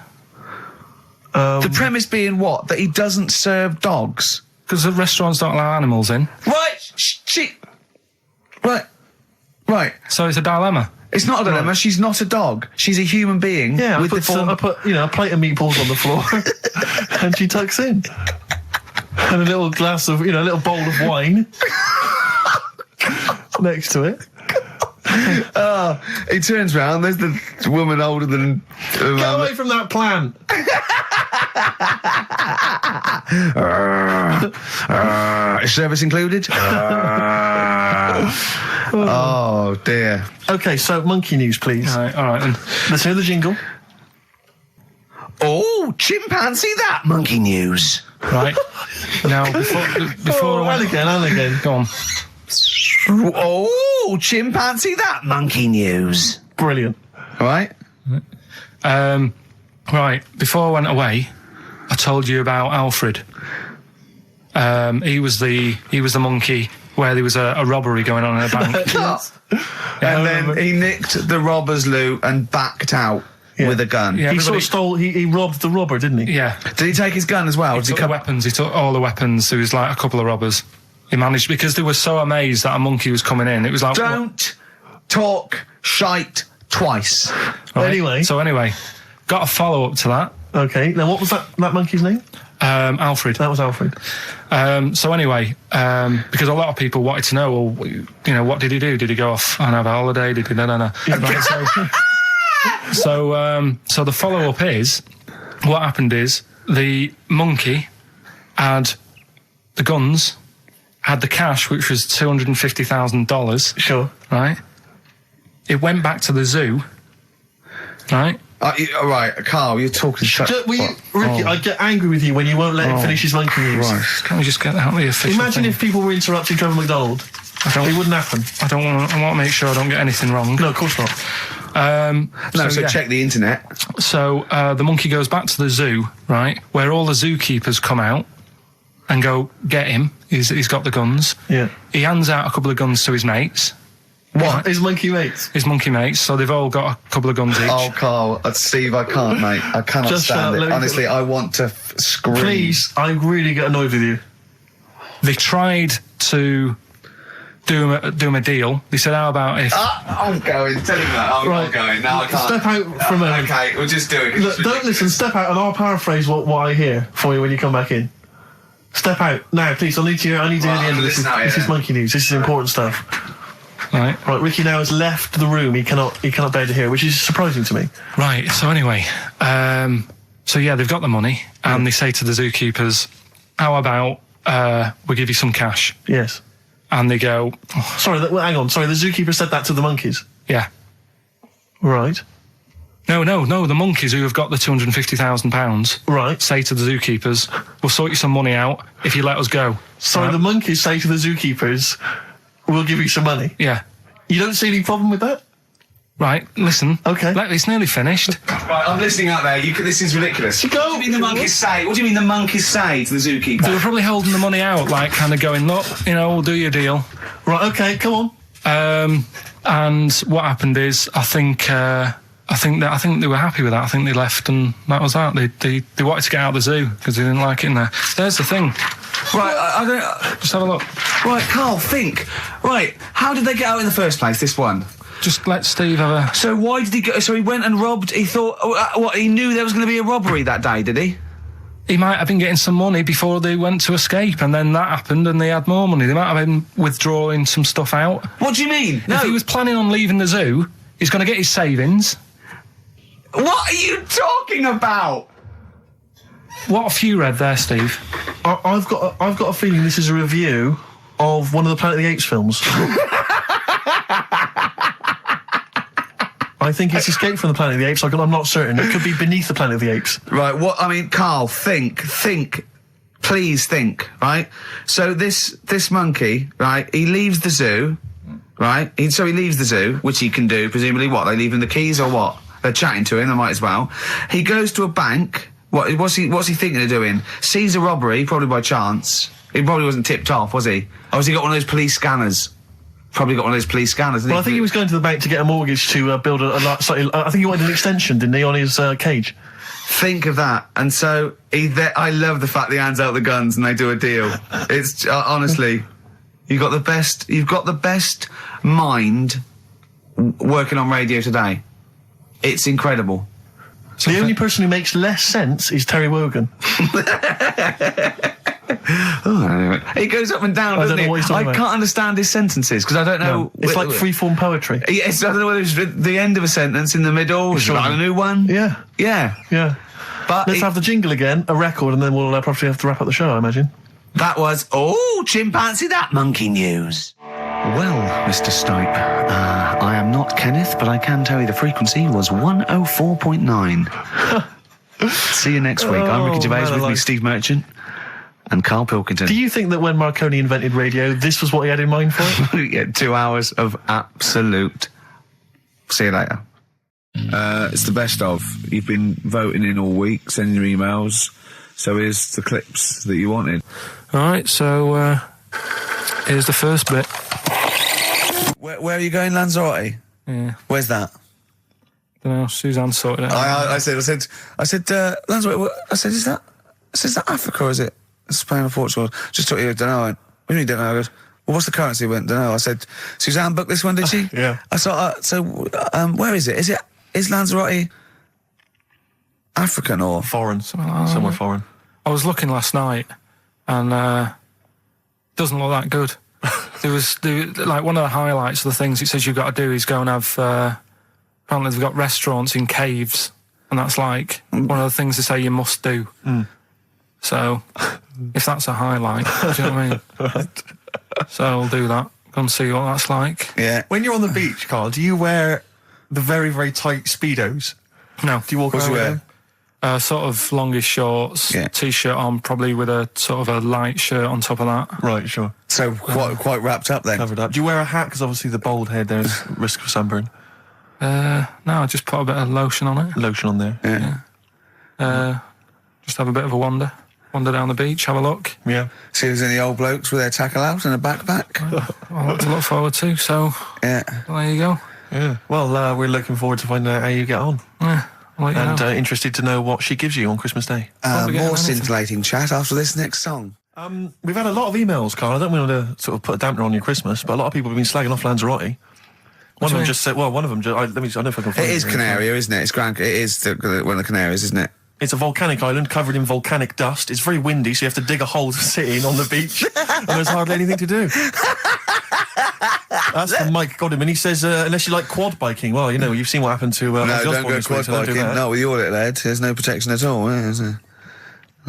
S1: The premise being what? That he doesn't serve dogs?
S2: Because the restaurants don't allow animals in.
S1: Right.
S2: So it's a dilemma.
S1: It's not a dilemma. Right. She's not a dog. She's a human being.
S3: Yeah, I put a plate of meatballs on the floor, and she tucks in. And a little glass of, a little bowl of wine next to it.
S1: He turns round, there's the woman older than...
S3: Get away from that plant!
S1: Is service included? Oh, dear.
S3: Okay, so monkey news, please.
S2: All right then.
S3: Let's hear the jingle.
S1: Oh, chimpanzee that monkey news.
S2: Right. Now, before
S3: and again.
S2: Go on.
S1: Oh, chimpanzee that monkey news.
S3: Brilliant.
S1: All right.
S2: Right. Before I went away, I told you about Alfred. He was the monkey where there was a robbery going on in a bank.
S1: And then he nicked the robber's loot and backed out with a gun.
S2: Yeah,
S3: He sort of stole. He robbed the robber, didn't he?
S2: Yeah.
S1: Did he take his gun as well?
S2: He took the weapons. He took all the weapons. There was like a couple of robbers. He managed, because they were so amazed that a monkey was coming in. It was like...
S1: Don't talk shite twice.
S2: Right?
S3: Anyway,
S2: got a follow-up to that.
S3: Okay, now what was that monkey's name?
S2: Alfred.
S3: That was Alfred.
S2: Because a lot of people wanted to know, well, what did he do? Did he go off and have a holiday? Did he... No. Right, so the follow-up is, what happened is, the monkey had the guns, had the cash, which was $250,000.
S3: Sure.
S2: Right? It went back to the zoo. Right?
S1: Right, Carl, you're talking shit.
S3: Ricky, I get angry with you when you won't let him finish his monkey news.
S1: Right.
S2: Can't we just get out the official
S3: Imagine
S2: thing?
S3: if people were interrupting Trevor McDonald. It wouldn't happen.
S2: I want to make sure I don't get anything wrong.
S3: No, of course not.
S1: So check the internet.
S2: So the monkey goes back to the zoo, right, where all the zookeepers come out and go, get him. He's got the guns.
S3: Yeah.
S2: He hands out a couple of guns to his mates.
S3: What? His monkey mates?
S2: His monkey mates, so they've all got a couple of guns each.
S1: Oh, Carl, Steve, I can't, mate. I cannot stand it. Honestly, I want to scream.
S3: Please, I really get annoyed with you.
S2: They tried to do him a deal. They said, how about if...
S1: I'm going. Tell him that. I'm not going. No, I can't.
S3: Step out for a moment.
S1: Okay, we'll just do it.
S3: Look, don't listen. Step out and I'll paraphrase what I hear for you when you come back in. Step out. Now, please, I need to hear the end of this. This is monkey news. This is important stuff.
S2: Right,
S3: Ricky now has left the room. He cannot bear to hear, which is surprising to me.
S2: Right, so anyway, they've got the money, and they say to the zookeepers, how about we give you some cash?
S3: Yes.
S2: And they go...
S3: Oh. Sorry, hang on. Sorry, the zookeeper said that to the monkeys?
S2: Yeah.
S3: Right.
S2: No, the monkeys who have got the £250,000
S3: right.
S2: say to the zookeepers, we'll sort you some money out if you let us go.
S3: Sorry, the monkeys say to the zookeepers... We'll give you some money.
S2: Yeah.
S3: You don't see any problem with that?
S2: Right, listen.
S3: Okay.
S2: It's nearly finished.
S1: Right, I'm listening out there. This is ridiculous. What do you mean the monkeys say? What do you mean the monkeys say to the zookeeper?
S2: They were probably holding the money out, like, kind of going, look, we'll do your deal.
S3: Right, okay, come on.
S2: And what happened is, I think they were happy with that. I think they left, and that was that. They wanted to get out of the zoo because they didn't like it in there. There's the thing.
S1: Right, I don't...
S2: Just have a look.
S1: Right, Carl, think. Right, how did they get out in the first place, this one?
S2: Just let Steve have a...
S1: So why did he go... So he went and robbed... He thought... he knew there was going to be a robbery that day, did he?
S2: He might have been getting some money before they went to escape, and then that happened, and they had more money. They might have been withdrawing some stuff out.
S1: What do you mean? No.
S2: If he was planning on leaving the zoo, he's going to get his savings.
S1: What are you talking about?
S2: What have you read there, Steve?
S3: I've got a feeling this is a review of one of the Planet of the Apes films. I think it's Escape from the Planet of the Apes. I'm not certain. It could be Beneath the Planet of the Apes.
S1: Right, Carl, think. Please think, right? So this monkey, right, he leaves the zoo, right? So he leaves the zoo, which he can do, presumably what? They leave him the keys or what? They're chatting to him, they might as well. He goes to a bank. What's he thinking of doing? Sees a robbery, probably by chance. He probably wasn't tipped off, was he? Or has he got one of those police scanners? Probably got one of those police scanners.
S3: Well, I think he was going to the bank to get a mortgage to build I think he wanted an extension, didn't he, on his cage?
S1: Think of that. And so I love the fact that he hands out the guns and they do a deal. It's honestly, you've got the best mind working on radio today. It's incredible.
S3: So the only person who makes less sense is Terry Wogan.
S1: Anyway. He goes up and down, doesn't he? I can't understand his sentences, because I don't know...
S3: No, it's like free-form poetry.
S1: Yes, I don't know whether it's the end of a sentence, in the middle, or a new one.
S3: Yeah.
S1: Yeah. But
S3: let's have the jingle again, a record, and then we'll probably have to wrap up the show, I imagine.
S1: That was, chimpanzee that monkey news. Well, Mr. Stipe, I am not Kenneth, but I can tell you the frequency was 104.9. See you next week. I'm Ricky Gervais, with me Steve Merchant and Karl Pilkington.
S3: Do you think that when Marconi invented radio, this was what he had in mind for it?
S1: Yeah, 2 hours of absolute... See you later. It's the best of. You've been voting in all week, sending your emails, so here's the clips that you wanted.
S2: Alright, so, here's the first bit.
S1: Where are you going, Lanzarote?
S2: Yeah.
S1: Where's that?
S2: Don't know, Suzanne sorted it out.
S1: I said, Lanzarote, is that Africa or is it Spain or Portugal? Just thought you, don't know. What do you mean, don't know? I goes, well, what's the currency? Went, don't know. I said, Suzanne booked this one, did she?
S3: Yeah.
S1: I thought, where is it? Is Lanzarote African or?
S3: Foreign. Somewhere foreign.
S2: I was looking last night, and, doesn't look that good. There was like one of the highlights of the things it says you've got to do is go and have, apparently they've got restaurants in caves, and that's like one of the things they say you must do. So, if that's a highlight, do you know what I mean?
S3: Right.
S2: So I'll do that. Go and see what that's like.
S1: Yeah.
S3: When you're on the beach, Karl, do you wear the very, very tight Speedos?
S2: No.
S3: Do you walk around with them?
S2: Sort of longish shorts, T-shirt on, probably with a sort of a light shirt on top of that.
S3: Right, sure.
S1: So quite wrapped up then.
S3: Covered up. Do you wear a hat? Because obviously the bald head, there's risk of sunburn.
S2: No, I just put a bit of lotion on it.
S3: Lotion on there.
S2: Yeah. Just have a bit of a wander down the beach, have a look.
S1: Yeah. See if there's any old blokes with their tackle out and a backpack.
S2: I'll have to look forward to, so...
S1: Yeah.
S2: Well, there you go.
S3: Yeah. Well, we're looking forward to finding out how you get on.
S2: Yeah.
S3: And interested to know what she gives you on Christmas Day.
S1: More scintillating chat after this next song.
S3: We've had a lot of emails, Karl. I don't want to sort of put a dampener on your Christmas, but a lot of people have been slagging off Lanzarote. One of them just said, I don't know if I can find it.
S1: It is Canaria, isn't it? It is one of the Canaries, isn't it?
S3: It's a volcanic island covered in volcanic dust. It's very windy, so you have to dig a hole to sit in on the beach, and there's hardly anything to do. That's from Mike Godham, and he says, unless you like quad biking, well, you've seen what happened to...
S1: no, don't go quad biking. Not with your little head. There's no protection at all, is there?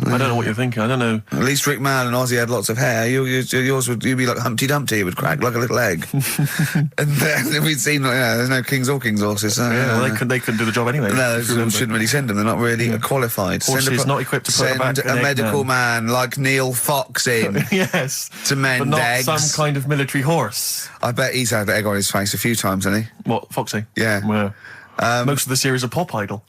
S3: I don't know what you're thinking. I don't know.
S1: At least Rick Mann and Ozzy had lots of hair. Yours you'd be like Humpty Dumpty. It would crack like a little egg. And then we'd seen, there's no kings or kings' horses. So,
S3: they couldn't do the job anyway.
S1: No, shouldn't really send them. They're not really qualified.
S3: Horses not equipped to put
S1: send a medical man like Neil Fox in.
S3: Yes.
S1: To mend eggs.
S3: Some kind of military horse.
S1: I bet he's had egg on his face a few times, hasn't he?
S3: What, Foxy?
S1: Yeah.
S3: Well, most of the series are Pop Idol.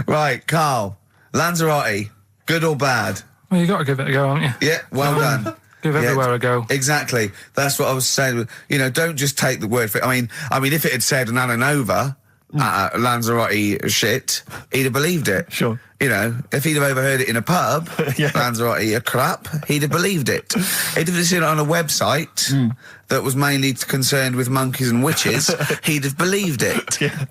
S1: Right, Karl. Lanzarote, good or bad?
S2: Well, you got to give it a go, haven't you?
S1: Yeah, well done.
S2: Give everywhere a go.
S1: Exactly. That's what I was saying. Don't just take the word for it. I mean, if it had said Nananova, Lanzarote shit, he'd have believed it.
S3: Sure.
S1: If he'd have overheard it in a pub, Lanzarote a crap, he'd have believed it. He'd have seen it on a website that was mainly concerned with monkeys and witches, he'd have believed it.
S3: Yeah.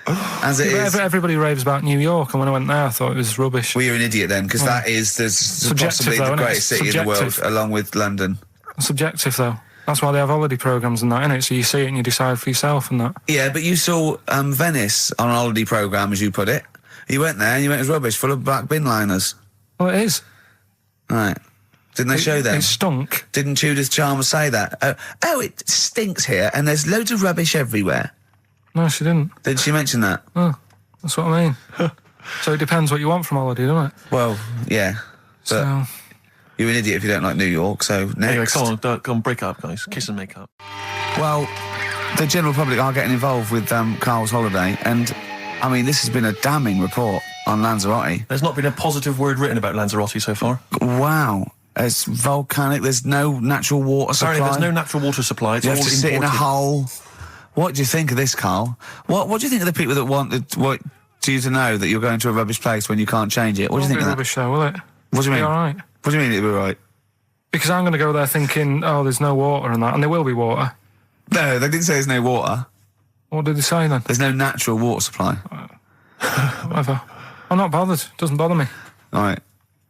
S1: As it is.
S2: Everybody raves about New York, and when I went there, I thought it was rubbish.
S1: Well, you're an idiot then, because that is possibly the greatest city in the world, along with London.
S2: Subjective, though. That's why they have holiday programmes and that, innit? So you see it and you decide for yourself and that.
S1: Yeah, but you saw Venice on a holiday programme, as you put it. You went there and you went, it was rubbish, full of black bin liners.
S2: Well, it is.
S1: Right. Didn't they show them?
S2: It stunk.
S1: Didn't Judith Chalmers say that? It stinks here and there's loads of rubbish everywhere.
S2: No, she didn't.
S1: Did she mention that?
S2: Oh, that's what I mean. So it depends what you want from holiday, doesn't it?
S1: Well, yeah. But you're an idiot if you don't like New York, so next.
S3: Anyway, come on, break up, guys. Kiss and make up.
S1: Well, the general public are getting involved with Karl's holiday, and, this has been a damning report on Lanzarote.
S3: There's not been a positive word written about Lanzarote so far.
S1: Wow. It's volcanic, there's no natural water supply.
S3: Sorry, there's no natural water supply. It's
S1: you
S3: all
S1: have to sit in a hole. What do you think of this, Karl? What do you think of the people that want you to know that you're going to a rubbish place when you can't change it? What do you think of that?
S2: Rubbish though, will it?
S1: What do you mean?
S2: All right.
S1: What do you mean it'll be right?
S2: Because I'm going to go there thinking, there's no water and that, and there will be water.
S1: No, they didn't say there's no water.
S2: What did they say then?
S1: There's no natural water supply.
S2: Whatever. I'm not bothered. Doesn't bother me.
S1: All right.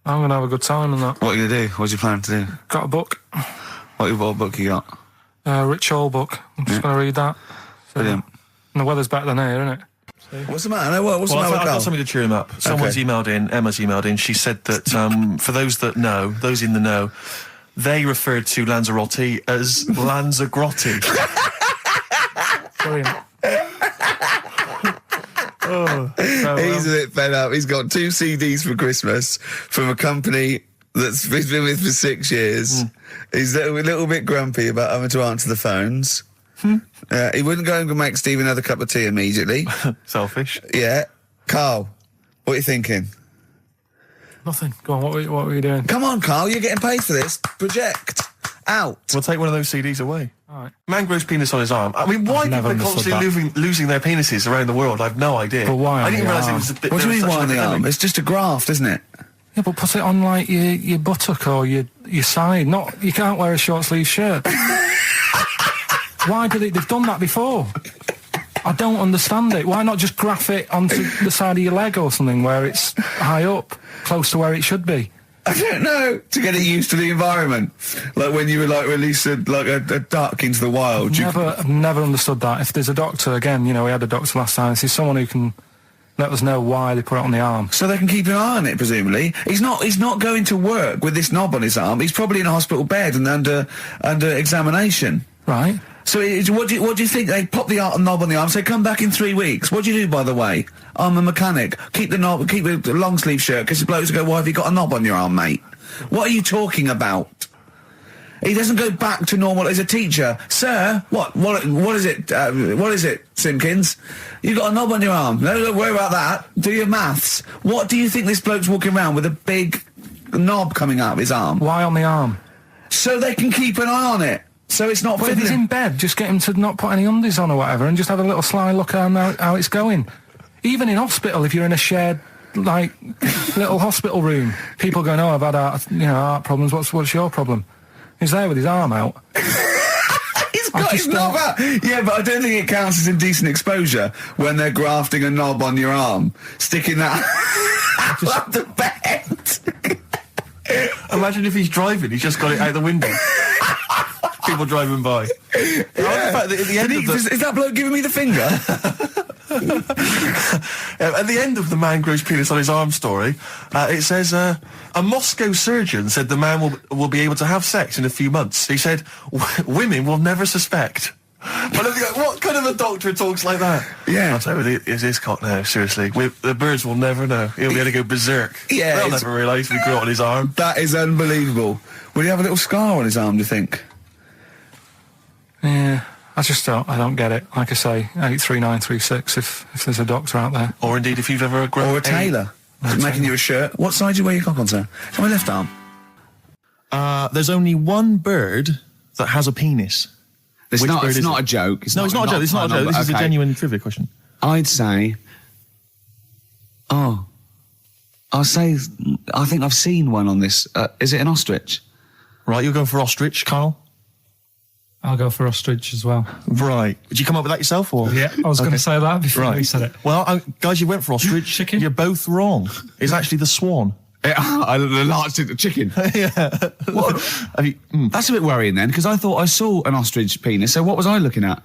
S2: I'm going to have a good time on that.
S1: What are you going to do? What do you plan to do?
S2: Got a book.
S1: What book you got?
S2: Rich Hall book. I'm just going to read that. So,
S1: Brilliant.
S2: And the weather's better than here, isn't it?
S1: What's the matter? What's the matter with
S3: I've
S1: Carl?
S3: got something to cheer him up. Someone's emailed in, Emma's emailed in, she said that for those in the know, they referred to Lanzarote as Lanzagrotte.
S2: Brilliant.
S1: He's a bit fed up. He's got 2 CDs for Christmas from a company that's he's been with for 6 years. He's a little bit grumpy about having to answer the phones. He wouldn't go and make Steve another cup of tea immediately.
S3: Selfish.
S1: Yeah. Carl, what are you thinking?
S2: Nothing. Go on, what were you doing?
S1: Come on, Carl, you're getting paid for this. Project. Out.
S3: We'll take one of those CDs away.
S2: All right.
S3: Man grows penis on his arm. I mean, why people are constantly losing their penises around the world? I've no idea.
S2: But why?
S3: I didn't realise it was a bit.
S1: What do you mean why on the arm? It's just a graft, isn't it?
S2: Yeah, but put it on like your buttock or your side. You can't wear a short sleeve shirt. Why do they've done that before? I don't understand it. Why not just graph it onto the side of your leg or something where it's high up, close to where it should be?
S1: I don't know. To get it used to the environment. Like when you were released a duck into the wild.
S2: I've never understood that. If there's a doctor, again, we had a doctor last time, there's someone who can let us know why they put it on the arm.
S1: So they can keep an eye on it, presumably. He's not going to work with this knob on his arm. He's probably in a hospital bed and under examination.
S2: Right.
S1: So what do you think? They pop the knob on the arm, say, come back in 3 weeks. What do you do, by the way? I'm a mechanic. Keep the long sleeve shirt, because the blokes go, why have you got a knob on your arm, mate? What are you talking about? He doesn't go back to normal as a teacher. Sir, what is it? What is it, Simpkins? You got a knob on your arm. No, don't worry about that. Do your maths. What do you think this bloke's walking around with a big knob coming out of his arm?
S2: Why on the arm?
S1: So they can keep an eye on it. So it's not...
S2: But if he's in bed, just get him to not put any undies on or whatever and just have a little sly look at how it's going. Even in hospital, if you're in a shared, little hospital room, people going, I've had heart problems, what's your problem? He's there with his arm out.
S1: He's got his knob out! Yeah, but I don't think it counts as indecent exposure when they're grafting a knob on your arm, sticking that up the bed.
S3: Imagine if he's driving, he's just got it out the window. People driving by.
S1: Yeah.
S3: At the end
S1: Is that bloke giving me the finger?
S3: At the end of the man grows penis on his arm story, it says, a Moscow surgeon said the man will be able to have sex in a few months. He said, women will never suspect. But what kind of a doctor talks like that?
S1: Yeah.
S3: I'll tell you, it's his cock now, seriously. The birds will never know. He'll be able to go berserk.
S1: Yeah.
S3: They'll never realise we grew it on his arm.
S1: That is unbelievable. Will he have a little scar on his arm, do you think?
S2: Yeah, I don't get it. Like I say, 83936 if there's a doctor out there.
S3: Or indeed if you've ever grown...
S1: Or a tailor. Making you a shirt. What side do you wear your cock on, sir? It's on my left arm.
S3: There's only one bird that has a penis.
S1: It's not a joke.
S3: It's not a joke. It's not a joke. This is a genuine trivia question.
S1: I'd say... I think I've seen one on this. Is it an ostrich?
S3: Right, you're going for ostrich, Carl?
S2: I'll go for ostrich as well.
S3: Right. Did you come up with that yourself, or...?
S2: Yeah, I was going to say that before you said it.
S3: Well, guys, you went for ostrich.
S2: Chicken?
S3: You're both wrong. It's actually the swan.
S1: The large chicken.
S3: Yeah.
S1: What? That's a bit worrying then, because I thought I saw an ostrich penis, so what was I looking at?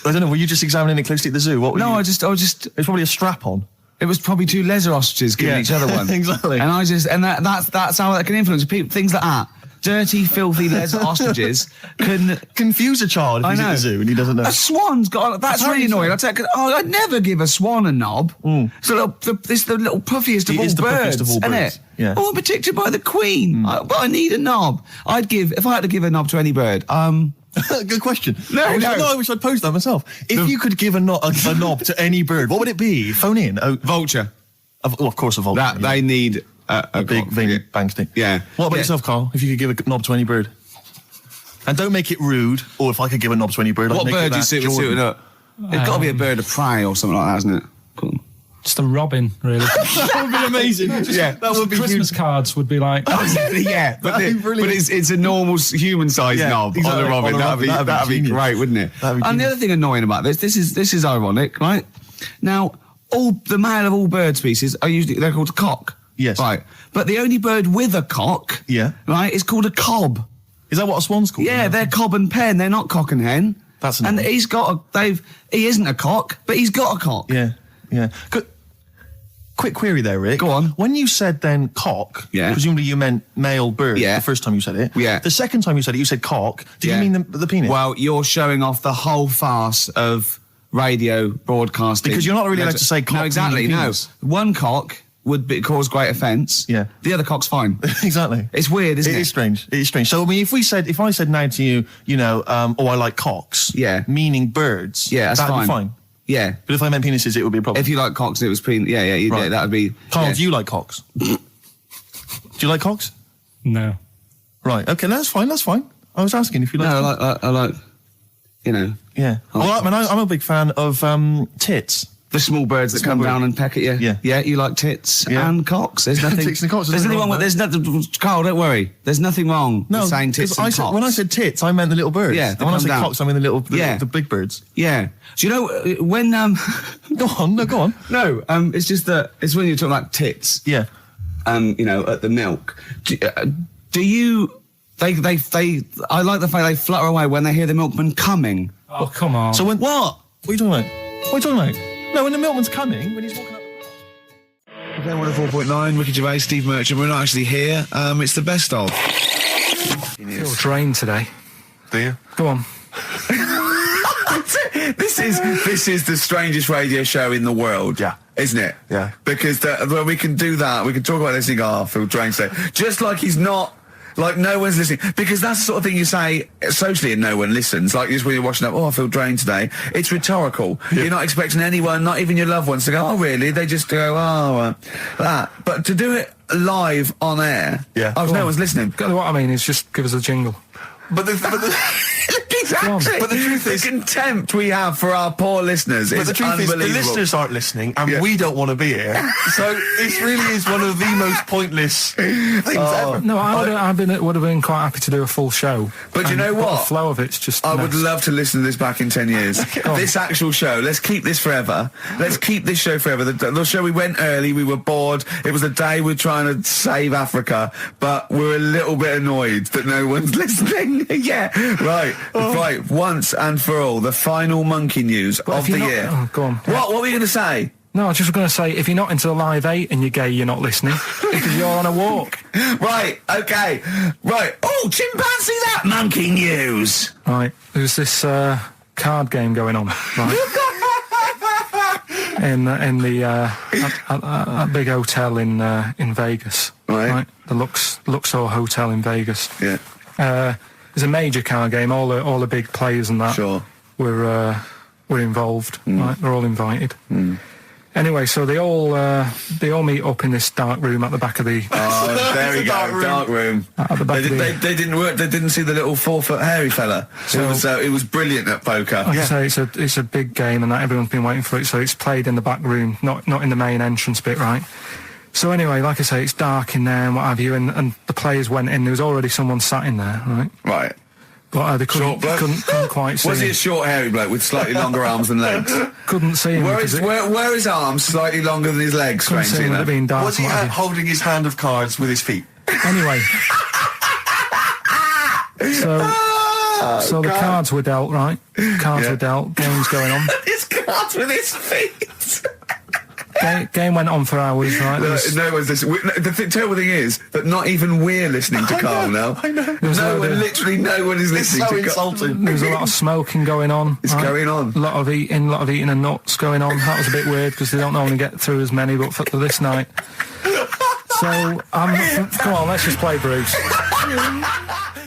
S3: I don't know, were you just examining it closely at the zoo? What were you...
S1: I just...
S3: It was probably a strap-on.
S1: It was probably 2 lesser ostriches giving each other one.
S3: Exactly.
S1: And that's how that can influence people. Things like that. Dirty, filthy lesser ostriches can
S3: confuse a child if he's at the zoo and he doesn't know.
S1: A swan's got... That's really annoying. I'd never give a swan a knob. It's the little puffiest of all birds, isn't it?
S3: Yeah.
S1: Oh, I'm protected by the queen. But I need a if I had to give a knob to any bird,
S3: Good question.
S1: I
S3: wish I'd posed that myself. If you could give a knob to any bird, what would it be? Phone in.
S1: Vulture.
S3: Of course a vulture.
S1: They need... a
S3: big veiny bang stick.
S1: Yeah.
S3: What about yourself, Carl? If you could give a knob to any bird? And don't make it rude, or if I could give a knob to any bird,
S1: what bird do you suit up? It's got to be a bird of prey or something like that, hasn't it? Cool.
S2: Just a robin, really.
S3: That would be amazing.
S2: That would be Christmas cards would be like...
S1: yeah, but it's a normal human-sized knob on a robin. That'd be great, wouldn't it? And the other thing annoying about this is ironic, right? Now, the male of all bird species they're called a cock.
S3: Yes.
S1: Right. But the only bird with a cock, right, is called a cob.
S3: Is that what a swan's called?
S1: Yeah, they're cob and pen. They're not cock and hen.
S3: That's
S1: and he's got he isn't a cock, but he's got a cock.
S3: Yeah. Quick query there, Rick.
S1: Go on.
S3: When you said then cock, presumably you meant male bird the first time you said it.
S1: Yeah.
S3: The second time you said it, you said cock. Did you mean the penis?
S1: Well, you're showing off the whole farce of radio broadcasting.
S3: Because you're not really allowed to say cock.
S1: No, exactly, no.
S3: Penis.
S1: One cock would cause great offence.
S3: Yeah.
S1: The other cock's fine.
S3: Exactly.
S1: It's weird, isn't it?
S3: It is strange. It is strange. So, I mean, if I said now to you, I like cocks.
S1: Yeah.
S3: Meaning birds.
S1: Yeah, that's
S3: that'd
S1: fine.
S3: be fine.
S1: Yeah.
S3: But if I meant penises, it would be a problem.
S1: If you like cocks and it was right. that would be...
S3: Carl, do you like cocks? Do you like cocks?
S2: No.
S3: Right, okay, that's fine. I was asking if you like...
S1: No, I like,
S3: Yeah. Well, I'm a big fan of tits.
S1: The small birds that come down and peck at you.
S3: Yeah.
S1: Yeah, you like tits and cocks. There's nothing...
S3: Tits and cocks.
S1: There's nothing wrong with... There's nothing... Carl, don't worry. There's nothing wrong with saying tits and cocks.
S3: When I said tits, I meant the little birds.
S1: Yeah,
S3: and when I said cocks, I mean the big birds.
S1: Yeah. Do you know, when...
S3: Go on.
S1: No, it's just that... It's when you're talking about tits.
S3: Yeah.
S1: At the milk. Do you... I like the fact they flutter away when they hear the milkman coming.
S2: Oh, come on.
S3: So when... What are you talking about? No, when the milkman's coming, when he's walking up...
S1: Okay, 104.9, Ricky Gervais, Steve Merchant. We're not actually here. It's the best of.
S2: I feel drained today.
S3: Do you?
S2: Go on.
S1: This is the strangest radio show in the world.
S3: Yeah.
S1: Isn't it?
S3: Yeah.
S1: Because we can do that. We can talk about this and go, I feel drained today. Just like he's not... Like, no one's listening. Because that's the sort of thing you say socially and no one listens. Like, just when you're watching up, I feel drained today. It's rhetorical. Yeah. You're not expecting anyone, not even your loved ones, to go, oh, really? They just go, that. But to do it live on air, no one's listening.
S2: What I mean is just give us a jingle.
S1: But exactly. But the truth is, the contempt we have for our poor listeners is unbelievable.
S3: The listeners aren't listening, and we don't want to be here. So this really is one of the most pointless things ever.
S2: No, I would have been quite happy to do a full show.
S1: But you know what?
S2: The flow of it's just...
S1: I would love to listen to this back in 10 years. This actual show, let's keep this forever. Let's keep this show forever. The show, we went early, we were bored. It was a day we're trying to save Africa, but we're a little bit annoyed that no one's listening. Yeah, right. Right, once and for all, the final monkey news of the year.
S2: Oh, go on.
S1: What were you going to say?
S2: No, I was just going to say, if you're not into the Live 8 and you're gay, you're not listening, because you're on a walk.
S1: Right, okay. Right. Oh, chimpanzee that monkey news.
S2: Right, there's this card game going on, right? in the big hotel in Vegas. Right. The Luxor Hotel in Vegas.
S1: Yeah.
S2: It's a major card game. All the big players and that were involved. Right, they're all invited. Anyway, so they all meet up in this dark room at the back of the.
S1: Oh, there we go, dark room.
S2: At the back
S1: they didn't work. They didn't see the little 4-foot hairy fella. So it was brilliant at poker.
S2: Like I say, it's a big game, and that everyone's been waiting for it. So it's played in the back room, not in the main entrance bit, right? So anyway, like I say, it's dark in there and what have you, and the players went in. There was already someone sat in there, right?
S1: Right.
S2: But they couldn't quite see him.
S1: Was he a short, hairy bloke with slightly longer arms than legs?
S2: Couldn't see him.
S1: Where his arms slightly longer than his legs, strangely enough?
S3: Was he holding his hand of cards with his feet?
S2: Anyway. So the cards were dealt, right? Cards were dealt, games going on.
S1: His cards with his feet!
S2: Game went on for hours, right?
S1: No one's listening. The terrible thing is that not even we're listening to Carl now.
S3: I know.
S1: Literally no one is listening to Carl.
S3: Insulting.
S2: There was a lot of smoking going on.
S1: It's going on.
S2: A lot of eating and nuts going on. That was a bit weird because they don't normally get through as many, but for this night. So, come on, let's just play Bruce.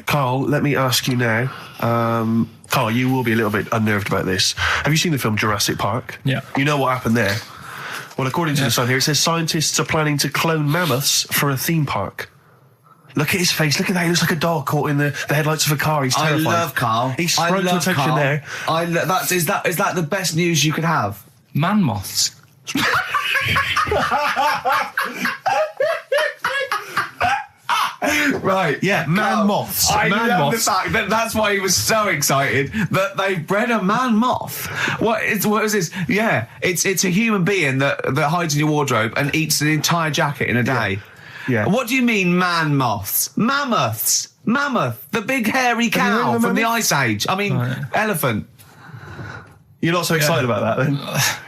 S3: Carl, let me ask you now. Carl, you will be a little bit unnerved about this. Have you seen the film Jurassic Park?
S2: Yeah.
S3: You know what happened there? Well, according to the Sun here, it says scientists are planning to clone mammoths for a theme park. Look at his face. Look at that. He looks like a dog caught in the headlights of a car. He's terrified.
S1: I love Carl.
S3: He sprung to attention
S1: Carl.
S3: there.
S1: Is that the best news you could have?
S2: Man moths.
S1: Right.
S3: Yeah, man moths.
S1: I
S3: man
S1: love
S3: moths.
S1: the fact that that's why he was so excited that they bred a man moth. What is this? Yeah, it's a human being that hides in your wardrobe and eats an entire jacket in a day.
S3: Yeah.
S1: What do you mean, man moths? Mammoths. Mammoth, the big hairy cow from the Ice Age. I mean, elephant.
S3: You're not so excited about that, then?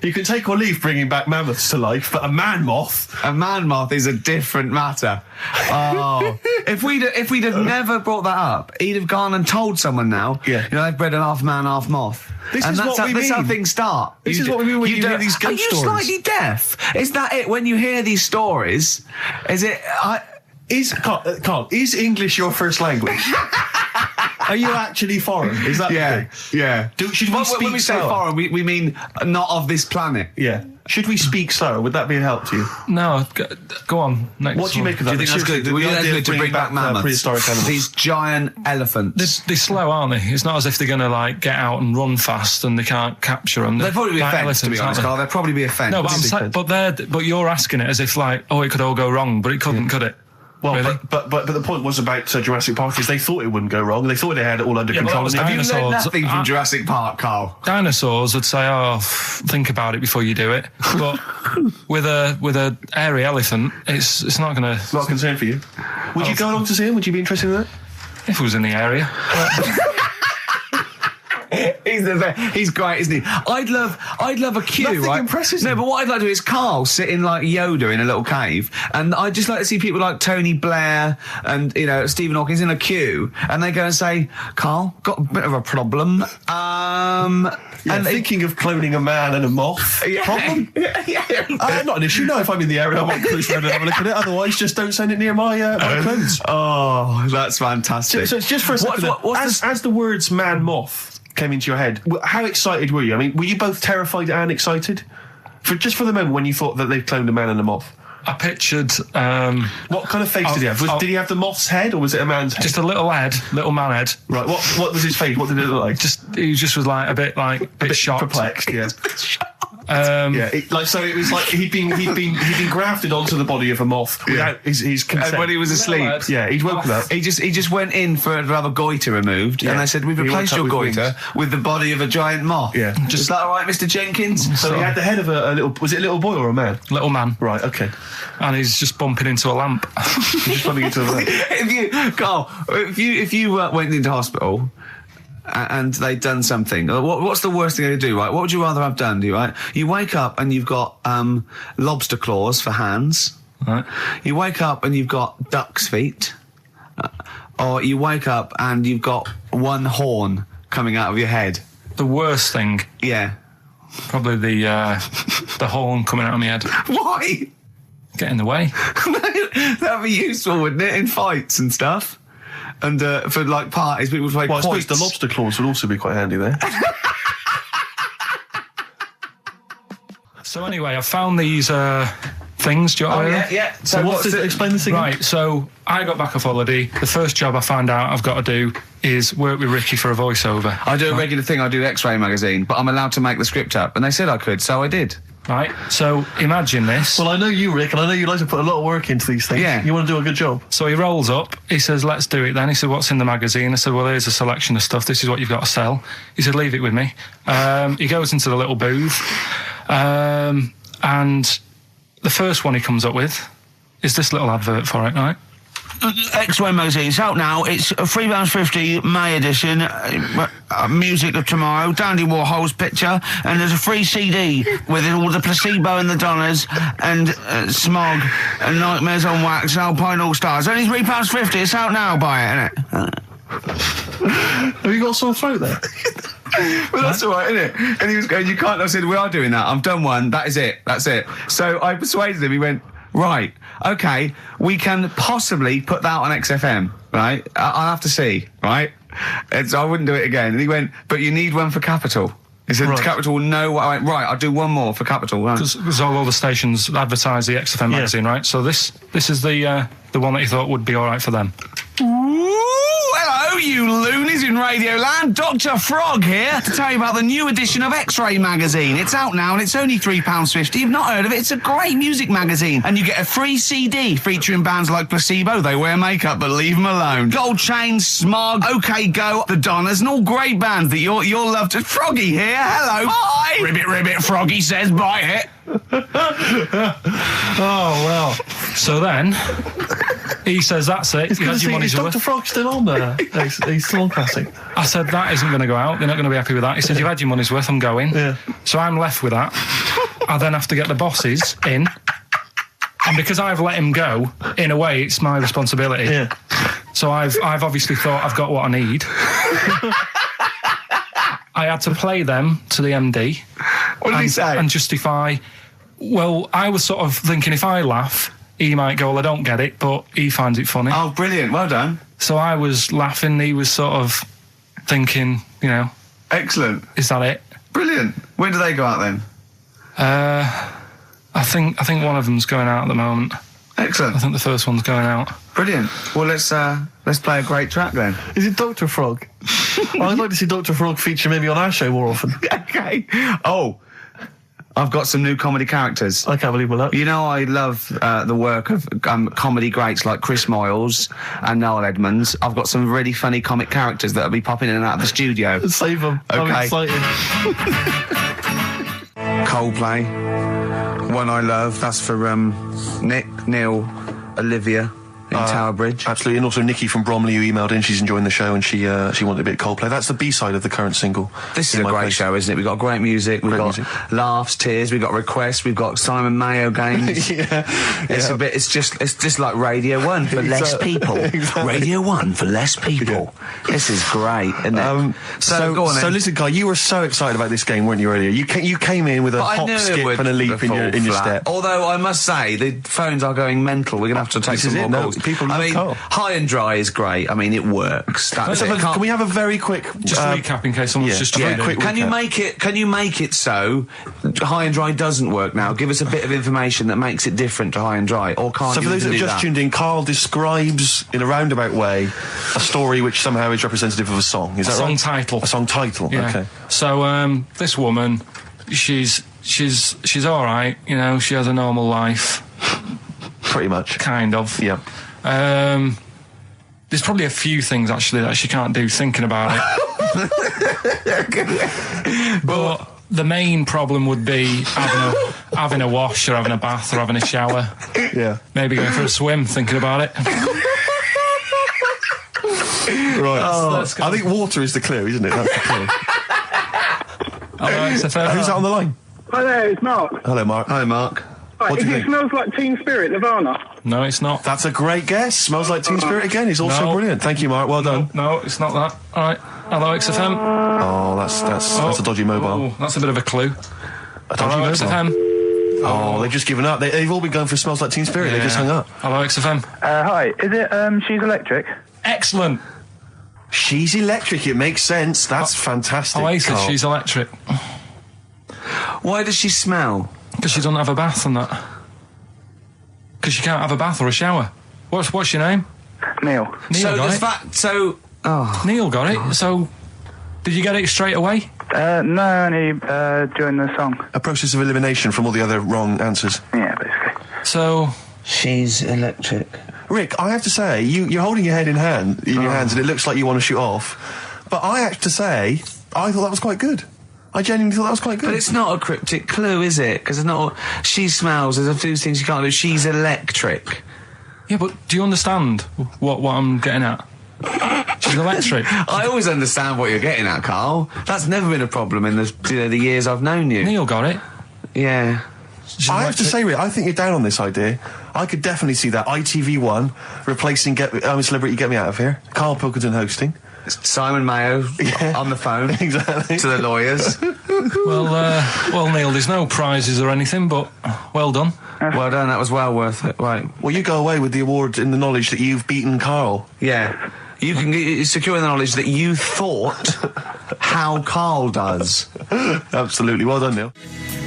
S3: You can take or leave bringing back mammoths to life, but a man moth...
S1: A man moth is a different matter. Oh, if we'd have never brought that up, he'd have gone and told someone now.
S3: Yeah.
S1: You know, they've bred an half man, half moth.
S3: This is what we
S1: That's how
S3: mean.
S1: things start.
S3: This is what we mean when you hear these ghost stories.
S1: Are you slightly deaf? Is that it? When you hear these stories, is it?
S3: Carl, is English your first language? Are you actually foreign? Is that the thing?
S1: Yeah.
S3: Should we speak
S1: when we say
S3: slower?
S1: foreign, we mean not of this planet.
S3: Yeah. Should we speak slower? Would that be a help to you?
S2: No, go on. Next
S3: What do you
S2: one.
S3: make of that?
S1: Do you think that's good?
S3: The
S1: Do you think
S3: idea
S1: that's
S3: of
S1: good to bring back mammoths?
S3: prehistoric animals.
S1: These giant elephants.
S2: They're slow, aren't they? It's not as if they're going to like get out and run fast and they can't capture them.
S1: They'd probably be a
S2: Like
S1: fence, to be
S2: elephants,
S1: honest,
S2: aren't
S1: Carl. They'd probably be a fence.
S2: they? No, but you're asking it as if like, oh, it could all go wrong, but it couldn't, could it?
S3: Well,
S2: Really?
S3: but the point was about Jurassic Park is they thought it wouldn't go wrong. They thought they had it all under
S2: Yeah, but
S3: control.
S2: that was
S3: And they-
S1: Have you learned
S2: dinosaurs.
S1: nothing from Jurassic Park, Carl?
S2: Dinosaurs would say, "Oh, think about it before you do it." But with a hairy elephant, it's not going to.
S3: Not a concern for you. Would you go along to see him? Would you be interested in that?
S2: If it was in the area,
S1: He's great, isn't he? I'd love a queue,
S3: Nothing
S1: right?
S3: impresses
S1: No,
S3: him.
S1: but what I'd like to do is Carl sitting like Yoda in a little cave, and I'd just like to see people like Tony Blair and Stephen Hawkins in a queue, and they go and say, "Carl, got a bit of a problem."
S3: And thinking of cloning a man and a moth. Problem? Not an issue. No, if I'm in the area, I might cruise around and have a look at it. Otherwise, just don't send it near my clones.
S1: Oh, that's fantastic.
S3: So it's just for a second. As the words man moth came into your head, how excited were you? I mean, were you both terrified and excited? For the moment when you thought that they'd cloned a man and a moth?
S2: I pictured
S3: What kind of face did he have? Did he have the moth's head or was it a man's head?
S2: just a little man head.
S3: Right, what was his face? What did it look like?
S2: He just was like a bit shocked.
S3: Perplexed, yeah.
S2: Yeah,
S3: it was like he'd been grafted onto the body of a moth without his consent.
S1: And when he was asleep,
S3: Yeah, he'd woken up.
S1: he just went in to have a goiter removed, and they said, "We've
S3: He
S1: replaced
S3: woke
S1: your
S3: up with
S1: goiter with the body of a giant moth."
S3: Yeah.
S1: Is that all right, Mr. Jenkins?
S3: So he had the head of a little. Was it a little boy or a man?
S2: little man,
S3: Right. Okay.
S2: and he's just bumping into a lamp.
S3: He's just running into a lamp.
S1: if you went into hospital and they'd done something, what's the worst thing they could do, right? What would you rather have done, right? You wake up and you've got lobster claws for hands.
S2: Right.
S1: You wake up and you've got duck's feet. Or you wake up and you've got one horn coming out of your head.
S2: The worst thing,
S1: Yeah.
S2: probably the horn coming out of my head.
S1: Why?
S2: Get in the way.
S1: That'd be useful, wouldn't it, in fights and stuff? And for like parties, people would play
S3: Well, I suppose
S1: quoits.
S3: the lobster claws would also be quite handy there.
S2: So anyway, I found these things. Do you want to hear them?
S1: yeah.
S3: So explain this again?
S2: Right, so I got back off holiday. The first job I found out I've got to do is work with Ricky for a voiceover.
S1: I do a regular thing. I do X-Ray magazine, but I'm allowed to make the script up, and they said I could, so I did.
S2: Right, so imagine this.
S3: Well, I know you, Rick, and I know you like to put a lot of work into these things.
S1: Yeah.
S3: You want to do a good job.
S2: So he rolls up, he says, "Let's do it then." He said, "What's in the magazine?" I said, "Well, here's a selection of stuff. This is what you've got to sell." He said, "Leave it with me." He goes into the little booth, and the first one he comes up with is this little advert for it, right?
S1: X-Ray magazine. It's out now. It's £3.50 May edition. Music of Tomorrow. Dandy Warhol's picture, and there's a free CD with all the Placebo and the Donners and Smog and Nightmares on Wax, Alpine All Stars. Only £3.50. It's out now. Buy it, innit?
S3: Have you got a sore throat there?
S1: Well, that's all right, isn't it? And he was going, "You can't." I said, "We are doing that. I've done one. That is it. That's it." So I persuaded him. He went, "Right, okay, we can possibly put that on XFM, right? I'll have to see, right?" And so I wouldn't do it again. And he went, "But you need one for Capital." He said,
S3: Right.
S1: "Capital will know what." I went, "Right, I'll do one more for Capital." Right.
S2: Because all the stations advertise the XFM magazine, right? So this is the one that you thought would be all right for them.
S1: Ooh, hello, you loonies in Radioland. Dr. Frog here to tell you about the new edition of X-Ray magazine. It's out now and it's only £3.50. You've not heard of it? It's a great music magazine. And you get a free CD featuring bands like Placebo, They Wear Makeup But Leave Them Alone, Gold Chain, Smog, OK Go, The Donners, and all great bands that you'll love to... Froggy here, hello. Bye. Ribbit, ribbit, Froggy says bye it.
S2: Oh, well. So then, he says, that's it. You had your money's worth.
S3: Dr. Frog still on there? He's still on Classic.
S2: I said, that isn't going to go out. They're not going to be happy with that. He said, you've had your money's worth. I'm going.
S3: Yeah.
S2: So I'm left with that. I then have to get the bosses in. And because I've let him go, in a way, it's my responsibility.
S3: Yeah.
S2: So I've obviously thought I've got what I need. I had to play them to the MD.
S1: What did he say?
S2: And justify... Well, I was sort of thinking if I laugh, he might go, well, I don't get it, but he finds it funny.
S1: Oh, brilliant. Well done.
S2: So I was laughing, he was sort of thinking, you know...
S1: Excellent.
S2: Is that it?
S1: Brilliant. When do they go out then?
S2: I think one of them's going out at the moment.
S1: Excellent.
S2: I think the first one's going out.
S1: Brilliant. Well, let's play a great track then.
S3: Is it Dr. Frog? I'd like to see Dr. Frog feature maybe on our show more often.
S1: Okay. Oh, I've got some new comedy characters.
S3: I can't believe we're
S1: You know, I love the work of comedy greats like Chris Moyles and Noel Edmonds. I've got some really funny comic characters that'll be popping in and out of the studio.
S3: Save them.
S1: Okay.
S3: I'm excited.
S1: Coldplay, One I Love. That's for Nick, Neil, Olivia in Tower Bridge.
S3: Absolutely, and also Nikki from Bromley who emailed in. She's enjoying the show and she wanted a bit of Coldplay. That's the B-side of the current single.
S1: This is a great show, isn't it? We've got great music, we've got laughs, tears, we've got requests, we've got Simon Mayo games. It's just like Radio 1 for less people.
S3: Exactly.
S1: Radio 1 for less people. This is great, isn't it?
S3: So
S1: go on then.
S3: So listen, Guy, you were so excited about this game, weren't you, earlier? You came in with a hop, skip and a leap in your step.
S1: Although I must say, the phones are going mental. We're going to have to take some more calls.
S3: People love Carl.
S1: High and Dry is great. I mean, it works.
S3: Can we have a very quick...
S2: Just recap in case someone's just...
S3: very quick
S1: Can you make it so High and Dry doesn't work now? Give us a bit of information that makes it different to High and Dry, or can't
S3: So
S1: you
S3: for those that have just tuned in, Carl describes, in a roundabout way, a story which somehow is representative of a song. Is that right?
S2: A song title.
S3: A song title,
S2: yeah.
S3: Okay.
S2: So, this woman, she's all right, you know, she has a normal life.
S3: Pretty much.
S2: Kind of.
S3: Yeah.
S2: There's probably a few things, actually, that she can't do thinking about it. But the main problem would be having a wash or having a bath or having a shower.
S3: Yeah.
S2: Maybe going for a swim, thinking about it.
S3: Right. I think water is the clue, isn't it? That's the clue.
S2: Who's
S3: that on the line?
S6: Hi there, it's Mark.
S3: Hello, Mark.
S1: Hi, Mark.
S6: Right,
S3: What do you think?
S6: It smells like Teen Spirit, Nirvana.
S2: No, it's not.
S3: That's a great guess. Smells like Teen Spirit again. He's also brilliant. Thank you, Mark. Well done.
S2: No, it's not that. All right. Hello, XFM.
S3: Oh, that's a dodgy mobile.
S2: Oh, that's a bit of a clue.
S3: A dodgy
S2: Hello,
S3: mobile.
S2: XFM.
S3: Oh, they've just given up. They've all been going for Smells Like Teen Spirit. They just hung up.
S2: Hello, XFM.
S6: Hi, is it She's Electric?
S2: Excellent.
S3: She's Electric. It makes sense. That's fantastic.
S2: Oasis,
S3: Carl.
S2: She's Electric.
S1: Why does she smell?
S2: Because she doesn't have a bath and that. Because she can't have a bath or a shower. What's your name?
S6: Neil.
S1: So
S2: got
S1: the
S2: it.
S1: fact.
S2: Neil got it. So, did you get it straight away?
S6: No, only during the song.
S3: A process of elimination from all the other wrong answers.
S6: Yeah, basically.
S2: So,
S1: She's Electric.
S3: Rick, I have to say, you're holding your head in your hands, and it looks like you want to shoot off. But I have to say, I thought that was quite good. I genuinely thought that was quite good.
S1: But it's not a cryptic clue, is it? Because it's not. She smells. There's a few things you can't do. She's electric.
S2: yeah, but do you understand what I'm getting at? She's electric.
S1: I always understand what you're getting at, Carl. That's never been a problem in the years I've known you.
S2: Neil got it.
S1: Yeah.
S3: I have to say, Rick, I think you're down on this idea. I could definitely see that ITV1 replacing Celebrity Get Me Out of Here. Karl Pilkington hosting.
S1: Simon Mayo on the phone.
S3: Exactly.
S1: To the lawyers.
S2: Well, Neil, there's no prizes or anything, but well done.
S1: Well done, that was well worth it. Right.
S3: Well, you go away with the award in the knowledge that you've beaten Carl.
S1: Yeah. You can secure the knowledge that you thought how Carl does.
S3: Absolutely. Well done, Neil.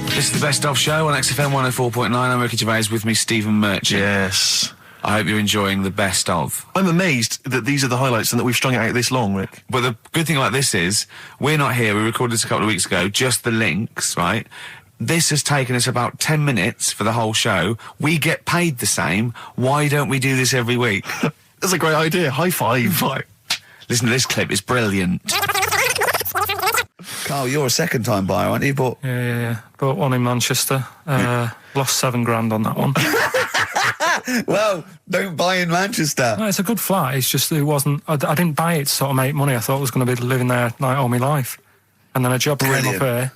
S1: This is the Best Of Show on XFM 104.9. I'm Ricky Gervais, with me, Stephen Merchant.
S3: Yes.
S1: I hope you're enjoying the best of.
S3: I'm amazed that these are the highlights and that we've strung it out this long, Rick.
S1: But the good thing about this is, we're not here, we recorded this a couple of weeks ago, just the links, right? This has taken us about 10 minutes for the whole show. We get paid the same. Why don't we do this every week?
S3: That's a great idea. High five.
S1: Listen to this clip, it's brilliant. Carl, you're a second-time buyer, aren't you?
S2: Yeah. Bought one in Manchester. Lost $7,000 on that one.
S1: Well, don't buy in Manchester.
S2: No, it's a good flat. It's just it wasn't. I didn't buy it to sort of make money. I thought I was going to be living there like all my life, and then a job came up here,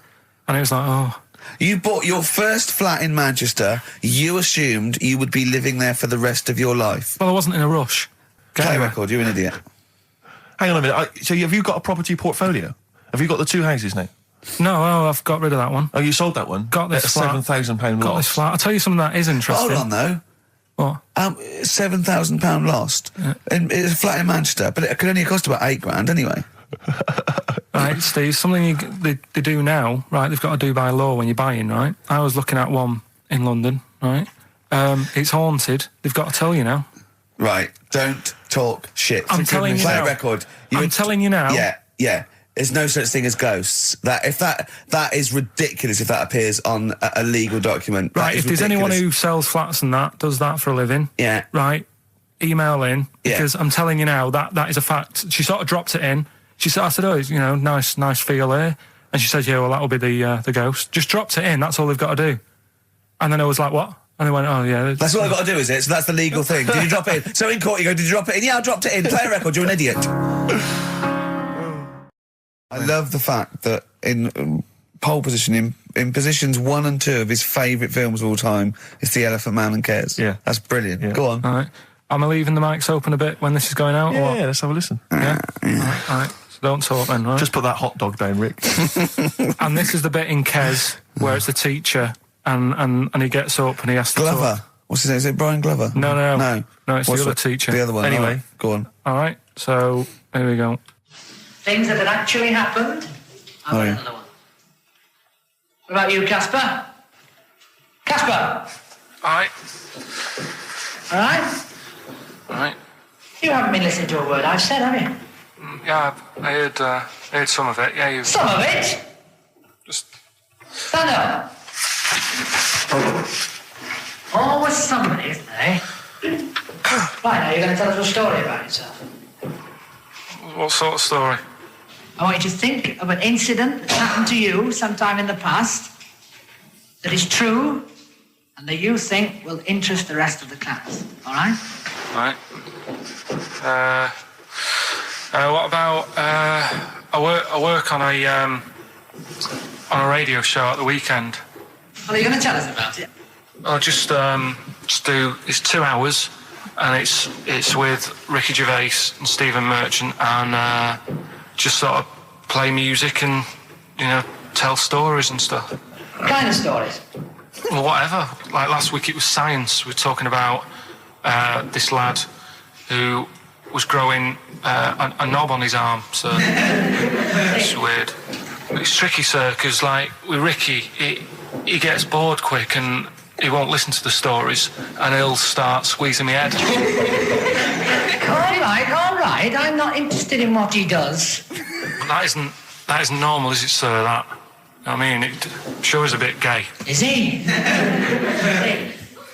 S2: and it was like, oh.
S1: You bought your first flat in Manchester. You assumed you would be living there for the rest of your life.
S2: Well, I wasn't in a rush.
S1: Play record. You're an idiot.
S3: Hang on a minute. So have you got a property portfolio? Have you got the 2 houses now?
S2: No, I've got rid of that one.
S3: Oh, you sold that one?
S2: Got this flat.
S3: £7,000 loss.
S2: Got this flat. I'll tell you something that is interesting.
S1: Hold on, though.
S2: What?
S1: £7,000 lost.
S2: Yeah.
S1: It's a flat in Manchester, but it could only cost about £8,000 anyway.
S2: Right, Steve, something they do now, right, they've got to do by law when you're buying, right? I was looking at one in London, right? It's haunted. They've got to tell you now.
S1: Right, don't talk shit.
S2: I'm telling you now.
S1: Play a record.
S2: I'm telling you now.
S1: Yeah. There's no such thing as ghosts. That is ridiculous if that appears on a legal document.
S2: Right, if there's anyone who sells flats and does that for a living.
S1: Yeah.
S2: Right, email in, because I'm telling you now, that is a fact. She sort of dropped it in. She said, I said, oh, nice feel here. And she said, yeah, well, that'll be the ghost. Just dropped it in, that's all they've got to do. And then I was like, what? And they went, oh, yeah.
S1: That's all I've got to do, is it? So that's the legal thing. Did you drop it in? So in court you go, did you drop it in? Yeah, I dropped it in. Play a record, you're an idiot. I love the fact that in pole position, in positions 1 and 2 of his favourite films of all time, it's The Elephant Man and Cares.
S3: Yeah.
S1: That's brilliant.
S3: Yeah.
S1: Go on.
S2: All right. Am I leaving the mics open a bit when this is going out?
S3: Yeah,
S2: or what?
S3: let's have a listen.
S2: Yeah? All right. So don't talk then, right?
S3: Just put that hot dog down, Rick.
S2: And this is the bit in Kes where it's the teacher and he gets up and he has to
S1: Glover.
S2: talk.
S1: What's his name? Is it Brian Glover?
S2: No, it's
S1: What's
S2: the other teacher.
S1: The other one.
S3: Anyway.
S1: Right. Go on.
S2: All right, so here we go.
S7: Things that had actually happened. I've got another one. What about you, Casper? Casper!
S2: All right.
S7: All right?
S2: All right.
S7: You haven't been listening to a word I've said, have you?
S2: Yeah, I heard some of it. Yeah, you.
S7: Some of it?
S2: Just.
S7: Stand up. Always somebody, isn't there? Right, now you're going to tell us a story about yourself.
S2: What sort of story?
S7: I want you to think of an incident that's happened to you sometime in the past that is true and that you think will interest the rest of the class. All right?
S2: Right. What about I work on a radio show at the weekend.
S7: Well, are you going to tell us about it?
S2: I'll just do. It's 2 hours, and it's with Ricky Gervais and Stephen Merchant, and just sort of play music and tell stories and stuff.
S7: What kind of stories?
S2: Well, whatever. Like last week, it was science. We were talking about this lad who was growing a knob on his arm. So it's weird. It's tricky, sir, because like with Ricky, he gets bored quick and he won't listen to the stories, and he'll start squeezing my head.
S7: All right. I'm not interested in what he does.
S2: That isn't normal, is it, sir? That. I mean, it sure is a bit gay.
S7: Is he?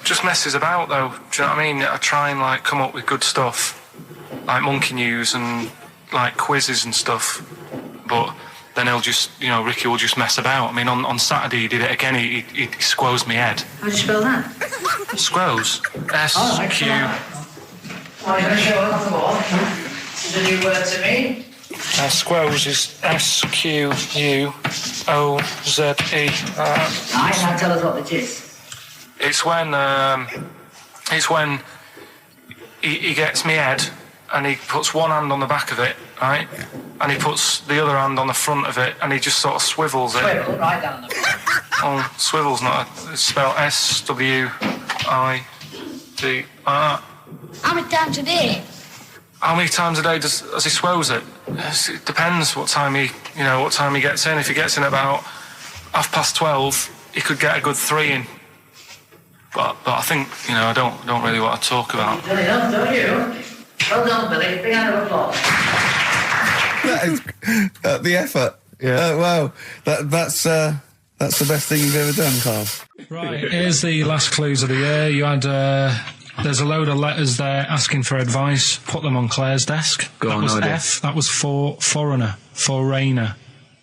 S2: Just messes about, though. Do you know what I mean? I try and like come up with good stuff, like monkey news and like quizzes and stuff, but then he'll just, Ricky will just mess about. I mean, on Saturday he did it again. He squoze me head.
S7: How do you spell that?
S2: Squoze. S-Q...
S7: Oh, you're going to show it off the wall? This is a new word to me.
S2: Squoze is S-Q-U-O-Z-E.
S7: Now tell us what it is.
S2: It's when he gets me head and he puts one hand on the back of it, right? And he puts the other hand on the front of it and he just sort of swivels it.
S7: Swivel, right down the front.
S2: Oh, swivel's not it's spelled S-W-I-D.
S8: How many times a day?
S2: How many times a day does he swells it? It depends what time he gets in. If he gets in about 12:30, he could get a good 3 in. But I think, I don't really want to talk about.
S7: Don't you? Well done, Billy. Big hand of applause.
S9: That is the effort. Yeah. Wow. That's the best thing you've ever done, Carl.
S2: Right. Here's the last clues of the year. You had. There's a load of letters there asking for advice. Put them on Claire's desk.
S1: Go on,
S2: That was
S1: no idea.
S2: F. That was for foreigner. For Rayner.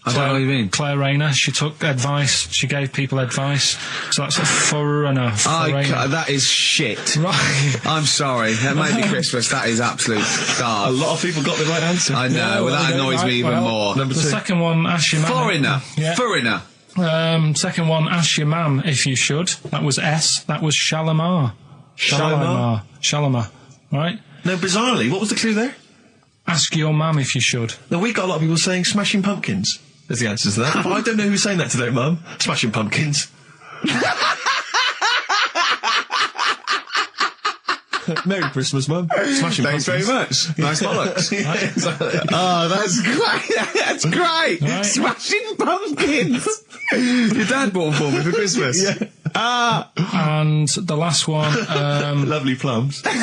S1: I don't know what you mean.
S2: Claire Rayner. She took advice. She gave people advice. So that's a foreigner.
S1: That is shit.
S2: Right.
S1: I'm sorry. That might be Christmas. That is absolute
S3: A
S1: garbage.
S3: lot of people got the right answer.
S1: I know. That annoys me even more.
S3: Number
S2: The
S3: 2.
S2: second one, ask your mum.
S1: Foreigner.
S2: Yeah.
S1: Foreigner.
S2: Second one, ask your mum if you should. That was S. That was Shalimar. Shalimar. Right?
S3: No, bizarrely, what was the clue there?
S2: Ask your mum if you should.
S3: No, we got a lot of people saying Smashing Pumpkins as the answer to that. But I don't know who's saying that today, Mum. Smashing Pumpkins. Merry Christmas, Mum. Smashing
S1: Thanks
S3: Pumpkins.
S1: very much. Nice bollocks.
S3: Yeah, exactly.
S1: Oh, that's great. That's great.
S2: Right.
S1: Smashing Pumpkins. Your dad bought them for me for Christmas.
S3: Yeah.
S2: And the last one,
S3: Lovely plums. What,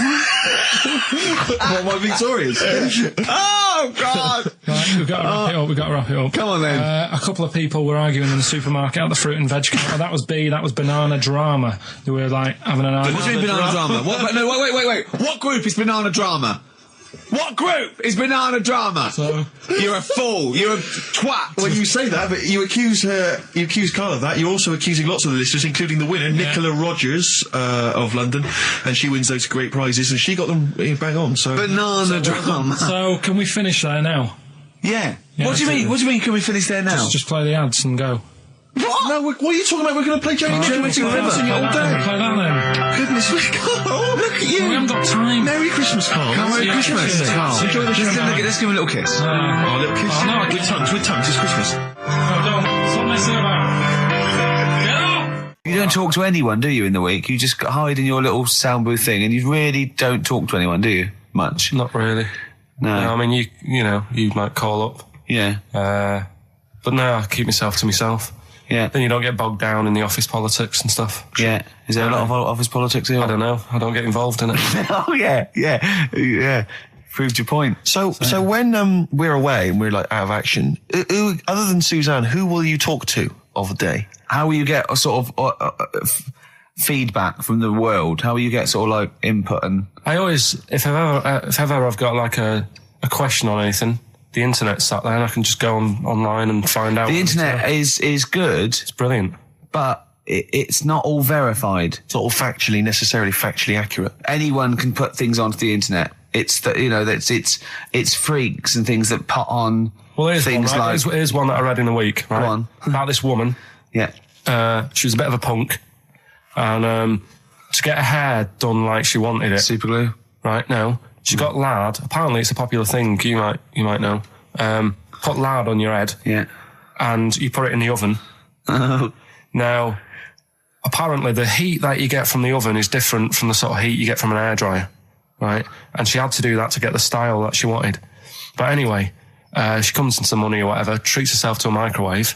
S3: my Victorians?
S1: Oh, God.
S2: right, we've got to wrap it up.
S1: Come on, then.
S2: A couple of people were arguing in the supermarket at the fruit and veg counter. That was B, that was Banana Drama. They were like having an argument.
S1: What do you mean Banana Drama? Wait. What group is Banana Drama? What group is Banana Drama?
S2: So,
S1: You're a fool. You're a twat.
S3: When you say that, but you accuse Carl of that, you're also accusing lots of the listeners, including the winner, Nicola Rogers, of London, and she wins those great prizes, and she got them bang on, so...
S1: Banana Drama.
S2: so can we finish there now?
S1: Yeah.
S2: Yeah,
S1: What do you mean? What do you mean? Can we finish there now?
S2: Just play the ads and go.
S1: What?
S3: No, what are you talking about? We're going to play Jodie Jones and Rivers in your all day.
S2: Play that then.
S3: Goodness me, Carl, look at you.
S2: We haven't got time.
S3: Merry Christmas, Carl.
S1: Merry Christmas, Carl.
S3: Enjoy the show.
S1: Let's give him a little kiss.
S3: Oh, a little kiss.
S2: Oh, no,
S3: with tongues, it's Christmas.
S2: Don't. Stop messing about. Get up!
S1: You don't talk to anyone, do you, in the week? You just hide in your little sound booth thing, and you really don't talk to anyone, do you? Much?
S2: Not really.
S1: No.
S2: I mean, you might call up.
S1: Yeah.
S2: But no, I keep myself to myself.
S1: Yeah.
S2: Then you don't get bogged down in the office politics and stuff.
S1: Yeah. Is there a lot of office politics here?
S2: I don't know. I don't get involved in it.
S1: Oh, yeah. Proved your point.
S3: So when we're away and we're like out of action, who, other than Suzanne, who will you talk to of the day?
S1: How will you get a sort of feedback from the world? How will you get sort of like input and...
S2: I always, if ever I've got like a question on anything, the internet's sat there and I can just go online and find out.
S1: The internet is good.
S2: It's brilliant.
S1: But it's not all verified.
S3: It's not all necessarily factually accurate.
S1: Anyone can put things onto the internet. It's it's freaks and things that put on things
S2: one, right?
S1: like...
S2: Here's one that I read in a week, right?
S1: Go on.
S2: About this woman.
S1: Yeah.
S2: She was a bit of a punk. And to get her hair done like she wanted it.
S1: Super glue.
S2: Right, no. She got lard. Apparently it's a popular thing, you might know. Put lard on your head.
S1: Yeah.
S2: And you put it in the oven.
S1: Oh.
S2: Now, apparently the heat that you get from the oven is different from the sort of heat you get from an hairdryer. Right? And she had to do that to get the style that she wanted. But anyway, she comes into money or whatever, treats herself to a microwave.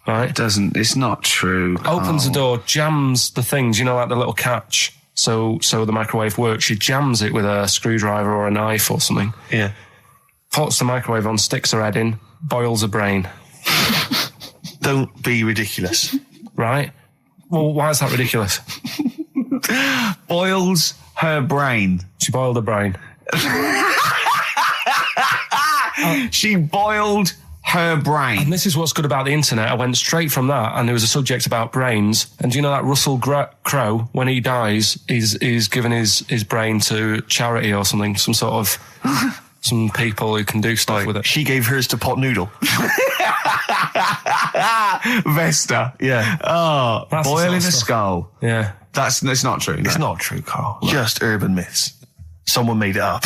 S2: Right?
S1: It's not true.
S2: Opens the door, jams the things, like the little catch. So the microwave works. She jams it with a screwdriver or a knife or something.
S3: Yeah.
S2: Puts the microwave on, sticks her head in, boils her brain.
S3: Don't be ridiculous.
S2: Right? Well, why is that ridiculous?
S1: Boils her brain.
S2: She boiled her brain.
S1: She boiled her brain.
S2: And this is what's good about the internet. I went straight from that, and there was a subject about brains. And do you know that Russell Crowe, when he dies, is given his brain to charity or something, some sort of some people who can do stuff with it.
S3: She gave hers to Pot Noodle.
S1: Vesta.
S3: Yeah.
S1: Oh,
S2: That's
S1: boiling
S2: the
S1: a
S2: sort of
S1: skull.
S2: Yeah.
S1: It's not true.
S3: It's not true, Carl. Just urban myths. Someone made it up.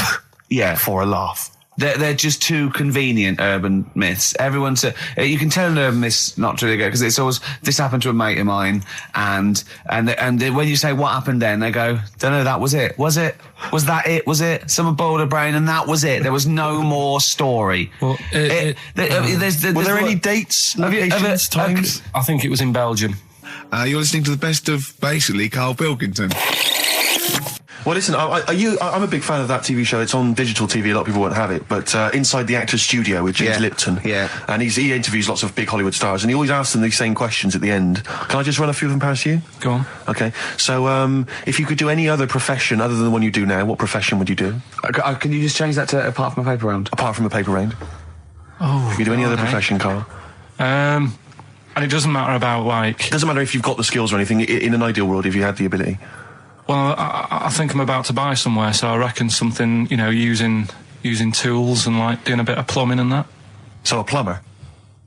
S1: Yeah.
S3: For a laugh.
S1: They're just too convenient urban myths. Everyone's you can tell an urban myth's not true because it's always this happened to a mate of mine, and when you say what happened then, they go, don't know, that was it. Was it? Was that it? Was it? Someone boiled a brain and that was it. There was no more story.
S2: Well,
S3: were there any dates, locations, times?
S2: I think it was in Belgium.
S9: You're listening to the best of, basically, Karl Pilkington.
S3: Well, listen, I'm a big fan of that TV show. It's on digital TV. A lot of people won't have it. But Inside the Actor's Studio with James Lipton.
S1: Yeah.
S3: And he interviews lots of big Hollywood stars, and he always asks them these same questions at the end. Can I just run a few of them past you?
S2: Go on.
S3: Okay. So, if you could do any other profession other than the one you do now, what profession would you do?
S1: Can you just change that to apart from a paper round?
S3: Apart from a paper round.
S2: Oh.
S3: If you do any other profession, Carl.
S2: And it doesn't matter about, like...
S3: It doesn't matter if you've got the skills or anything. In an ideal world, if you had the ability.
S2: Well, I think I'm about to buy somewhere, so I reckon something, you know, using tools and, like, doing a bit of plumbing and that.
S3: So a plumber?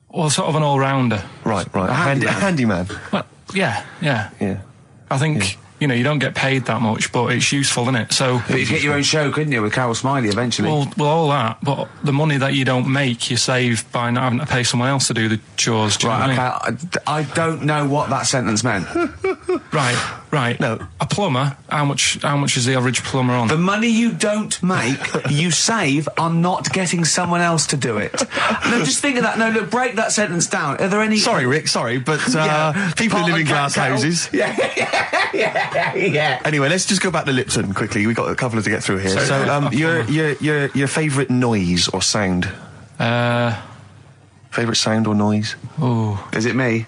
S2: Well, sort of an all-rounder.
S3: Right. A handyman.
S2: Well, yeah. I think, you know, you don't get paid that much, but it's useful, isn't it? So...
S1: But you get your own show, couldn't you, with Carol Smiley eventually?
S2: Well, all that, but the money that you don't make, you save by not having to pay someone else to do the chores. Do you know what I mean?
S1: I don't know what that sentence meant.
S2: Right.
S3: No.
S2: A plumber, how much is the average plumber on?
S1: The money you don't make, you save on not getting someone else to do it. No, just think of that. No, look, break that sentence down. Are there any...
S3: Sorry, Rick, but people who live in glass houses...
S1: Yeah.
S3: Anyway, let's just go back to Lipton quickly. We've got a couple to get through here. So, your favourite noise or sound? Favourite sound or noise?
S2: Oh.
S1: Is it me?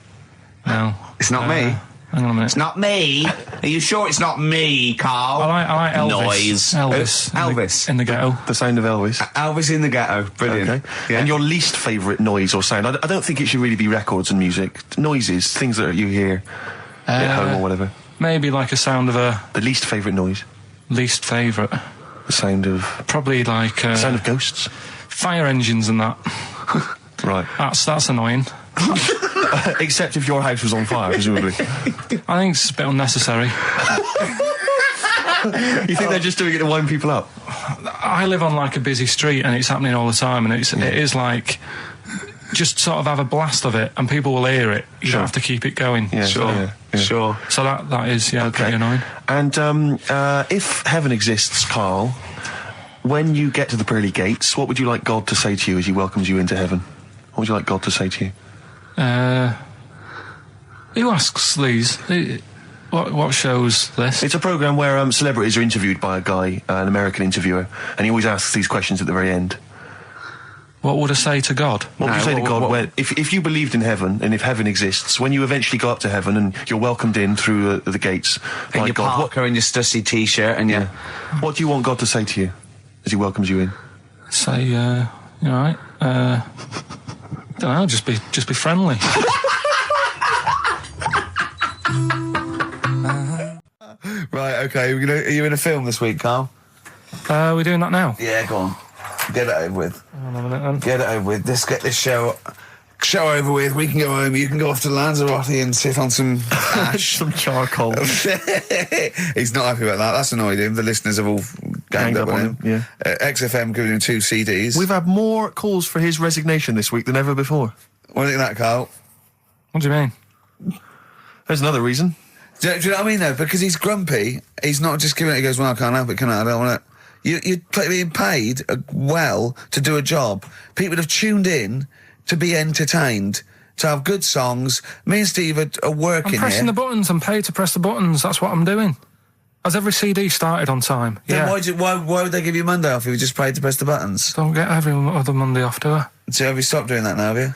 S2: No.
S1: It's not me.
S2: Hang on a minute.
S1: It's not me. Are you sure it's not me, Carl?
S2: I like Elvis.
S1: Noise.
S2: Elvis. In the ghetto.
S3: The sound of Elvis.
S1: Elvis in the ghetto. Brilliant.
S3: Okay.
S1: Yeah.
S3: And your least favourite noise or sound? I don't think it should really be records and music. Noises, things that you hear at home or whatever.
S2: Maybe like a sound of a...
S3: The least favourite noise?
S2: Least favourite?
S3: The sound of...
S2: Probably like...
S3: the sound of ghosts?
S2: Fire engines and that.
S3: Right.
S2: That's annoying.
S3: Except if your house was on fire, presumably.
S2: I think it's a bit unnecessary.
S3: You think they're just doing it to wind people up?
S2: I live on like a busy street and it's happening all the time, and it is like... Just sort of have a blast of it, and people will hear it. You don't have to keep it going.
S3: Yeah,
S1: sure.
S2: So that is pretty annoying.
S3: And if heaven exists, Carl, when you get to the pearly gates, what would you like God to say to you as He welcomes you into heaven? What would you like God to say to you?
S2: Who asks these? What show's this?
S3: It's a programme where celebrities are interviewed by a guy, an American interviewer, and he always asks these questions at the very end.
S2: What would I say to God?
S3: What would you say to God if you believed in heaven, and if heaven exists, when you eventually go up to heaven and you're welcomed in through the gates by
S1: your
S3: God,
S1: Parker and your stussy T-shirt and your...
S3: What do you want God to say to you as He welcomes you in?
S2: Say, you all right? Don't know, just be friendly.
S9: Right, okay, are you in a film this week, Carl?
S2: We're doing that now?
S9: Yeah, go on. Get it over with.
S2: Hang on a minute, then.
S9: Get it over with. Let's get this show over with. We can go home. You can go off to Lanzarote and sit on some ash.
S3: Some charcoal.
S9: He's not happy about that. That's annoyed him. The listeners have all ganged up on him.
S3: Yeah.
S9: XFM giving him 2 CDs.
S3: We've had more calls for his resignation this week than ever before.
S9: What do you think of that, Carl?
S2: What do you mean?
S3: There's another reason.
S9: Do you know what I mean, though? Because he's grumpy. He's not just giving it. He goes, well, I can't help it, can I? I don't want it. You're being paid well to do a job. People have tuned in to be entertained, to have good songs. Me and Steve are working here.
S2: I'm pressing the buttons. I'm paid to press the buttons. That's what I'm doing. Has every CD started on time?
S9: Then why would they give you Monday off if you just paid to press the buttons?
S2: Don't get every other Monday off, do I?
S9: So have you stopped doing that now, have you?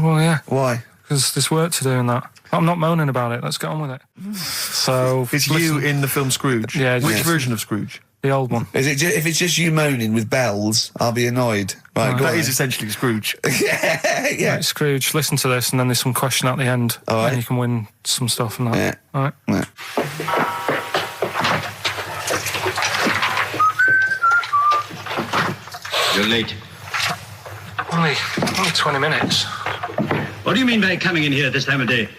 S2: Well, yeah.
S9: Why?
S2: Because there's work to do in that. I'm not moaning about it. Let's get on with it. So
S3: it's you in the film Scrooge.
S2: Yeah.
S3: Which version of Scrooge?
S2: The old one.
S9: Is it? If it's just you moaning with bells, I'll be annoyed. Right,
S3: that is essentially Scrooge.
S9: Yeah.
S2: Right, Scrooge, listen to this, and then there's some question at the end.
S9: All right.
S2: And you can win some stuff and that.
S9: Yeah.
S2: All right.
S9: Yeah.
S10: You're late.
S2: Only 20 minutes.
S10: What do you mean by coming in here at this time of day?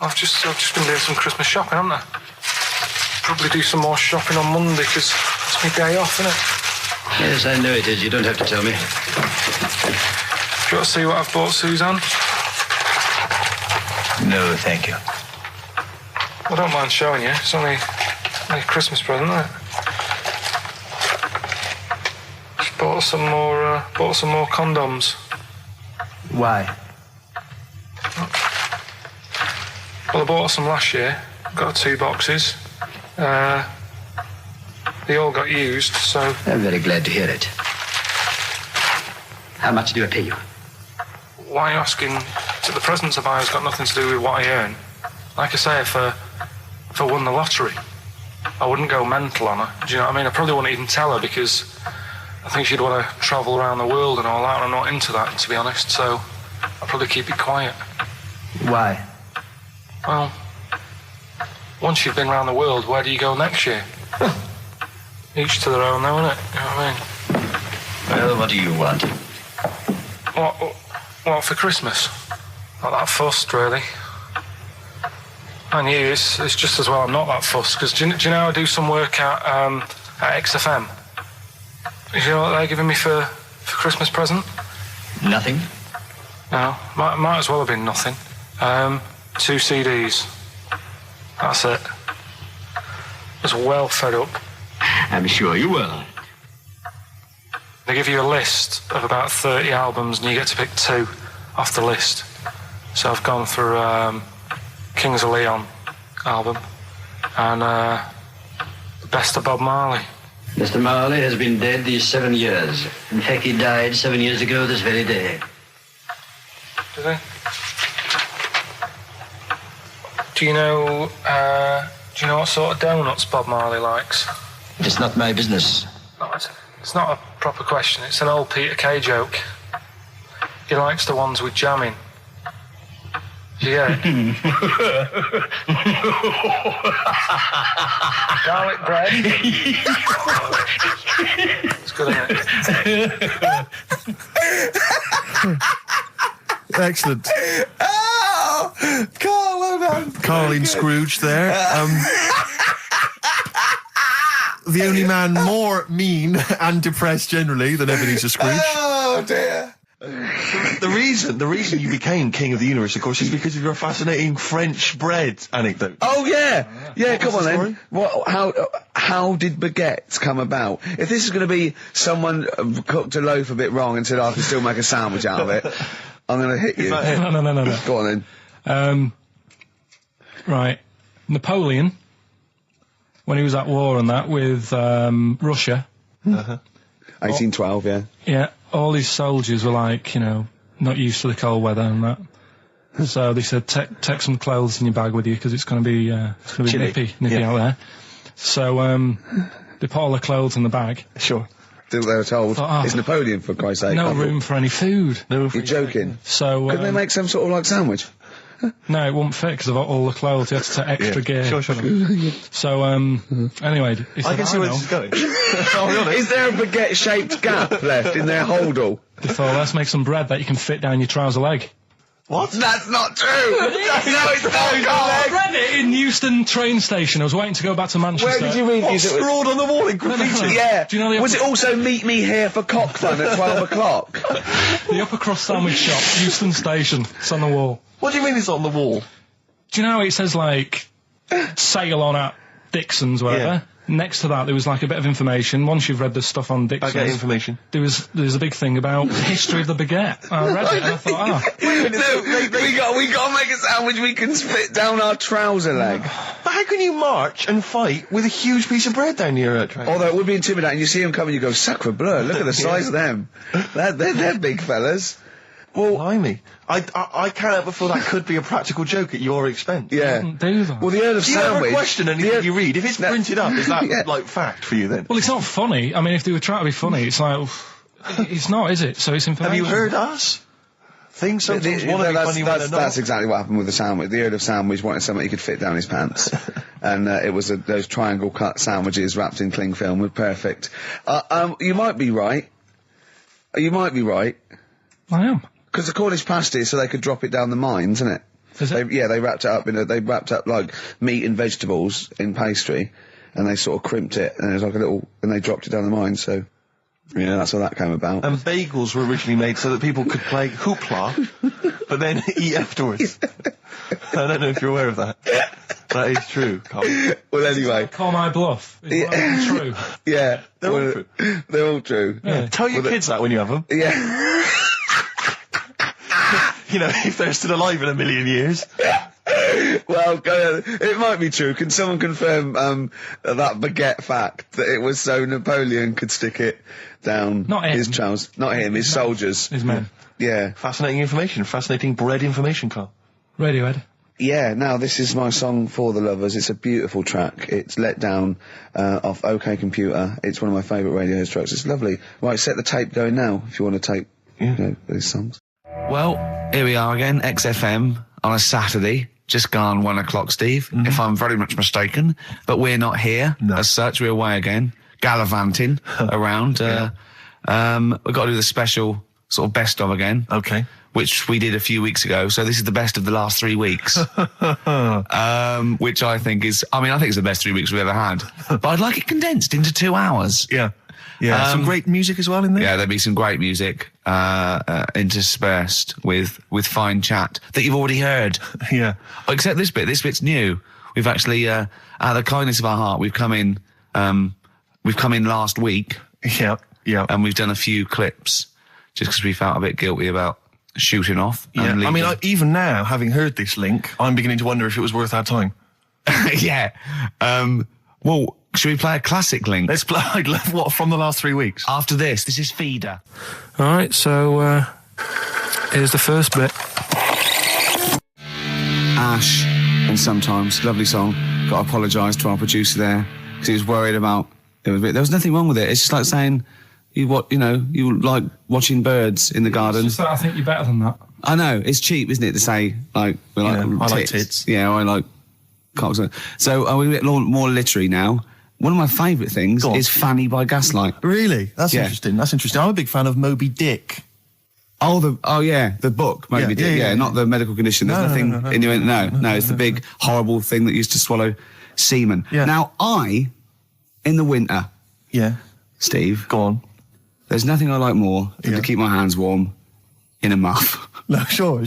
S2: I've just been doing some Christmas shopping, haven't I? Probably do some more shopping on Monday because it's my day off, isn't it?
S10: Yes, I know it is. You don't have to tell me.
S2: Do you want to see what I've bought Suzanne?
S10: No, thank you.
S2: I don't mind showing you. It's only a Christmas present, isn't it? Just bought some more condoms.
S10: Why?
S2: Well, I bought some last year. Got 2 boxes. They all got used, so...
S10: I'm very glad to hear it. How much do I pay you?
S2: Why are you asking? The presents I buy has got nothing to do with what I earn. Like I say, if I won the lottery, I wouldn't go mental on her. Do you know what I mean? I probably wouldn't even tell her because I think she'd want to travel around the world and all that, and I'm not into that, to be honest, so I'd probably keep it quiet.
S10: Why?
S2: Well, once you've been around the world, where do you go next year? Each to their own, though, innit? You know what I mean?
S10: Well, what do you want?
S2: What for Christmas? Not that fussed, really. And you, it's just as well I'm not that fussed, because do you know I do some work at XFM? Do you know what they're giving me for Christmas present?
S10: Nothing?
S2: No, might as well have been nothing. 2 CDs. That's it. I was well fed up.
S10: I'm sure you will.
S2: They give you a list of about 30 albums and you get to pick 2 off the list. So I've gone for Kings of Leon album and the best of Bob Marley.
S10: Mr. Marley has been dead these 7 years. In fact, he died 7 years ago this very day.
S2: Did he? Do you know what sort of donuts Bob Marley likes?
S10: It's not my business.
S2: No, it's not a proper question. It's an old Peter Kay joke. He likes the ones with jam in. Do you get it? Garlic bread. It's good, isn't it?
S3: Excellent.
S9: Oh! Carl, well done.
S3: Carl in Scrooge there. The only man more mean and depressed generally than Ebenezer Scrooge.
S9: Oh, dear.
S3: The reason you became King of the Universe, of course, is because of your fascinating French bread anecdote.
S1: Oh, yeah. Yeah, come on
S3: the
S1: then. How did baguettes come about? If this is going to be someone cooked a loaf a bit wrong and said, I can still make a sandwich out of it, I'm going to hit you.
S2: No.
S1: Go on then.
S2: Right. Napoleon, when he was at war and that with Russia.
S1: 1812, yeah.
S2: Yeah, all his soldiers were like, not used to the cold weather and that. So they said, take some clothes in your bag with you because it's going to be nippy out there. So they put all the clothes in the bag.
S3: Sure.
S1: They were told, it's Napoleon, for Christ's sake.
S2: No room for any food.
S1: You're joking.
S2: So
S1: couldn't they make some sort of sandwich?
S2: No, it wouldn't fit because of all the clothes. You had to take extra gear.
S3: Sure.
S2: So, anyway, he said,
S3: I can see where this is going.
S1: Is there a baguette-shaped gap left in their holdall?
S2: They thought, let's make some bread that you can fit down your trouser leg.
S3: What?
S1: That's not true! No, it's not,
S2: I read it in Euston train station. I was waiting to go back to Manchester.
S1: Where did you read
S3: What, scrawled on the wall in graffiti?
S1: Yeah.
S2: Do you know the
S1: Was it also meet me here for cock fun at 12 o'clock?
S2: The upper cross sandwich shop, Euston station. It's on the wall.
S3: What do you mean it's on the wall?
S2: Do you know how it says, sail on at Dixon's, whatever?
S3: Yeah.
S2: Next to that, there was, a bit of information. Once you've read the stuff on Dixon's...
S3: I get information.
S2: There's a big thing about the history of the baguette. I read it and I thought,
S1: we got to make a sandwich we can spit down our trouser leg.
S3: But how can you march and fight with a huge piece of bread down your train?
S1: Although it would be intimidating. You see them coming, you go, sacre bleu, look at the size of them. They're big fellas.
S3: Well, blimey. I can't help but feel that could be a practical joke at your expense.
S1: Yeah.
S2: do that.
S1: Well, the Earl of
S3: Do you
S1: Sandwich...
S3: ever question anything you read? If it's printed up, is that, fact for you then?
S2: Well, it's not funny. I mean, if they were trying to be funny, it's like... it's not, is it? So it's information.
S3: Have you heard us? Things sometimes want to be funny when they're not.
S1: That's exactly what happened with the sandwich. The Earl of Sandwich wanted something he could fit down his pants. And it was those triangle cut sandwiches wrapped in cling film were perfect. You might be right. You might be right.
S2: I am.
S1: Because the Cornish pasty, so they could drop it down the mines, isn't it?
S2: Is it?
S1: They wrapped it up they wrapped up meat and vegetables in pastry, and they sort of crimped it, and it was and they dropped it down the mine, so, yeah, that's how that came about.
S3: And bagels were originally made so that people could play hoopla, but then eat afterwards. I don't know if you're aware of that. That is true, Carl.
S1: Well, anyway.
S2: Call my bluff. Is that true?
S1: Yeah.
S3: They're all true.
S1: They're all true.
S3: Yeah. Tell your kids that when you have them.
S1: Yeah.
S3: If they're still alive in a million years.
S1: Well, it might be true. Can someone confirm that baguette fact that it was so Napoleon could stick it down his trousers? Not him, his soldiers.
S2: His men.
S1: Yeah.
S3: Fascinating information. Fascinating bread information, Carl.
S2: Radiohead.
S1: Yeah, now this is my song for the lovers. It's a beautiful track. It's Let Down off OK Computer. It's one of my favourite Radiohead tracks. It's lovely. Right, set the tape going now if you want to tape these songs. Well, here we are again, XFM on a Saturday. Just gone 1 o'clock, Steve, if I'm very much mistaken. But we're not here as such. We're away again, gallivanting around. We've got to do the special sort of best of again.
S3: Okay.
S1: Which we did a few weeks ago. So this is the best of the last 3 weeks. Which I think is, I think it's the best 3 weeks we've ever had. But I'd like it condensed into 2 hours.
S3: Yeah. Yeah, some great music as well in there.
S1: Yeah, there'll be some great music interspersed with fine chat that you've already heard.
S3: Yeah.
S1: Except this bit. This bit's new. We've actually, out of the kindness of our heart, we've come in last week.
S3: Yeah, yeah.
S1: And we've done a few clips just because we felt a bit guilty about shooting off.
S3: Yeah, even now, having heard this link, I'm beginning to wonder if it was worth our time.
S1: Yeah. Well, should we play a classic link?
S3: Let's play, what, from the last 3 weeks?
S1: After this is Feeder.
S2: All right, so here's the first bit.
S1: Ash, and Sometimes, lovely song. Got to apologise to our producer there because he was worried about there was nothing wrong with it. It's just like saying you like watching birds in the garden.
S2: It's just that I think you're better than that.
S1: I know, it's cheap, isn't it, to say like I like tits. Yeah, I like cocks. So we're a bit more literary now. One of my favourite things is Fanny by Gaslight.
S3: Really? That's interesting. That's interesting. I'm a big fan of Moby Dick.
S1: The book, Moby Dick. Yeah, not the medical condition. There's nothing innuendo. No, it's the big, horrible thing that used to swallow semen. Yeah. Now, in the winter...
S3: Yeah.
S1: Steve.
S3: Go on.
S1: There's nothing I like more than to keep my hands warm in a muff.
S3: No, sure.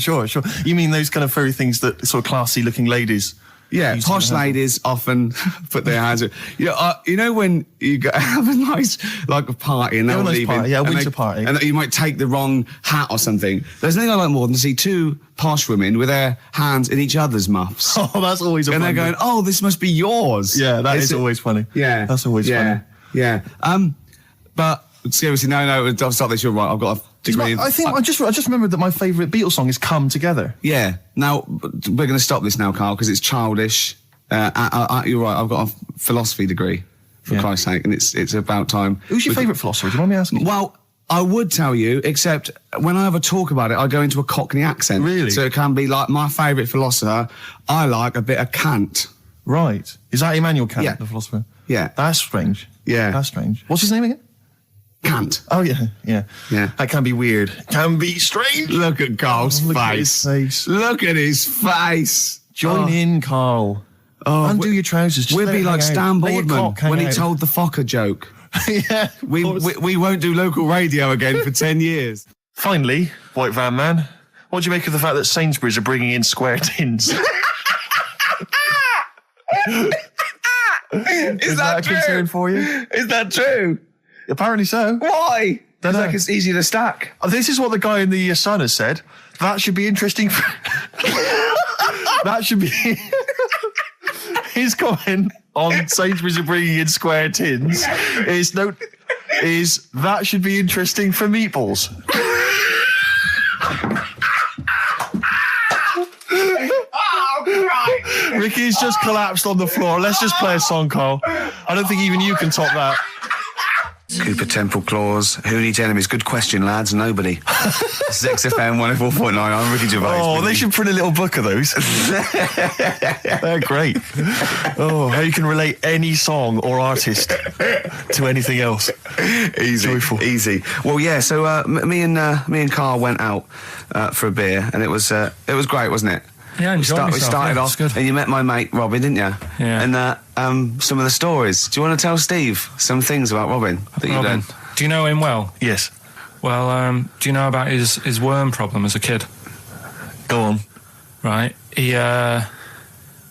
S3: You mean those kind of furry things that sort of classy-looking ladies...
S1: Yeah, posh ladies often put their hands... you know when you have a nice, like, a party and they're all leaving...
S3: Party, a winter party.
S1: And you might take the wrong hat or something. There's nothing I like more than to see two posh women with their hands in each other's muffs.
S3: Oh, that's always a
S1: And
S3: fun
S1: they're going, oh, this must be yours.
S3: Yeah, that is always funny.
S1: Yeah.
S3: That's always funny.
S1: Yeah. But, seriously, no, I'll stop this, you're right, I've got a...
S3: I just remembered that my favourite Beatles song is Come Together.
S1: Yeah. Now, we're going to stop this now, Carl, because it's childish. You're right, I've got a philosophy degree, for Christ's sake, and it's about time.
S3: Who's your favourite philosopher? Do you mind me asking?
S1: Well, I would tell you, except when I have a talk about it, I go into a Cockney accent.
S3: Really?
S1: So it can be like my favourite philosopher, I like a bit of Kant.
S3: Right. Is that Immanuel Kant, the philosopher?
S1: Yeah.
S3: That's strange.
S1: Yeah.
S3: That's strange. What's his name again?
S1: Kant.
S3: Oh, yeah. That can be weird. Can be strange.
S1: Look at Carl's face. Look at his face.
S3: Join in, Carl. Undo your trousers.
S1: We'll be like Stan Boardman when he told the Fokker joke.
S3: Yeah.
S1: We won't do local radio again for 10 years.
S3: Finally, White Van Man, what do you make of the fact that Sainsbury's are bringing in square tins? Is that a concern for you?
S1: Is that true?
S3: Apparently so.
S1: Why? Because like it's easy to stack.
S3: This is what the guy in the Sun has said. That should be interesting. That should be his comment on Sainsbury's are bringing in square tins. Is that should be interesting for meatballs. Ricky's just collapsed on the floor. Let's just play a song, Carl. I don't think even you can top that.
S1: Cooper Temple Claws. Who needs enemies? Good question, lads. Nobody. This is XFM 104.9. I'm Ricky Gervais.
S3: Oh, they should print a little book of those. They're great. Oh, how you can relate any song or artist to anything else.
S1: Easy.
S3: Joyful.
S1: Easy. Well, yeah, so me and Carl went out for a beer, and it was great, wasn't it?
S2: Yeah, I enjoyed myself.
S1: We started off,
S2: good.
S1: and you met my mate Robin, didn't you?
S2: Yeah.
S1: And some of the stories. Do you want to tell Steve some things about Robin that you learned?
S2: Do you know him well?
S3: Yes.
S2: Well, do you know about his worm problem as a kid?
S3: Go on.
S2: Right.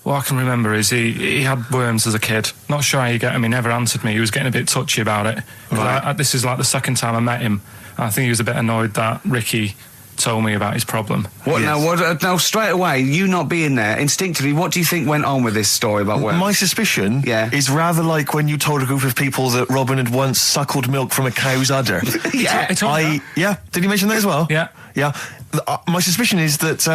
S2: What I can remember is he had worms as a kid. Not sure how you get him. He never answered me. He was getting a bit touchy about it.
S3: Right.
S2: This is like the second time I met him. I think he was a bit annoyed that Ricky told me about his problem.
S1: What now? Now, straight away, you not being there, instinctively, what do you think went on with this story about worms?
S3: My suspicion is rather like when you told a group of people that Robin had once suckled milk from a cow's udder.
S2: Yeah.
S3: Did you mention that as well?
S2: Yeah.
S3: Yeah. My suspicion is that,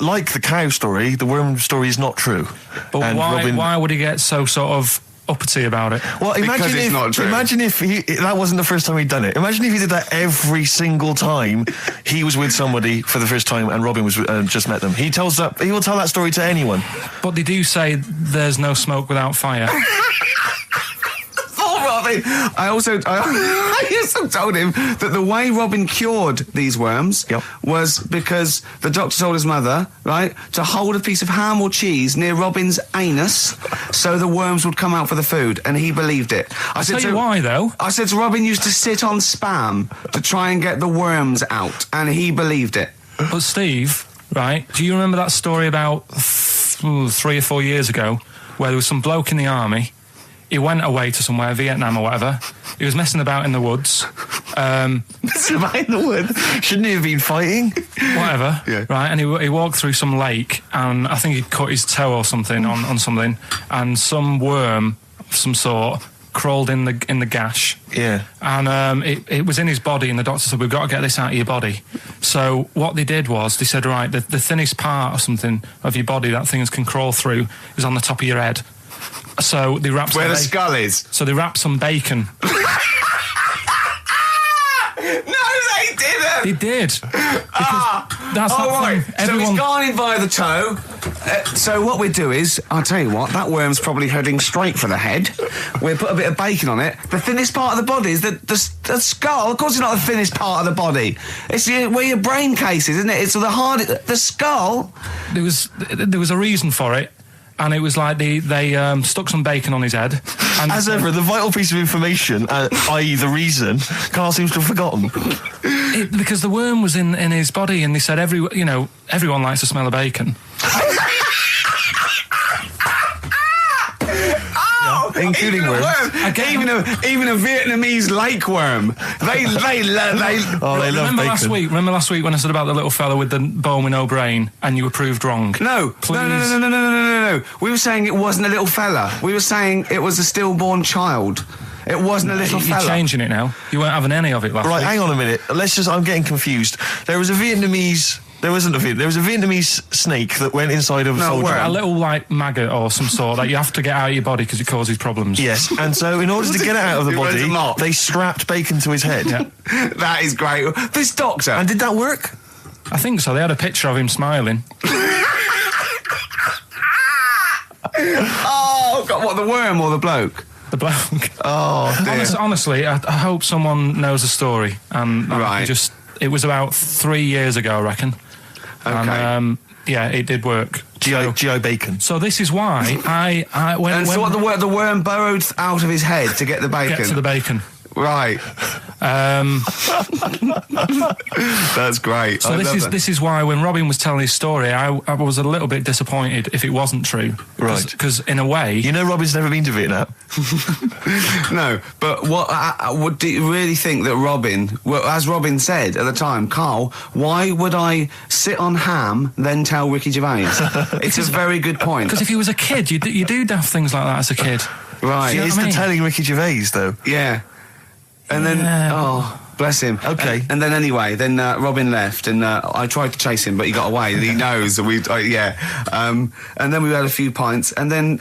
S3: like the cow story, the worm story is not true.
S2: But
S3: and
S2: why would he get so sort of uppity about it?
S3: Well, imagine if that wasn't the first time he'd done it. Imagine if he did that every single time he was with somebody for the first time and Robin was just met them. He will tell that story to anyone.
S2: But they do say there's no smoke without fire.
S1: Robin. I also told him that the way Robin cured these worms was because the doctor told his mother, right, to hold a piece of ham or cheese near Robin's anus so the worms would come out for the food, and he believed it.
S2: I'll tell you why, though.
S1: I said to Robin used to sit on spam to try and get the worms out, and he believed it.
S2: But Steve, right, do you remember that story about 3 or 4 years ago where there was some bloke in the army? He went away to somewhere, Vietnam or whatever. He was messing about in the woods.
S3: Messing about in the woods? Shouldn't he have been fighting?
S2: Whatever.
S3: Yeah.
S2: Right, and he walked through some lake, and I think he cut his toe or something on something, and some worm of some sort crawled in the gash.
S3: Yeah.
S2: And it was in his body, and the doctor said, we've got to get this out of your body. So what they did was, they said, right, the thinnest part or something of your body that things can crawl through is on the top of your head. So they wrapped
S1: where the skull is.
S2: So they wrapped some bacon.
S1: No, they didn't.
S2: They did. That's
S1: right.
S2: Thing.
S1: So he's gone in by the toe. So what we do is, I'll tell you what, that worm's probably heading straight for the head. We'll put a bit of bacon on it. The thinnest part of the body is the skull. Of course, it's not the thinnest part of the body. It's where your brain case is, isn't it? It's the the skull.
S2: There was a reason for it. And it was like they stuck some bacon on his head. And
S3: as ever, the vital piece of information, i.e. the reason, Karl seems to have forgotten.
S2: Because the worm was in his body, and they said everyone likes to smell of bacon.
S3: Including worms.
S1: Even a Vietnamese lake worm. They love bacon.
S2: Remember last week when I said about the little fella with the bone with no brain, and you were proved wrong?
S1: No. We were saying it wasn't a little fella. We were saying it was a stillborn child. It wasn't a little fella.
S2: You're changing it now. You weren't having any of it last week.
S3: Right, hang on a minute. I'm getting confused. There was a Vietnamese snake that went inside of a soldier.
S2: A little, like, maggot or some sort that you have to get out of your body because it causes problems.
S3: Yes, and so in order to get it out of the body, they strapped bacon to his head.
S2: Yeah.
S1: That is great. This doctor.
S3: And did that work?
S2: I think so. They had a picture of him smiling.
S1: Oh, God, what, the worm or the bloke?
S2: The bloke.
S1: Oh, dear.
S2: Honestly, I hope someone knows the story.
S1: Right.
S2: It was about 3 years ago, I reckon.
S1: Okay.
S2: And, it did work.
S3: G.I. Bacon.
S2: So this is why
S1: the worm burrowed out of his head to get the bacon?
S2: Get to the bacon.
S1: Right. That's great.
S2: So this is why when Robin was telling his story, I was a little bit disappointed if it wasn't true.
S3: Right.
S2: Because in a way,
S3: Robin's never been to Vietnam.
S1: No, but what do you really think that Robin? Well, as Robin said at the time, Karl, why would I sit on ham then tell Ricky Gervais? It's a very good point.
S2: Because if he was a kid, you do daft things like that as a kid.
S1: Right.
S3: It's the telling Ricky Gervais though.
S1: Yeah. And then, bless him.
S3: Okay.
S1: And then anyway, Robin left, and I tried to chase him, but he got away. He knows that and then we had a few pints, and then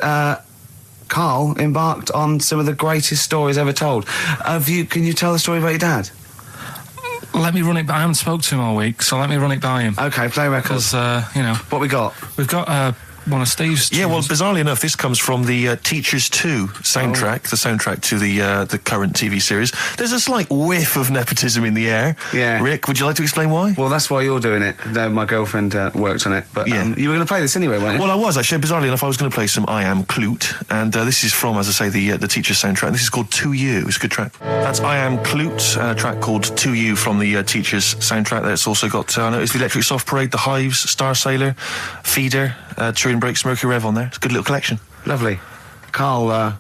S1: Karl embarked on some of the greatest stories ever told. Can you tell the story about your dad?
S2: Let me run it by. I haven't spoke to him all week, so let me run it by him.
S1: Okay, play records.
S2: Because
S1: what we got?
S2: We've got one of Steve's tunes.
S3: Yeah, well, bizarrely enough, this comes from the Teachers 2 soundtrack, the soundtrack to the current TV series. There's a slight whiff of nepotism in the air.
S1: Yeah.
S3: Rick, would you like to explain why?
S1: Well, that's why you're doing it. My girlfriend worked on it. But you were going to play this anyway, weren't you?
S3: Well, I was, actually. Bizarrely enough, I was going to play some I Am Clute, and this is from, as I say, the Teachers soundtrack. This is called To You. It's a good track. That's I Am Clute, a track called To You from the Teachers soundtrack. That's also got, I noticed the Electric Soft Parade, The Hives, Star Sailor, Feeder, Turin Breaks, Mercury Rev on there. It's a good little collection.
S1: Lovely. Karl,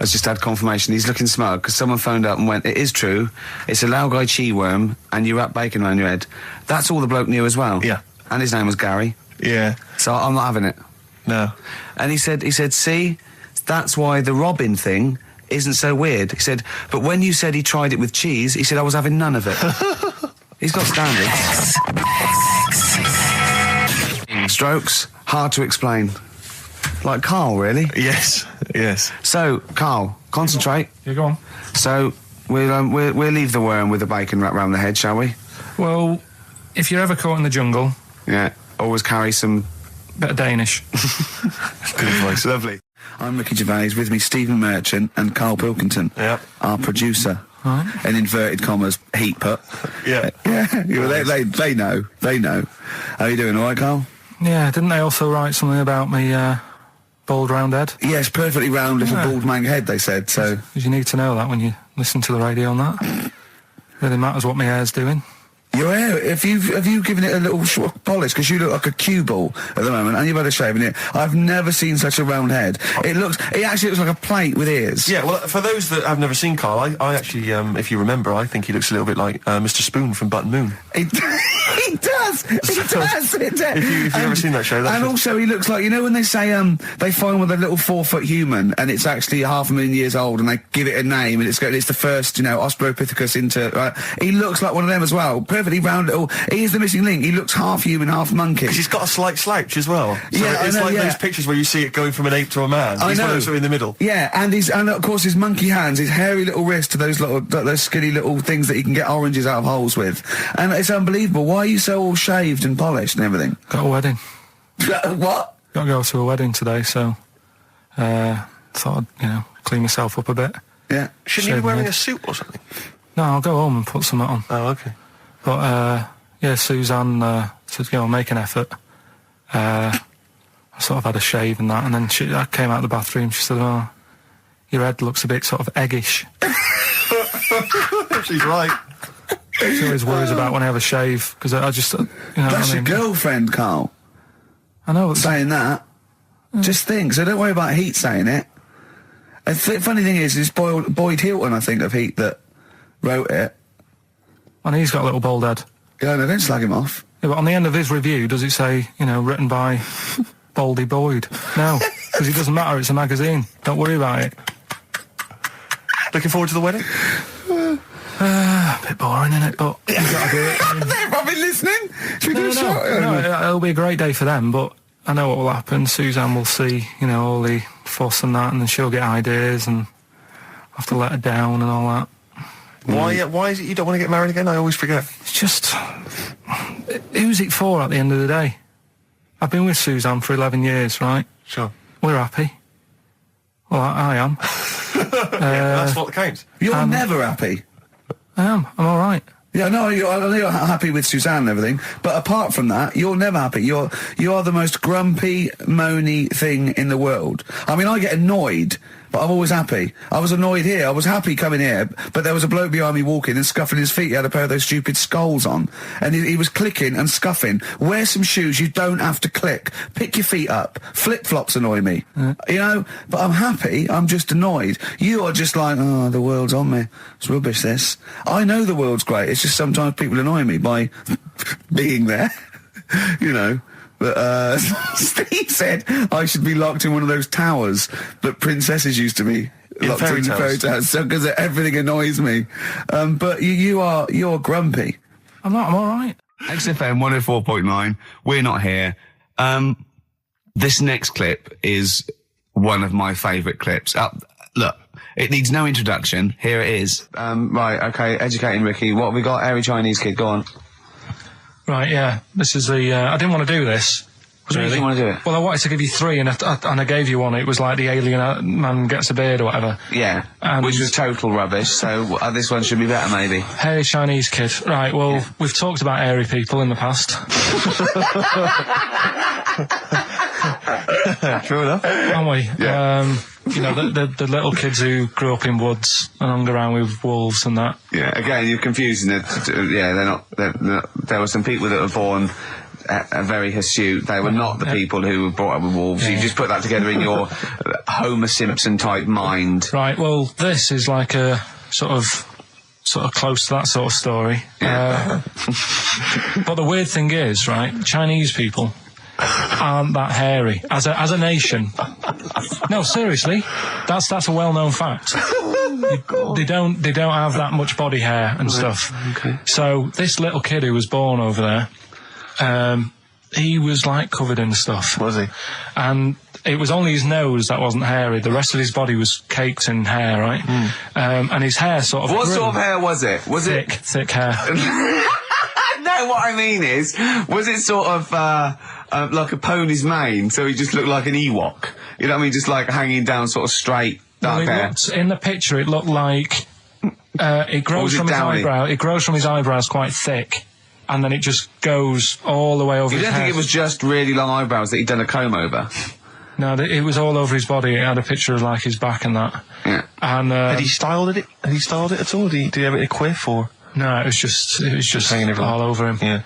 S1: has just had confirmation. He's looking smug because someone phoned up and went, it is true, it's a Laogai chi worm and you wrap bacon around your head. That's all the bloke knew as well.
S3: Yeah.
S1: And his name was Gary.
S3: Yeah.
S1: So I'm not having it.
S3: No.
S1: And he said, see, that's why the Robin thing isn't so weird. He said, but when you said he tried it with cheese, he said I was having none of it. He's got standards. Strokes, hard to explain. Like Karl, really?
S3: Yes, yes.
S1: So, Karl, concentrate.
S2: Yeah, go on.
S1: So, we'll leave the worm with the bacon wrapped around the head, shall we?
S2: Well, if you're ever caught in the jungle...
S1: Yeah, always carry some...
S2: bit of Danish.
S3: Good advice. Lovely.
S9: I'm Ricky Gervais, with me Stephen Merchant and Karl Pilkington, our producer.
S2: Right.
S9: In inverted commas, heat put.
S3: Yeah.
S9: They know. How you doing, all right, Karl?
S2: Yeah, didn't they also write something about me, bald round head?
S9: Yes, perfectly round little bald man head, they said, so...
S2: Because you need to know that when you listen to the radio on that. Really matters what my hair's doing.
S9: Your hair, have you given it a little polish? Because you look like a cue ball at the moment, and you've had a shave in it. I've never seen such a round head. It actually looks like a plate with ears.
S3: Yeah, well, for those that have never seen Karl, I actually, if you remember, I think he looks a little bit like Mr. Spoon from Button Moon.
S9: He does.
S3: If you've ever seen that show,
S9: and also he looks like, you know when they say they find with a little 4-foot human and it's actually 500,000 years old and they give it a name and it's the first, Australopithecus into. Right? He looks like one of them as well. Perfectly round little. He is the missing link. He looks half human, half monkey.
S3: Because he's got a slight slouch as well. So
S9: yeah,
S3: it's like those pictures where you see it going from an ape to a man. He's one of those in the middle.
S9: Yeah, and of course his monkey hands, his hairy little wrist to those skinny little things that you can get oranges out of holes with, and it's unbelievable. Why are you so all shaved and polished and everything?
S2: Got a wedding.
S9: What?
S2: Got to go to a wedding today, so thought I'd clean myself up a bit.
S9: Yeah.
S3: Shouldn't you be wearing a suit or something?
S2: No, I'll go home and put something on.
S3: Oh, okay.
S2: But Suzanne said, make an effort. I sort of had a shave and that, and then I came out of the bathroom. She said, "Oh, your head looks a bit sort of eggish."
S3: She's right.
S2: She always worries about when I have a shave because I just,
S9: That's your girlfriend, Karl.
S2: I know.
S9: Saying that. Just think. So don't worry about Heat saying it. The funny thing is, it's Boyd Hilton, I think, of Heat that wrote it.
S2: And he's got a little bald head.
S9: Yeah, no, don't slag him off.
S2: Yeah, but on the end of his review, does it say, written by Baldy Boyd? No, because it doesn't matter. It's a magazine. Don't worry about it.
S3: Looking forward to the wedding?
S2: A bit boring, isn't it? But you've got to do it.
S9: They're probably listening. Should we do a shot?
S2: No, it'll be a great day for them, but I know what will happen. Suzanne will see, all the fuss and that, and then she'll get ideas, and I'll have to let her down and all that.
S3: Why is it you don't want to get married again? I always forget.
S2: It's just... who's it for at the end of the day? I've been with Suzanne for 11 years, right?
S3: Sure.
S2: We're happy. Well, I am.
S3: That's what counts.
S9: You're never happy.
S2: I am. I'm all right.
S9: Yeah, no, you're happy with Suzanne and everything, but apart from that, you're never happy. You are the most grumpy, moany thing in the world. I mean, I get annoyed, but I'm always happy. I was annoyed here. I was happy coming here, but there was a bloke behind me walking and scuffing his feet. He had a pair of those stupid skulls on, and he was clicking and scuffing. Wear some shoes. You don't have to click. Pick your feet up. Flip-flops annoy me. But I'm happy. I'm just annoyed. You are just like, oh, the world's on me. It's rubbish, this. I know the world's great. It's just sometimes people annoy me by being there, But Steve said I should be locked in one of those towers that princesses used to be locked in fairy towers, because everything annoys me. But you're grumpy.
S2: I'm not. I'm all right.
S1: XFM 104.9. We're not here. This next clip is one of my favourite clips. Look. It needs no introduction. Here it is. Right, okay, educating Ricky. What have we got? Airy Chinese kid, go on.
S2: Right, yeah. This is the... I didn't want to do this.
S1: What do you didn't want to do it?
S2: Well, I wanted to give you 3, and I gave you one. It was like the alien man gets a beard or whatever.
S1: Yeah, which was total rubbish, so this one should be better, maybe.
S2: Hairy Chinese kid. Right, well, we've talked about hairy people in the past.
S3: True enough.
S2: Aren't we?
S1: Yeah.
S2: The little kids who grew up in woods and hung around with wolves and that.
S1: Yeah, again, you're confusing it. Yeah, they're not... There were some people that were born very hirsute. They were not the people who were brought up with wolves. You just put that together in your Homer Simpson type mind.
S2: Right, well, this is like a sort of close to that sort of story. But the weird thing is, right, Chinese people aren't that hairy as a nation. No, seriously, that's a well-known fact. They don't have that much body hair and stuff.
S1: Okay.
S2: So this little kid who was born over there, he was like covered in stuff.
S3: Was he?
S2: And it was only his nose that wasn't hairy. The rest of his body was caked in hair, right? And his hair sort of.
S1: What sort of hair was it? Was
S2: thick, thick hair?
S1: No, what I mean is, was it sort of like a pony's mane? So he just looked like an Ewok. You know what I mean? Just like hanging down, sort of straight, dark hair.
S2: In the picture, it looked like it grows from his eyebrow. It grows from his eyebrows quite thick, and then it just goes all the way over his head. You don't think it was just really long eyebrows that he'd done a comb over? No, it was all over his body. It had a picture of like his back and that. Yeah. And
S3: had he styled it? Had he styled it at all? Did he have it in a quiff or?
S2: No, it was just hanging all over him.
S3: Yeah.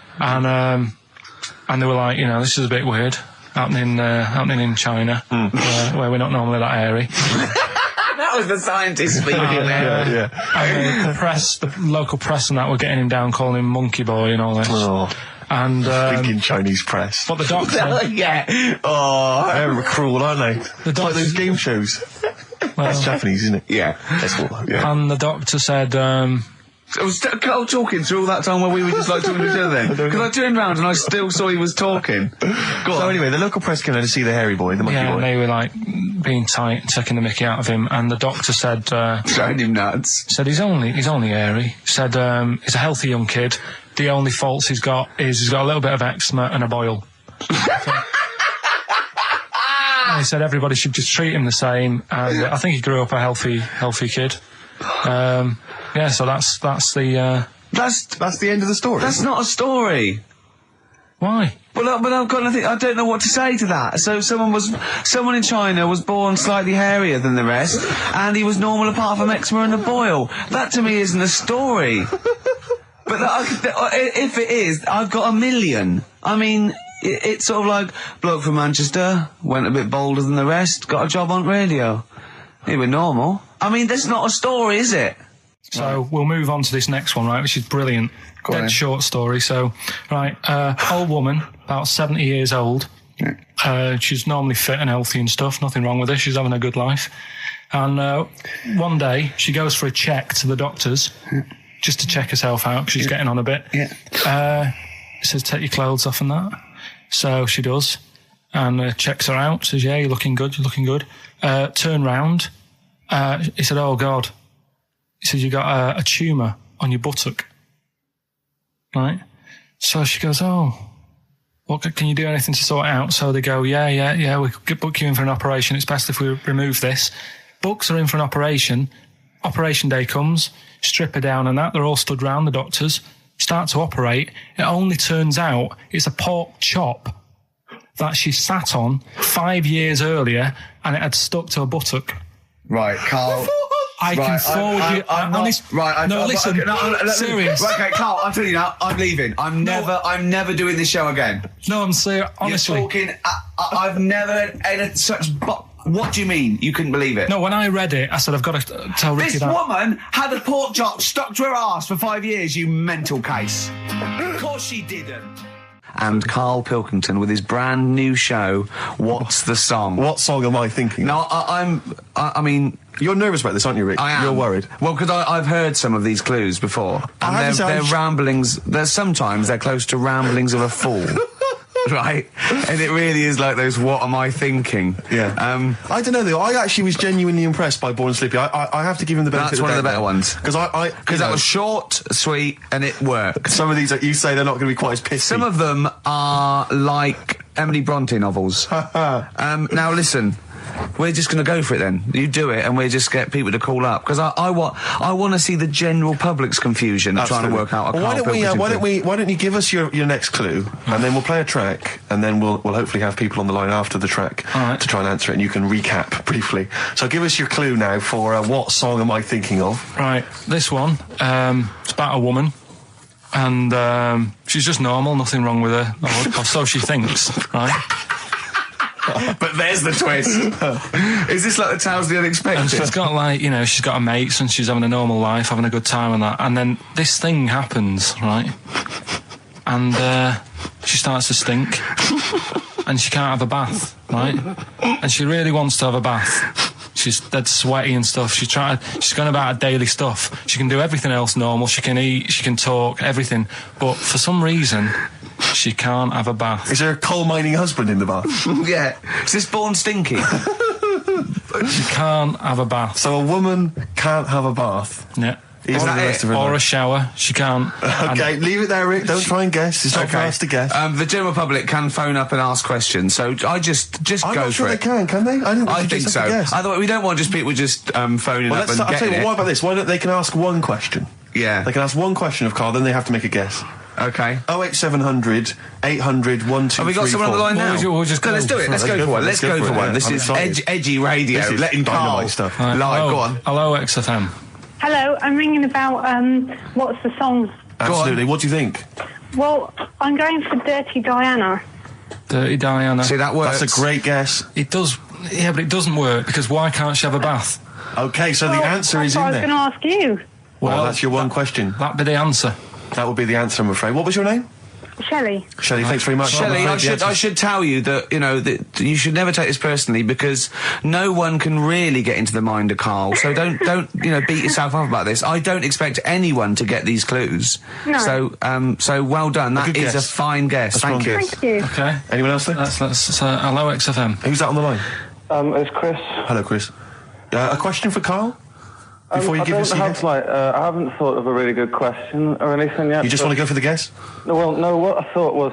S2: And they were like, you know, this is a bit weird happening in China, where we're not normally that hairy.
S1: That was the scientist speaking there.
S2: And the local press and that were getting him down, calling him Monkey Boy and all this.
S3: Oh.
S2: And
S3: thinking Chinese press.
S2: But the doctor,
S1: yeah. Oh,
S3: they're cruel, aren't they? It's like those game shows. Well, that's Japanese, isn't it?
S1: Yeah.
S2: And the doctor said,
S1: was Carl talking through all that time while we were just like talking to each other then? Because I turned round and I still saw he was talking.
S3: So anyway, the local press came in to see the hairy boy, the monkey boy.
S2: Yeah, and they were like being tight and taking the mickey out of him, and the doctor said...
S1: Throwing him nuts.
S2: Said he's only hairy. Said he's a healthy young kid. The only faults he's got is he's got a little bit of eczema and a boil. And he said everybody should just treat him the same, and I think he grew up a healthy kid. Yeah, so that's the
S3: end of the story.
S1: That's not a story.
S2: Why?
S1: But I've got nothing. I don't know what to say to that. So someone in China was born slightly hairier than the rest, and he was normal apart from eczema and a boil. That to me isn't a story. But if it is, I've got a million. I mean, it's sort of like bloke from Manchester went a bit bolder than the rest, got a job on radio. He was normal. I mean, that's not a story, is it?
S2: So we'll move on to this next one, right, which is brilliant. Dead short story. So, right, old woman, about 70 years old. She's normally fit and healthy and stuff, nothing wrong with her, she's having a good life. And one day, she goes for a check to the doctors, just to check herself out, because she's getting on a bit. He says, take your clothes off and that. So she does, and checks her out, says, yeah, you're looking good. Turn round. He said, oh, God. He says, you got a tumour on your buttock. Right? So she goes, oh, what, can you do anything to sort it out? So they go, yeah, we could book you in for an operation. It's best if we remove this. Books are in for an operation. Operation day comes, strip her down and that. They're all stood round, the doctors. Start to operate. It only turns out it's a pork chop that she sat on 5 years earlier, and it had stuck to her buttock.
S1: Right, Carl.
S2: I can forward you. Serious.
S1: Right, okay, Carl, I'm telling you now, I'm leaving. I'm never doing this show again.
S2: No, I'm serious. Honestly,
S1: you're talking. I've never had such. What do you mean? You couldn't believe it?
S2: No, when I read it, I said I've got to tell Ricky that.
S1: This woman had a pork chop stuck to her arse for 5 years. You mental case. Of course she didn't. And Karl Pilkington with his brand new show, What's the Song?
S3: What song am I thinking?
S1: No, I mean...
S3: You're nervous about this, aren't you, Rick?
S1: I am.
S3: You're worried.
S1: Well, because I've heard some of these clues before. And they're ramblings... Sometimes they're close to ramblings of a fool. Right? And it really is like those, what am I thinking?
S3: Yeah. I don't know, though. I actually was genuinely impressed by Born Slippy. I have to give him the benefit of the doubt.
S1: That's one of the better ones.
S3: Because
S1: that was short, sweet, and it worked.
S3: Some of these that you say they're not going to be quite as pissy.
S1: Some of them are like Emily Bronte novels. Now listen, we're just going to go for it then. You do it, and we'll just get people to call up, because I want to see the general public's confusion of trying to work out.
S3: Why don't you give us your next clue, and then we'll play a track, and then we'll hopefully have people on the line after the track to try and answer it, and you can recap briefly. So give us your clue now for what song am I thinking of?
S2: Right, this one. It's about a woman. And she's just normal, nothing wrong with her, or so she thinks, right?
S1: But there's the twist. Is this like the Tales of the Unexpected?
S2: And she's got like, you know, she's got her mates and she's having a normal life, having a good time and that. And then this thing happens, right? And she starts to stink. And she can't have a bath, right? And she really wants to have a bath. She's dead sweaty and stuff. She's going about her daily stuff. She can do everything else normal. She can eat, she can talk, everything. But for some reason, she can't have a bath.
S3: Is there a coal mining husband in the bath?
S1: Yeah. Is this born stinky?
S3: She
S2: can't have a bath.
S3: So a woman can't have a bath?
S2: Yeah.
S3: Or
S2: a shower. She can't.
S3: Okay, leave it there, Rick. Don't try and guess. It's not for us to guess.
S1: The general public can phone up and ask questions, so I just go for it.
S3: I'm not sure they can they? I
S1: think so. Otherwise, we don't want just people just phoning up and getting it.
S3: What about this? Why don't they can ask one question?
S1: Yeah.
S3: They can ask one question of Karl, then they have to make a guess.
S1: Okay.
S3: 08700 800 1234.
S1: Have we got someone on the line now?
S2: We'll just go.
S1: Let's do it. Let's go for one. Let's go for one. This is edgy radio.
S3: This is
S1: letting Karl
S3: stuff.
S1: live. Go on.
S2: Hello, XFM.
S11: Hello, I'm ringing about what's the song?
S3: Absolutely. What do you think?
S11: Well, I'm going for Dirty Diana.
S2: Dirty Diana.
S1: See, that works.
S3: That's a great guess.
S2: It does. Yeah, but it doesn't work because why can't she have a bath?
S3: Okay, so the answer is in there.
S11: I was going to ask you.
S3: Well, that's your one question.
S2: That'd be the answer.
S3: That would be the answer, I'm afraid. What was your name?
S11: Shelley.
S3: Shelley, thanks very much.
S1: Shelley, I should tell you that, you know, that you should never take this personally because no one can really get into the mind of Karl. So don't, you know, beat yourself up about this. I don't expect anyone to get these clues.
S11: No.
S1: So well done. That is a fine guess. Thank you.
S11: Thank you.
S2: Okay.
S3: Anyone else there?
S2: That's hello, XFM.
S3: Who's that on the line?
S6: It's Chris.
S3: Hello, Chris. A question for Karl? Before you give us a guess?
S6: I haven't thought of a really good question or anything yet.
S3: You just want to go for the guess?
S6: No, what I thought was,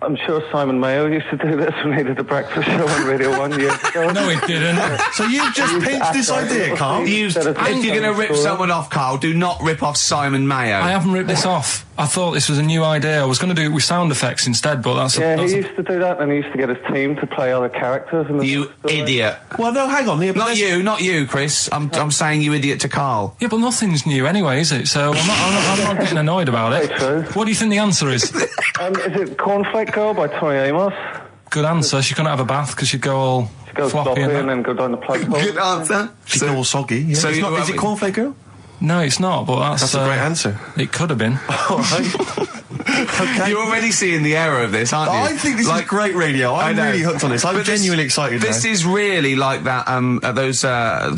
S6: I'm sure Simon Mayo used to do this when he did the breakfast show on Radio 1 years ago.
S2: No, he didn't.
S3: So you've just pinched this idea, Karl?
S1: If you're going to rip someone off, Karl, do not rip off Simon Mayo.
S2: I haven't ripped this off. I thought this was a new idea. I was going to do it with sound effects instead, but that's...
S6: he used to do that, and he used to get his team to play other characters.
S1: You idiot.
S3: Well, no, hang on.
S1: Not you, Chris. I'm saying you idiot to Karl.
S2: Yeah, but nothing's new anyway, is it? So I'm not getting annoyed about it.
S6: True.
S2: What do you think the answer is?
S6: Is it Cornflake Girl by Tori Amos?
S2: Good answer. She couldn't have a bath because she'd go all floppy
S6: and then go down the plug hole.
S1: Good answer.
S3: She'd go all soggy. Yeah. So is it Cornflake Girl?
S2: No, it's not, but that's
S3: a great answer.
S2: It could have been.
S3: All right. Okay.
S1: You're already seeing the error of this, aren't you?
S3: I think this is great radio. I'm really hooked on this. I'm genuinely excited now.
S1: This is really like that, those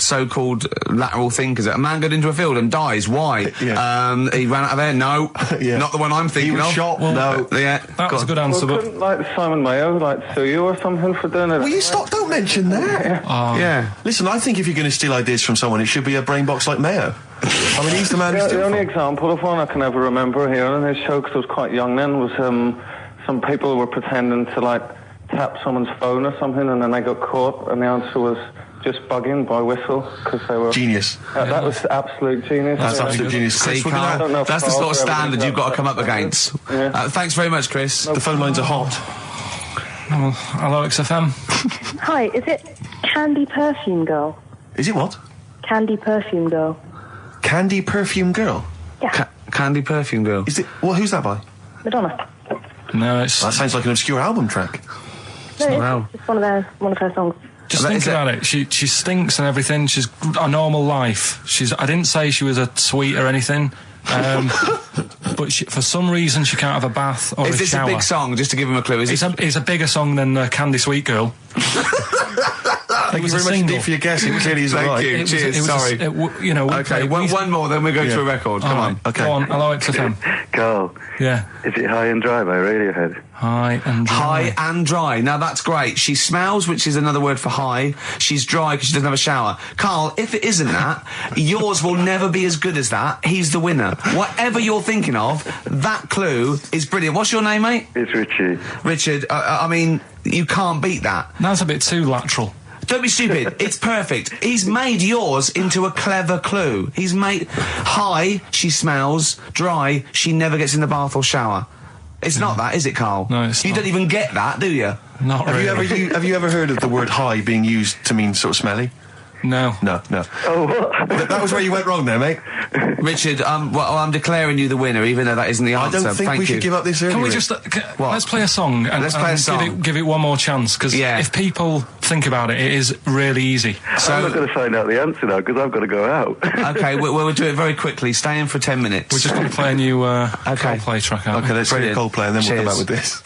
S1: so-called lateral thinkers. A man got into a field and dies. Why?
S3: Yeah.
S1: He ran out of air. No. Not the one I'm thinking
S3: of. He was shot. No.
S1: Yeah.
S2: That was a good answer,
S6: but... Couldn't, Simon Mayo, sue you or something for doing it?
S3: Will you stop? Don't mention that.
S1: Yeah.
S3: Listen, I think if you're going to steal ideas from someone, it should be a brain box like Mayo. I mean, he's the man who's
S6: the only example of one I can ever remember hearing in his show, because I was quite young then, was some people were pretending to, tap someone's phone or something, and then they got caught, and the answer was just bugging by whistle, because they were...
S3: Genius.
S6: That was absolute genius.
S3: That's absolute genius.
S1: See, Karl, that's the sort of standard you've got to come up against.
S6: Yeah.
S1: Thanks very much, Chris.
S3: The phone lines are hot.
S2: Hello, XFM.
S11: Hi, is it Candy Perfume Girl?
S3: Is it what?
S11: Candy Perfume Girl.
S3: Candy Perfume Girl?
S11: Yeah.
S1: Candy Perfume Girl.
S3: Is it? Well, who's that by?
S11: Madonna.
S2: No, it's...
S3: That sounds like an obscure album track.
S11: No, it's one of her songs.
S2: Just think about it. She stinks and everything. She's a normal life. I didn't say she was a sweet or anything. But for some reason she can't have a bath or a shower.
S1: Is this a big song? Just to give him a clue.
S2: It's a bigger song than Candy Sweet Girl.
S3: Thank you very much indeed for your guess. It clearly is right.
S1: Thank you. Cheers. Sorry.
S2: Okay,
S1: one more, then we go to a record. Come on.
S3: Okay.
S2: Go on. Hello, XFM.
S6: Karl.
S2: Yeah.
S6: Is it High and Dry by Radiohead?
S2: High and Dry.
S1: High and dry. Now that's great. She smells, which is another word for high. She's dry because she doesn't have a shower. Karl, if it isn't that, yours will never be as good as that. He's the winner. Whatever you're thinking of, that clue is brilliant. What's your name, mate?
S6: It's Richie.
S1: Richard, I mean, you can't beat that.
S2: That's a bit too lateral.
S1: Don't be stupid. It's perfect. He's made yours into a clever clue. He's made high, she smells, dry, she never gets in the bath or shower. It's not that, is it, Karl?
S2: No, it's
S1: not. You don't even get that, do you?
S2: Not really.
S3: Have you ever heard of the word high being used to mean sort of smelly?
S2: No.
S3: No.
S6: Oh, what?
S3: That was where you went wrong there, mate.
S1: Richard, I'm declaring you the winner, even though that isn't the
S3: I
S1: answer.
S3: don't think
S1: Thank
S3: we
S1: you.
S3: should give up this early.
S2: Can we just let's play a song and,
S1: Let's play a song.
S2: Give it one more chance, because if people think about it, it is really easy.
S6: So I'm not going to find out the answer now because I've got to go out.
S1: Okay, we'll do it very quickly. Stay in for 10 minutes.
S2: We're just going to play a new Coldplay track out.
S3: Okay, let's play Coldplay and then we'll come
S1: Cheers.
S3: back with this.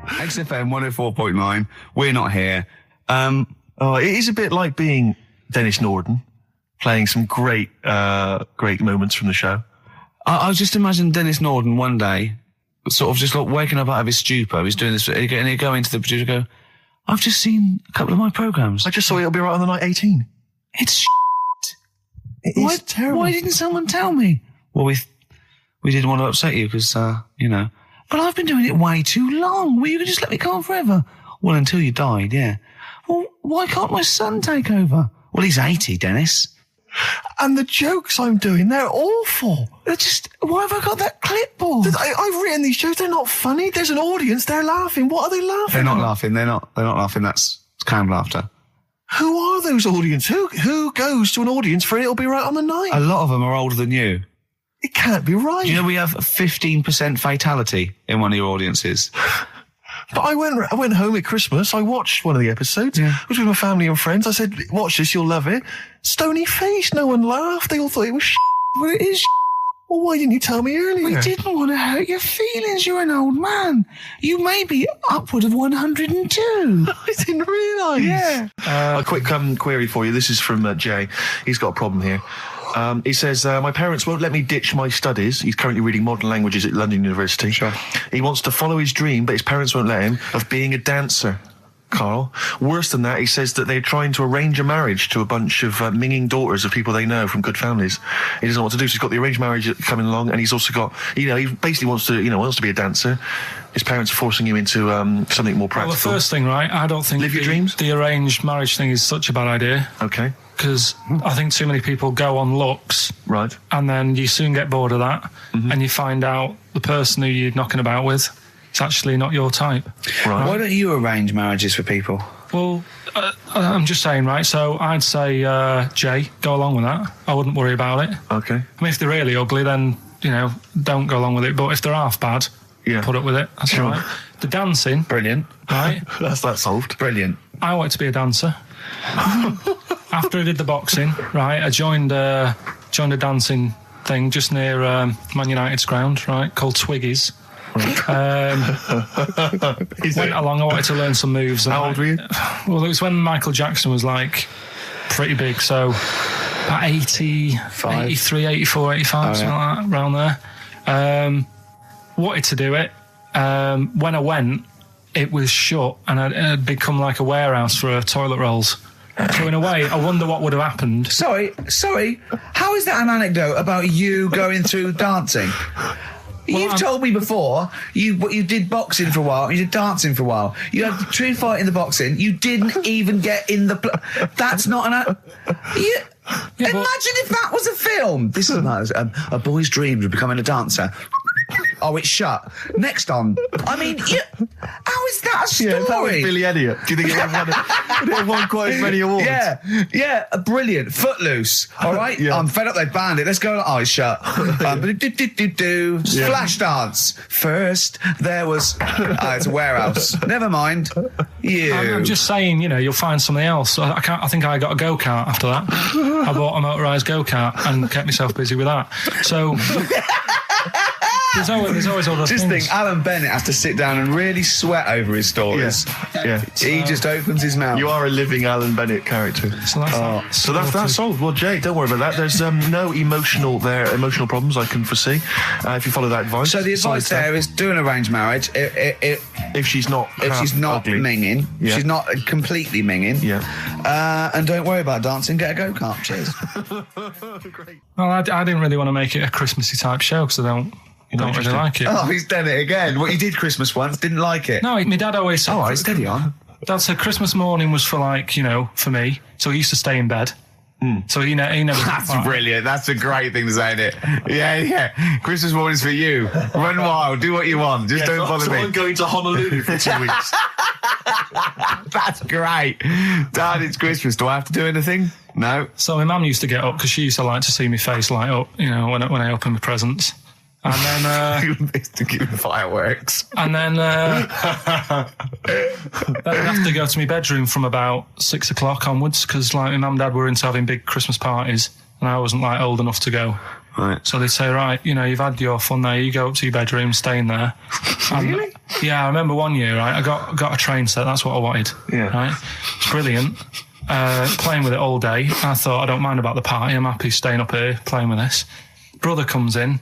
S1: XFM 104.9. We're not here.
S3: It is a bit like being Dennis Norden, playing some great moments from the show.
S1: I just imagine Dennis Norden one day, sort of just like waking up out of his stupor. He's doing this, and he'd go into the producer and go, I've just seen a couple of my programmes.
S3: I just saw It'll Be Right on the Night 18.
S1: It's shit.
S3: It is terrible.
S1: Why didn't someone tell me? Well, we didn't want to upset you because, but I've been doing it way too long. Well, you could just let me go on forever. Well, until you died, yeah. Well, why can't my son take over? Well, he's 80, Dennis.
S3: And the jokes I'm doing, they're awful.
S1: Why have I got that clipboard?
S3: I've written these jokes, they're not funny. There's an audience, they're laughing. What are they laughing
S1: They're not
S3: at?
S1: laughing, they're not laughing, that's canned laughter.
S3: Who are those audience? Who goes to an audience for It'll Be Right on the Night?
S1: A lot of them are older than you.
S3: It can't be right.
S1: Do you know we have a 15% fatality in one of your audiences?
S3: But I went home at Christmas, I watched one of the episodes.
S1: Yeah.
S3: I was with my family and friends. I said, watch this, you'll love it. Stony face, no one laughed. They all thought it was
S1: Well, it is
S3: Well, why didn't you tell me earlier?
S1: We didn't want to hurt your feelings. You're an old man. You may be upward of 102.
S3: I didn't realise.
S1: Yeah.
S3: A quick query for you. This is from Jay. He's got a problem here. He says, my parents won't let me ditch my studies. He's currently reading modern languages at London University.
S1: Sure.
S3: He wants to follow his dream, but his parents won't let him, of being a dancer. Carl. Worse than that, he says that they're trying to arrange a marriage to a bunch of minging daughters of people they know from good families. He doesn't know what to do, so he's got the arranged marriage coming along, and he's also got, he basically wants to be a dancer. His parents are forcing him into something more practical.
S2: Well, the first thing, right, I don't think
S3: Live your dreams?
S2: The arranged marriage thing is such a bad idea.
S3: Okay.
S2: Because I think too many people go on looks.
S3: Right.
S2: And then you soon get bored of that, and you find out the person who you're knocking about with, it's actually not your type.
S1: Right. Why don't you arrange marriages for people?
S2: Well, I'm just saying, right, so I'd say, Jay, go along with that. I wouldn't worry about it.
S3: Okay.
S2: I mean, if they're really ugly, then, don't go along with it. But if they're half bad, put up with it. That's
S3: Sure.
S2: all right. The dancing.
S1: Brilliant.
S2: Right?
S3: That's that solved.
S1: Brilliant.
S2: I wanted to be a dancer. After I did the boxing, right, I joined a dancing thing just near Man United's ground, right, called Twiggies. Went along, I wanted to learn some moves.
S3: How old were you?
S2: Well, it was when Michael Jackson was, pretty big, so about 85, 83, 84, 85, something like that, around there. Wanted to do it. When I went, it was shut, and it had become like a warehouse for toilet rolls. So in a way, I wonder what would have happened.
S9: Sorry, how is that an anecdote about you going through dancing? You've told me before you did boxing for a while, you did dancing for a while. You had a true fight in the boxing. You didn't even get in the. That's not an. Imagine if that was a film. This is nice. A boy's dream of becoming a dancer. Oh, it's shut. Next on. I mean, how is that a story?
S3: Yeah, that was Billy Elliot. Do you think it would have won quite as many awards?
S9: Yeah, brilliant. Footloose. All right,
S3: Yeah.
S9: I'm fed up. They banned it. Let's go. Oh, it's shut. Flash dance. First, there was. It's a warehouse. Never mind.
S2: I'm just saying, you'll find something else. I think I got a go-kart after that. I bought a motorised go-kart and kept myself busy with that. So. There's always other
S9: just
S2: things.
S9: think, Alan Bennett has to sit down and really sweat over his stories.
S3: Yeah.
S9: He just opens his mouth.
S3: You are a living Alan Bennett character.
S2: So that's
S3: solved. Well, Jay, don't worry about that. There's no emotional problems I can foresee if you follow that advice.
S9: So the advice there is do an arranged marriage
S3: if she's not ugly.
S9: minging, she's not completely minging.
S3: Yeah.
S9: And don't worry about dancing. Get a go-kart. Cheers.
S3: Great.
S2: Well, I didn't really want to make it a Christmassy type show because I don't really like it.
S9: Oh, he's done it again. What, you did Christmas once, didn't like it?
S2: No, my dad always said...
S9: Oh, right, steady on.
S2: Dad said Christmas morning was for for me. So he used to stay in bed. So he never...
S1: That's brilliant. That's a great thing to say, isn't it? Yeah. Christmas morning's for you. Run wild. Do what you want. Just don't bother me.
S3: I'm going to Honolulu for 2 weeks.
S1: That's great. Dad, it's Christmas. Do I have to do anything? No.
S2: So my mum used to get up because she used to like to see my face light up, you know, when I opened my presents. And then
S1: to give fireworks.
S2: And then then I'd have to go to my bedroom from about 6 o'clock onwards because like my mum and dad were into having big Christmas parties and I wasn't like old enough to go.
S1: Right.
S2: So they'd say, right, you know, you've had your fun there, you go up to your bedroom, stay in there.
S3: Really?
S2: Yeah, I remember one year, right, I got a train set, that's what I wanted.
S3: Yeah.
S2: Right? It's brilliant. Playing with it all day. I thought, I don't mind about the party, I'm happy staying up here playing with this. Brother comes in,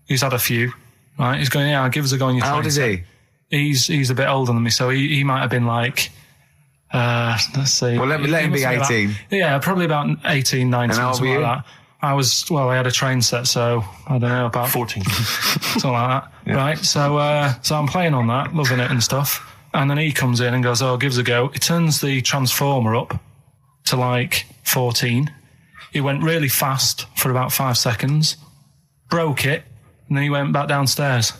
S2: he's had a few, right? He's going, yeah, I'll give us a go on your
S1: How old is he?
S2: He's a bit older than me, so he might have been like, let's see.
S1: Well, let him be 18.
S2: Yeah, probably about 18, 19,
S1: and how old
S2: something
S1: were you?
S2: like that. I had a train set, so I don't know, about
S3: 14.
S2: something like that. Yeah. Right, so I'm playing on that, loving it and stuff. And then he comes in and goes, oh, give us a go. He turns the transformer up to like 14. He went really fast for about 5 seconds, broke it, and then he went back downstairs.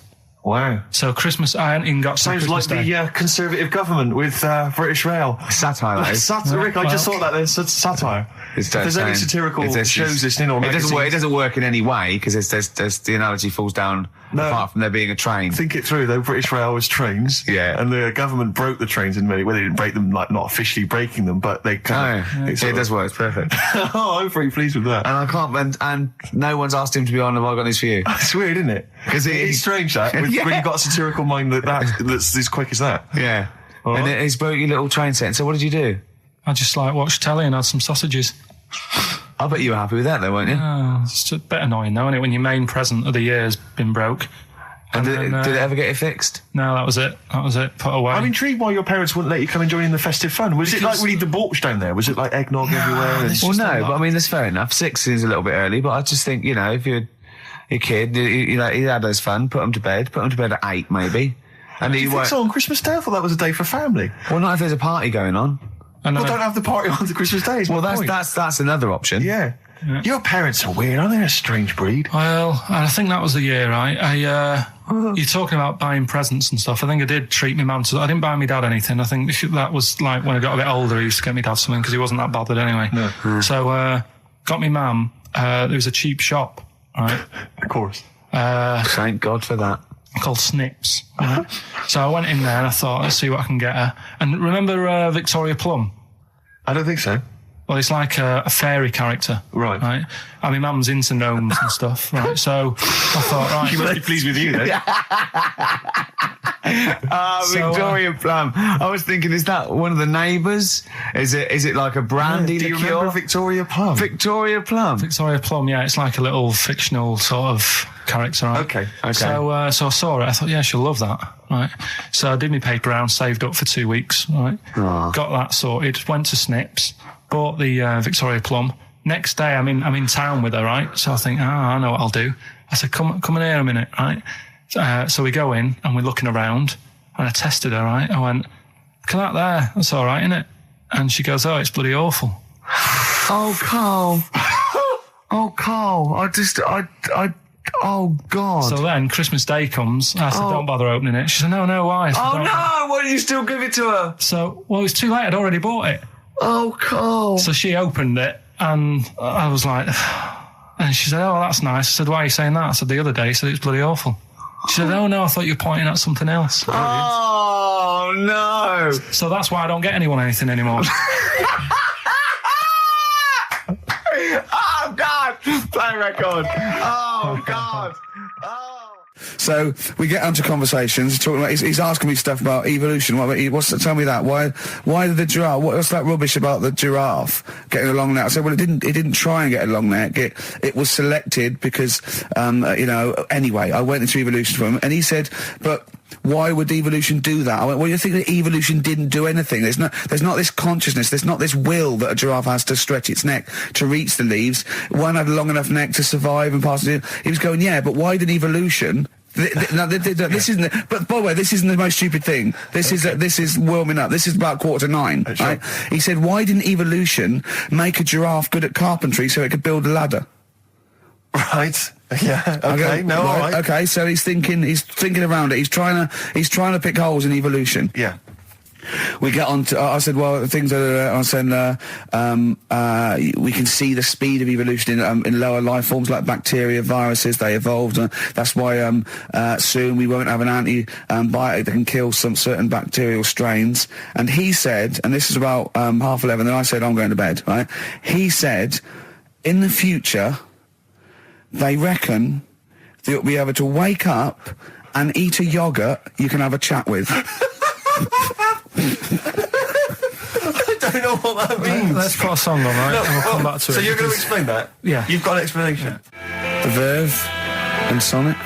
S3: Wow.
S2: So Christmas, I hadn't even got to
S3: Sounds
S2: Christmas
S3: like
S2: Day.
S3: the Conservative government with British Rail.
S1: Satire, that is.
S3: Rick, I just thought that there's satire. If there's any satirical shows listening or magazines.
S1: It doesn't work in any way because there's the analogy falls down apart from there being a train.
S3: Think it through though. British Rail was trains.
S1: Yeah.
S3: And the government broke the trains in many ways. They didn't break them, like not officially breaking them, but they kind of.
S1: It does work. It's perfect.
S3: Oh, I'm very pleased with that.
S1: And I can't. And no one's asked him to be on. Have I got news for you?
S3: It's weird, isn't it?
S1: Because
S3: it's strange that when you've got a satirical mind that's as quick as that.
S1: Yeah. All and he's broke your little train set. So what did you do?
S2: I just like watched telly and had some sausages.
S1: I bet you were happy with that though, weren't you?
S2: Oh, it's a bit annoying though, isn't it, when your main present of the year has been broke.
S1: And did it ever get it fixed?
S2: No, that was it. Put away.
S3: I'm intrigued why your parents wouldn't let you come and join in the festive fun. Was it like really debauched down there? Was it like eggnog everywhere?
S1: Well, no, but I mean, that's fair enough. 6 is a little bit early, but I just think, you know, if you're a kid, you know, he had his fun, put him to bed at 8 maybe. And
S3: do you think so on Christmas Day? I thought that was a day for family.
S1: Well, not if there's a party going on.
S3: Well, don't have the party on the Christmas Day.
S1: Well, that's another option.
S3: Yeah. Your parents are weird, aren't they? A strange breed.
S2: Well, I think that was the year, right? You're talking about buying presents and stuff. I think I did treat my mum to. I didn't buy my dad anything. I think that was like when I got a bit older, he used to get me dad something because he wasn't that bothered anyway.
S3: No.
S2: So got me mum. There was a cheap shop, right?
S3: Of course.
S1: Thank God for that.
S2: Called Snips. Right? So I went in there and I thought, let's see what I can get her. And remember Victoria Plum?
S3: I don't think so.
S2: Well, it's like a fairy character.
S3: Right.
S2: I mean, mum's into gnomes and stuff, right? So I thought, right.
S3: She must be pleased with you, then.
S1: Victoria Plum. I was thinking, is that one of the neighbours? Is it like a brandy liqueur?
S3: Do you remember Victoria Plum?
S1: Victoria Plum.
S2: Victoria Plum, yeah. It's like a little fictional sort of character, right?
S3: Okay.
S2: So I saw it. I thought, yeah, she'll love that, right? So I did my paper round, saved up for 2 weeks, right?
S1: Aww.
S2: Got that sorted, went to Snips, bought the Victoria Plum. Next day, I'm in town with her, right? So I think, I know what I'll do. I said, come in here a minute, right? So we go in and we're looking around and I tested her, right? I went, look at that there. That's all right, innit? And she goes, oh, it's bloody awful.
S1: Oh, Carl. Oh, Carl. Oh, God.
S2: So then Christmas Day comes. I said, don't bother opening it. She said, no, why? I said,
S1: no, why did you still give it to her?
S2: So, well, it was too late. I'd already bought it.
S1: Oh, Carl.
S2: So she opened it and I was like, and she said, oh, that's nice. I said, why are you saying that? I said, the other day, she said, it's bloody awful. She said, oh, no, I thought you were pointing at something else.
S1: Oh, no.
S2: So that's why I don't get anyone anything anymore.
S1: Oh, God. Play record. Oh, God. Oh.
S9: So we get onto conversations. Talking about, he's asking me stuff about evolution. Tell me that. Why did the giraffe? What's that rubbish about the giraffe getting a long neck? I said, well, it didn't try and get a long neck. It was selected because, anyway, I went into evolution for him, and he said, but why would evolution do that? I went, well, you think that evolution didn't do anything? There's not this consciousness, there's not this will that a giraffe has to stretch its neck to reach the leaves. One had a long enough neck to survive and pass it. He was going, yeah, but why did evolution? This isn't. But by the way, this isn't the most stupid thing. This is warming up. This is about 8:45. Right? He said, why didn't evolution make a giraffe good at carpentry so it could build a ladder?
S3: Right. Yeah. Okay. All right.
S9: Okay. So he's thinking around it. He's trying to pick holes in evolution.
S3: Yeah.
S9: we get on to, I said, well, things are, I said, we can see the speed of evolution in lower life forms like bacteria, viruses, they evolved. That's why soon we won't have an antibiotic that can kill some certain bacterial strains. And he said, and this is about 11:30, and I said, I'm going to bed, right? He said, in the future, they reckon that you'll be able to wake up and eat a yoghurt you can have a chat with.
S3: I don't know what that means.
S2: Let's put a song on, right? And we'll come back to it.
S3: So you're going to explain that?
S2: Yeah.
S3: You've got an explanation?
S2: Yeah.
S9: The Verve and Sonnet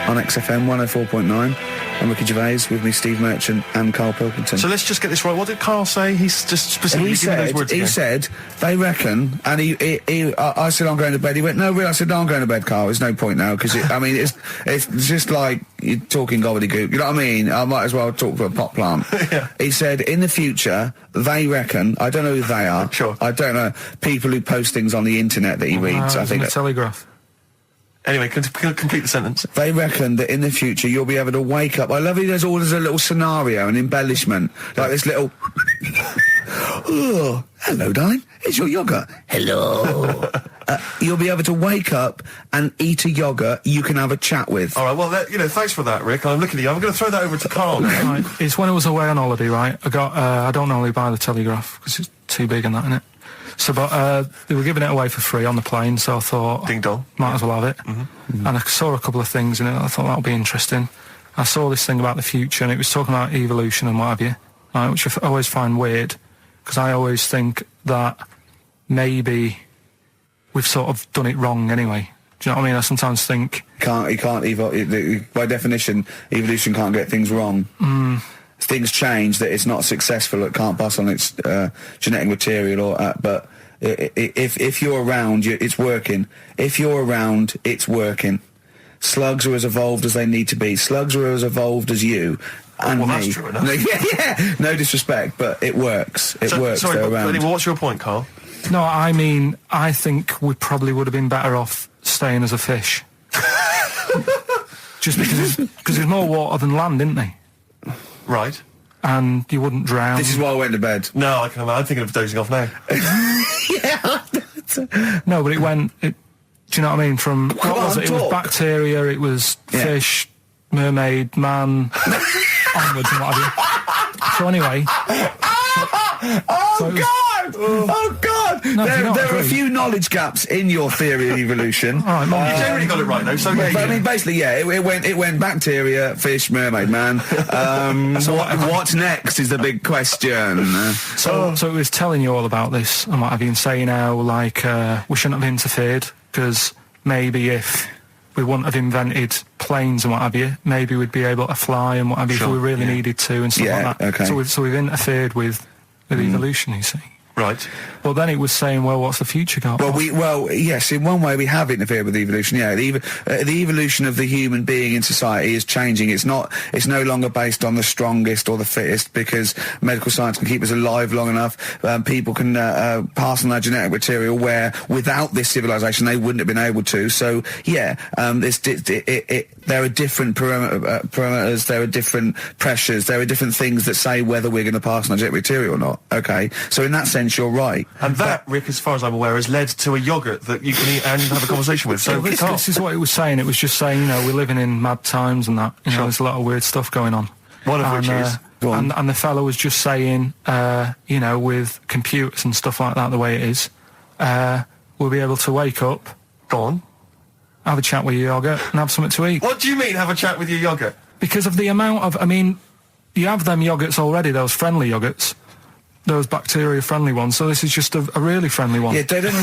S9: on XFM 104.9. I'm Ricky Gervais, with me Steve Merchant and Karl Pilkington.
S3: So let's just get this right. What did Karl say? He's just specifically giving those words again.
S9: He said, they reckon, and I said, I'm going to bed. He went, no, really? I said, no, I'm going to bed, Karl. There's no point now, because, I mean, it's just like you're talking gobbledygook. You know what I mean? I might as well talk to a pot plant.
S3: Yeah.
S9: He said, in the future, they reckon, I don't know who they are.
S3: Sure.
S9: I don't know, people who post things on the internet that he reads. I think
S2: the Telegraph.
S3: Anyway, complete the sentence.
S9: They reckon that in the future you'll be able to wake up. I love it. There's a little scenario, an embellishment, like this little. Oh, hello, darling. It's your yoghurt. Hello. You'll be able to wake up and eat a yoghurt you can have a chat with.
S3: All right. Well, thanks for that, Rick. I'm looking at you. I'm going to throw that over to Karl now.
S2: Right. It's when I was away on holiday, right? I got. I don't normally buy the Telegraph because it's too big and that, innit? So, but they were giving it away for free on the plane, so I thought,
S3: ding dong,
S2: might as well have it.
S3: Mm-hmm.
S2: And I saw a couple of things in it. I thought that'll be interesting. I saw this thing about the future, and it was talking about evolution and what have you, right, which I always find weird, because I always think that maybe we've sort of done it wrong anyway. Do you know what I mean? I sometimes think by definition, evolution can't get things wrong. Things change, that it's not successful, it can't pass on its genetic material, but if you're around, it's working. If you're around, it's working. Slugs are as evolved as they need to be. Slugs are as evolved as you and me.
S3: That's true enough.
S9: Yeah, no disrespect, but it works. It works.
S3: Sorry,
S9: they're around.
S3: Anyway, what's your point, Karl?
S2: No, I mean, I think we probably would have been better off staying as a fish. Just because there's more water than land, isn't there?
S3: Right.
S2: And you wouldn't drown.
S9: This is why I went to bed.
S3: No, I'm thinking of dozing off now.
S9: Yeah.
S2: No, but do you know what I mean? From, what was it? It was bacteria, it was fish, mermaid, man, onwards and what have you. So anyway.
S9: Oh God!
S2: No,
S9: there are a few knowledge gaps in your theory of evolution.
S3: You generally got it right though. So
S9: but, I mean, basically, yeah, it went bacteria, fish, mermaid, man. What's next is the big question.
S2: So it was telling you all about this and what have you, and saying how like we shouldn't have interfered, because maybe if we wouldn't have invented planes and what have you, maybe we'd be able to fly and what have you if we really needed to and stuff like that.
S9: Okay.
S2: So we've interfered with evolution, you see.
S3: Right.
S2: Well, then it was saying, well, what's the future got?
S9: Well, yes, in one way we have interfered with evolution. Yeah, the evolution of the human being in society is changing. It's no longer based on the strongest or the fittest, because medical science can keep us alive long enough. People can pass on their genetic material where without this civilization they wouldn't have been able to. So yeah, there are different parameters, there are different pressures, there are different things that say whether we're going to pass on our genetic material or not. Okay, so in that sense, you're right.
S3: And that, Rick, as far as I'm aware, has led to a yoghurt that you can eat and have a conversation with. So
S2: this is what it was saying. It was just saying, you know, we're living in mad times and that. You know, there's a lot of weird stuff going on.
S3: One of which is...
S2: And the fellow was just saying, you know, with computers and stuff like that, the way it is, we'll be able to wake up...
S3: Go on.
S2: Have a chat with your yoghurt and have something to eat.
S3: What do you mean, have a chat with your yoghurt?
S2: Because of the amount of... I mean, you have them yoghurts already, those friendly yoghurts. Those bacteria-friendly ones, so this is just a really friendly one.
S9: Yeah, they don't...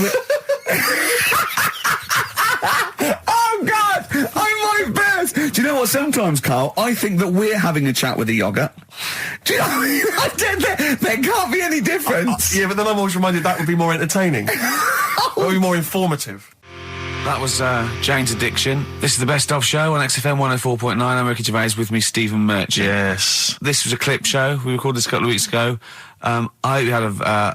S9: Oh, God! I'm my best! Do you know what, sometimes, Karl, I think that we're having a chat with a yoghurt. Do you know what I mean? There can't be any difference.
S3: Yeah, but then I'm always reminded that would be more entertaining. That would be more informative.
S1: That was Jane's Addiction. This is the Best Of Show on XFM 104.9. I'm Ricky Gervais, with me Stephen Merchant.
S3: Yes.
S1: This was a clip show. We recorded this a couple of weeks ago. I hope you had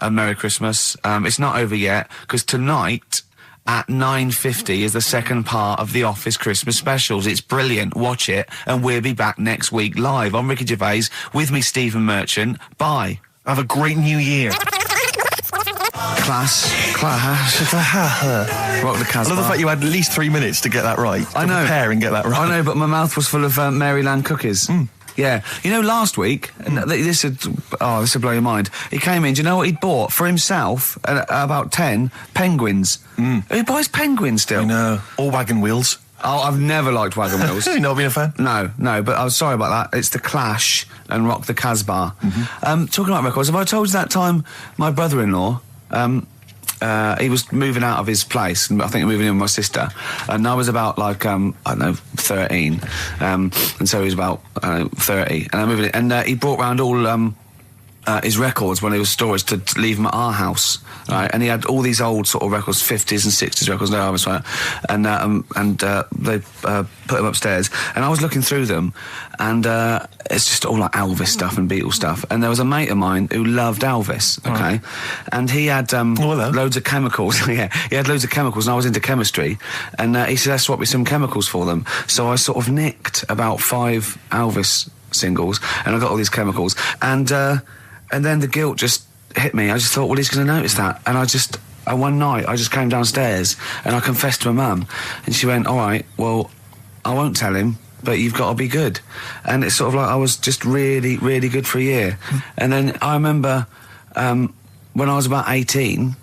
S1: a Merry Christmas. It's not over yet, because tonight at 9:50 is the second part of The Office Christmas specials. It's brilliant. Watch it, and we'll be back next week live. I'm Ricky Gervais. With me, Stephen Merchant. Bye.
S3: Have a great new year.
S1: Class. Rock the Casbah.
S3: I love the fact you had at least 3 minutes to get that right.
S1: I know.
S3: Prepare and get that right.
S1: I know, but my mouth was full of Maryland cookies. Yeah. You know, last week, this would blow your mind. He came in, do you know what he'd bought? For himself, about 10 penguins. Who buys penguins still?
S3: I know. All wagon wheels.
S1: Oh, I've never liked wagon wheels.
S3: You've not been a fan?
S1: No, but I was sorry about that. It's The Clash and Rock the Casbah. Talking about records, have I told you that time my brother-in-law, he was moving out of his place, I think moving in with my sister, and I was about, like, I don't know, 13, and so he was about, 30, and I moved in, and he brought round all, his records when he was storage to leave them at our house, right? And he had all these old sort of records, 50s and 60s records, no, I was right, and they put them upstairs, and I was looking through them, and it's just all like Elvis stuff and Beatles stuff, and there was a mate of mine who loved Elvis, okay, and he had loads of chemicals. Yeah, he had loads of chemicals, and I was into chemistry, and he said, let's swap me some chemicals for them. So I sort of nicked about 5 Elvis singles, and I got all these chemicals, and then the guilt just hit me. I just thought, well, he's going to notice that. And one night, I just came downstairs and I confessed to my mum. And she went, all right, well, I won't tell him, but you've got to be good. And it's sort of like I was just really, really good for a year. And then I remember when I was about 18,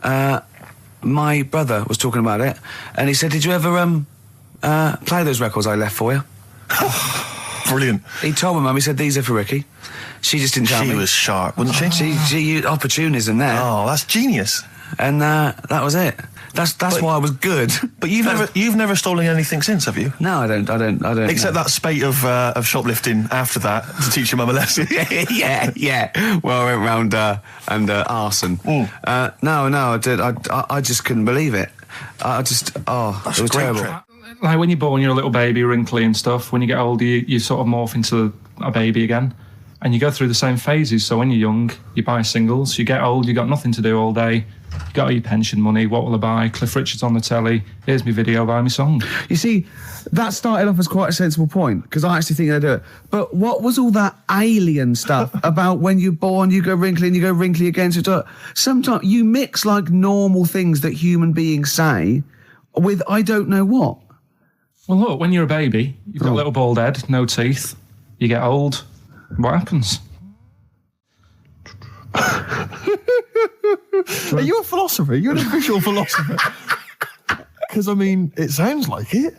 S1: my brother was talking about it. And he said, did you ever play those records I left for you?
S3: Brilliant.
S1: He told my mum, he said, these are for Ricky. She just didn't tell me.
S3: She was sharp, wasn't she?
S1: She used opportunism there.
S3: Oh, that's genius.
S1: And that was it. That's why I was good.
S3: But you've never stolen anything since, have you?
S1: No, I don't.
S3: Except that spate of shoplifting after that to teach your mum a lesson.
S1: yeah. Well, I went round and arson. No, I did. I just couldn't believe it. It was terrible.
S2: Like when you're born, you're a little baby, wrinkly and stuff. When you get older, you sort of morph into a baby again. And you go through the same phases. So when you're young, you buy singles. You get old, you got nothing to do all day. You got all your pension money. What will I buy? Cliff Richard's on the telly. Here's my video, buy me song.
S1: You see, that started off as quite a sensible point, because I actually think they do it. But what was all that alien stuff about when you're born, you go wrinkly and you go wrinkly again? So sometimes you mix, like, normal things that human beings say with I don't know what.
S2: Well, look, when you're a baby, you've got a little bald head, no teeth. You get old. What happens?
S3: Are you a philosopher? You're an official philosopher. Because, I mean, it sounds like it.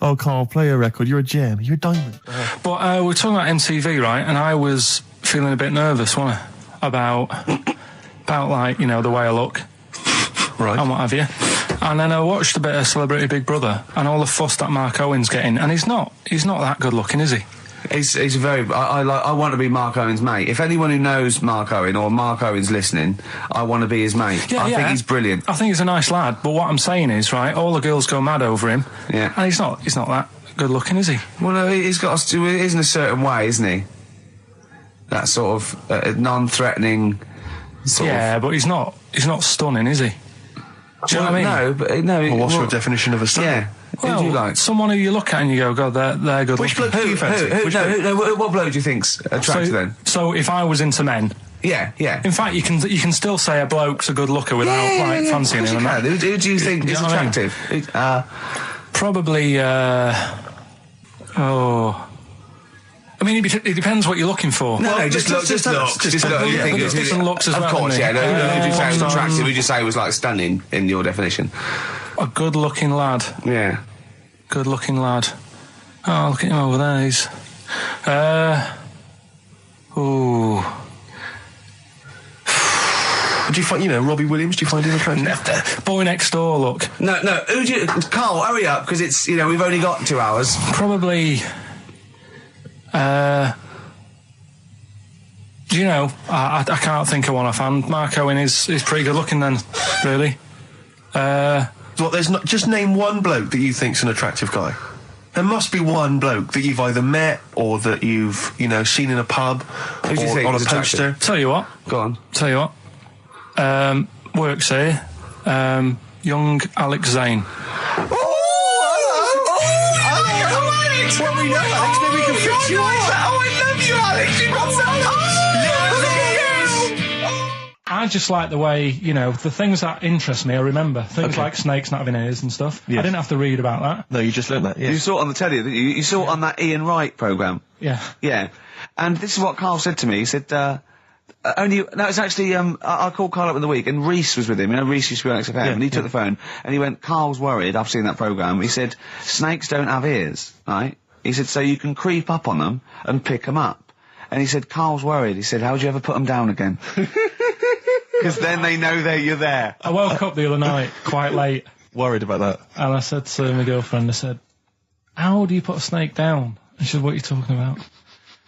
S3: Oh, Karl, play a record. You're a gem. You're a diamond.
S2: But we're talking about MTV, right? And I was feeling a bit nervous, wasn't I? About like, you know, the way I look.
S3: Right.
S2: And what have you. And then I watched a bit of Celebrity Big Brother and all the fuss that Mark Owen's getting, and he's not that good looking, is he?
S1: He's very. I want to be Mark Owen's mate. If anyone who knows Mark Owen or Mark Owen's listening, I want to be his mate. I think he's brilliant.
S2: I think he's a nice lad. But what I'm saying is, right, all the girls go mad over him.
S1: Yeah.
S2: And he's not that good looking, is he?
S1: Well, no, he's got. He is in a certain way, isn't he? That sort of non-threatening.
S2: But he's not stunning, is he? Do you know what I mean?
S1: No, but no.
S3: Well, what's your definition of a stunning?
S1: Yeah.
S2: Well,
S1: who do you like?
S2: Someone who you look at and you go, God, they're good.
S3: Which bloke do you fancy?
S1: What bloke do you think's attractive then?
S2: So if I was into men.
S1: Yeah.
S2: In fact, you can still say a bloke's a good looker without fancying him.
S1: Who do you think is attractive?
S2: Probably. I mean, it depends what you're looking for.
S1: No, just look. You think it's
S2: different looks as well.
S1: Of course, yeah. Who do you say was attractive? Who do you say was like stunning in your definition?
S2: A good-looking lad.
S1: Yeah.
S2: Good-looking lad. Oh, look at him over there. He's.
S3: Do you find, Robbie Williams? Do you find him attractive?
S2: Boy Next Door. Look.
S1: No. Who do you? Karl, hurry up, because it's we've only got 2 hours.
S2: Probably. I can't think of one offhand. Mark Owen is pretty good looking then, really.
S3: There's not. Just name one bloke that you think's an attractive guy. There must be one bloke that you've either met or that you've seen in a pub
S1: or on a poster.
S2: Tell you what.
S1: Go on.
S2: Tell you what. works here. Young Alex Zane.
S3: Alex! Well, we know Alex, maybe we can fix you up.
S1: I love you, Alex. You've got so
S2: I just like the way, the things that interest me, I remember. Things like snakes not having ears and stuff. Yes. I didn't have to read about that.
S3: No, you just learned that,
S1: You saw it on the telly, didn't you? You saw it on that Ian Wright programme.
S2: Yeah.
S1: Yeah. And this is what Carl said to me. He said, it's actually, I called Carl up in the week, and Reese was with him. Reese used to be on XFM, and he took the phone, and he went, Carl's worried, I've seen that programme. He said, snakes don't have ears, right? He said, so you can creep up on them and pick them up. And he said, Carl's worried. He said, how would you ever put them down again? Because then they know you're there.
S2: I woke up the other night, quite late.
S3: Worried about that.
S2: And I said to my girlfriend, I said, how do you put a snake down? And she said, what are you talking about?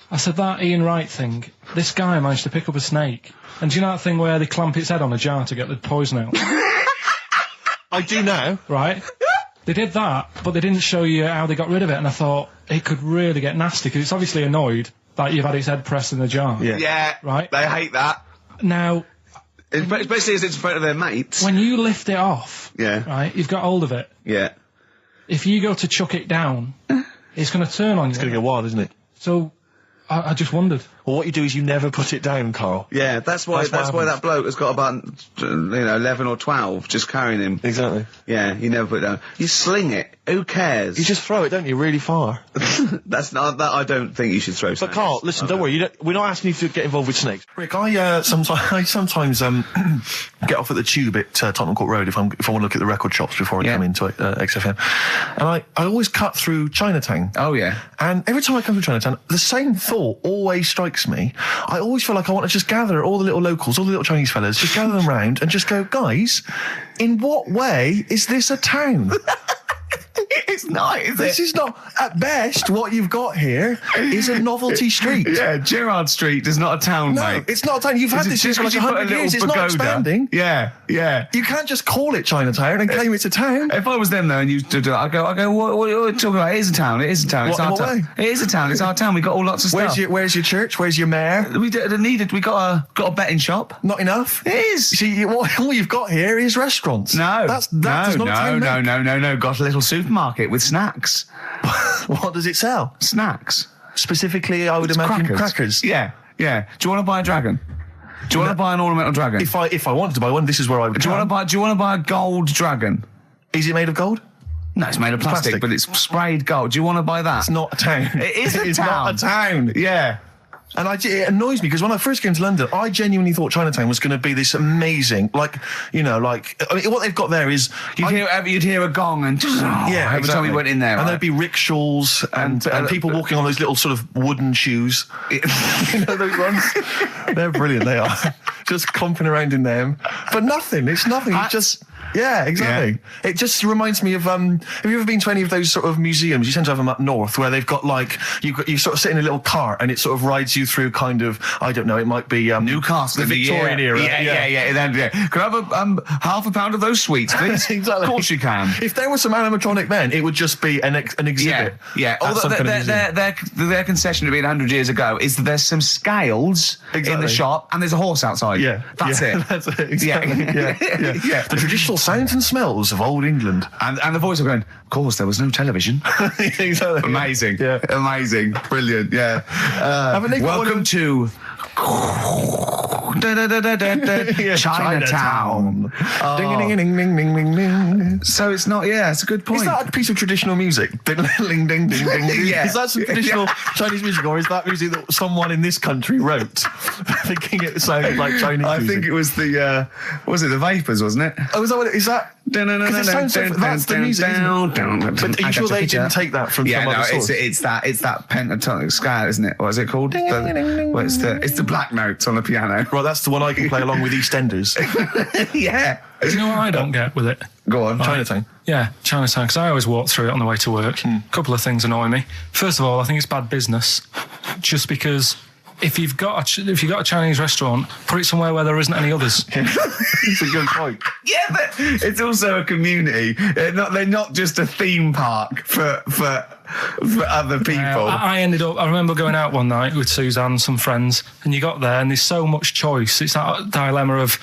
S2: I said, that Ian Wright thing, this guy managed to pick up a snake. And do you know that thing where they clamp its head on a jar to get the poison out?
S3: I do now.
S2: Right? They did that, but they didn't show you how they got rid of it, and I thought, it could really get nasty, because it's obviously annoyed that you've had its head pressed in the jar.
S1: Yeah.
S2: Right?
S1: They hate that.
S2: Now...
S1: Especially as it's in front of their mates.
S2: When you lift it off,
S1: yeah,
S2: right, you've got hold of it.
S1: Yeah.
S2: If you go to chuck it down, it's going to turn on you.
S3: It's going to go wild, isn't it?
S2: So, I just wondered.
S3: Well, what you do is you never put it down, Carl.
S1: Yeah, that's why that bloke has got about, 11 or 12 just carrying him.
S3: Exactly.
S1: Yeah, you never put it down. You sling it. Who cares?
S3: You just throw it, don't you, really far.
S1: That's not, that I don't think you should throw snakes.
S3: But Carl, listen, don't worry, we're not asking you to get involved with snakes. Rick, I sometimes get off at the tube at Tottenham Court Road if I want to look at the record shops before I come into XFM. And I always cut through Chinatown.
S1: Oh, yeah.
S3: And every time I come through Chinatown, the same thought always strikes me. I always feel like I want to just gather all the little locals, all the little Chinese fellas, just gather them round and just go, guys, in what way is this a town?
S1: It's not, is it?
S3: This is not, at best, what you've got here is a novelty street.
S1: Yeah, Gerrard Street is not a town,
S3: no,
S1: mate.
S3: It's not a town. You've had this for like 100 years. It's not expanding.
S1: Yeah, yeah.
S3: You can't just call it Chinatown and claim it's a town.
S1: If I was them, though, and you do that, I go, what are you talking about? It is a town. It is a town. It's our town. It is a town. It's our town. We've got all lots of stuff.
S3: Where's your church? Where's your mayor?
S1: We got a betting shop.
S3: Not enough?
S1: It is.
S3: See, all you've got here is restaurants.
S1: No.
S3: That's not a town.
S1: No. Got a little supermarket with snacks.
S3: What does it sell?
S1: Snacks.
S3: Specifically, I would imagine crackers.
S1: Yeah. Do you want to buy a dragon? Do you want to buy an ornamental dragon?
S3: If I wanted to buy one, this is where I would.
S1: Do you want to buy a gold dragon?
S3: Is it made of gold?
S1: No, it's made of plastic, but it's sprayed gold. Do you want to buy that?
S3: It's not a town.
S1: It is a town.
S3: It's not a town.
S1: Yeah.
S3: And it annoys me because when I first came to London, I genuinely thought Chinatown was going to be this amazing, what they've got there is
S1: you'd hear a gong and every time we went in there,
S3: and there'd be rickshaws and people walking on those little sort of wooden shoes. You know those ones? They're brilliant. They are just clomping around in them, but nothing. It's nothing. It's just. Yeah, exactly. Yeah. It just reminds me of, have you ever been to any of those sort of museums? You tend to have them up north where they've got you sort of sit in a little cart and it sort of rides you through kind of, I don't know, it might be,
S1: Newcastle,
S3: the Victorian era.
S1: Yeah. Can I have half a pound of those sweets, please?
S3: Exactly.
S1: Of course you can.
S3: If there was some animatronic then, it would just be an exhibit.
S1: Yeah. Although their concession to being 100 years ago is that there's some scales in the shop and there's a horse outside.
S3: Yeah.
S1: That's it.
S3: That's it. Exactly. Yeah. The traditional sounds and smells of old England.
S1: And the voice of going, of course, there was no television.
S3: Exactly.
S1: Amazing. Yeah. Amazing. Brilliant. Yeah. Welcome to Chinatown.
S3: Ding, ding, ding, ding, ding, ding.
S1: So it's not, it's a good point.
S3: Is that a piece of traditional music? Ding, ding, ding, ding, ding.
S1: Yeah.
S3: Is that some traditional Chinese music, or is that music that someone in this country wrote, thinking it sounded like Chinese music?
S1: I think it was the Vapors, wasn't it?
S3: Oh, is that what it is? That? Because it sounds so, that's the music, isn't it? But are you sure they didn't take that from some other source?
S1: It's that pentatonic scale, isn't it? What is it called? It's the black notes on the piano.
S3: Right, that's the one I can play along with EastEnders.
S1: Yeah.
S2: Do you know what I don't get with it?
S1: Go on.
S3: Chinatown.
S2: Yeah, Chinatown, because I always walk through it on the way to work. A couple of things annoy me. First of all, I think it's bad business, just because if you've got a Chinese restaurant, put it somewhere where there isn't any others.
S3: It's a good point.
S1: Yeah, but it's also a community. They're not just a theme park for other people.
S2: I remember going out one night with Suzanne and some friends, and you got there and there's so much choice. It's that dilemma of,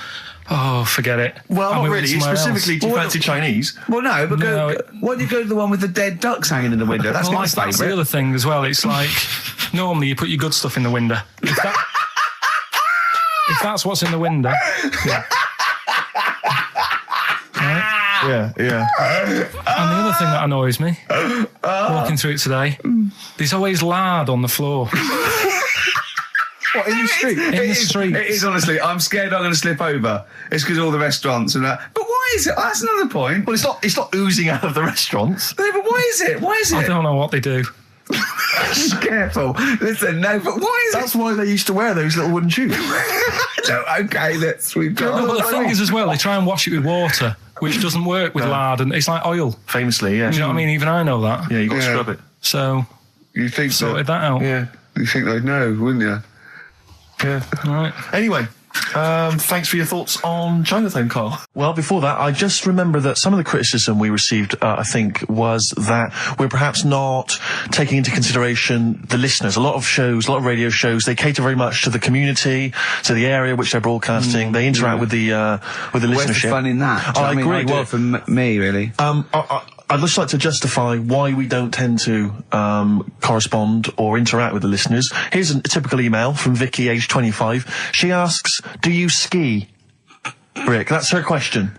S2: Oh, forget it.
S3: Well, not
S2: we
S3: really.
S2: went somewhere
S3: Specifically,
S2: else.
S3: do you fancy Chinese?
S1: Well, no, but why do you go to the one with the dead ducks hanging in the window? That's my favourite.
S2: That's the other thing as well. It's like, normally you put your good stuff in the window. If that's what's in the window, yeah. Right?
S3: Yeah.
S2: And the other thing that annoys me, walking through it today, there's always lard on the floor.
S3: What, in the street?
S2: In the street.
S1: It is, honestly. I'm scared I'm going to slip over. It's because all the restaurants and that. But why is it? That's another point.
S3: Well, it's not oozing out of the restaurants.
S1: No, but why is it? Why is it?
S2: I don't know what they do.
S1: Careful. Listen, no, but why is
S3: That's why they used to wear those little wooden shoes.
S1: No, okay, we've got...
S2: No, but the thing is as well, they try and wash it with water, which doesn't work with lard, and it's like oil.
S3: Famously, yeah.
S2: You know what I mean? Even I know that.
S3: Yeah, you got to scrub it.
S2: So,
S1: you think
S2: sorted that out.
S3: Yeah.
S1: You think they'd know, wouldn't you?
S3: Yeah.
S2: Right.
S3: Anyway, thanks for your thoughts on Chinatown, Carl. Well, before that, I just remember that some of the criticism we received, I think, was that we're perhaps not taking into consideration the listeners. A lot of radio shows, they cater very much to the community, to the area which they're broadcasting. They interact with the listenership.
S1: Where's the fun in that?
S3: I agree.
S1: Well, for me, really.
S3: I'd just like to justify why we don't tend to correspond or interact with the listeners. Here's a typical email from Vicky, age 25. She asks, do you ski? Rick, that's her question.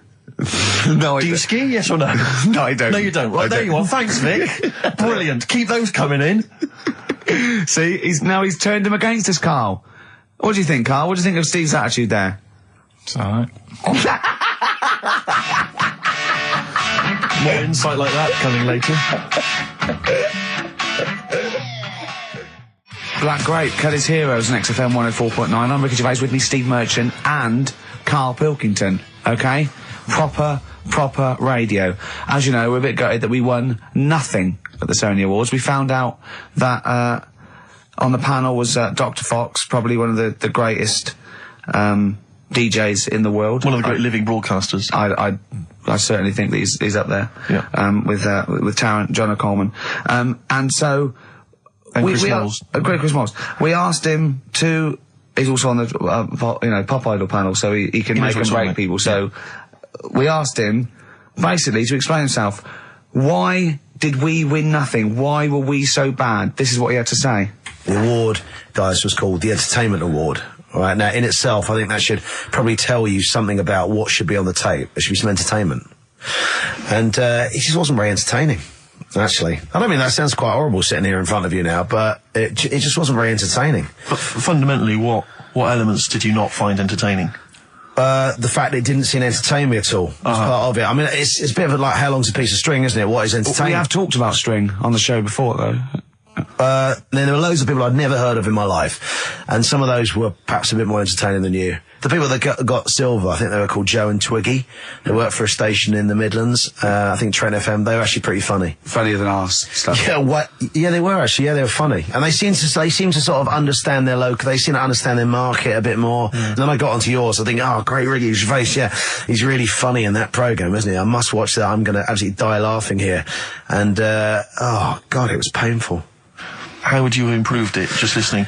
S1: No,
S3: do you ski, yes or no?
S1: No, I don't.
S3: No, you don't. Right, there you are. Thanks, Vic. Brilliant. Keep those coming in.
S1: See, he's turned him against us, Carl. What do you think, Carl? What do you think of Steve's attitude there?
S2: It's alright.
S3: More insight like that coming later.
S1: Black Grape, Kelly's Heroes on XFM 104.9. I'm Ricky Gervais, with me Steve Merchant and Karl Pilkington. Okay? Proper radio. As you know, we're a bit gutted that we won nothing at the Sony Awards. We found out that on the panel was Dr. Fox, probably one of the greatest DJs in the world.
S3: One of the great living broadcasters.
S1: I certainly think that he's up there.
S3: Yeah.
S1: With Tarrant, John O'Coleman. And so...
S3: And Chris Moles.
S1: Great Chris Moles. We asked him to... He's also on the Pop Idol panel, so he can make and break people. So we asked him, basically, to explain himself. Why did we win nothing? Why were we so bad? This is what he had to say.
S12: The award, guys, was called the Entertainment Award. All right, now, in itself, I think that should probably tell you something about what should be on the tape. There should be some entertainment. And it just wasn't very entertaining, actually. I don't mean that sounds quite horrible sitting here in front of you now, but it just wasn't very entertaining.
S3: But fundamentally, what elements did you not find entertaining?
S12: The fact that it didn't seem entertain me at all was part of it. I mean, it's a bit of like, how long's a piece of string, isn't it? What is entertaining?
S1: We have talked about string on the show before, though.
S12: Then there were loads of people I'd never heard of in my life, and some of those were perhaps a bit more entertaining than you. The people that got silver, I think they were called Joe and Twiggy. They worked for a station in the Midlands. I think Trent FM. They were actually pretty funny.
S1: Funnier than ours stuff.
S12: Yeah, yeah, they were actually. Yeah, they were funny, and they seemed to sort of understand their local. They seemed to understand their market a bit more. And then I got onto yours. I think, oh, great, Ricky Gervais. Yeah, he's really funny in that program, isn't he? I must watch that. I'm going to absolutely die laughing here. And oh God, it was painful.
S3: How would you have improved it, just listening?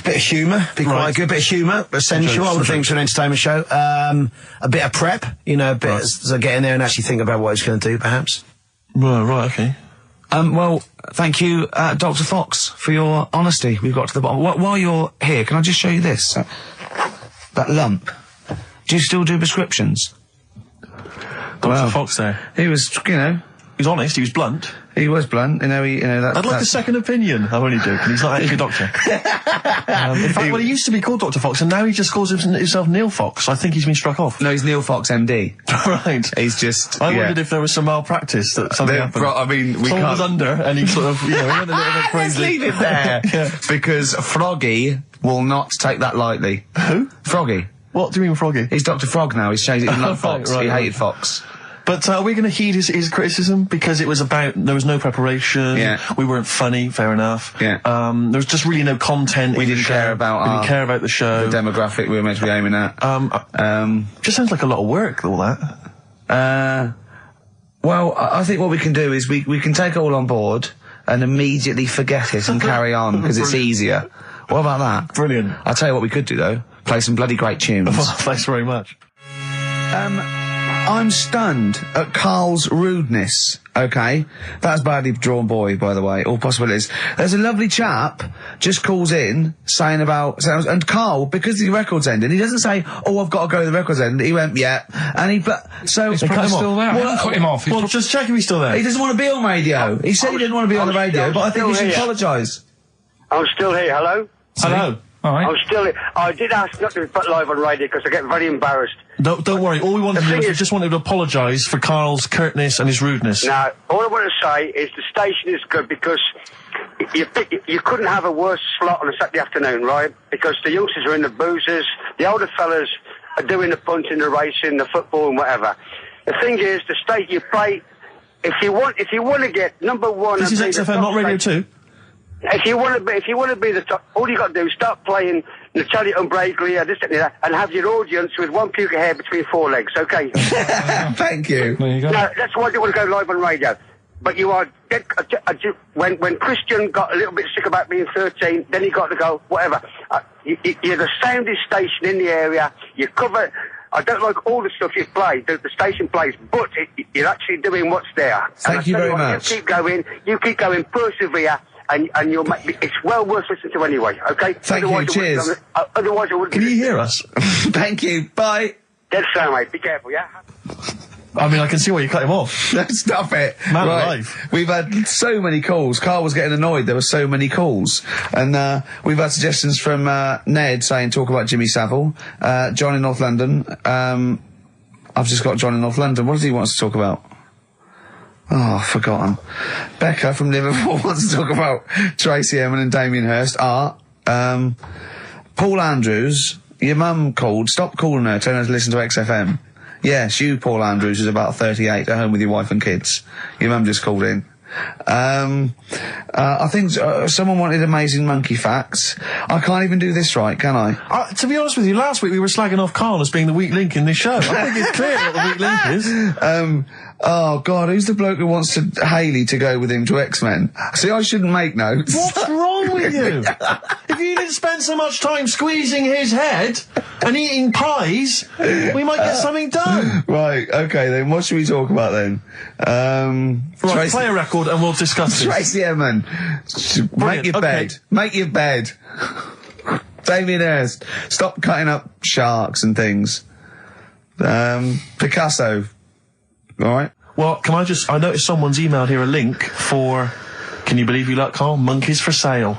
S12: Bit of humour, quite good. Bit of humour, essential, all the things for an entertainment show. A bit of prep, a bit so get in there and actually think about what it's going to do, perhaps.
S3: Right, okay.
S1: Well, thank you, Dr. Fox, for your honesty. We've got to the bottom. While you're here, can I just show you this? That lump. Do you still do prescriptions?
S3: Dr. Fox there.
S1: He was, He
S3: was honest, he was blunt.
S1: He was blunt,
S3: I'd like a second opinion. I'm only joking, he's not actually a doctor. In fact, he used to be called Dr. Fox, and now he just calls himself Neil Fox. I think he's been struck off.
S1: No, he's Neil Fox MD.
S3: Right.
S1: He's just...
S3: I wondered if there was some malpractice, that something happened.
S1: I mean, we
S3: Someone was under, and he sort of, he went a little bit crazy.
S1: Let's leave it there.
S3: Yeah.
S1: Because Froggy will not take that lightly.
S3: Who?
S1: Froggy.
S3: What do you mean Froggy?
S1: He's Dr. Frog now, he's changed it. He loved Fox. He hated Fox.
S3: But are we going to heed his criticism? Because it was there was no preparation.
S1: Yeah.
S3: We weren't funny, fair enough.
S1: Yeah.
S3: There was just really no content.
S1: We didn't care about
S3: the show.
S1: The demographic we were meant to be aiming at.
S3: Just sounds like a lot of work, all that.
S1: Well, I think what we can do is we can take it all on board and immediately forget it and carry on, because it's easier. What about that?
S3: Brilliant.
S1: I'll tell you what we could do, though. Play some bloody great tunes.
S3: Thanks very much.
S1: I'm stunned at Karl's rudeness, okay? That's badly drawn boy, by the way, all possibilities. There's a lovely chap just calls in saying about... And Karl, because the record's ended, he doesn't say, oh, I've got to go to the record's end. He went, yeah. And he... But, so...
S2: He's probably still there. Well, cut him off.
S3: Well, just check if he's still there.
S1: He doesn't want to be on radio. He said he didn't want to be on the radio, but I think he should apologise.
S13: I'm still here. Hello?
S3: Hello.
S2: All right.
S13: I'm still here. I did ask not to be put live on radio because I get very embarrassed.
S3: Don't worry. All we wanted to do is we just wanted to apologise for Karl's curtness and his rudeness.
S13: Now, all I want to say is the station is good because you couldn't have a worse slot on a Saturday afternoon, right? Because the youngsters are in the boozers, the older fellas are doing the punting, the racing, the football and whatever. The thing is, the state you play, if you want to get number one...
S3: This is XFM, not Radio 2?
S13: If you want to be the top, all you got to do is start playing Natalia Umbraglia, this and that, and have your audience with one puke of hair between four legs, okay?
S1: Thank you.
S2: There you go.
S13: No, that's why I didn't want to go live on radio. But you are dead, when Christian got a little bit sick about being 13, then he got to go, whatever. You're the soundest station in the area, you cover... I don't like all the stuff you play, the station plays, but you're actually doing what's there.
S1: Thank you very much.
S13: You keep going, persevere. And you'll make it's well worth listening to anyway, okay?
S1: Thank you, cheers.
S13: Otherwise I wouldn't...
S3: Can you hear us?
S1: Thank you, bye.
S13: Dead sound, mate. Be careful, yeah?
S3: I mean, I can see why you cut him off.
S1: Stop it.
S3: Man alive.
S1: We've had so many calls. Karl was getting annoyed. There were so many calls. And we've had suggestions from Ned saying talk about Jimmy Savile. John in North London. I've just got John in North London. What does he want to talk about? Oh, forgotten. Becca from Liverpool wants to talk about Tracy Emin and Damien Hirst. Art. Paul Andrews, your mum called. Stop calling her. Tell her to listen to XFM. Yes, you, Paul Andrews, is about 38, at home with your wife and kids. Your mum just called in. I think someone wanted amazing monkey facts. I can't even do this right, can I?
S3: To be honest with you, last week we were slagging off Karl as being the weak link in this show. I think it's clear what the weak link is.
S1: Oh God, who's the bloke who wants Hayley to go with him to X-Men? See, I shouldn't make notes.
S3: What's wrong with you? If you didn't spend so much time squeezing his head and eating pies, we might get something done.
S1: Right, okay then, what should we talk about then?
S3: Right, play a record and we'll discuss this.
S1: Tracy Emin, make your bed. Make your bed. Damien Hirst, stop cutting up sharks and things. Picasso. Alright.
S3: Well, I noticed someone's emailed here a link for, can you believe you luck, Karl? Monkeys for sale.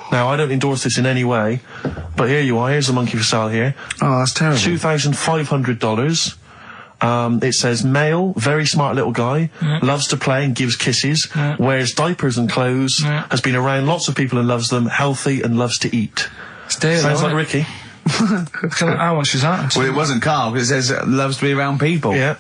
S3: Now, I don't endorse this in any way, but here you are, here's a monkey for sale here.
S1: Oh, that's terrible.
S3: $2,500. It says male, very smart little guy, loves to play and gives kisses, wears diapers and clothes, has been around lots of people and loves them, healthy and loves to eat. Sounds like Ricky.
S2: How much is that?
S1: Well, it wasn't Karl, because it says loves to be around people.
S3: Yeah.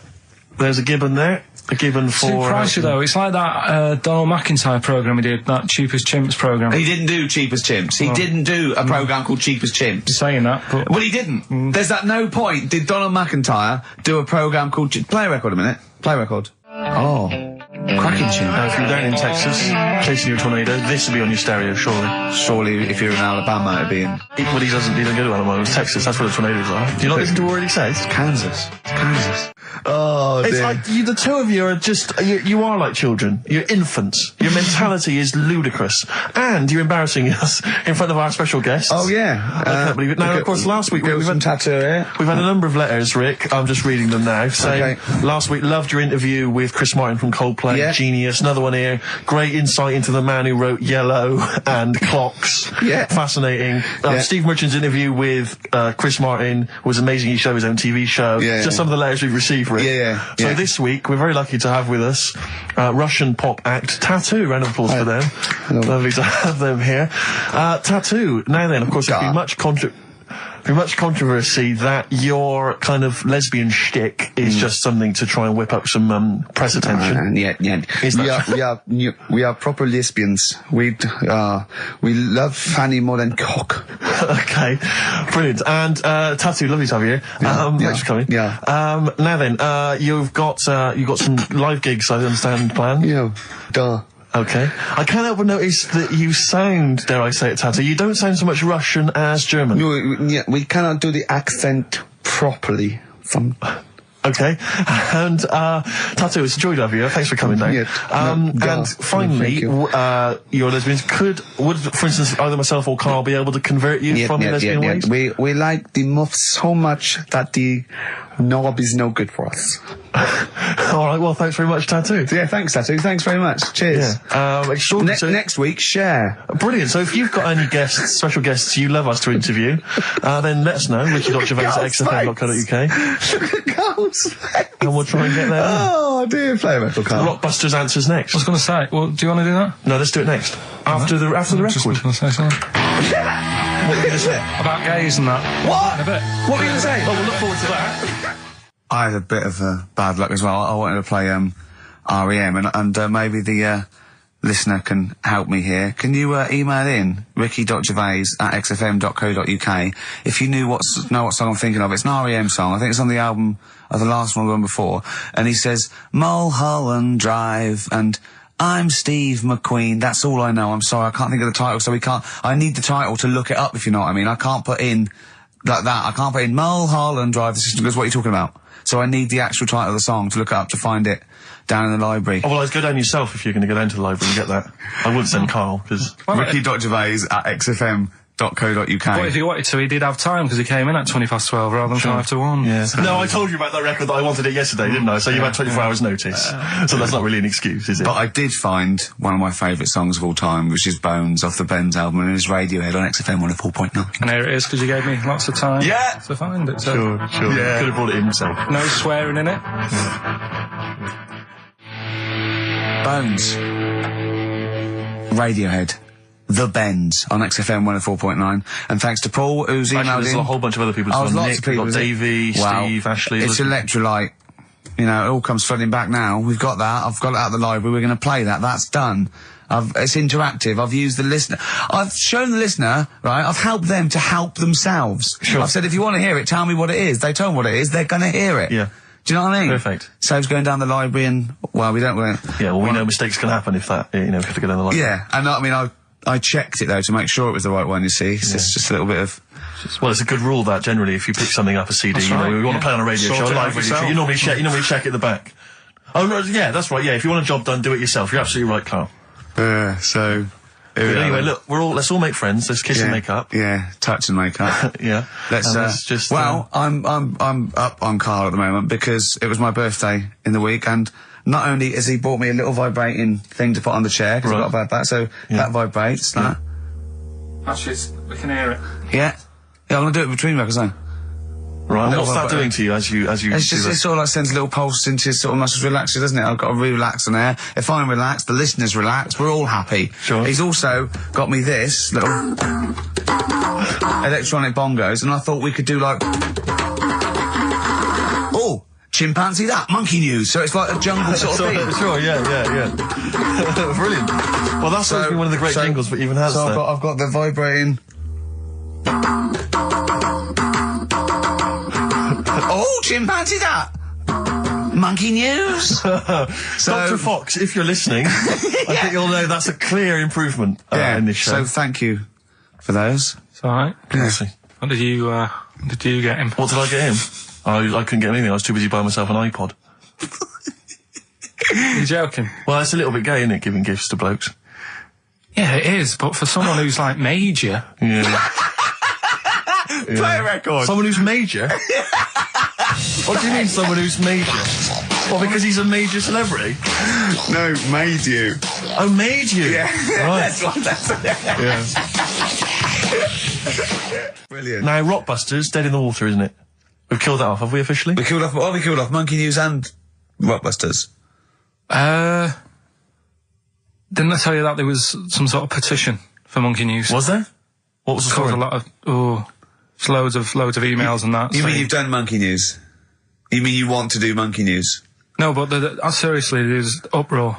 S3: There's a gibbon there. A gibbon for...
S2: Too pricey, though. It's like that Donald McIntyre programme he did, that Cheapest Chimps programme.
S1: He didn't do Cheapest Chimps. He didn't do a programme called Cheapest Chimps.
S2: You're saying that, but...
S1: Well, he didn't. There's at no point did Donald McIntyre do a programme called... Play a record a minute. Play a record. Oh. Cracking tune.
S3: If you're down in Texas, chasing your tornado, this would be on your stereo, surely.
S1: Surely, if you're in Alabama, it'd be in...
S3: Well, he doesn't go to Alabama, it's Texas, that's where the tornadoes are. Do you not listen to what he says?
S1: It's Kansas. It's Kansas. Oh,
S3: it's
S1: dear.
S3: like, the two of you are just, you are like children. You're infants. Your mentality is ludicrous. And you're embarrassing us in front of our special guests.
S1: Oh, yeah.
S3: I can't believe it. Now, of course, last week we've had
S1: tattoo here.
S3: We've had a number of letters, Rick. I'm just reading them now. Saying, last week, loved your interview with Chris Martin from Coldplay. Yeah. Genius. Another one here. Great insight into the man who wrote Yellow and Clocks.
S1: Yeah.
S3: Fascinating. Steve Merchant's interview with Chris Martin was amazing. He showed his own TV show.
S1: Yeah.
S3: Just some of the letters we've received, Rick.
S1: Yeah.
S3: So this week, we're very lucky to have with us Russian pop act Tattoo. Round of applause for them. Lovely to have them here. Tattoo. Now then, of course, there's been much controversy that your kind of lesbian shtick is just something to try and whip up some press attention.
S1: We are proper lesbians. We love fanny more than cock.
S3: Okay, brilliant. And Tattoo, lovely to have you here. Thanks for coming. Now then, you've got some live gigs, I understand, planned.
S1: Yeah, duh.
S3: Okay. I can't help but notice that you sound, dare I say it, Tattoo, you don't sound so much Russian as German.
S1: We cannot do the accent properly.
S3: Okay. And, Tattoo, it's a joy to have you. Thanks for coming down. And finally, your lesbians would, for instance, either myself or Karl be able to convert you from your lesbian ways?
S1: We like the muff so much that the knob is no good for us.
S3: All right, well, thanks very much, Tattoo.
S1: Yeah, thanks, Tattoo. Thanks very much. Cheers. Next week, share.
S3: Brilliant. So if you've got any guests, special guests you love us to interview, then let us know. Ricky.gervais@xfm.co.uk. And we'll try and get there.
S1: Oh, dear. Play a record, Karl.
S3: Rockbusters answers next.
S2: I was going to say, well, do you want to do that?
S3: No, let's do it next. After the record.
S2: Just going to say something.
S3: What were you going to say?
S2: About gays and that.
S3: What?
S2: In a bit.
S3: What were you going to say? Oh, we'll look forward to that.
S1: I had a bit of bad luck as well. I wanted to play REM, and maybe the listener can help me here. Can you email in ricky.gervais@xfm.co.uk if you know what song I'm thinking of? It's an REM song. I think it's on the album of the last one before. And he says Mulholland Drive and I'm Steve McQueen. That's all I know. I'm sorry, I can't think of the title, so I need the title to look it up, if you know what I mean. I can't put in like that. I can't put in Mulholland Drive. The system goes, what are you talking about? So I need the actual title of the song to look it up to find it down in the library.
S3: Oh, well, go down yourself if you're going to go down to the library and get that. I wouldn't send Karl, because...
S1: Ricky.gervais@xfm.co.uk.
S2: But if he wanted to, he did have time, because he came in at 12:20 rather than 5 to 1.
S3: Yeah. No, I told you about that record that I wanted it yesterday, didn't I? So you had 24 hours notice. So that's not really an excuse, is it?
S1: But I did find one of my favourite songs of all time, which is Bones off the Bends album, and it is Radiohead on XFM 104.9.
S2: And here it is, because you gave me lots of time to find it. So.
S3: Sure. Yeah. Could have brought it in himself.
S2: No swearing in it.
S1: Bones. Radiohead. The Bends on XFM 104.9. And thanks to Paul, who's emailed in.
S3: There's a whole bunch of other people. Lots of people. Davey, Steve, Ashley.
S1: It's Electrolyte. You know, it all comes flooding back now. We've got that. I've got it out of the library. We're going to play that. That's done. It's interactive. I've used the listener. I've shown the listener, right? I've helped them to help themselves.
S3: Sure.
S1: I've said, if you want to hear it, tell me what it is. They tell me what it is. They're going to hear it.
S3: Yeah.
S1: Do you know what I mean?
S3: Perfect.
S1: Saves going down the library and, well, we don't...
S3: Yeah, well, we know mistakes can happen if that, if you have to go down the library.
S1: Yeah, and I mean, I checked it, though, to make sure it was the right one, you see. It's just a little bit of...
S3: Well, it's a good rule that, generally, if you pick something up, a CD, we want to play on a radio show, a live radio show, you normally check it at the back. Oh, yeah, that's right, yeah, if you want a job done, do it yourself. You're absolutely right, Karl.
S1: So...
S3: Anyway, look, let's all make friends. Let's kiss and make up.
S1: Yeah, touch and make up.
S3: Yeah.
S1: Let's just. Well, I'm up on Karl at the moment because it was my birthday in the week, and not only has he bought me a little vibrating thing to put on the chair because I've got a bad back, so that vibrates. That.
S2: Actually, we can hear it.
S1: Yeah, I'm gonna do it between records now.
S3: Right, what's that doing to you as you
S1: It's just, it sort of like sends a little pulse into your sort of muscles, relax you, doesn't it? I've got to relax on air. If I'm relaxed, the listeners relax, we're all happy.
S3: Sure.
S1: He's also got me this little electronic bongos, and I thought we could do like... Oh! Chimpanzee that, monkey news, so it's like a jungle sort of thing.
S3: Sure, yeah. Brilliant. Well, that's always been one of the great jingles that even has.
S1: So I've got the vibrating... Oh, chimpanzee that! Monkey news!
S3: Dr. Fox, if you're listening, I think you'll know that's a clear improvement in this show.
S1: So thank you for those.
S2: It's alright.
S3: Seriously.
S2: What did you get him?
S3: What did I get him? I couldn't get him anything. I was too busy buying myself an iPod.
S2: You're joking?
S3: Well, it's a little bit gay, isn't it, giving gifts to blokes?
S2: Yeah, it is, but for someone who's like major...
S3: Yeah.
S1: Play a record.
S3: Someone who's major? What do you mean, someone who's major? Well, because he's a major celebrity?
S1: No, made you.
S3: Oh, made you?
S1: Yeah.
S3: Right.
S1: That's Brilliant.
S3: Now, Rockbusters, dead in the water, isn't it? We've killed that off, have we officially?
S1: We killed off Monkey News and Rockbusters.
S2: Didn't I tell you that there was some sort of petition for Monkey News?
S3: Was there? What was the story?
S2: A lot of, loads of emails and that.
S1: You mean you've done Monkey News? You mean you want to do Monkey News?
S2: No, but seriously, there's uproar.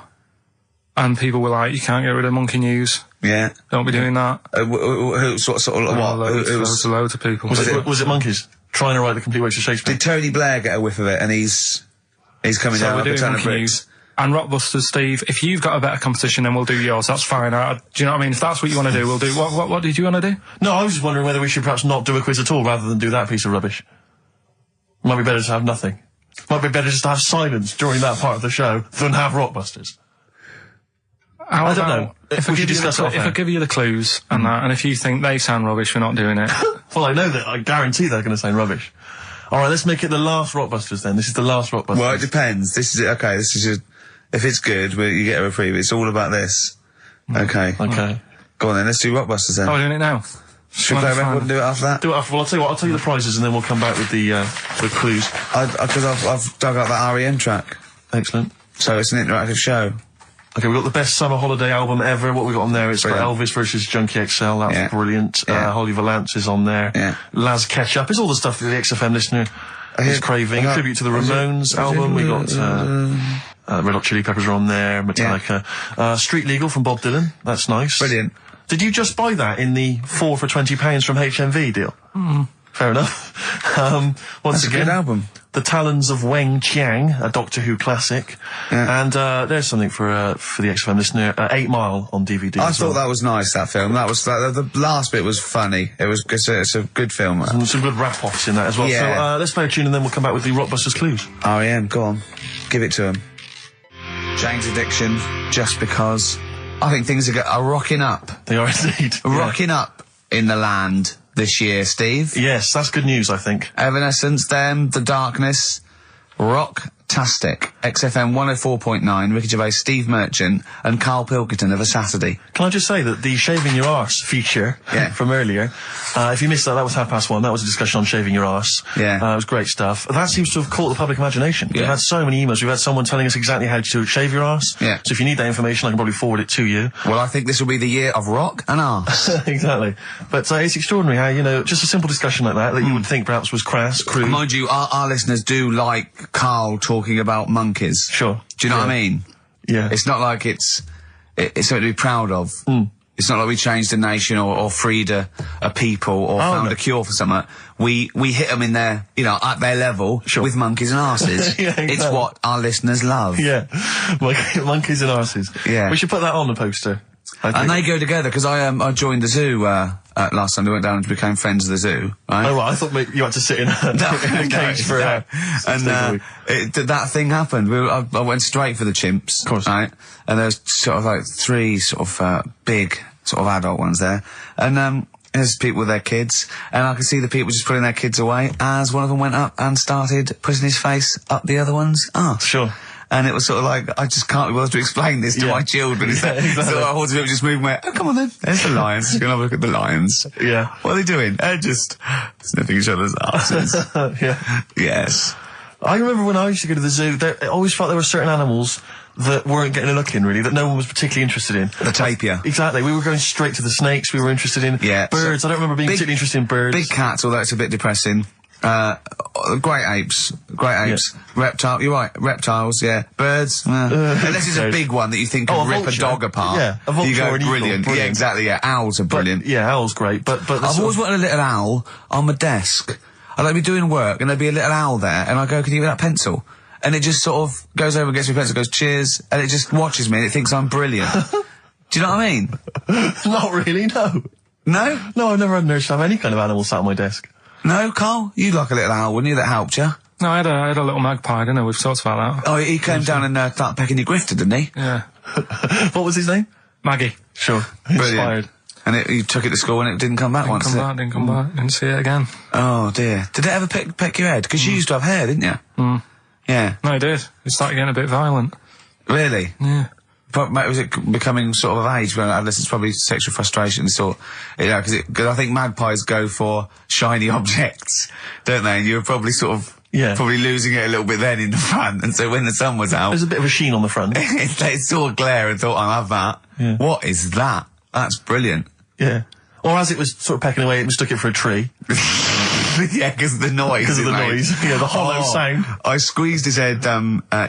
S2: And people were like, you can't get rid of Monkey News.
S1: Yeah.
S2: Don't be doing that.
S1: Loads
S2: of people.
S3: Was it monkeys? Trying to write the complete works of Shakespeare?
S1: Did Tony Blair get a whiff of it and he's coming down
S2: we're
S1: like a
S2: doing
S1: ton of
S2: Monkey
S1: bricks?
S2: News And Rockbusters, Steve, if you've got a better competition, then we'll do yours. That's fine. Do you know what I mean? If that's what you want to do, we'll do. What did you want to do?
S3: No, I was just wondering whether we should perhaps not do a quiz at all rather than do that piece of rubbish. Might be better to have nothing. Might be better just to have silence during that part of the show than have Rockbusters. I don't know.
S2: If I give you the clues and that, and if you think they sound rubbish, we're not doing it.
S3: Well, I know that. I guarantee they're going to sound rubbish. All right, let's make it the last Rockbusters then. This is the last Rockbusters.
S1: Well, it depends. This is it. Okay, this is if it's good, you get a reprieve. It's all about this. Okay.
S3: Okay.
S1: Go on then. Let's do Rockbusters then.
S2: Oh, we're doing it now.
S1: Should we play a record and do it after that?
S3: Do it after. Well, I'll tell you what. I'll tell you the prizes and then we'll come back with the clues.
S1: Because I've dug up that REM track.
S3: Excellent.
S1: So it's an interactive show.
S3: Okay, we've got the best summer holiday album ever. What we got on there? It's got Elvis versus Junkie XL. That's brilliant. Holly Valance is on there.
S1: Yeah.
S3: Laz Ketchup. It's all the stuff that the XFM listener is craving. A tribute to the Ramones album. We got Red Hot Chili Peppers are on there. Metallica. Street Legal from Bob Dylan. That's nice.
S1: Brilliant.
S3: Did you just buy that in the 4 for £20 from HMV deal? Fair enough. Once again,
S1: a good album.
S3: The Talons of Weng Chiang, a Doctor Who classic. Yeah. And there's something for the XFM listener, 8 Mile on DVD.
S1: I thought that was nice, that film. That was the last bit was funny. It's a good film.
S3: Some good rap-offs in that as well.
S1: Yeah.
S3: So let's play a tune and then we'll come back with the Rockbusters clues.
S1: REM, go on. Give it to him. Jane's Addiction, Just Because. I think things are rocking up.
S3: They are indeed.
S1: Rocking up in the land this year, Steve.
S3: Yes, that's good news, I think.
S1: Evanescence, Them, The Darkness, Rocktastic, XFM 104.9, Ricky Gervais, Steve Merchant, and Karl Pilkington of A Saturday.
S3: Can I just say that the Shaving Your Arse feature from earlier, if you missed that was 1:30. That was a discussion on shaving your arse.
S1: Yeah.
S3: It was great stuff. That seems to have caught the public imagination. We've had so many emails. We've had someone telling us exactly how to shave your arse.
S1: Yeah.
S3: So if you need that information, I can probably forward it to you.
S1: Well, I think this will be the year of rock and arse.
S3: Exactly. But it's extraordinary how, just a simple discussion like that you would think perhaps was crass, crude.
S1: Mind you, our listeners do like Karl talking about monkeys.
S3: Sure.
S1: Do you know what I mean?
S3: Yeah.
S1: It's not like it's something to be proud of. It's not like we changed a nation or freed a people or found a cure for something. We hit them in their, at their level with monkeys and arses.
S3: Yeah, exactly.
S1: It's what our listeners love.
S3: Yeah. Monkeys and arses.
S1: Yeah.
S3: We should put that on the poster.
S1: And they go together, because I joined the zoo last Sunday, went down and became friends of the zoo, right?
S3: Oh, right, I thought maybe you had to sit in a cage for
S1: that thing happened. I went straight for the chimps,
S3: of course,
S1: right? And there's sort of like 3 sort of big sort of adult ones there, and there's people with their kids, and I could see the people just putting their kids away as one of them went up and started putting his face up the other one's arse.
S3: Sure.
S1: And it was sort of like, I just can't be bothered to explain this to my children. Exactly. So I hordes of people just moving away. Oh, come on then. There's the lions. You're going to have a look at the lions.
S3: Yeah.
S1: What are they doing? They're just sniffing each other's asses.
S3: Yeah.
S1: Yes.
S3: I remember when I used to go to the zoo, I always felt there were certain animals that weren't getting a look in, really, that no one was particularly interested in.
S1: The tapir.
S3: Exactly. We were going straight to the snakes we were interested in.
S1: Yeah.
S3: Birds. I don't remember being particularly interested in birds.
S1: Big cats, although it's a bit depressing. Great apes. Yeah. Reptile, you're right, reptiles, yeah. Birds, unless it's a big one that you think could rip a dog apart.
S3: Yeah, a vulture.
S1: You go,
S3: or an
S1: brilliant.
S3: Eagle,
S1: Yeah, exactly, yeah. Owls are brilliant.
S3: Owls great, but
S1: I've always wanted a little owl on my desk. I'd like be doing work and there'd be a little owl there and I go, can you give me that pencil? And it just sort of goes over and gets me a pencil, goes, cheers, and it just watches me and it thinks I'm brilliant. Do you know what I mean?
S3: Not really, no.
S1: No?
S3: No, I've never had an urge to have any kind of animal sat on my desk.
S1: No, Karl? You'd like a little owl, wouldn't you, that helped you?
S2: No, I had a little magpie, didn't I? We've talked about that.
S1: Oh, he came down and started pecking your grifter, didn't he?
S2: Yeah.
S3: What was his name?
S2: Maggie.
S3: Sure.
S1: Brilliant. And you took it to school and it didn't come back once,
S2: Didn't come back. Didn't see it again.
S1: Oh, dear. Did it ever peck your head? Because you used to have hair, didn't you? Yeah.
S2: No, it did. It started getting a bit violent.
S1: Really?
S2: Yeah.
S1: Was it becoming sort of age when adolescence, probably sexual frustration sort, because I think magpies go for shiny objects, don't they? And you were probably sort of, probably losing it a little bit then in the front, and so when the sun was out...
S3: There's a bit of a sheen on the front.
S1: It saw a glare and thought, I'll have that. Yeah. What is that? That's brilliant.
S3: Yeah. Or as it was sort of pecking away, it mistook it for a tree.
S1: Yeah, because of the noise.
S3: Because of the noise. Yeah, the hollow sound.
S1: I squeezed his head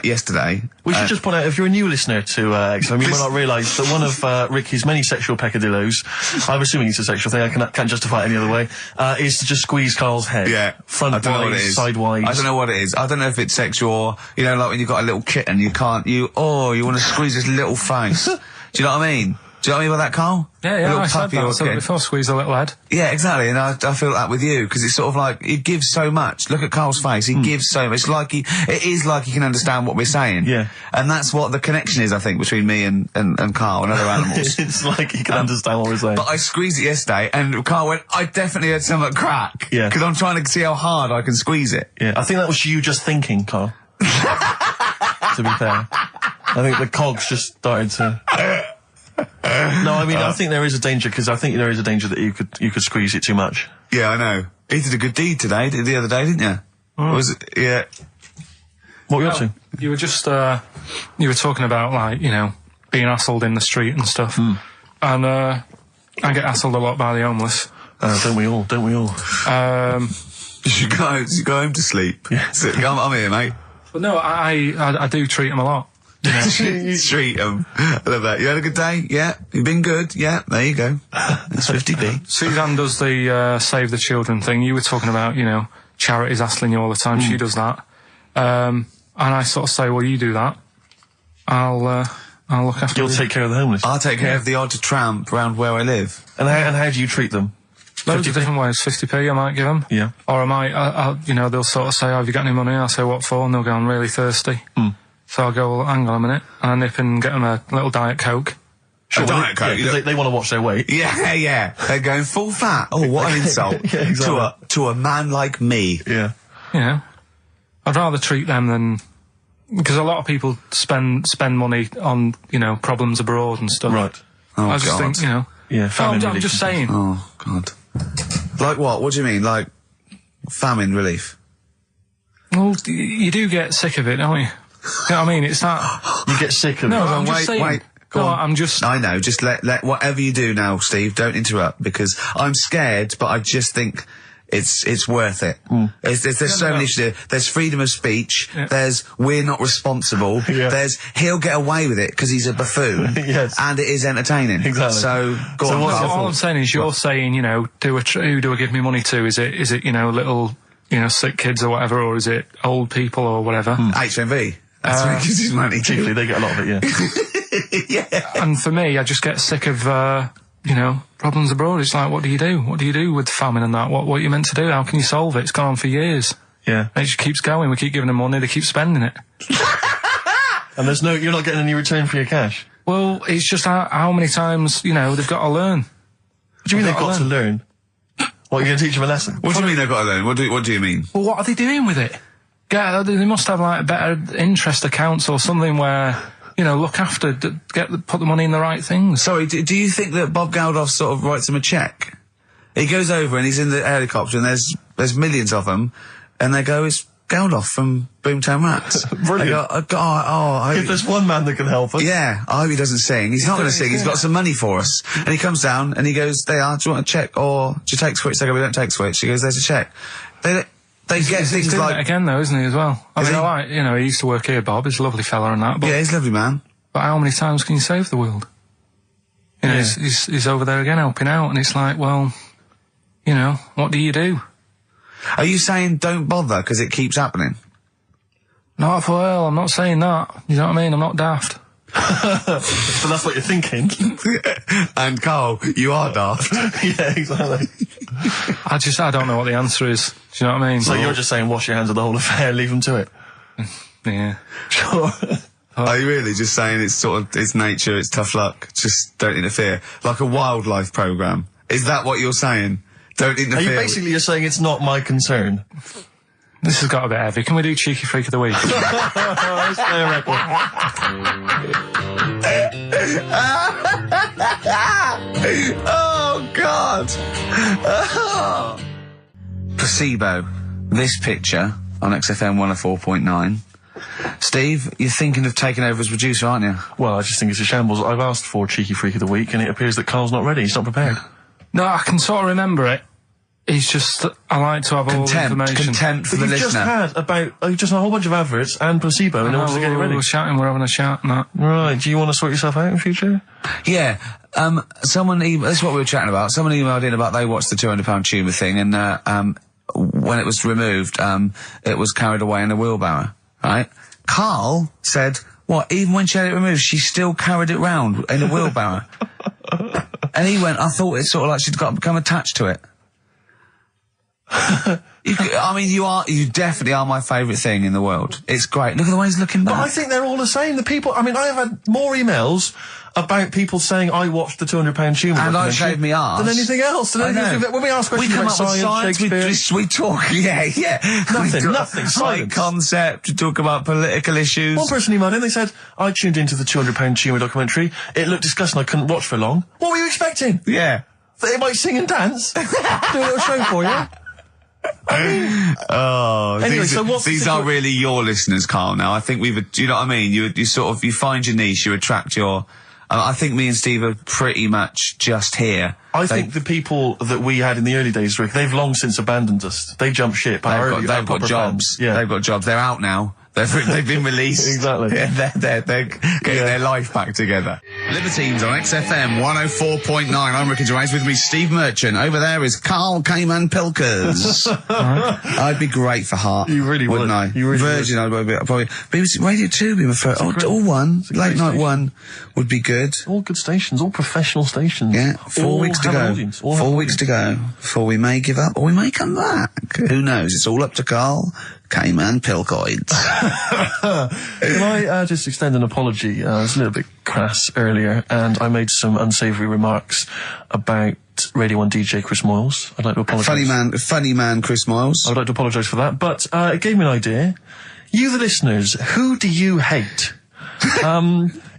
S1: yesterday.
S3: We should just point out, if you're a new listener to XFM, you might not realise that one of Ricky's many sexual peccadillos, I'm assuming it's a sexual thing, I can't justify it any other way, is to just squeeze Karl's head.
S1: Yeah.
S3: Front-wise, sidewise.
S1: I don't know what it is. I don't know if it's sexual or, you know, like when you've got a little kitten, you want to squeeze his little face. Do you know what I mean? Do you know what I mean by that, Karl?
S2: Yeah, I said that before, squeeze a little head.
S1: Yeah, exactly, and I feel that with you, because it's sort of like, he gives so much. Look at Karl's face, he gives so much. It is like he can understand what we're saying.
S3: Yeah.
S1: And that's what the connection is, I think, between me and Karl and other animals.
S3: It's like he can understand what we're saying.
S1: But I squeezed it yesterday, and Karl went, I definitely had some crack.
S3: Yeah.
S1: Because I'm trying to see how hard I can squeeze it.
S3: Yeah, I think that was you just thinking, Karl. To be fair. I think the cogs just started to... No, I mean, I think there is a danger, because I think there is a danger that you could squeeze it too much.
S1: Yeah, I know. He did a good deed today, the other day, didn't you? Was it? Yeah.
S3: What were you up to?
S2: You were just, you were talking about, like, you know, being hassled in the street and stuff. And, I get hassled a lot by the homeless.
S3: Don't we all?
S1: You should go home to sleep.
S3: Yeah.
S1: I'm here, mate.
S2: But no, I do treat them a lot.
S1: You treat them. I love that. You had a good day? Yeah. You've been good? Yeah. There you go. That's 50p.
S2: Suzanne does the Save the Children thing. You were talking about, you know, charities hassling you all the time. She does that. And I sort of say, well, you do that. I'll look after
S3: You'll take care of the homeless.
S1: I'll take care of the odd tramp around where I live.
S3: And how do you treat them?
S2: Loads of different ways. 50p I might give them.
S3: Yeah.
S2: Or I might, you know, they'll sort of say, have you got any money? I'll say, what for? And they'll go, I'm really thirsty. So I'll go, well, hang on a minute, and I nip and get them a little Diet Coke.
S1: Sure, Diet Coke?
S3: Yeah, they want to watch their weight.
S1: Yeah. They're going full fat. Oh, what an insult.
S3: Yeah, exactly.
S1: To a man like me.
S3: Yeah.
S2: You know, I'd rather treat them than... Because a lot of people spend money on, you know, problems abroad and stuff.
S3: Right.
S1: Oh,
S2: I just think, you know...
S3: Yeah, famine
S2: I'm just saying.
S1: Oh, God. Like what? What do you mean? Like famine relief?
S2: Well, you do get sick of it, don't you? You know what I mean? It's that...
S3: You get sick of it.
S2: No, I'm just saying.
S1: Wait. Go on.
S2: I'm just...
S1: I know, just let whatever you do now, Steve, don't interrupt, because I'm scared, but I just think it's worth it. There's so many issues. There's freedom of speech, there's we're not responsible, there's he'll get away with it because he's a buffoon,
S3: yes.
S1: And it is entertaining.
S3: Exactly.
S1: So, go on.
S2: All I'm saying is you're saying, you know, who do I give me money to? Is it, you know, little, you know, sick kids or whatever, or is it old people or whatever?
S1: HMV. That's where he gives his money.
S3: Chiefly, they get a lot of it, yeah.
S1: Yeah.
S2: And for me, I just get sick of, you know, problems abroad. It's like, what do you do? What do you do with famine and that? What are you meant to do? How can you solve it? It's gone on for years.
S3: Yeah.
S2: And it just keeps going. We keep giving them money, they keep spending it.
S3: And you're not getting any return for your cash?
S2: Well, it's just how many times, you know, they've got to learn.
S3: What do you mean they've got to learn? What, you're going to teach them a lesson?
S1: What do you mean they've got to learn? What do you mean?
S2: Well, what are they doing with it? They must have, like, better interest accounts or something where, you know, look after, put the money in the right things.
S1: Sorry, do you think that Bob Geldof sort of writes him a cheque? He goes over and he's in the helicopter and there's millions of them, and they go, it's Geldof from Boomtown Rats.
S3: Brilliant.
S1: They go,
S3: if there's one man that can help us.
S1: Yeah, I hope he doesn't sing. He's not going to sing, he's got some money for us. And he comes down and he goes, do you want a cheque or do you take Switch? They go, we don't take Switch. He goes, there's a cheque. They get things
S2: doing
S1: like...
S2: that again, though, isn't he, as well? I mean, like, you know, he used to work here, Bob. He's a lovely fella and that. But,
S1: yeah, he's a lovely man.
S2: But how many times can you save the world? You know, he's over there again helping out, and it's like, well, you know, what do you do?
S1: Are you saying don't bother because it keeps happening?
S2: Not for well, I'm not saying that. You know what I mean? I'm not daft.
S3: But that's what you're thinking.
S1: And Karl, you are daft.
S3: Yeah, exactly.
S2: I don't know what the answer is. Do you know what I mean?
S3: So you're just saying wash your hands of the whole affair, leave them to it?
S2: Yeah.
S3: Sure.
S1: Are you really just saying it's nature, it's tough luck, just don't interfere? Like a wildlife programme. Is that what you're saying? Don't interfere.
S3: Are you basically just saying it's not my concern?
S2: This has got a bit heavy. Can we do Cheeky Freak of the Week?
S1: Oh, God. Oh. Placebo. This picture on XFM 104.9. Steve, you're thinking of taking over as producer, aren't you?
S3: Well, I just think it's a shambles. I've asked for Cheeky Freak of the Week, and it appears that Karl's not ready. He's not prepared.
S2: No, I can sort of remember it. It's just, I like to have all the information.
S1: Contempt for the listener.
S3: You've just had a whole bunch of adverts and placebo in order to get it ready.
S2: We're shouting, we're having a shout and that.
S3: Right, do you want to sort yourself out in future?
S1: Yeah, that's what we were chatting about. Someone emailed in about they watched the £200 tumour thing, and when it was removed, it was carried away in a wheelbarrow, right? Karl said, what, even when she had it removed, she still carried it round in a wheelbarrow? And he went, I thought it's sort of like she'd become attached to it. You definitely are my favourite thing in the world. It's great. Look at the way he's looking back.
S3: But I think they're all the same. The people, I have had more emails about people saying I watched the £200 tumour
S1: and I shaved me arse
S3: than anything else. When we ask questions
S1: we come
S3: about
S1: up
S3: science,
S1: with science, we talk,
S3: nothing, science.
S1: Concept, we talk about political issues.
S3: One person emailed in, they said, I tuned into the £200 tumour documentary, it looked disgusting, I couldn't watch for long. What were you expecting?
S1: Yeah.
S3: That it might sing and dance? Do a little show for you?
S1: Anyway, these are really your listeners, Karl. Now, I think do you know what I mean? You find your niche, you attract your. I think me and Steve are pretty much just here.
S3: I think the people that we had in the early days, Rick, they've long since abandoned us. They jumped ship.
S1: They've got jobs. Yeah, they've got jobs. They're out now. They've been released.
S3: Exactly.
S1: Yeah, they're getting their life back together. Libertines on XFM 104.9. I'm Ricky Gervais, with me Steve Merchant. Over there is Karl Pilkington. I'd be great for Heart.
S3: You really would.
S1: Wouldn't I?
S3: You really
S1: Virgin,
S3: would.
S1: I'd probably. BBC Radio 2 be my first. All one. Late night one would be good.
S3: All good stations. All professional stations.
S1: Yeah. 4 weeks to go. 4 weeks to go before we may give up or we may come back. Who knows? It's all up to Karl Pilkington.
S3: Can I just extend an apology? I was a little bit crass earlier, and I made some unsavoury remarks about Radio 1 DJ Chris Moyles. I'd like to apologise.
S1: Funny man Chris Moyles.
S3: I would like to apologise for that, but it gave me an idea. You, the listeners, who do you hate?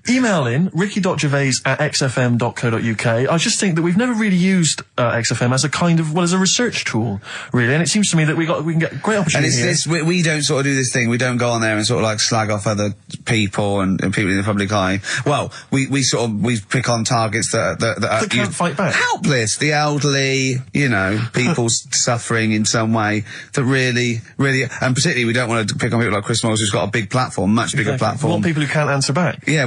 S3: Email in ricky.gervais@xfm.co.uk. I just think that we've never really used XFM as a kind of, as a research tool, really, and it seems to me that we can get great opportunity.
S1: And we don't sort of do this thing. We don't go on there and sort of like slag off other people and people in the public eye. Well, we pick on targets that
S3: can't fight back.
S1: Helpless, the elderly, people suffering in some way that really, and particularly we don't want to pick on people like Chris Moyles, who's got a big platform, much bigger platform.
S3: We want people who can't answer back.
S1: Yeah,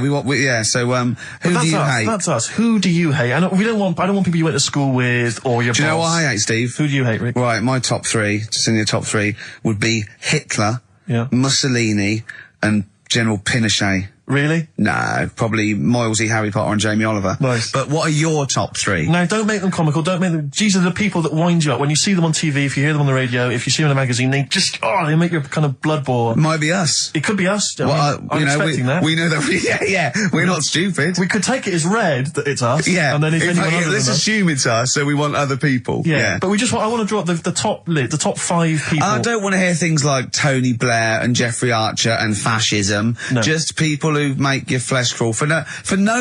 S1: so, who do you hate?
S3: That's us. Who do you hate? I don't want people you went to school with or your boss.
S1: Do you know what I hate, Steve?
S3: Who do you hate, Rick?
S1: Right, my top three, just in your top three, would be Hitler, Mussolini, and General Pinochet.
S3: Really?
S1: No, probably Moylesy, Harry Potter and Jamie Oliver.
S3: Nice.
S1: But what are your top three?
S3: No, don't make them comical, don't make them... These are the people that wind you up. When you see them on TV, if you hear them on the radio, if you see them in a magazine, they make your kind of blood boil.
S1: Might be us.
S3: It could be us. I'm expecting that.
S1: We know that we're not stupid.
S3: We could take it as read that it's us.
S1: Yeah.
S3: And then if anyone other
S1: let's assume it's us, so we want other people.
S3: Yeah. But I want to draw up the top 5 people.
S1: I don't want to hear things like Tony Blair and Jeffrey Archer and fascism. No. Just people who make your flesh crawl for no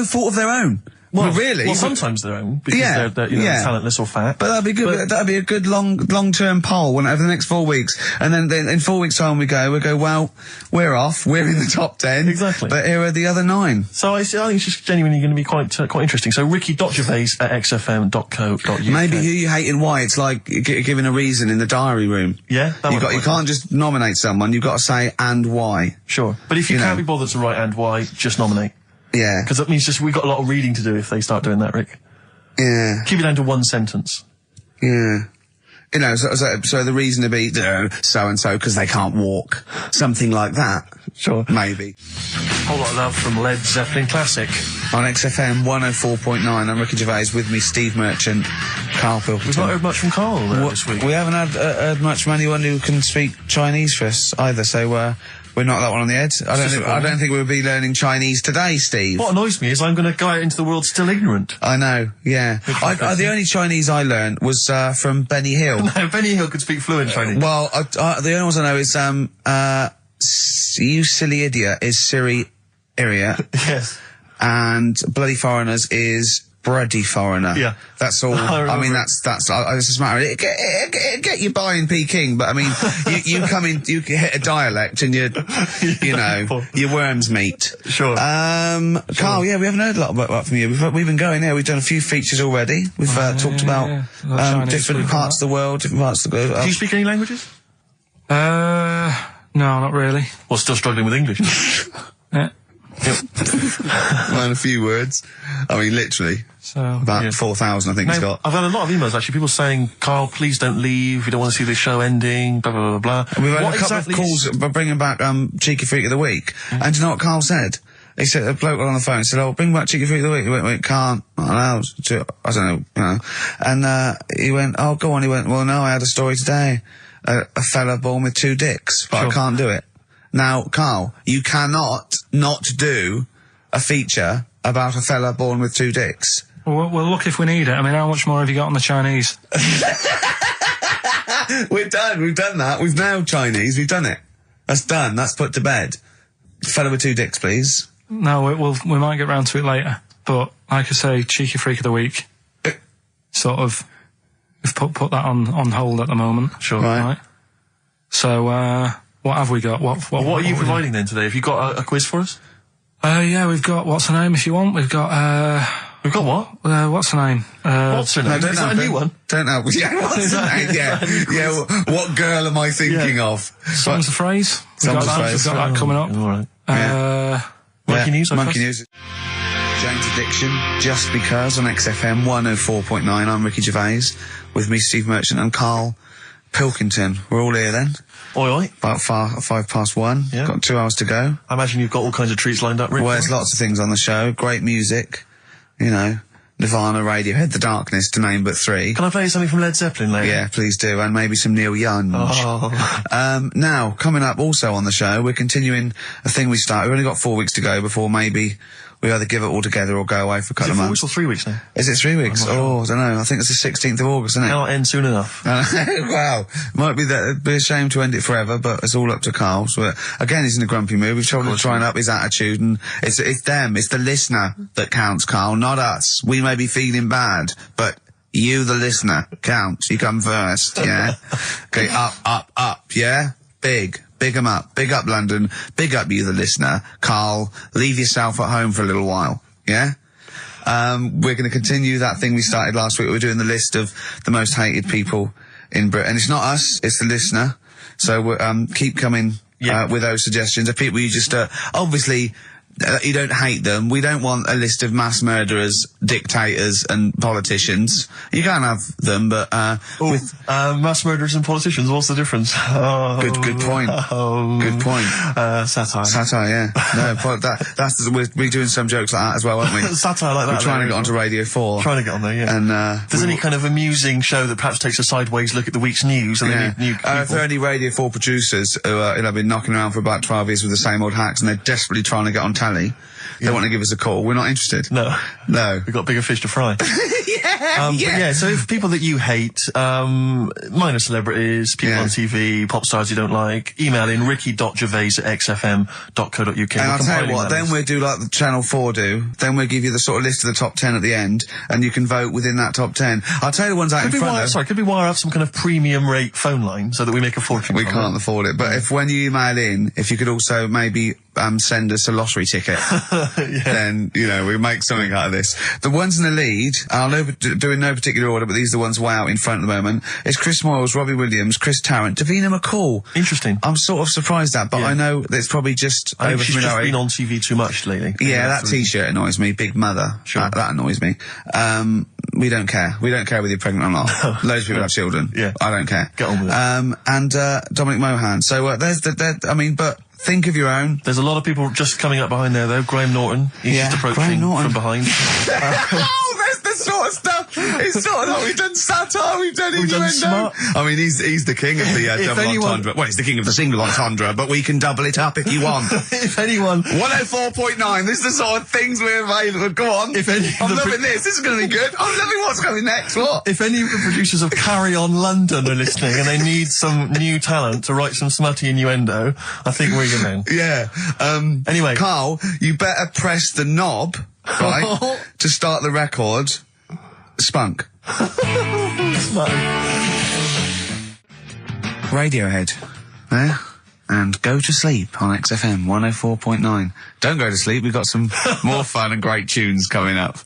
S1: fault of their own.
S3: Well,
S1: really?
S3: Well, sometimes their own, because they're talentless or fat.
S1: But that'd be good. That'd be a good long-term poll over the next 4 weeks. And then in 4 weeks' time we go, well, we're off. We're in the top 10.
S3: Exactly.
S1: But here are the other 9.
S3: So I think it's just genuinely going to be quite interesting. So ricky.gervais@xfm.co.uk.
S1: Maybe who you hate and why. It's like giving a reason in the diary room.
S3: Yeah.
S1: You can't just nominate someone. You've got to say and why.
S3: Sure. But if you can't be bothered to write and why, just nominate.
S1: Yeah.
S3: Because that means we've got a lot of reading to do if they start doing that, Rick.
S1: Yeah.
S3: Keep it down to one sentence.
S1: Yeah. So the reason to be so-and-so because they can't walk. Something like that.
S3: Sure.
S1: Maybe.
S3: Whole lot of love from Led Zeppelin Classic.
S1: On XFM 104.9, I'm Ricky Gervais, with me Steve Merchant, Karl Pilkington.
S3: We've not heard much from Karl this week.
S1: We haven't heard much from anyone who can speak Chinese for us either, so we're not that one on the edge. I don't think we'll be learning Chinese today, Steve.
S3: What annoys me is I'm going to go out into the world still ignorant.
S1: I know, yeah. The only Chinese I learned was from Benny Hill.
S3: No, Benny Hill could speak fluent Chinese.
S1: Well, the only ones I know is you silly idiot is Siri idiot.
S3: Yes.
S1: And bloody foreigners is spready foreigner.
S3: Yeah.
S1: That's all. I mean, that's it's just a matter of it get you by in Peking, but I mean, you come in, you hit a dialect and you know, your worms meet.
S3: Sure.
S1: Carl, yeah, we haven't heard a lot about from you. We've been going there. We've done a few features already. We've talked about different parts of the world, different parts of the globe.
S3: Do you speak any languages?
S2: No, not really.
S3: Well, still struggling with English.
S2: Yeah.
S1: Learn a few words. I mean, literally.
S2: So
S1: about 4,000, I think he's got.
S3: I've had a lot of emails, actually, people saying, Carl, please don't leave, we don't want to see the show ending, blah, blah, blah, blah.
S1: And we've had a couple of calls bringing back Cheeky Freak of the Week. And do you know what Carl said? He said, a bloke on the phone said, oh, bring back Cheeky Freak of the Week. He went, can't, not allowed to, I don't know, you know. And he went, oh, go on. He went, well, no, I had a story today. A fella born with 2 dicks, but I can't do it. Now, Carl, you cannot not do a feature about a fella born with 2 dicks.
S2: Well, look if we need it. I mean, how much more have you got on the Chinese?
S1: We've done that. We've nailed Chinese. We've done it. That's done. That's put to bed. Fella with 2 dicks, please.
S2: No, we might get round to it later. But, like I say, Cheeky Freak of the Week. Sort of, we've put that on hold at the moment.
S3: Sure.
S1: Right.
S2: So, what have we got? What
S3: are you providing then today? Have you got a quiz for us?
S2: Yeah, we've got, what's her name if you want? We've got,
S3: We've got what?
S2: What's her name?
S3: What's her name?
S1: No,
S3: Is that a new one?
S1: Don't know. Yeah, what's her name? Yeah, what girl am I thinking of?
S2: Songs of Phrase. We've got that coming up.
S3: All right. Monkey News,
S1: Monkey News. Jane's Addiction, Just Because on XFM 104.9. I'm Ricky Gervais. With me, Steve Merchant and Karl Pilkington. We're all here then.
S3: Oi.
S1: About 1:05.
S3: Yeah.
S1: Got 2 hours to go.
S3: I imagine you've got all kinds of treats lined up, Rick.
S1: Well, there's lots of things on the show. Great music. You know, Nirvana, Radiohead, The Darkness, to name but 3.
S3: Can I play something from Led Zeppelin later?
S1: Yeah, please do. And maybe some Neil Young.
S3: Oh.
S1: Now, coming up also on the show, we're continuing a thing we started. We've only got 4 weeks to go before maybe we either give it all together or go away for a couple of months.
S3: Is it 4 weeks or 3 weeks now?
S1: Is it 3 weeks? Oh, I don't know. I think it's the 16th of August, isn't it?
S3: Cannot end soon enough.
S1: Wow. Might be that. It'd be a shame to end it forever, but it's all up to Karl. So, again, he's in a grumpy mood. We've told him to try and up his attitude, and it's them. It's the listener that counts, Karl, not us. We may be feeling bad, but you, the listener, counts. You come first, yeah? Okay, up, yeah? Big 'em up. Big up London. Big up you, the listener. Karl, leave yourself at home for a little while. Yeah? We're going to continue that thing we started last week. We're doing the list of the most hated people in Britain. It's not us, it's the listener. So, keep coming, with those suggestions of people you just, obviously, you don't hate them. We don't want a list of mass murderers, dictators, and politicians. You can't have them, but
S3: mass murderers and politicians. What's the difference? Oh,
S1: good point. Good point.
S3: Satire.
S1: Satire, yeah. No, that's we're doing some jokes like that as well, aren't we?
S3: Satire like that.
S1: We're trying to get onto Radio 4.
S3: Trying to get on there, yeah.
S1: And
S3: if there's any kind of amusing show that perhaps takes a sideways look at the week's news, and they need
S1: if there are any Radio 4 producers who have been knocking around for about 12 years with the same old hacks, and they're desperately trying to get on telly. They want to give us a call. We're not interested.
S3: No.
S1: We've
S3: got bigger fish to fry. So if people that you hate, minor celebrities, people on TV, pop stars you don't like, email in ricky.gervais@xfm.co.uk.
S1: And I'll tell you what, then we'll do like the Channel 4 do. Then we'll give you the sort of list of the top 10 at the end, and you can vote within that top 10. I'll tell you the ones out in front of.
S3: Could we wire up some kind of premium rate phone line so that we make a fortune?
S1: We can't afford it. But when you email in, if you could also maybe send us a lottery ticket, then, we make something out of this. The ones in the lead, I'll do in no particular order, but these are the ones way out in front at the moment. It's Chris Moyles, Robbie Williams, Chris Tarrant, Davina McCall.
S3: Interesting.
S1: I'm sort of surprised at, but I know that it's probably just
S3: I think she's just been on TV too much lately.
S1: Yeah, that T-shirt annoys me. Big Mother. Sure. That annoys me. We don't care. We don't care whether you're pregnant or not. Loads of people have children.
S3: Yeah.
S1: I don't care.
S3: Get on with it.
S1: And Dominic Mohan. So, but think of your own.
S3: There's a lot of people just coming up behind there, though. Graham Norton. He's just approaching from behind.
S1: That's the sort of stuff. It's sort of like we've done satire, we've done innuendo. I mean, he's the king of the double entendre. Well, he's the king of the single entendre, but we can double it up if you want.
S3: If anyone...
S1: 104.9, this is the sort of things we're available. Go on. I'm loving this. This is going to be good. I'm loving what's coming next. What?
S3: If any of the producers of Carry On London are listening and they need some new talent to write some smutty innuendo, I think we're your men.
S1: Yeah.
S3: Anyway.
S1: Karl, you better press the knob right? To start the record, Spunk. Radiohead. There. And Go to Sleep on XFM 104.9. Don't go to sleep, we've got some more fun and great tunes coming up.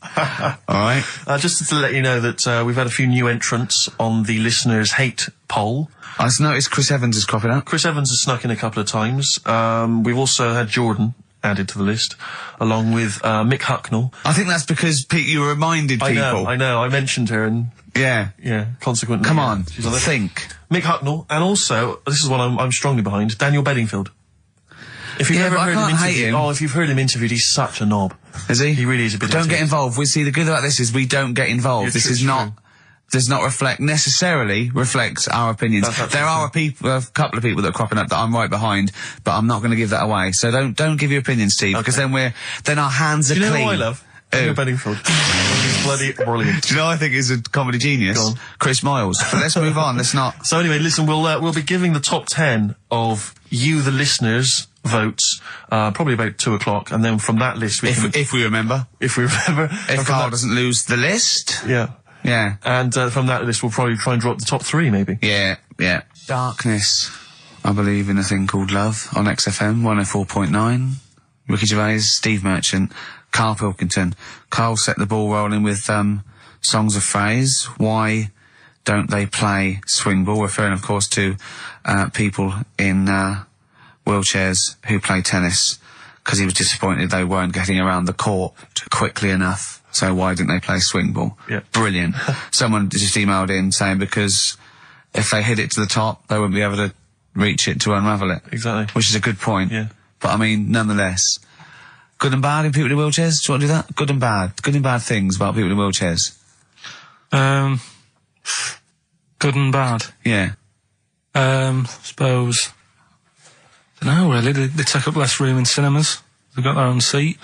S1: Alright?
S3: Just to let you know that we've had a few new entrants on the listeners' hate poll.
S1: I just noticed Chris Evans is cropping up.
S3: Chris Evans has snuck in a couple of times. We've also had Jordan added to the list, along with Mick Hucknall.
S1: I think that's because you reminded people.
S3: I know, I mentioned her and...
S1: Yeah,
S3: consequently.
S1: Come on,
S3: she's on there.
S1: think.
S3: Mick Hucknall, and also, this is one I'm strongly behind, Daniel Bedingfield. If you've ever heard him interviewed, if you've heard him interviewed, he's such a knob.
S1: Is he?
S3: He really is a bit.
S1: Don't get involved. We see the good about this is we don't get involved. This is not. Does not necessarily reflect our opinions. There are a couple of people that are cropping up that I'm right behind, but I'm not going to give that away. So don't give your opinion, Steve, because then our hands are clean.
S3: Do you know who I love? Daniel Bedingfield. He's bloody brilliant.
S1: Do you know I think he's a comedy genius? Chris Miles. But let's move on. Let's not.
S3: So anyway, listen, we'll be giving the top 10 of you, the listeners, votes, probably about 2 o'clock, and then from that list
S1: if we remember.
S3: If
S1: Carl doesn't lose the list.
S3: Yeah.
S1: Yeah.
S3: And from that list we'll probably try and drop the top 3 maybe.
S1: Yeah. Darkness. I believe in a thing called love on XFM 104.9. Ricky Gervais, Steve Merchant, Karl Pilkington. Carl set the ball rolling with songs of phrase. Why don't they play swing ball? Referring, of course, to people in wheelchairs who play tennis, because he was disappointed they weren't getting around the court quickly enough. So why didn't they play swing ball?
S3: Yeah.
S1: Brilliant. Someone just emailed in saying because if they hit it to the top, they wouldn't be able to reach it to unravel it.
S3: Exactly.
S1: Which is a good point.
S3: Yeah.
S1: But I mean, nonetheless, good and bad in people in wheelchairs? Do you want to do that? Good and bad. Good and bad things about people in wheelchairs.
S2: Good and bad.
S1: Yeah.
S2: Suppose. Don't know really. They take up less room in cinemas. They've got their own seat.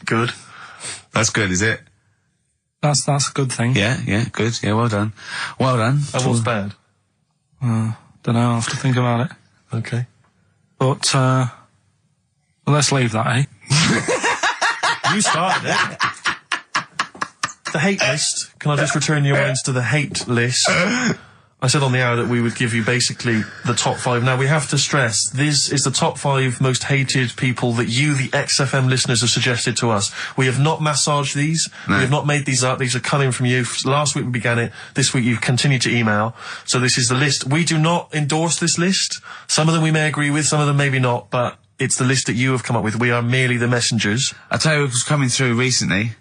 S3: Good.
S1: That's good, is it?
S2: That's a good thing.
S1: Yeah, good. Yeah, well done. Well done.
S3: And what's bad?
S2: Don't know, I'll have to think about it.
S3: Okay.
S2: But, well, let's leave that, eh?
S3: You started it. The hate list. Can I just return your minds to the hate list? I said on the hour that we would give you basically the top 5. Now, we have to stress, this is the top 5 most hated people that you, the XFM listeners, have suggested to us. We have not massaged these. No. We have not made these up. These are coming from you. Last week we began it. This week you've continued to email. So this is the list. We do not endorse this list. Some of them we may agree with, some of them maybe not, but it's the list that you have come up with. We are merely the messengers.
S1: I tell you who was coming through recently.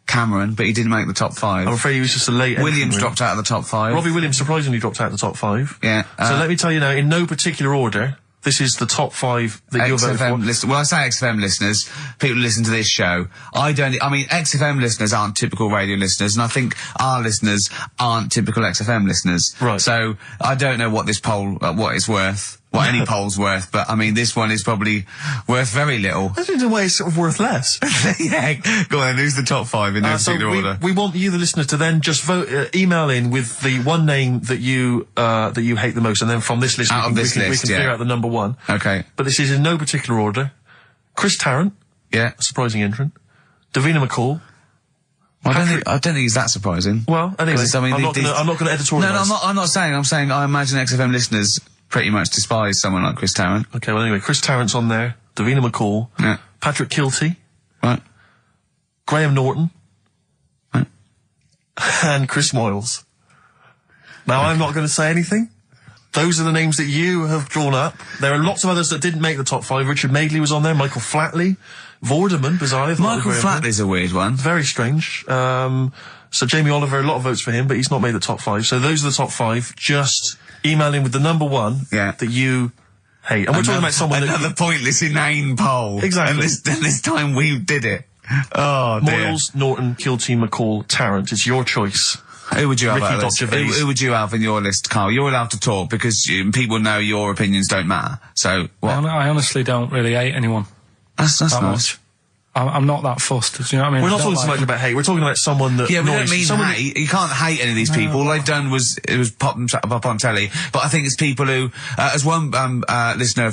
S1: Cameron, but he didn't make the top 5.
S3: I'm afraid he was just a late
S1: Williams dropped out of the top 5.
S3: Robbie Williams surprisingly dropped out of the top 5.
S1: Yeah.
S3: So let me tell you now, in no particular order, this is the top 5 that you're voting for.
S1: Well, I say XFM listeners, people who listen to this show. I mean, XFM listeners aren't typical radio listeners, and I think our listeners aren't typical XFM listeners.
S3: Right.
S1: So, I don't know what this poll, what it's worth. What any poll's worth, but I mean, this one is probably worth very little.
S3: I think in a way it's sort of worth less.
S1: Yeah, go on, who's the top 5 in no particular order?
S3: We want you, the listener, to then just vote, email in with the one name that you hate the most, and then from this list, we can figure out the number 1.
S1: Okay.
S3: But this is in no particular order. Chris Tarrant.
S1: Yeah.
S3: A surprising entrant. Davina McCall.
S1: Well, I don't think he's that surprising.
S3: Well, anyway, I'm not going to editorialise.
S1: No, I'm not saying. I'm saying I imagine XFM listeners pretty much despise someone like Chris Tarrant.
S3: Okay, well anyway, Chris Tarrant's on there, Davina McCall,
S1: yeah.
S3: Patrick Kilty,
S1: right,
S3: Graham Norton,
S1: right,
S3: and Chris Moyles. Now, I'm not going to say anything. Those are the names that you have drawn up. There are lots of others that didn't make the top 5. Richard Madeley was on there, Michael Flatley, Vorderman, bizarrely.
S1: Michael Flatley's a weird one.
S3: Very strange. So Jamie Oliver, a lot of votes for him, but he's not made the top 5. So those are the top 5. Just email in with the number 1 that you hate. And we're talking about someone
S1: another pointless, inane poll.
S3: Exactly.
S1: And this time we did it. Oh, dear.
S3: Moyles, Norton, Kilty, McCall, Tarrant. It's your choice.
S1: Who would you have who would you have in your list, Carl? You're allowed to talk because people know your opinions don't matter. So, what?
S2: I honestly don't really hate anyone.
S1: That's nice.
S2: I'm not that fussed. Do you know what I mean?
S3: We're not talking so much about hate. We're talking about someone that.
S1: Yeah, we don't
S3: annoys
S1: mean hate. You can't hate any of these people. All they've done was pop them up on telly. But I think it's people who, as one listener,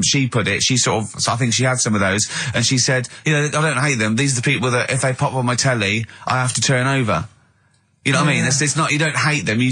S1: she put it. She sort of, I think she had some of those, and she said, you know, I don't hate them. These are the people that if they pop on my telly, I have to turn over. You know what I mean? It's not, you don't hate them, you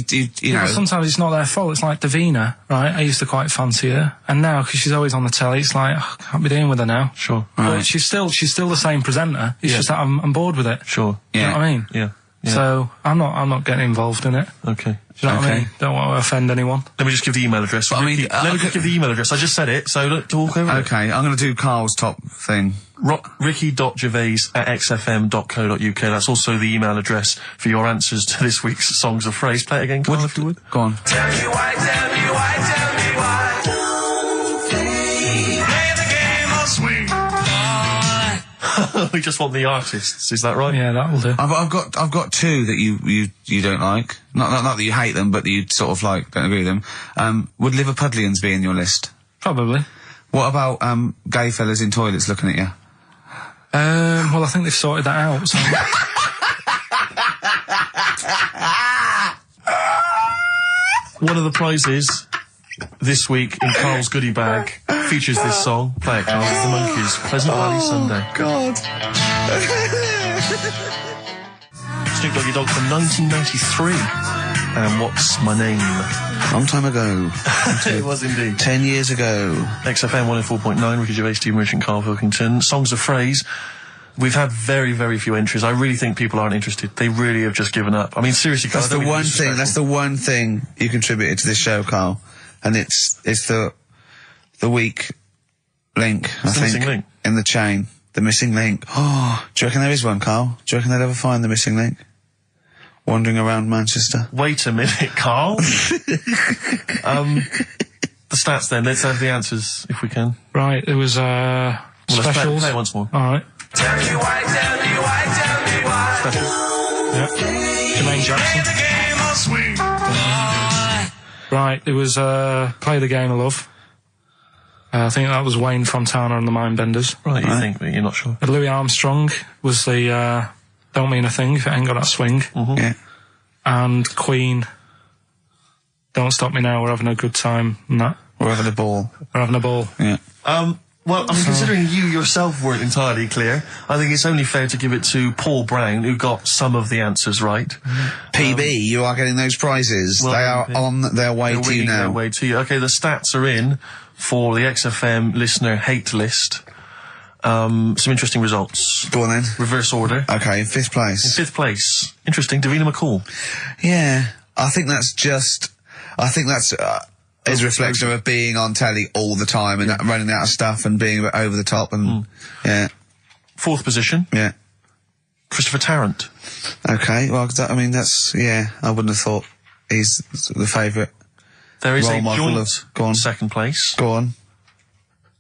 S1: know.
S2: Sometimes it's not their fault. It's like Davina, right? I used to quite fancy her. And now, because she's always on the telly, it's like, I can't be dealing with her now.
S3: Sure.
S2: Right. But she's still the same presenter. It's just that I'm bored with it.
S3: Sure.
S2: You know what I mean?
S3: Yeah.
S2: So, I'm not getting involved in it.
S3: Okay.
S2: Do you know what I mean? Don't want to offend anyone.
S3: Let me just give the email address. Let me just give the email address. I just said it, so look, talk over it.
S1: Okay, I'm going to do Carl's top thing.
S3: Ricky.gervais@xfm.co.uk. That's also the email address for your answers to this week's Songs of Phrase. Play it again, Carl, if you would.
S1: Go on.
S14: Tell me why, tell me why, tell me why. Don't play the game or swing.
S3: We just want the artists, is that right?
S2: Yeah, that'll do.
S1: I've got two that you don't like. Not that you hate them, but that you sort of like, don't agree with them. Would Liverpudlians be in your list?
S2: Probably.
S1: What about gay fellas in toilets looking at you?
S2: Well, I think they've sorted that out. So.
S3: One of the prizes this week in Carl's goodie bag features this song. Play it, Carl. It's the Monkees. Pleasant Valley Sunday.
S1: God.
S3: Snoop Doggy Dogg from 1993. And What's My Name?
S1: Long time ago.
S3: It was indeed.
S1: 10 years ago.
S3: XFM 104.9, Ricky Gervais, Steve Merchant, Karl Pilkington. Songs of Phrase. We've had very, very few entries. I really think people aren't interested. They really have just given up. I mean, seriously, Carl.
S1: That's the one thing you contributed to this show, Carl. And it's the weak link, I think.
S3: Missing link.
S1: In the chain. The missing link. Oh, do you reckon there is one, Carl? Do you reckon they'll ever find the missing link? Wandering around Manchester.
S3: Wait a minute, Carl. The stats then. Let's have the answers, if we can.
S2: Right, it was,
S3: let's
S2: specials.
S3: play it once more.
S2: Alright.
S14: Tell me why, tell me why, tell me why.
S3: Special.
S2: Yep. Jermaine Jackson.
S14: Play the game or swing.
S2: Right, it was, Play the Game of Love. I think that was Wayne Fontana and the Mindbenders.
S3: Right, you think, but you're not sure.
S2: Louis Armstrong was the, Don't Mean a Thing if it ain't got that swing.
S3: Mm-hmm.
S1: Yeah.
S2: And Queen, Don't Stop Me Now, We're Having a Good Time, and that.
S1: We're having a ball.
S2: We're having a ball.
S1: Yeah.
S3: Well, I mean, considering you yourself weren't entirely clear, I think it's only fair to give it to Paul Brown, who got some of the answers right.
S1: PB, you are getting those prizes.
S3: Well,
S1: they are on their way to you now.
S3: Their way to you. Okay, the stats are in for the XFM listener hate list. Some interesting results.
S1: Go on then.
S3: Reverse order.
S1: Okay, in 5th place.
S3: In 5th place. Interesting, Davina McCall.
S1: Yeah, I think that's is a reflection of being on telly all the time and running out of stuff and being a bit over the top and, yeah.
S3: 4th position.
S1: Yeah.
S3: Christopher Tarrant.
S1: Okay, well, I mean, I wouldn't have thought he's the favourite.
S3: There is
S1: role
S3: a
S1: model
S3: joint
S1: of, go on.
S3: 2nd place.
S1: Go on.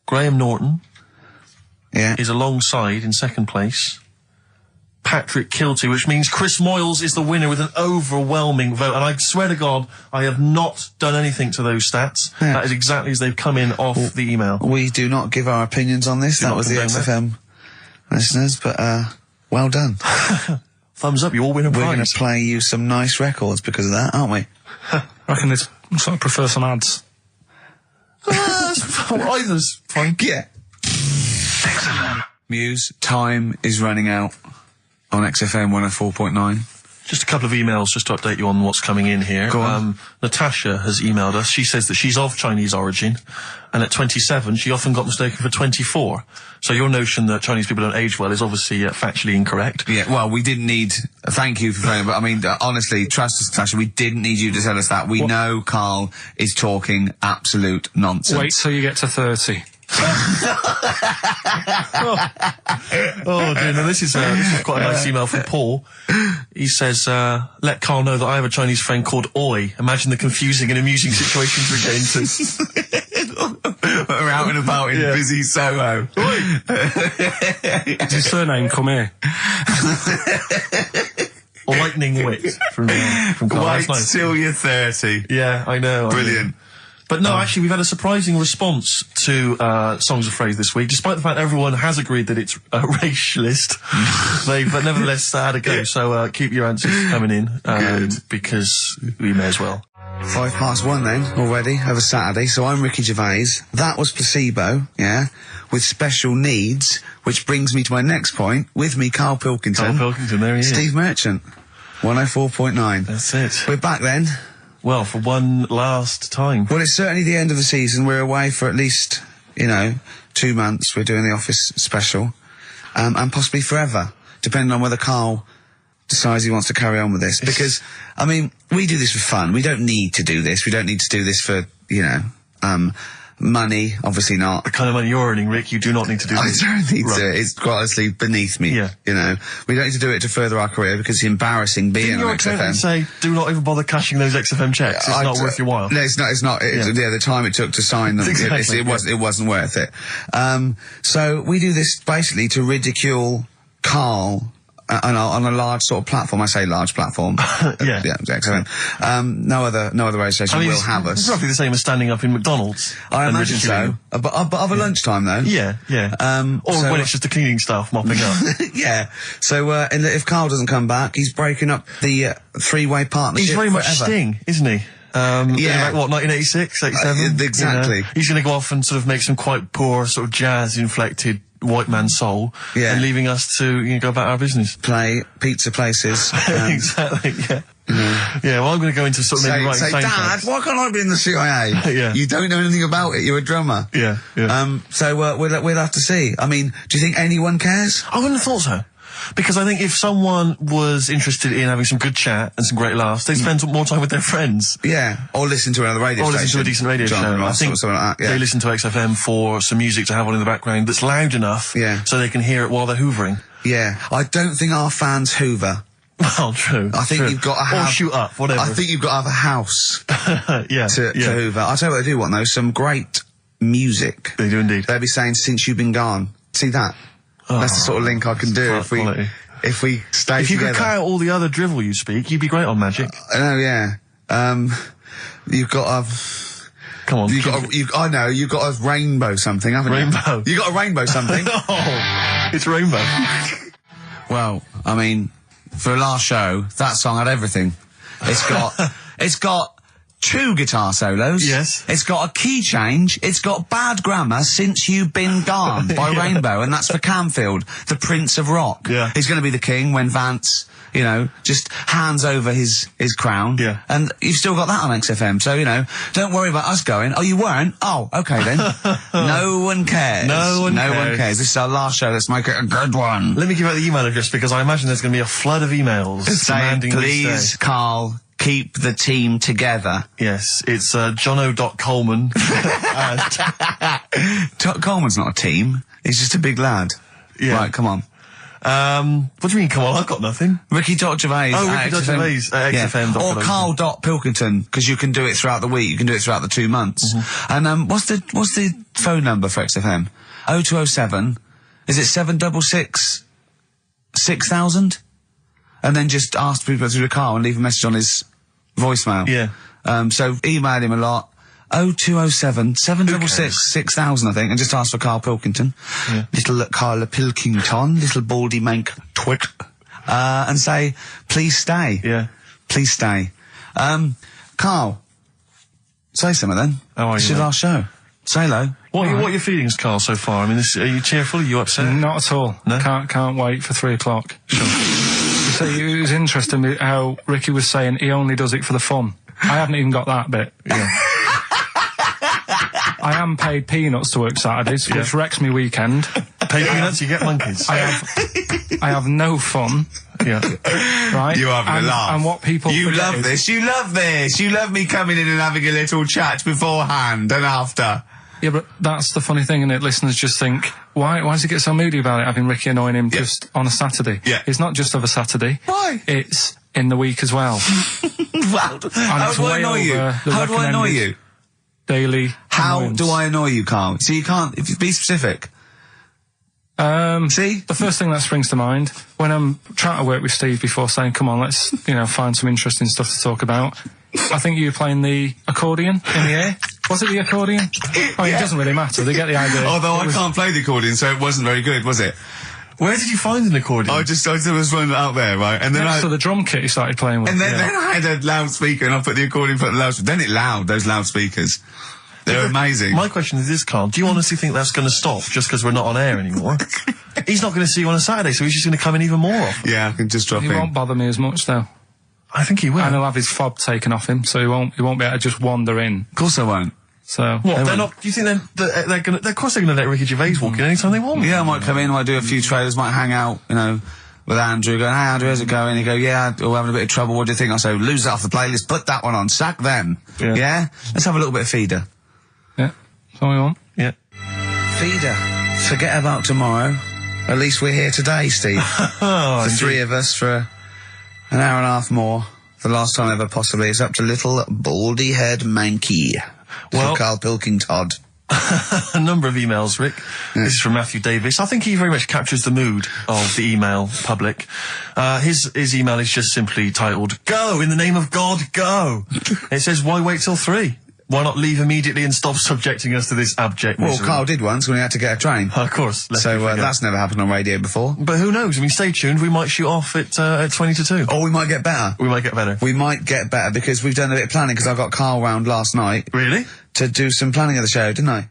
S3: Graham Norton.
S1: Yeah.
S3: Is alongside in 2nd place. Patrick Kilty, which means Chris Moyles is the winner with an overwhelming vote. And I swear to God, I have not done anything to those stats. Yeah. That is exactly as they've come in off the email.
S1: We do not give our opinions on this. That was the XFM listeners, but well done.
S3: Thumbs up, you all win a prize.
S1: We're going to play you some nice records because of that, aren't we?
S2: I reckon they sort of prefer some ads.
S3: Either's fine.
S1: Yeah. Muse, time is running out on XFM 104.9.
S3: Just a couple of emails just to update you on what's coming in here.
S1: Go on.
S3: Natasha has emailed us. She says that she's of Chinese origin, and at 27 she often got mistaken for 24. So your notion that Chinese people don't age well is obviously factually incorrect.
S1: Yeah, well, we didn't need... Thank you for phoning, but I mean, honestly, trust us, Natasha, we didn't need you to tell us that. We know Karl is talking absolute nonsense.
S2: Wait till you get to 30.
S3: Oh dear, now this is quite a nice email from Paul. He says, let Karl know that I have a Chinese friend called Oi. Imagine the confusing and amusing situations we get into.
S1: We're out and about in busy Soho.
S2: Does his surname come here?
S3: Lightning wit from Karl.
S1: Wait till you're 30.
S3: Yeah, I know.
S1: Brilliant.
S3: But no, actually, we've had a surprising response to Songs of Phrase this week, despite the fact everyone has agreed that it's racialist. They've nevertheless had a go. So keep your answers coming in, because we may as well.
S9: 1:05 then, already, over Saturday. So I'm Ricky Gervais. That was Placebo, yeah, with special needs, which brings me to my next point. With me, Karl Pilkington.
S3: Karl Pilkington, there he is.
S9: Steve Merchant, 104.9.
S3: That's it.
S9: We're back then.
S3: Well, for one last time.
S9: Well, it's certainly the end of the season. We're away for at least, 2 months. We're doing the Office special. And possibly forever, depending on whether Karl decides he wants to carry on with this. Because, I mean, we do this for fun. We don't need to do this. We don't need to do this for, money. Obviously not.
S3: The kind of money you're earning, Rick, you do not need to do this.
S9: I don't need to. It's quite honestly beneath me.
S3: Yeah.
S9: We don't need to do it to further our career because it's embarrassing being on XFM.
S3: Didn't say, do not even bother cashing those XFM checks. It's not worth your while.
S9: No, it's not. The time it took to sign them,
S3: Exactly,
S9: it wasn't worth it. So we do this basically to ridicule Karl on a large sort of platform. I say large platform.
S3: Yeah,
S9: XFM. No other radio station will have us.
S3: It's roughly the same as standing up in McDonald's.
S9: I imagine so. But of a lunchtime though.
S3: Yeah. Or when it's just the cleaning staff mopping up.
S9: Yeah. So if Karl doesn't come back, he's breaking up the three-way partnership.
S3: He's very much
S9: forever.
S3: Sting, isn't he? Like, what, 1986, 87?
S9: Exactly.
S3: He's going to go off and sort of make some quite poor, sort of jazz-inflected white man soul, and leaving us to go about our business.
S9: Play pizza places.
S3: Exactly, yeah. Yeah, well, I'm going to go into sort of maybe writing
S9: Dad, why can't I be in the CIA?
S3: Yeah.
S9: You don't know anything about it, you're a drummer.
S3: Yeah.
S9: So we'll have to see. I mean, do you think anyone cares?
S3: I wouldn't have thought so. Because I think if someone was interested in having some good chat and some great laughs, they'd spend more time with their friends.
S9: Yeah, or listen to another radio station.
S3: Or listen to a decent radio show. I think
S9: something like that,
S3: they listen to XFM for some music to have on in the background that's loud enough so they can hear it while they're hoovering.
S9: Yeah, I don't think our fans hoover.
S3: Well, true.
S9: I think you've got to have...
S3: Or shoot up, whatever.
S9: I think you've got to have a house to hoover. I'll tell you what they do want, though, some great music.
S3: They do indeed.
S9: They'll be saying, since you've been gone. See that? That's the sort of link I can do if we stay
S3: If you
S9: together.
S3: could cut out all the other drivel you speak, you'd be great on Magic.
S9: I know, yeah. You've got to...
S3: Come on.
S9: I know, you've got a rainbow something, haven't you?
S3: Rainbow.
S9: You got a rainbow something.
S3: Oh, it's rainbow.
S9: Well, I mean, for a last show, that song had everything. It's got 2 guitar solos.
S3: Yes.
S9: It's got a key change. It's got bad grammar, Since You've Been Gone by Rainbow, and that's for Camfield, the Prince of Rock.
S3: Yeah.
S9: He's going to be the king when Vance, just hands over his crown.
S3: Yeah.
S9: And you've still got that on XFM, so, don't worry about us going, oh, you weren't? Oh, okay then. No one cares.
S3: No one
S9: cares. This is our last show. Let's make it a good one.
S3: Let me give out the email address because I imagine there's going to be a flood of emails demanding
S9: please, Karl, keep the team together.
S3: Yes, it's jono.coleman.
S9: Coleman's not a team. He's just a big lad.
S3: Yeah.
S9: Right, come on.
S3: What do you mean, come on? I've got nothing.
S9: Ricky.Gervais.
S3: Oh, Ricky.Gervais at XFM.
S9: Or Karl.Pilkington, because you can do it throughout the week. You can do it throughout the 2 months. And what's the phone number for XFM? 0207. Is it 766 6000? And then just ask people through the car and leave a message on his voicemail.
S3: Yeah.
S9: So email him a lot. 0207 766 6000, I think, and just ask for Karl Pilkington.
S3: Yeah.
S9: Little Karl Pilkington, little baldy mank twit. And say, please stay.
S3: Yeah.
S9: Please stay. Karl, say something then.
S3: How are you,
S9: This is your
S3: mate?
S9: last show. Say hello.
S3: What are your feelings, Karl, so far? I mean, are you cheerful? Are you upset?
S2: Not at all.
S3: No?
S2: Can't wait for 3 o'clock. Sure. So it was interesting how Ricky was saying he only does it for the fun. I haven't even got that bit.
S3: Yeah.
S2: I am paid peanuts to work Saturdays, which wrecks me weekend.
S3: Pay peanuts, you get monkeys.
S2: I have no fun.
S3: Yeah.
S2: Right?
S9: You're having a laugh.
S2: And what people
S9: You
S2: forget
S9: love
S2: is-
S9: this. You love this. You love me coming in and having a little chat beforehand and after.
S2: Yeah, but that's the funny thing, innit? Listeners just think, why does he get so moody about it, having Ricky annoying him just on a Saturday?
S9: Yeah.
S2: It's not just of a Saturday.
S9: Why?
S2: It's in the week as well.
S9: Wow. How do I annoy you? How do I annoy you?
S2: Daily
S9: How
S2: annoyance.
S9: do I annoy you, Karl? So you can't, if you be specific. See?
S2: The first thing that springs to mind, when I'm trying to work with Steve before saying, come on, let's, find some interesting stuff to talk about, I think you were playing the accordion in the air. Was it the accordion? Oh, it doesn't really matter. They get the idea.
S1: Although I can't play the accordion, so it wasn't very good, was it?
S3: Where did you find an accordion?
S1: I just was one out there, right? And then
S2: so the drum kit you started playing with.
S1: And then I had a loudspeaker, and I put the accordion for the loudspeaker. Then it loud, those loudspeakers. They're amazing.
S3: My question is this, Carl. Do you honestly think that's going to stop just because we're not on air anymore? He's not going to see you on a Saturday, so he's just going to come in even more often.
S1: Yeah, I can just drop in.
S2: He won't bother me as much, though.
S3: I think he will.
S2: And he'll have his fob taken off him, so he won't be able to just wander in.
S1: Of course I won't.
S2: So
S3: what? They're not. Do you think they're going to? Of course they're going to let Ricky Gervais walk in anytime they want.
S1: Yeah, I might come in, might do a few trailers, might hang out, you know, with Andrew, going, "Hey, Andrew, how's it going?" He go, "Yeah, we're having a bit of trouble. What do you think?" I say, "Lose it off the playlist. Put that one on. Sack them. Yeah. Let's have a little bit of feeder."
S2: Yeah, that's all we want.
S3: Yeah.
S1: Feeder. Forget about tomorrow. At least we're here today, Steve. The three of us for an hour and a half more. The last time ever, possibly. It's up to little baldy head Mankey. Well, Karl Pilkington.
S3: A number of emails, Rick. This is from Matthew Davis. I think he very much captures the mood of the email public. His email is just simply titled, "Go, in the name of God, go." It says, why wait till 3? Why not leave immediately and stop subjecting us to this abject misery?
S1: Well, Carl did once when he had to get a train.
S3: Of course.
S1: So that's never happened on radio before.
S3: But who knows? I mean, stay tuned. We might shoot off at 20 to 2.
S1: Or we might get better.
S3: We might get better.
S1: We might get better because we've done a bit of planning, because I got Carl round last night.
S3: Really?
S1: To do some planning of the show, didn't I?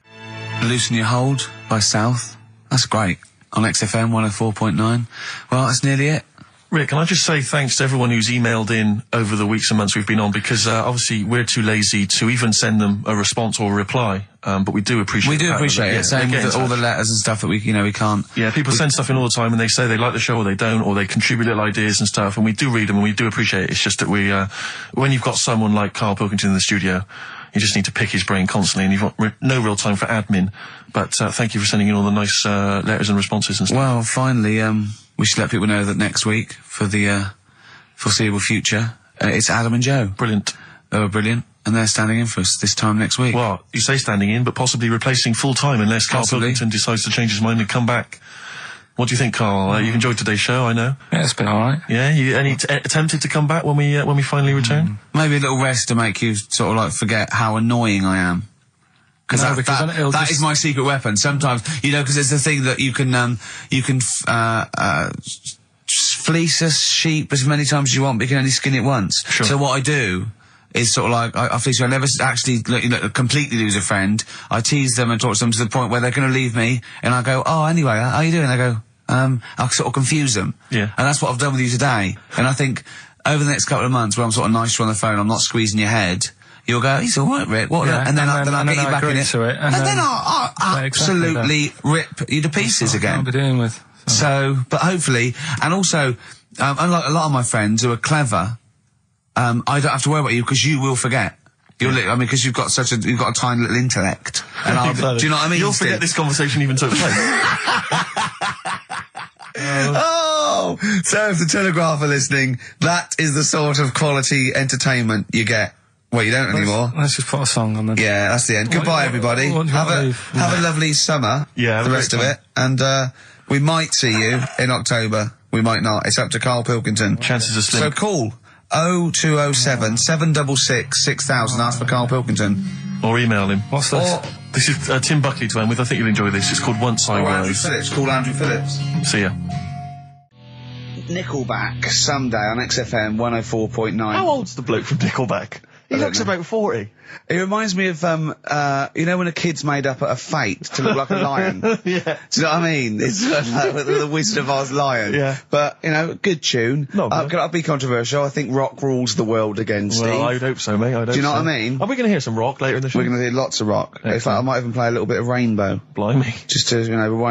S1: Loosen Your Hold by South. That's great. On XFM 104.9. Well, that's nearly it.
S3: Rick, can I just say thanks to everyone who's emailed in over the weeks and months we've been on, because obviously we're too lazy to even send them a response or a reply, but we do appreciate it.
S1: We do appreciate it. Same with all the letters and stuff that we can't.
S3: Yeah, people send stuff in all the time and they say they like the show or they don't, or they contribute little ideas and stuff, and we do read them and we do appreciate it. It's just that when you've got someone like Karl Pilkington in the studio, you just need to pick his brain constantly, and you've got no real time for admin. But thank you for sending in all the nice letters and responses and stuff.
S1: Well, finally, we should let people know that next week, for the foreseeable future, it's Adam and Joe.
S3: Brilliant.
S1: They were brilliant, and they're standing in for us this time next week.
S3: Well, you say standing in, but possibly replacing full-time unless Karl Pilkington decides to change his mind and come back. What do you think, Carl? You've enjoyed today's show, I know.
S2: Yeah, it's been alright.
S3: Yeah, you tempted to come back when we finally return?
S1: Maybe a little rest to make you sort of like forget how annoying I am. Because that is my secret weapon. Sometimes, because it's the thing that you can fleece a sheep as many times as you want, but you can only skin it once.
S3: Sure.
S1: So what I do is sort of like, I fleece you. I never actually completely lose a friend. I tease them and talk to them to the point where they're going to leave me, and I go, "Oh, anyway, how are you doing?" I go, I'll sort of confuse them.
S3: Yeah.
S1: And that's what I've done with you today. And I think over the next couple of months, where I'm sort of nice to you on the phone, I'm not squeezing your head, you'll go, "He's all right, Rick." What?
S2: Yeah,
S1: and then I'll get you back in it.
S2: And
S1: then I'll absolutely rip you to pieces again.
S2: I'll be dealing with.
S1: So, but hopefully, and also, unlike a lot of my friends who are clever, I don't have to worry about you, because you will forget. Because you've got a tiny little intellect. And do you know what I mean?
S3: You'll forget this conversation even took place.
S1: Oh! So if the Telegraph are listening, that is the sort of quality entertainment you get. Well, you don't anymore.
S2: Let's just put a song on then.
S1: Yeah, that's the end. Goodbye, everybody. Have a lovely summer.
S3: Yeah,
S1: the rest of it. And we might see you in October. We might not. It's up to Karl Pilkington.
S3: Chances are slim.
S1: So call 0207 766 6000. Ask for Karl Pilkington.
S3: Or email him.
S2: What's this?
S3: This is Tim Buckley to end with. I think you'll enjoy this. It's called Once I Was.
S1: Andrew Phillips. Call Andrew Phillips.
S3: See ya.
S1: Nickelback, Someday on XFM 104.9.
S3: How old's the bloke from Nickelback? He looks about 40.
S1: It reminds me of, when a kid's made up a fate to look like a lion?
S3: Yeah.
S1: Do you know what I mean? It's like the Wizard of Oz lion.
S3: Yeah.
S1: But, good tune.
S3: No,
S1: I'll be controversial. I think rock rules the world again, Steve.
S3: Well, I'd hope so, mate. Do
S1: you know what I mean?
S3: Are we going to hear some rock later in the show?
S1: We're going to hear lots of rock.
S3: Excellent.
S1: In fact, I might even play a little bit of Rainbow.
S3: Blimey.
S1: Just to,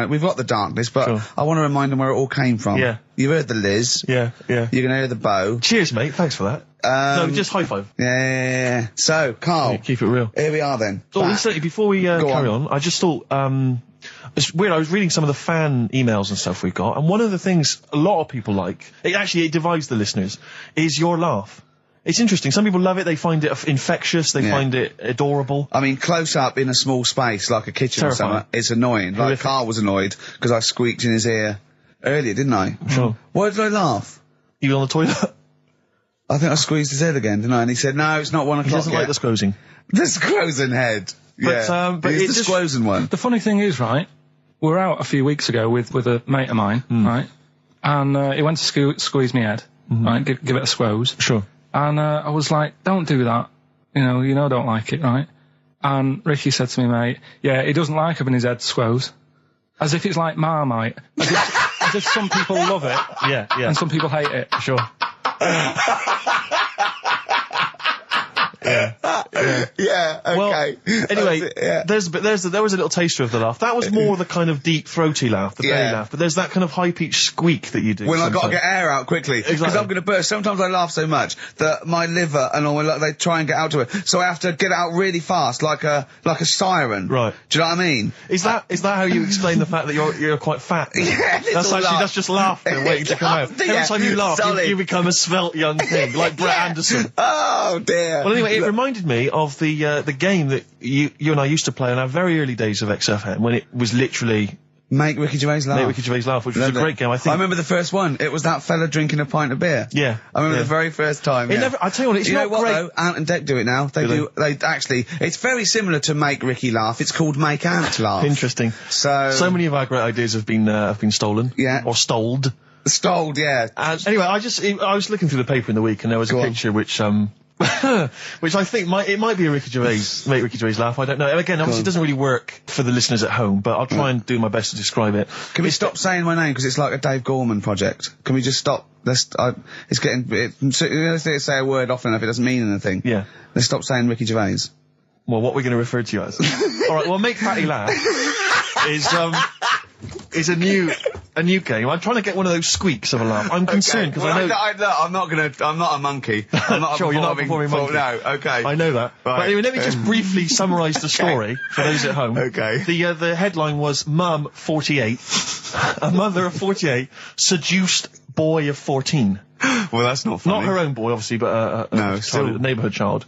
S1: we've got the darkness, but
S3: sure.
S1: I want to remind them where it all came from.
S3: Yeah.
S1: You've heard the Liz.
S3: Yeah.
S1: You're going to hear the Bow.
S3: Cheers, mate. Thanks for that. No, just high five.
S1: Yeah. So, Carl.
S3: Yeah, keep it real.
S1: Here we are then.
S3: Oh, listen, before we carry on, I just thought, it's weird, I was reading some of the fan emails and stuff we've got, and one of the things a lot of people like, it divides the listeners, is your laugh. It's interesting. Some people love it, they find it infectious, they find it adorable.
S1: I mean, close up in a small space, like a kitchen
S3: Terrifying.
S1: or something, it's annoying. Like, Carl was annoyed, because I squeaked in his ear earlier, didn't I?
S3: Sure.
S1: Why did I laugh?
S3: You on the toilet?
S1: I think I squeezed his head again, didn't I? And he said, "No, it's not 1 o'clock
S3: He doesn't like the squoozing.
S1: The squoozing head.
S3: But
S1: He's
S3: it's
S1: the Squozen one.
S2: The funny thing is, right, we were out a few weeks ago with a mate of mine, right, and he went to squeeze me head, right, give it a squoze.
S3: Sure.
S2: And I was like, don't do that. You know I don't like it, right? And Ricky said to me, mate, yeah, he doesn't like having his head squoze. As if it's like Marmite. As if some people love it.
S3: Yeah.
S2: And some people hate it.
S3: Sure.
S1: Yeah, okay.
S3: Well, anyway, there was a little taster of the laugh. That was more the kind of deep, throaty laugh, the belly laugh. But there's that kind of high-pitched squeak that you do.
S1: When I've got to get air out quickly. Because I'm going to burst. Sometimes I laugh so much that my liver and all, they try and get out to it. So I have to get it out really fast, like a siren.
S3: Right.
S1: Do you know what I mean?
S3: Is that how you explain the fact that you're quite fat?
S1: Yeah,
S3: that's just laughter waiting to come out. Every time you laugh, you become a svelte young thing, like Brett Anderson.
S1: Oh, dear.
S3: Well, anyway, it reminded me of the game that you and I used to play in our very early days of XFM, when it was literally
S1: Make Ricky Gervais laugh.
S3: Which was a great game. I
S1: remember the first one. It was that fella drinking a pint of beer.
S3: Yeah.
S1: I remember the very first time.
S3: I tell you what, it's not great.
S1: Though? Ant and Dec do it now. They actually, it's very similar to Make Ricky Laugh. It's called Make Ant Laugh.
S3: Interesting. So many of our great ideas have been stolen.
S1: Yeah.
S3: Or stoled.
S1: Stoled, yeah.
S3: Anyway, I was looking through the paper in the week, and there was a picture which which I think might be a Ricky Gervais, Make Ricky Gervais Laugh. I don't know. Again, obviously it doesn't really work for the listeners at home, but I'll try and do my best to describe it.
S1: Can we stop saying my name, because it's like a Dave Gorman project? Can we just stop? It's getting, let's say a word often enough, it doesn't mean anything.
S3: Yeah.
S1: Let's stop saying Ricky Gervais.
S3: Well, what we're going to refer to you as. Alright, well, Make Patty Laugh is a new game. I'm trying to get one of those squeaks of a laugh. I'm concerned because I know.
S1: I'm not a monkey. I'm not
S3: sure, you're not a performing monkey.
S1: No, okay.
S3: I know that. Right. But anyway, let me just briefly summarise the story for those at home.
S1: Okay.
S3: The headline was Mum 48, a mother of 48, seduced boy of 14.
S1: Well, that's not funny.
S3: Not her own boy, obviously, but a neighbourhood child.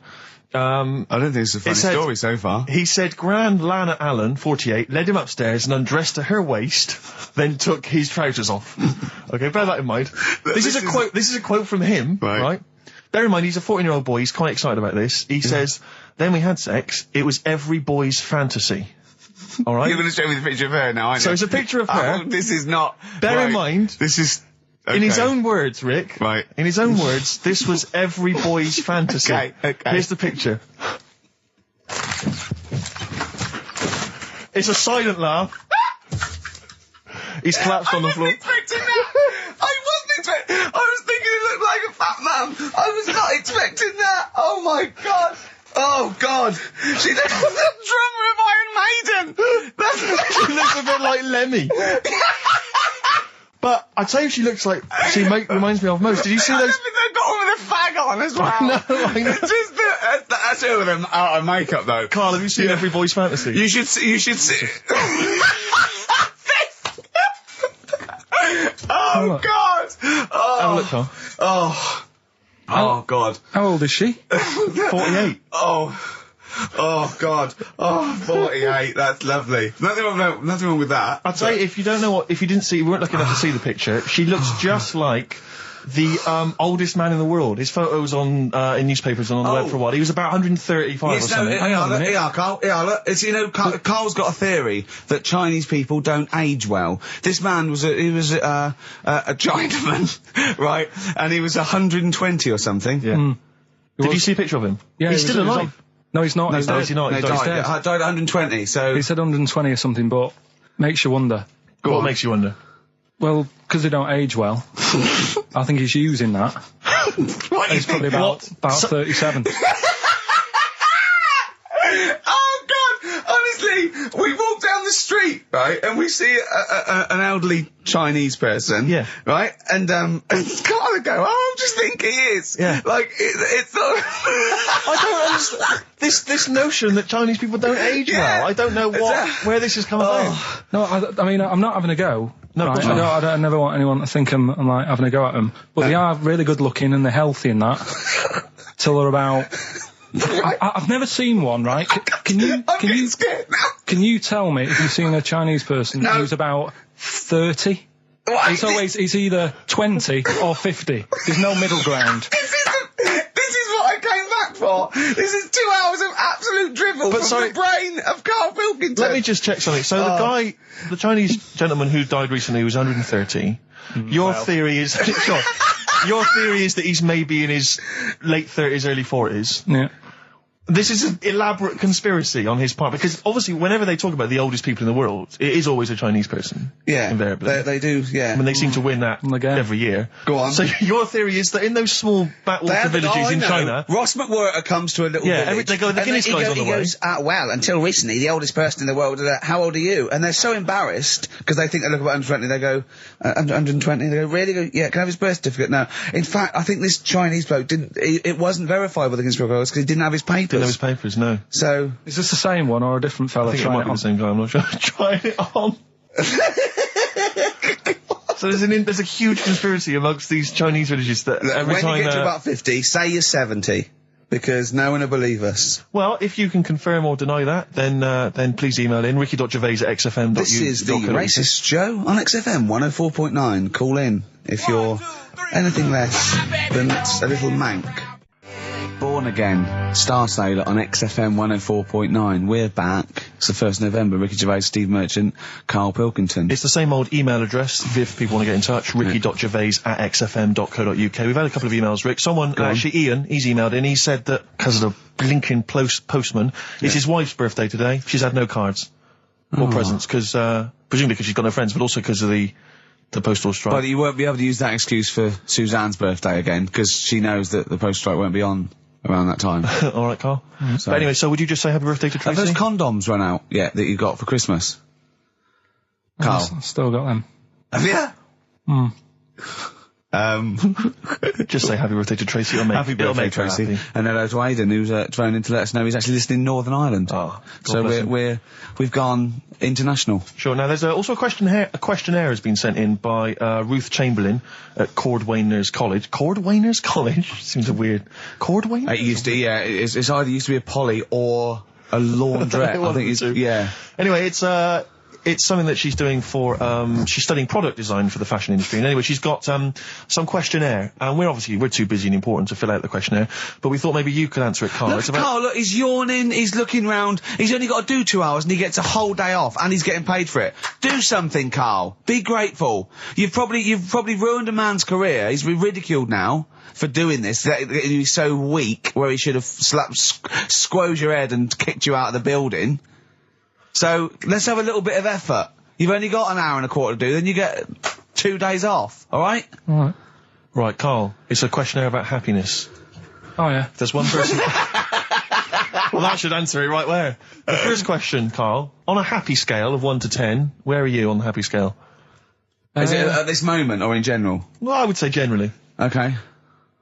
S1: I don't think it's a funny story so far.
S3: He said Grand Lana Allen, 48, led him upstairs and undressed to her waist, then took his trousers off. Okay, bear that in mind. This is a quote from him, right? Bear in mind, he's a 14-year-old boy, he's quite excited about this. He says, then we had sex, it was every boy's fantasy. Alright?
S1: You're going to show me the picture of her now, aren't you?
S3: So it's a picture of her.
S1: Oh, this is not...
S3: Bear in mind...
S1: This is... Okay.
S3: In his own words, Rick.
S1: Right.
S3: In his own words, this was every boy's fantasy.
S1: Okay.
S3: Here's the picture. It's a silent laugh. He's collapsed on the floor.
S1: I was thinking it looked like a fat man. I was not expecting that. Oh my god. Oh god. She looks like the drummer of Iron Maiden.
S3: She looks a bit like Lemmy. But I tell you, she looks like reminds me of most. Did you see those?
S1: They've got one with a fag on as well.
S3: No, I know.
S1: That's her with them out of makeup though.
S3: Carl, have you seen Every Boy's Fantasy?
S1: You should see. Oh god. Oh.
S3: Have a look, Carl.
S1: Oh god.
S2: How old is she?
S3: 48.
S1: Oh god. Oh, 48. That's lovely. Nothing wrong with that.
S3: I'll tell you, if you weren't lucky enough to see the picture, she looks just like the oldest man in the world. His photos in newspapers and on the web for a while. He was about 135 or something.
S1: Carl. Look. It's, Carl's got a theory that Chinese people don't age well. This man was a Chinaman, right? And he was 120 or something.
S3: Yeah. Did you see a picture of him?
S2: Yeah,
S3: he's still alive.
S2: No, he's not.
S3: No,
S2: He's
S3: he's not.
S1: He died at 120, so...
S2: He said 120 or something, but makes you wonder.
S3: What makes you wonder?
S2: Well, because they don't age well. I think he's using that. He's probably about 37.
S1: Oh, God! Honestly, we walk down the street, right, and we see an elderly Chinese person, right, and Carla go, I'm just thinking he is.
S3: Yeah.
S1: Like, it's not...
S3: I don't understand. This notion that Chinese people don't age well, I don't know where this has come about.
S2: No, I mean, I'm not having a go.
S3: No,
S2: right? I never want anyone to think I'm like having a go at them. But they are really good looking and they're healthy and that. Till they're about... I've never seen one, right? Can you tell me if you've seen a Chinese person who's about 30? It's either 20 or 50. There's no middle ground.
S1: This is what I came back for. for? This is 2 hours of absolute drivel from the brain of Karl Pilkington.
S3: Let me just check something. So the Chinese gentleman who died recently was 130. Your theory is... Sure. Your theory is that he's maybe in his late 30s, early 40s.
S2: Yeah.
S3: This is an elaborate conspiracy on his part, because obviously whenever they talk about the oldest people in the world, it is always a Chinese person.
S1: Yeah.
S3: Invariably.
S1: They do, yeah.
S3: I mean, they seem to win that every year.
S1: Go on.
S3: So your theory is that in those small backwater villages in China...
S1: Ross McWhirter comes to a little village.
S3: they go, the Guinness guy's on the way.
S1: He goes, well, until recently, the oldest person in the world, how old are you? And they're so embarrassed, because they think they look about 120, they go, 120, they go, really? Yeah, can I have his birth certificate now? In fact, I think this Chinese bloke it wasn't verified by the conspiracy because he didn't have his papers.
S3: Didn't have his papers, no.
S1: So...
S2: Is this the same one or a different fella?
S3: I think it might be the same guy, I'm not sure. Try it on. So there's a huge conspiracy amongst these Chinese villages that every time...
S1: When you get to about 50, say you're 70. Because no one will believe us.
S3: Well, if you can confirm or deny that, then please email in ricky.gervais@xfm.uk.
S1: This is the Racist Show on XFM 104.9. Call in if you're anything less than a little mank. Born Again, Star Sailor on XFM 104.9. We're back. It's the 1st of November. Ricky Gervais, Steve Merchant, Karl Pilkington.
S3: It's the same old email address if people want to get in touch. ricky.gervais@xfm.co.uk. We've had a couple of emails, Rick. Someone, actually Ian, he's emailed in. He said that because of the blinking postman, it's his wife's birthday today. She's had no cards or presents because, presumably because she's got no friends, but also because of the postal strike.
S1: But you won't be able to use that excuse for Suzanne's birthday again because she knows that the postal strike won't be on around that time.
S3: All right, Karl. So. But anyway, so would you just say happy birthday to Tracy?
S1: Have those condoms run out yet that you got for Christmas? Karl?
S2: I've still got them.
S1: Have you?
S3: Just say happy birthday to Tracy.
S1: Happy birthday, Tracy. And hello to Aidan, who's phoned in to let us know he's actually listening in Northern Ireland.
S3: Oh,
S1: so we've gone international.
S3: Sure. Now there's also a questionnaire has been sent in by Ruth Chamberlain at Cordwainers College. Cordwainers College seems weird. Cordwainers.
S1: It used to, yeah. It's either used to be a poly or a laundrette. I think it's yeah.
S3: Anyway, it's something that she's doing for, she's studying product design for the fashion industry. And anyway, she's got, some questionnaire. And we're too busy and important to fill out the questionnaire. But we thought maybe you could answer it, Karl.
S1: Karl, look, he's yawning, he's looking round. He's only got to do 2 hours and he gets a whole day off and he's getting paid for it. Do something, Karl. Be grateful. You've probably ruined a man's career. He's been ridiculed now for doing this. He's so weak where he should have squoze your head and kicked you out of the building. So, let's have a little bit of effort. You've only got an hour and a quarter to do, then you get 2 days off, alright?
S2: Alright.
S3: Right, Karl, it's a questionnaire about happiness.
S2: Oh, yeah.
S3: There's one person... Well, that should answer it right where. The first question, Karl, on a happy scale of 1 to 10, where are you on the happy scale?
S1: Is it at this moment or in general?
S3: Well, I would say generally.
S1: Okay.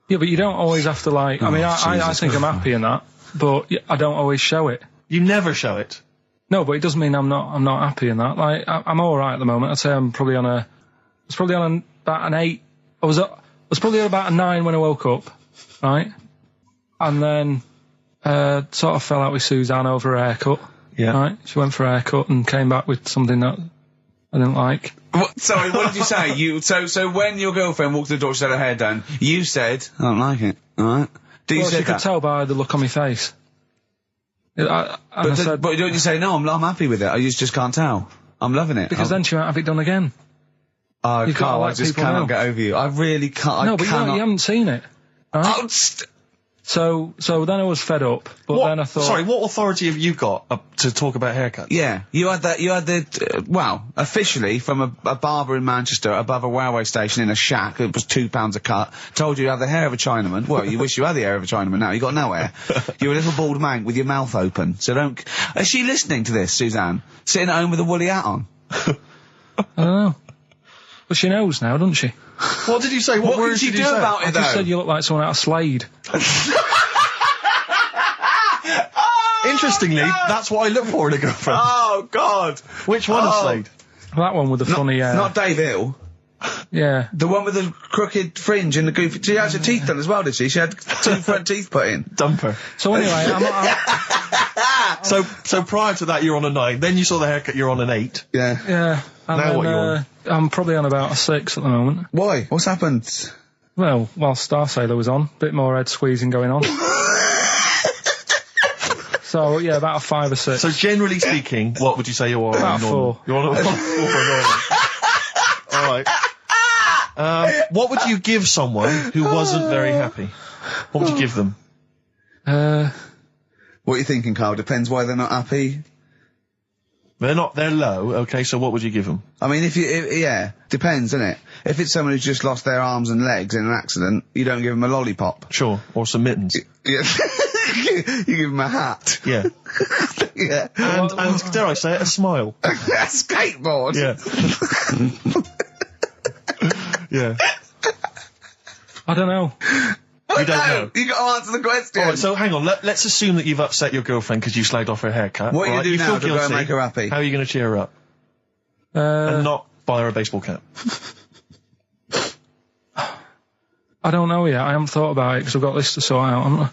S2: Yeah, but you don't always have to, like... I mean, I think I'm happy in that, but I don't always show it.
S3: You never show it?
S2: No, but it doesn't mean I'm not happy in that. Like, I'm alright at the moment. I'd say I'm probably on about an 8. I was probably on about a 9 when I woke up, right? And then, sort of fell out with Suzanne over a haircut.
S3: Yeah.
S2: Right? She went for a haircut and came back with something that I didn't like.
S1: Sorry, what did you say? So when your girlfriend walked to the door, she had her hair done, you said, I don't like it, alright?
S2: She could tell by the look on my face.
S1: But don't you say, no, I'm happy with it, I just can't tell. I'm loving it.
S2: Because then she won't have it done again.
S1: Oh, Karl, I just cannot get over you. I really can't.
S2: No, but you haven't seen it. Right? So then I was fed up, but then I thought...
S3: Sorry, what authority have you got to talk about haircuts?
S1: Yeah, you had well, officially from a barber in Manchester above a railway station in a shack, it was £2 a cut, told you have the hair of a Chinaman. Well, you wish you had the hair of a Chinaman now, you got no hair. You're a little bald man with your mouth open, so don't... Is she listening to this, Suzanne? Sitting at home with a woolly hat on?
S2: I don't know. But she knows now, doesn't she?
S3: What did you say? What
S1: did you do about it, though?
S2: I just said you look like someone out of Slade.
S3: Interestingly, that's what I look for in a girlfriend.
S1: Oh, God.
S3: Which one of Slade?
S2: That one with the funny...
S1: Not Dave Hill.
S2: Yeah.
S1: The one with the crooked fringe and the goofy... She had her teeth done as well, did she? She had 2 front teeth put in.
S3: Dumper.
S2: So anyway,
S3: So prior to that, you're on a 9. Then you saw the haircut, you're on an 8.
S1: Yeah.
S2: Yeah. And
S3: now
S2: then,
S3: what are you on?
S2: I'm probably on about a 6 at the moment.
S1: Why? What's happened?
S2: Well, while Star Sailor was on, bit more head squeezing going on. So, yeah, about a 5 or 6.
S3: So generally speaking, what would you say you are?
S2: About 4.
S3: You're on a 4 for Alright. What would you give someone who wasn't very happy? What would you give them?
S9: What are you thinking, Carl? Depends why they're not happy.
S3: They're low, okay, so what would you give them?
S9: I mean, yeah, depends, innit? If it's someone who's just lost their arms and legs in an accident, you don't give them a lollipop.
S3: Sure, or some mittens.
S9: Yeah. You give them a hat.
S3: Yeah.
S9: Yeah.
S3: And dare I say it, a smile.
S9: A skateboard.
S3: Yeah. Yeah.
S2: I don't know.
S3: You don't know.
S9: You got to answer the question.
S3: Alright, so hang on, let's assume that you've upset your girlfriend because you slagged off her haircut.
S9: What are you
S3: right?
S9: going to do now to
S3: feel
S9: go and make her happy?
S3: How are you going to cheer her up? And not buy her a baseball cap.
S2: I don't know yet. I haven't thought about it because I've got this to sort out, haven't I?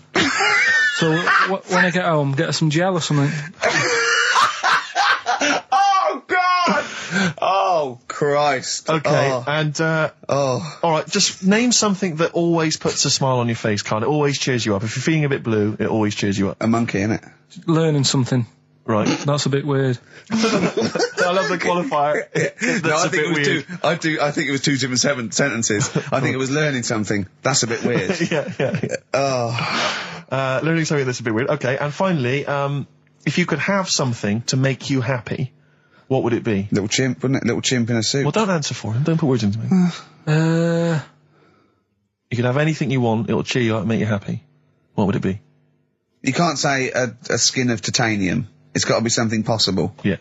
S2: So when I get home, get her some gel or something.
S9: Oh, God! Oh, Christ.
S3: Okay, and, alright, just name something that always puts a smile on your face, Carl. It always cheers you up. If you're feeling a bit blue, it always cheers you up.
S9: A monkey, innit?
S2: Learning something.
S3: Right.
S2: That's a bit weird.
S3: I love the qualifier.
S9: No, I think it was I think it was 2 different sentences. I think it was learning something. That's a bit weird.
S3: Yeah.
S9: Oh.
S3: Learning something that's a bit weird. Okay, and finally, if you could have something to make you happy, what would it be?
S9: Little chimp, wouldn't it? Little chimp in a suit.
S3: Well, don't answer for him. Don't put words into me. You could have anything you want. It'll cheer you up and make you happy. What would it be?
S9: You can't say a skin of titanium. It's got to be something possible.
S3: Yeah.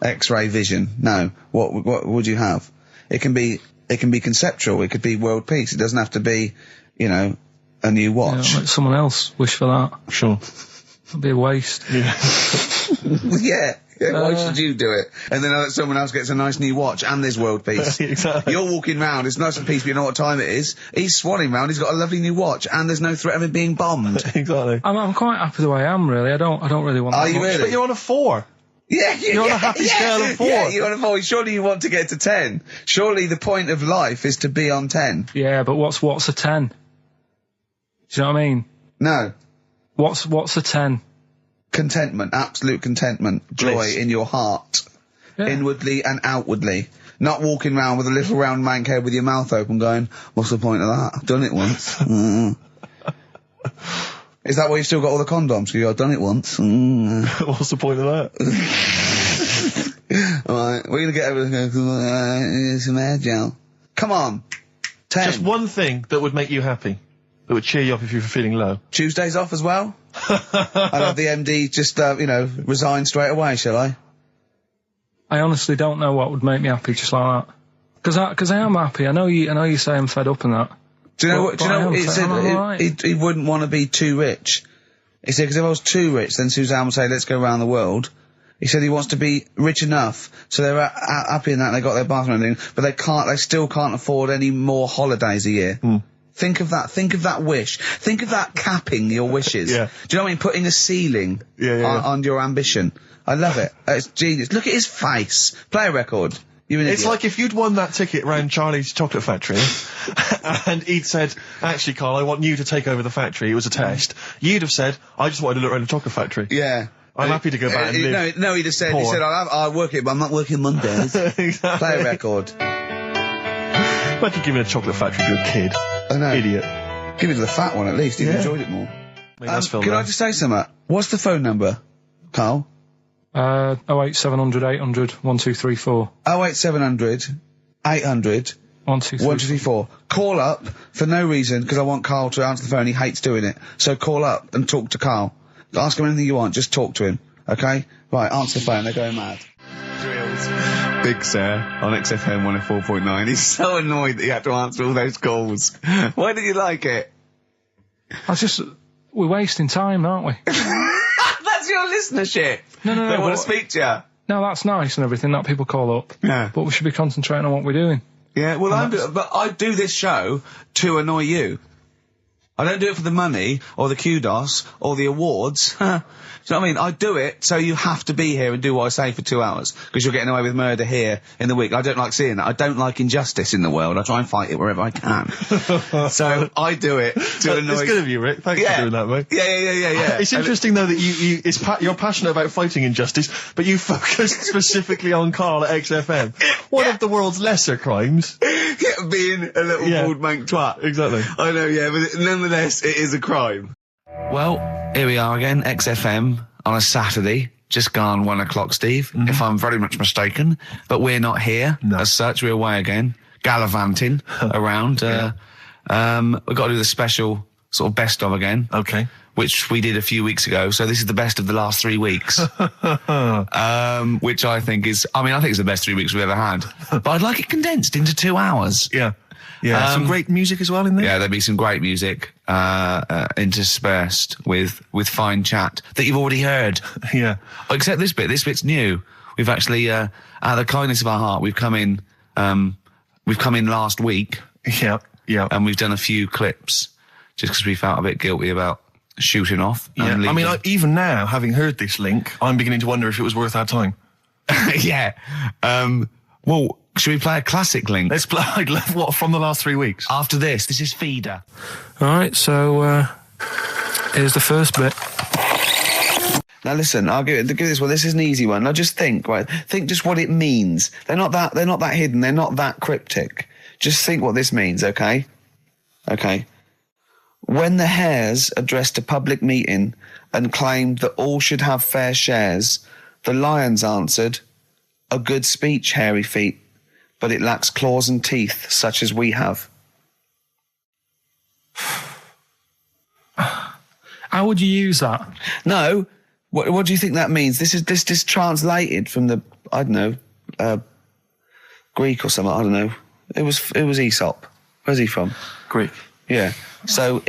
S9: X-ray vision. No. What would you have? It can be conceptual. It could be world peace. It doesn't have to be, a new watch.
S2: Yeah, let someone else wish for that.
S3: Sure.
S2: It'd be a waste.
S3: Yeah.
S9: Yeah. Why should you do it? And then someone else gets a nice new watch and there's world peace.
S3: Exactly.
S9: You're walking round, it's nice and peaceful, you know what time it is. He's swanning round, he's got a lovely new watch and there's no threat of him being bombed.
S3: Exactly.
S2: I'm quite happy the way I am, really. I don't really want
S9: Are
S2: that
S9: you
S2: much.
S9: really?
S3: But you're on a 4.
S9: Yeah,
S3: you're on a happy scale of 4.
S9: Yeah, you're on a 4. Surely you want to get to 10. Surely the point of life is to be on 10.
S2: Yeah, but what's a 10? Do you know what I mean?
S9: No.
S2: What's a 10?
S9: Contentment, absolute contentment, joy in your heart, inwardly and outwardly. Not walking around with a little round mank head with your mouth open going, what's the point of that? I've done it once. Is that why you've still got all the condoms? Because I've done it once.
S3: What's the point of that?
S9: Alright, we're going to get over some air gel. Come on. 10.
S3: Just one thing that would make you happy. That would cheer you up if you were feeling low.
S9: Tuesdays off as well? I'd have the MD just, resign straight away, shall I?
S2: I honestly don't know what would make me happy just like that. Because I am happy. I know you say I'm fed up and that.
S9: Do you know what he said? He wouldn't want to be too rich. He said, because if I was too rich, then Suzanne would say, let's go around the world. He said he wants to be rich enough, so they're happy in that, they got their bathroom and everything, but they still can't afford any more holidays a year. Think of that wish. Think of that capping your wishes.
S3: Yeah.
S9: Do you know what I mean? Putting a ceiling on your ambition. I love it. It's genius. Look at his face. Play a record.
S3: It's like if you'd won that ticket round Charlie's Chocolate Factory and he'd said, actually, Carl, I want you to take over the factory. It was a test. You'd have said, I just wanted to look around the chocolate factory.
S9: Yeah.
S3: I'm happy to go back and live.
S9: No, he'd have said,
S3: poor.
S9: I'll work here, but I'm not working Mondays.
S3: Exactly.
S9: Play a record.
S3: Imagine giving a chocolate factory to a kid.
S9: I know.
S3: Idiot.
S9: Give it to the fat one at least. He'd enjoyed it more. Can I just say something? What's the phone number, Carl?
S2: 08700 800 1234.
S9: 08700 800 1234. Call up for no reason, because I want Carl to answer the phone. He hates doing it. So call up and talk to Carl. Ask him anything you want. Just talk to him. Okay? Right, answer the phone. They're going mad. Big Sir on XFM 104.9. He's so annoyed that you have to answer all those calls. Why did you like it?
S2: We're wasting time, aren't we?
S9: That's your listenership.
S2: No.
S9: They want to speak to you.
S2: No, that's nice and everything that people call up.
S9: Yeah.
S2: But we should be concentrating on what we're doing.
S9: Yeah, well, but I do this show to annoy you.
S1: I don't do it for the money, or the kudos, or the awards. Do you know what I mean? I do it so you have to be here and do what I say for 2 hours, because you're getting away with murder here in the week. I don't like seeing that. I don't like injustice in the world. I try and fight it wherever I can. So I do it to annoy...
S3: It's good of you, Rick. Thanks for doing that, mate.
S1: Yeah.
S3: It's interesting, though, that you're passionate about fighting injustice, but you focus specifically on Karl at XFM. One of the world's lesser crimes.
S1: Being a little bald mank twat.
S3: Exactly.
S1: I know, yeah, but nonetheless, it is a crime. Well, here we are again, XFM, on a Saturday. Just gone 1 o'clock, Steve, if I'm very much mistaken. But we're not here, as such. We're away again, gallivanting around. We've got to do the special sort of best of again.
S3: Okay.
S1: Which we did a few weeks ago. So this is the best of the last 3 weeks. Which I think is, I think it's the best 3 weeks we've ever had. But I'd like it condensed into 2 hours.
S3: Yeah. Yeah, some great music as well in there.
S1: Yeah, there'll be some great music interspersed with fine chat that you've already heard.
S3: Yeah.
S1: Except this bit. This bit's new. We've actually, out of the kindness of our heart, we've come in last week.
S3: Yeah.
S1: And we've done a few clips just because we felt a bit guilty about shooting off.
S3: Yeah. Even now, having heard this link, I'm beginning to wonder if it was worth our time.
S1: Yeah. Well, should we play a classic link?
S3: Let's play, what, from the last 3 weeks?
S1: After this is Feeder.
S2: Alright, so, here's the first bit.
S1: Now listen, I'll give this one. This is an easy one. Now just think just what it means. They're not that hidden, they're not that cryptic. Just think what this means, okay? Okay. When the Hares addressed a public meeting and claimed that all should have fair shares, the Lions answered, "A good speech, hairy feet, but it lacks claws and teeth such as we have."
S2: How would you use that?
S1: No. What do you think that means? This is translated from the, I don't know, Greek or something, I don't know. It was Aesop. Where's he from?
S3: Greek.
S1: Yeah. So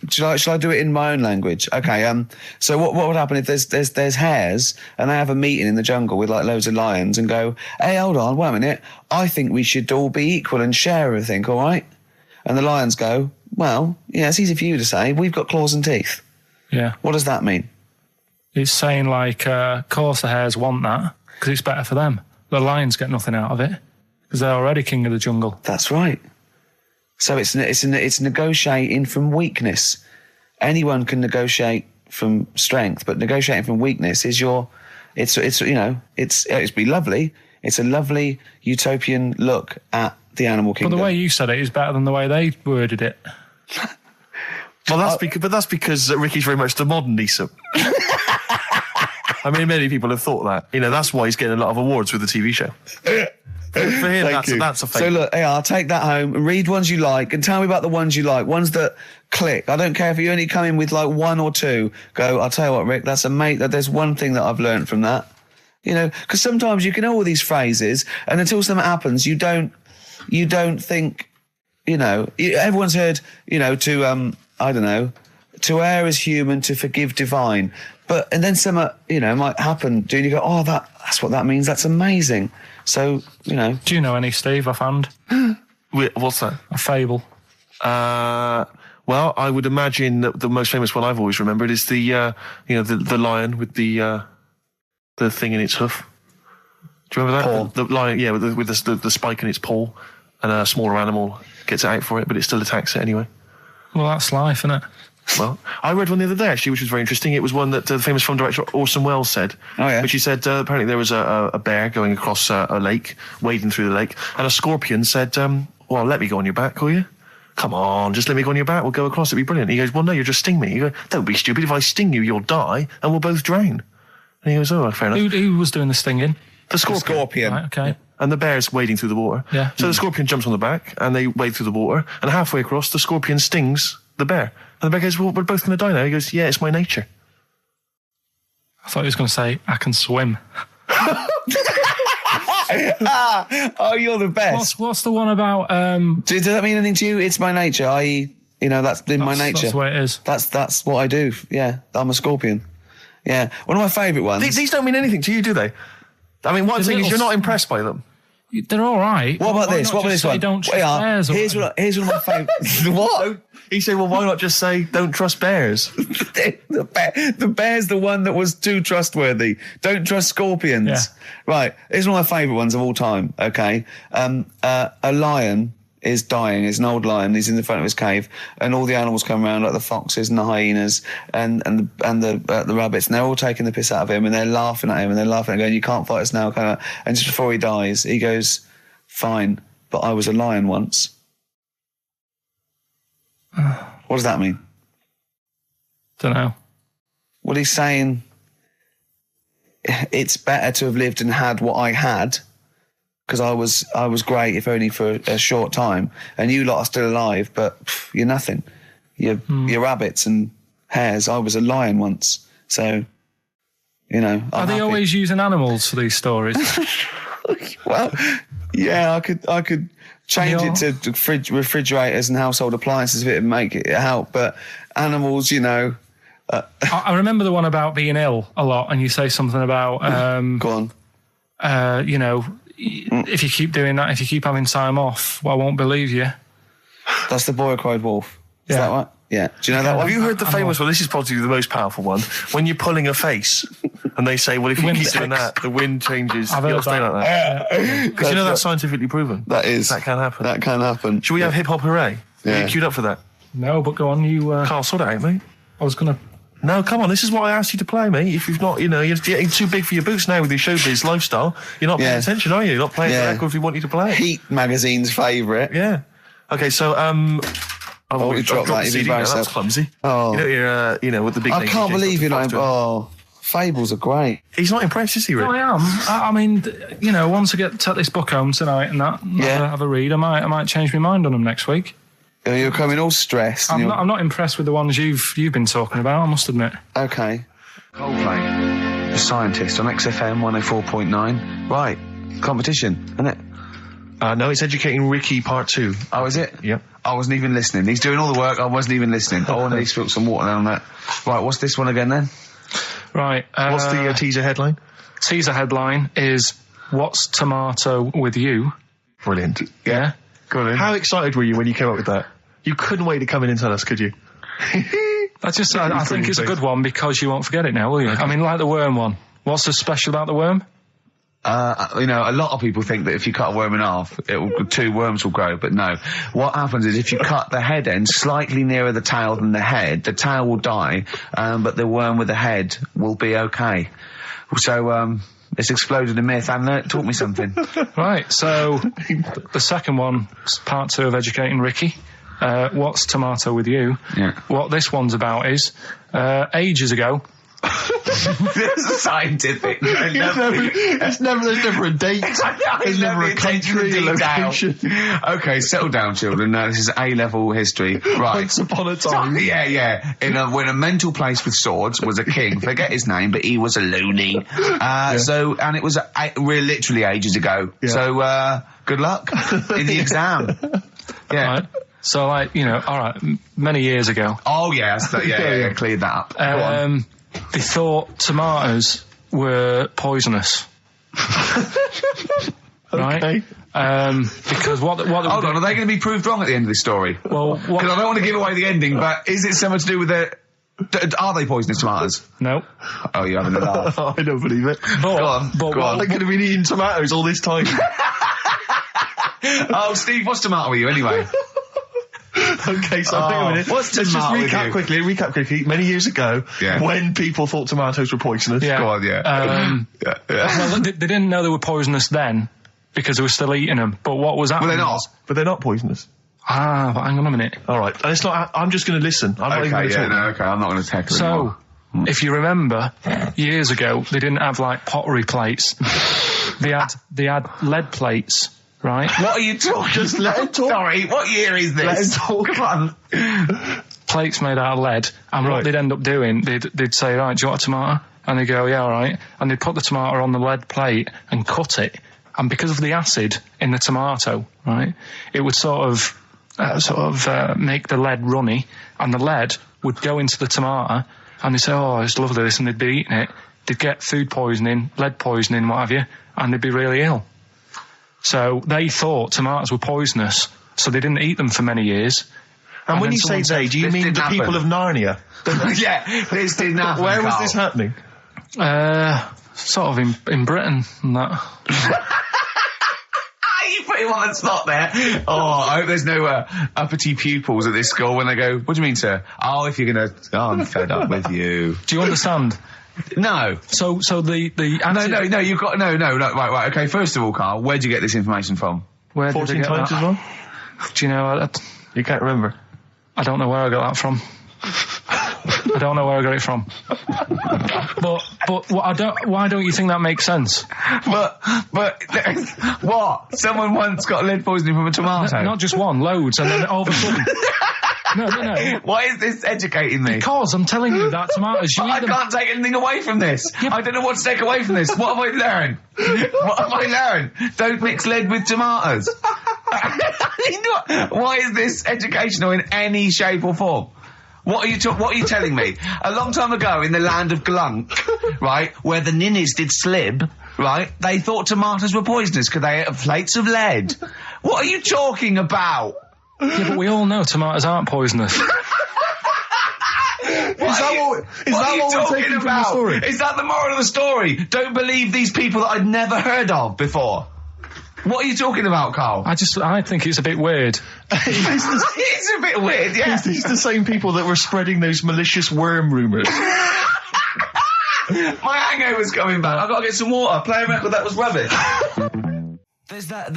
S1: shall I do it in my own language? Okay. So what would happen if there's hares and they have a meeting in the jungle with like loads of lions and go, "Hey, hold on, wait a minute. I think we should all be equal and share everything, all right?" And the lions go, "Well, yeah, it's easy for you to say. We've got claws and teeth."
S2: Yeah.
S1: What does that mean?
S2: It's saying like, of course the hares want that because it's better for them. The lions get nothing out of it because they're already king of the jungle.
S1: That's right. So it's negotiating from weakness. Anyone can negotiate from strength, but negotiating from weakness is it'd be lovely. It's a lovely utopian look at the animal kingdom.
S2: But the way you said it is better than the way they worded it.
S3: Well, that's because Ricky's very much the modern Aesop. I mean, many people have thought that. That's why he's getting a lot of awards with the TV show. For him, that's a fake.
S1: So look, I'll take that home and read ones you like and tell me about the ones you like, ones that click. I don't care if you only come in with like one or two. Go, I'll tell you what, Rick, that's there's one thing that I've learned from that. Because sometimes you can know all these phrases and until something happens, you don't think, everyone's heard, to, I don't know, to err is human, to forgive divine. And then something, might happen. Do you go, oh, that's what that means. That's amazing. So,
S2: Do you know any, Steve, offhand?
S3: What's that?
S2: A fable.
S3: Well, I would imagine that the most famous one I've always remembered is the lion with the thing in its hoof. Do you remember that?
S1: Paw.
S3: The lion, yeah, with the spike in its paw, and a smaller animal gets out for it, but it still attacks it anyway.
S2: Well, that's life, isn't it?
S3: Well, I read one the other day, actually, which was very interesting. It was one that the famous film director Orson Welles said.
S1: Oh, yeah?
S3: Which he said, apparently there was a bear going across a lake, wading through the lake, and a scorpion said, well, let me go on your back, will you? Come on, just let me go on your back, we'll go across, it'd be brilliant. He goes, well, no, you'll just sting me. You go, don't be stupid, if I sting you, you'll die, and we'll both drown. And he goes, oh, fair enough.
S2: Who was doing the stinging?
S3: The scorpion.
S2: Right, okay.
S3: Yeah. And the bear's wading through the water.
S2: Yeah.
S3: So the scorpion jumps on the back, and they wade through the water, and halfway across, the scorpion stings the bear. And the bear goes, well, we're both going to die now. He goes, yeah, it's my nature.
S2: I thought he was going to say, I can swim.
S1: Oh, you're the best.
S2: What's the one about...
S1: Does that mean anything to you? It's my nature, i.e., that's in my nature.
S2: That's the way it is.
S1: That's what I do. Yeah, I'm a scorpion. Yeah. One of my favourite ones.
S3: These don't mean anything to you, do they? I mean, what I'm saying is you're not impressed by them.
S2: They're all right.
S9: What about this? What about this one?
S2: Don't trust bears.
S9: Here's one of my favourites. What?
S3: He said, well, why not just say, don't trust bears?
S9: The bear's the one that was too trustworthy. Don't trust scorpions.
S2: Yeah.
S9: Right. Here's one of my favourite ones of all time, okay? A lion is dying. It's an old lion. He's in the front of his cave, and all the animals come around, like the foxes and the hyenas and the rabbits, and they're all taking the piss out of him, and they're laughing at him, and they're laughing and going, "You can't fight us now." And just before he dies, he goes, "Fine, but I was a lion once." What does that mean?
S2: Don't know.
S9: Well, he's saying it's better to have lived and had what I had, because I was great, if only for a short time, and you lot are still alive, but you're nothing. You're rabbits and hares. I was a lion once, so, you know,
S2: Are they always using animals for these stories?
S9: Well, yeah, I could change it to refrigerators and household appliances if it would make it help, but animals, you know...
S2: I remember the one about being ill a lot, and you say something about...
S9: Go on.
S2: You know... If you keep doing that, if you keep having time off, well, I won't believe you.
S9: That's the boy who cried wolf. Is that right? Yeah. Do you know that one?
S3: Have you heard the famous one? This is probably the most powerful one. When you're pulling a face, and they say, well, if you keep doing that, the wind changes.
S2: I've heard
S3: stay like that. Because you know that's scientifically proven.
S9: That is.
S3: That can happen.
S9: That can happen.
S3: Should we have hip hop hooray?
S9: Yeah.
S3: Are you queued up for that?
S2: No, but go on, you...
S3: Carl, sort it out, mate.
S2: I was going to...
S3: No, come on, this is what I asked you to play, mate. If you've not, you know, you're getting too big for your boots now with your showbiz lifestyle. You're not paying attention, are you? You're not playing the record we want you to play.
S9: Heat magazine's favourite.
S3: Yeah. Okay, so,
S9: you dropped that, you'd be embarrassed.
S3: That's clumsy.
S9: Oh.
S3: You know, you're, you know, with the big...
S9: I can't believe you're not... Oh, fables are great.
S3: He's not impressed, is he, Rick?
S2: No, I am. I mean, you know, once I take this book home tonight and that, have a read, I might change my mind on them next week.
S9: You're coming all stressed.
S2: I'm not impressed with the ones you've been talking about, I must admit.
S9: Okay. Coldplay, The Scientist on XFM 104.9. Right, competition, isn't it?
S3: No, it's Educating Ricky Part 2.
S9: Oh, is it?
S3: Yep.
S9: I wasn't even listening. He's doing all the work, I wasn't even listening. I want to spill some water down that. Right, what's this one again then?
S2: Right.
S3: What's the teaser headline?
S2: Teaser headline is, What's Tomato with You?
S3: Brilliant.
S2: Yeah?
S9: Go on in.
S3: How excited were you when you came up with that? You couldn't wait to come in and tell us, could you?
S2: I think it's a good one because you won't forget it now, will you? Okay. I mean, like the worm one. What's so special about the worm?
S1: You know, a lot of people think that if you cut a worm in half, two worms will grow, but no. What happens is if you cut the head end slightly nearer the tail than the head, the tail will die, but the worm with the head will be okay. So, it's exploded a myth, and it taught me something.
S2: Right, so the second one, part 2 of Educating Ricky. What's Tomato with You?
S1: Yeah.
S2: What this one's about is, ages ago...
S1: It's scientific.
S3: There's never a date. There's never a country, a location.
S1: Okay, settle down, children. This is A-level history. Right.
S3: Once upon a time.
S1: Yeah. When a mental place with swords was a king. Forget his name, but he was a loony. So, and it was literally ages ago. Yeah. So, good luck in the exam. Yeah.
S2: Right. So, like, you know, all right, many years ago.
S1: Oh, yeah, cleared that up. Go on.
S2: They thought tomatoes were poisonous. Right?
S3: Okay.
S2: Because what
S1: hold on, are they going to be proved wrong at the end of this story?
S2: Well,
S1: because I don't want to give away the ending, but is it something to do with are they poisonous tomatoes?
S2: No.
S1: Oh, you're having a laugh.
S3: I don't believe it.
S1: Go on.
S3: They could have been eating tomatoes all this time.
S1: Oh, Steve, what's tomato with you anyway?
S3: Okay, so hang on a minute.
S1: Let's
S3: just recap quickly. Many years ago, when people thought tomatoes were poisonous.
S2: Yeah.
S1: Go on,
S2: Well, they didn't know they were poisonous then because they were still eating them. But what was happening?
S1: Well, they're not.
S3: But they're not poisonous.
S2: But hang on a minute.
S3: All right, and it's not. I'm just going to listen. I'm not even going to talk.
S1: Okay, I'm not going to tackle it.
S2: So, if you remember, years ago they didn't have like pottery plates. They had lead plates. Right?
S1: What are you talking?
S3: Just let him talk.
S1: Sorry, what year is this?
S3: Let him talk.
S1: Come on.
S2: Plates made out of lead, and what they'd end up doing, they'd say, right, do you want a tomato? And they'd go, yeah, all right. And they'd put the tomato on the lead plate and cut it. And because of the acid in the tomato, right, it would sort of make the lead runny, and the lead would go into the tomato, and they'd say, oh, it's lovely this, and they'd be eating it. They'd get food poisoning, lead poisoning, what have you, and they'd be really ill. So they thought tomatoes were poisonous, so they didn't eat them for many years.
S3: And when you say they, do you mean the people of Narnia?
S1: Yeah, this didn't happen.
S3: Where was this happening?
S2: Sort of in Britain and that.
S1: You put him on the spot there. Oh, I hope there's no uppity pupils at this school when they go, what do you mean, sir? Oh, if you're gonna... Oh, I'm fed up with you.
S2: Do you understand?
S1: No.
S2: So the...
S1: No, you've got... No, right, okay, first of all, Carl, where'd you get this information from?
S2: Where
S3: 14
S2: did I get
S3: times
S2: that?
S3: as well?
S2: Do you know...
S3: You can't remember?
S2: I don't know where I got that from. I don't know where I got it from. But why don't you think that makes sense?
S1: But what? Someone once got lead poisoning from a tomato?
S2: Not just one, loads, and then all of a sudden... No.
S1: Why is this educating me?
S2: Because I'm telling you that tomatoes...
S1: I can't take anything away from this. Yeah, I don't know what to take away from this. What have I learned? What have I learned? Don't mix lead with tomatoes. Why is this educational in any shape or form? What are you telling me? A long time ago in the land of Glunk, right, where the ninnies did slib, right, they thought tomatoes were poisonous because they ate plates of lead. What are you talking about?
S2: Yeah, but we all know tomatoes aren't poisonous.
S3: Is that what we're taking from the story?
S1: Is that the moral of the story? Don't believe these people that I'd never heard of before. What are you talking about, Carl?
S2: I think it's a bit weird.
S1: It's a bit weird, yeah.
S3: It's the same people that were spreading those malicious worm rumours.
S1: My hangover's coming back. I've got to get some water. Play a record that was rubbish. There's that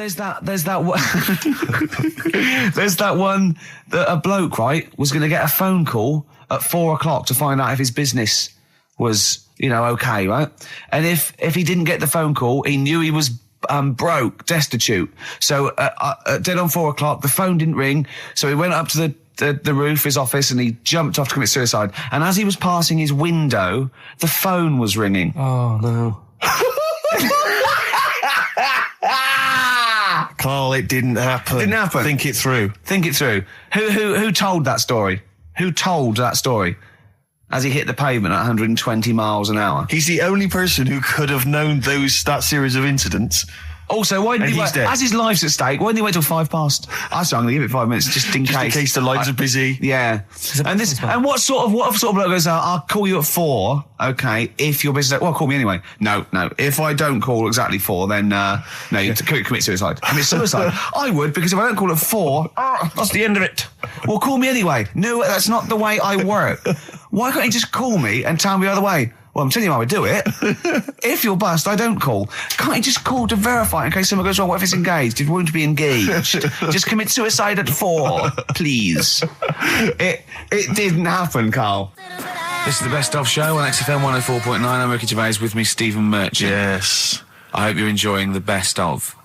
S1: one that a bloke, right, was going to get a phone call at 4 o'clock to find out if his business was, okay, right? And if he didn't get the phone call, he knew he was broke, destitute. So dead on 4 o'clock, the phone didn't ring, so he went up to the roof, his office, and he jumped off to commit suicide. And as he was passing his window, the phone was ringing.
S2: Oh, no.
S3: Carl, it didn't happen.
S1: Didn't happen.
S3: Think it through.
S1: Who told that story? Who told that story? As he hit the pavement at 120 miles an hour.
S3: He's the only person who could have known that series of incidents.
S1: Also, why didn't he wait? As his life's at stake, why didn't he wait till 5 past? I said I'm going to give it 5 minutes just in case.
S3: In case the lines are busy.
S1: Yeah. And what sort of bloke goes out, I'll call you at 4, okay, if your business... Well, call me anyway. No. If I don't call exactly 4, then, you commit suicide. Commit suicide. I would, because if I don't call at 4, that's the end of it. Well, call me anyway. No, that's not the way I work. Why can't you just call me and tell me the other way? Well, I'm telling you how I do it. If you're bust, I don't call. Can't you just call to verify in case someone goes wrong? What if it's engaged? It won't be engaged. Just commit suicide at 4, please. It didn't happen, Carl. This is the Best Of Show on XFM 104.9. I'm Ricky Gervais, with me, Stephen Merchant.
S3: Yes.
S1: I hope you're enjoying the Best Of.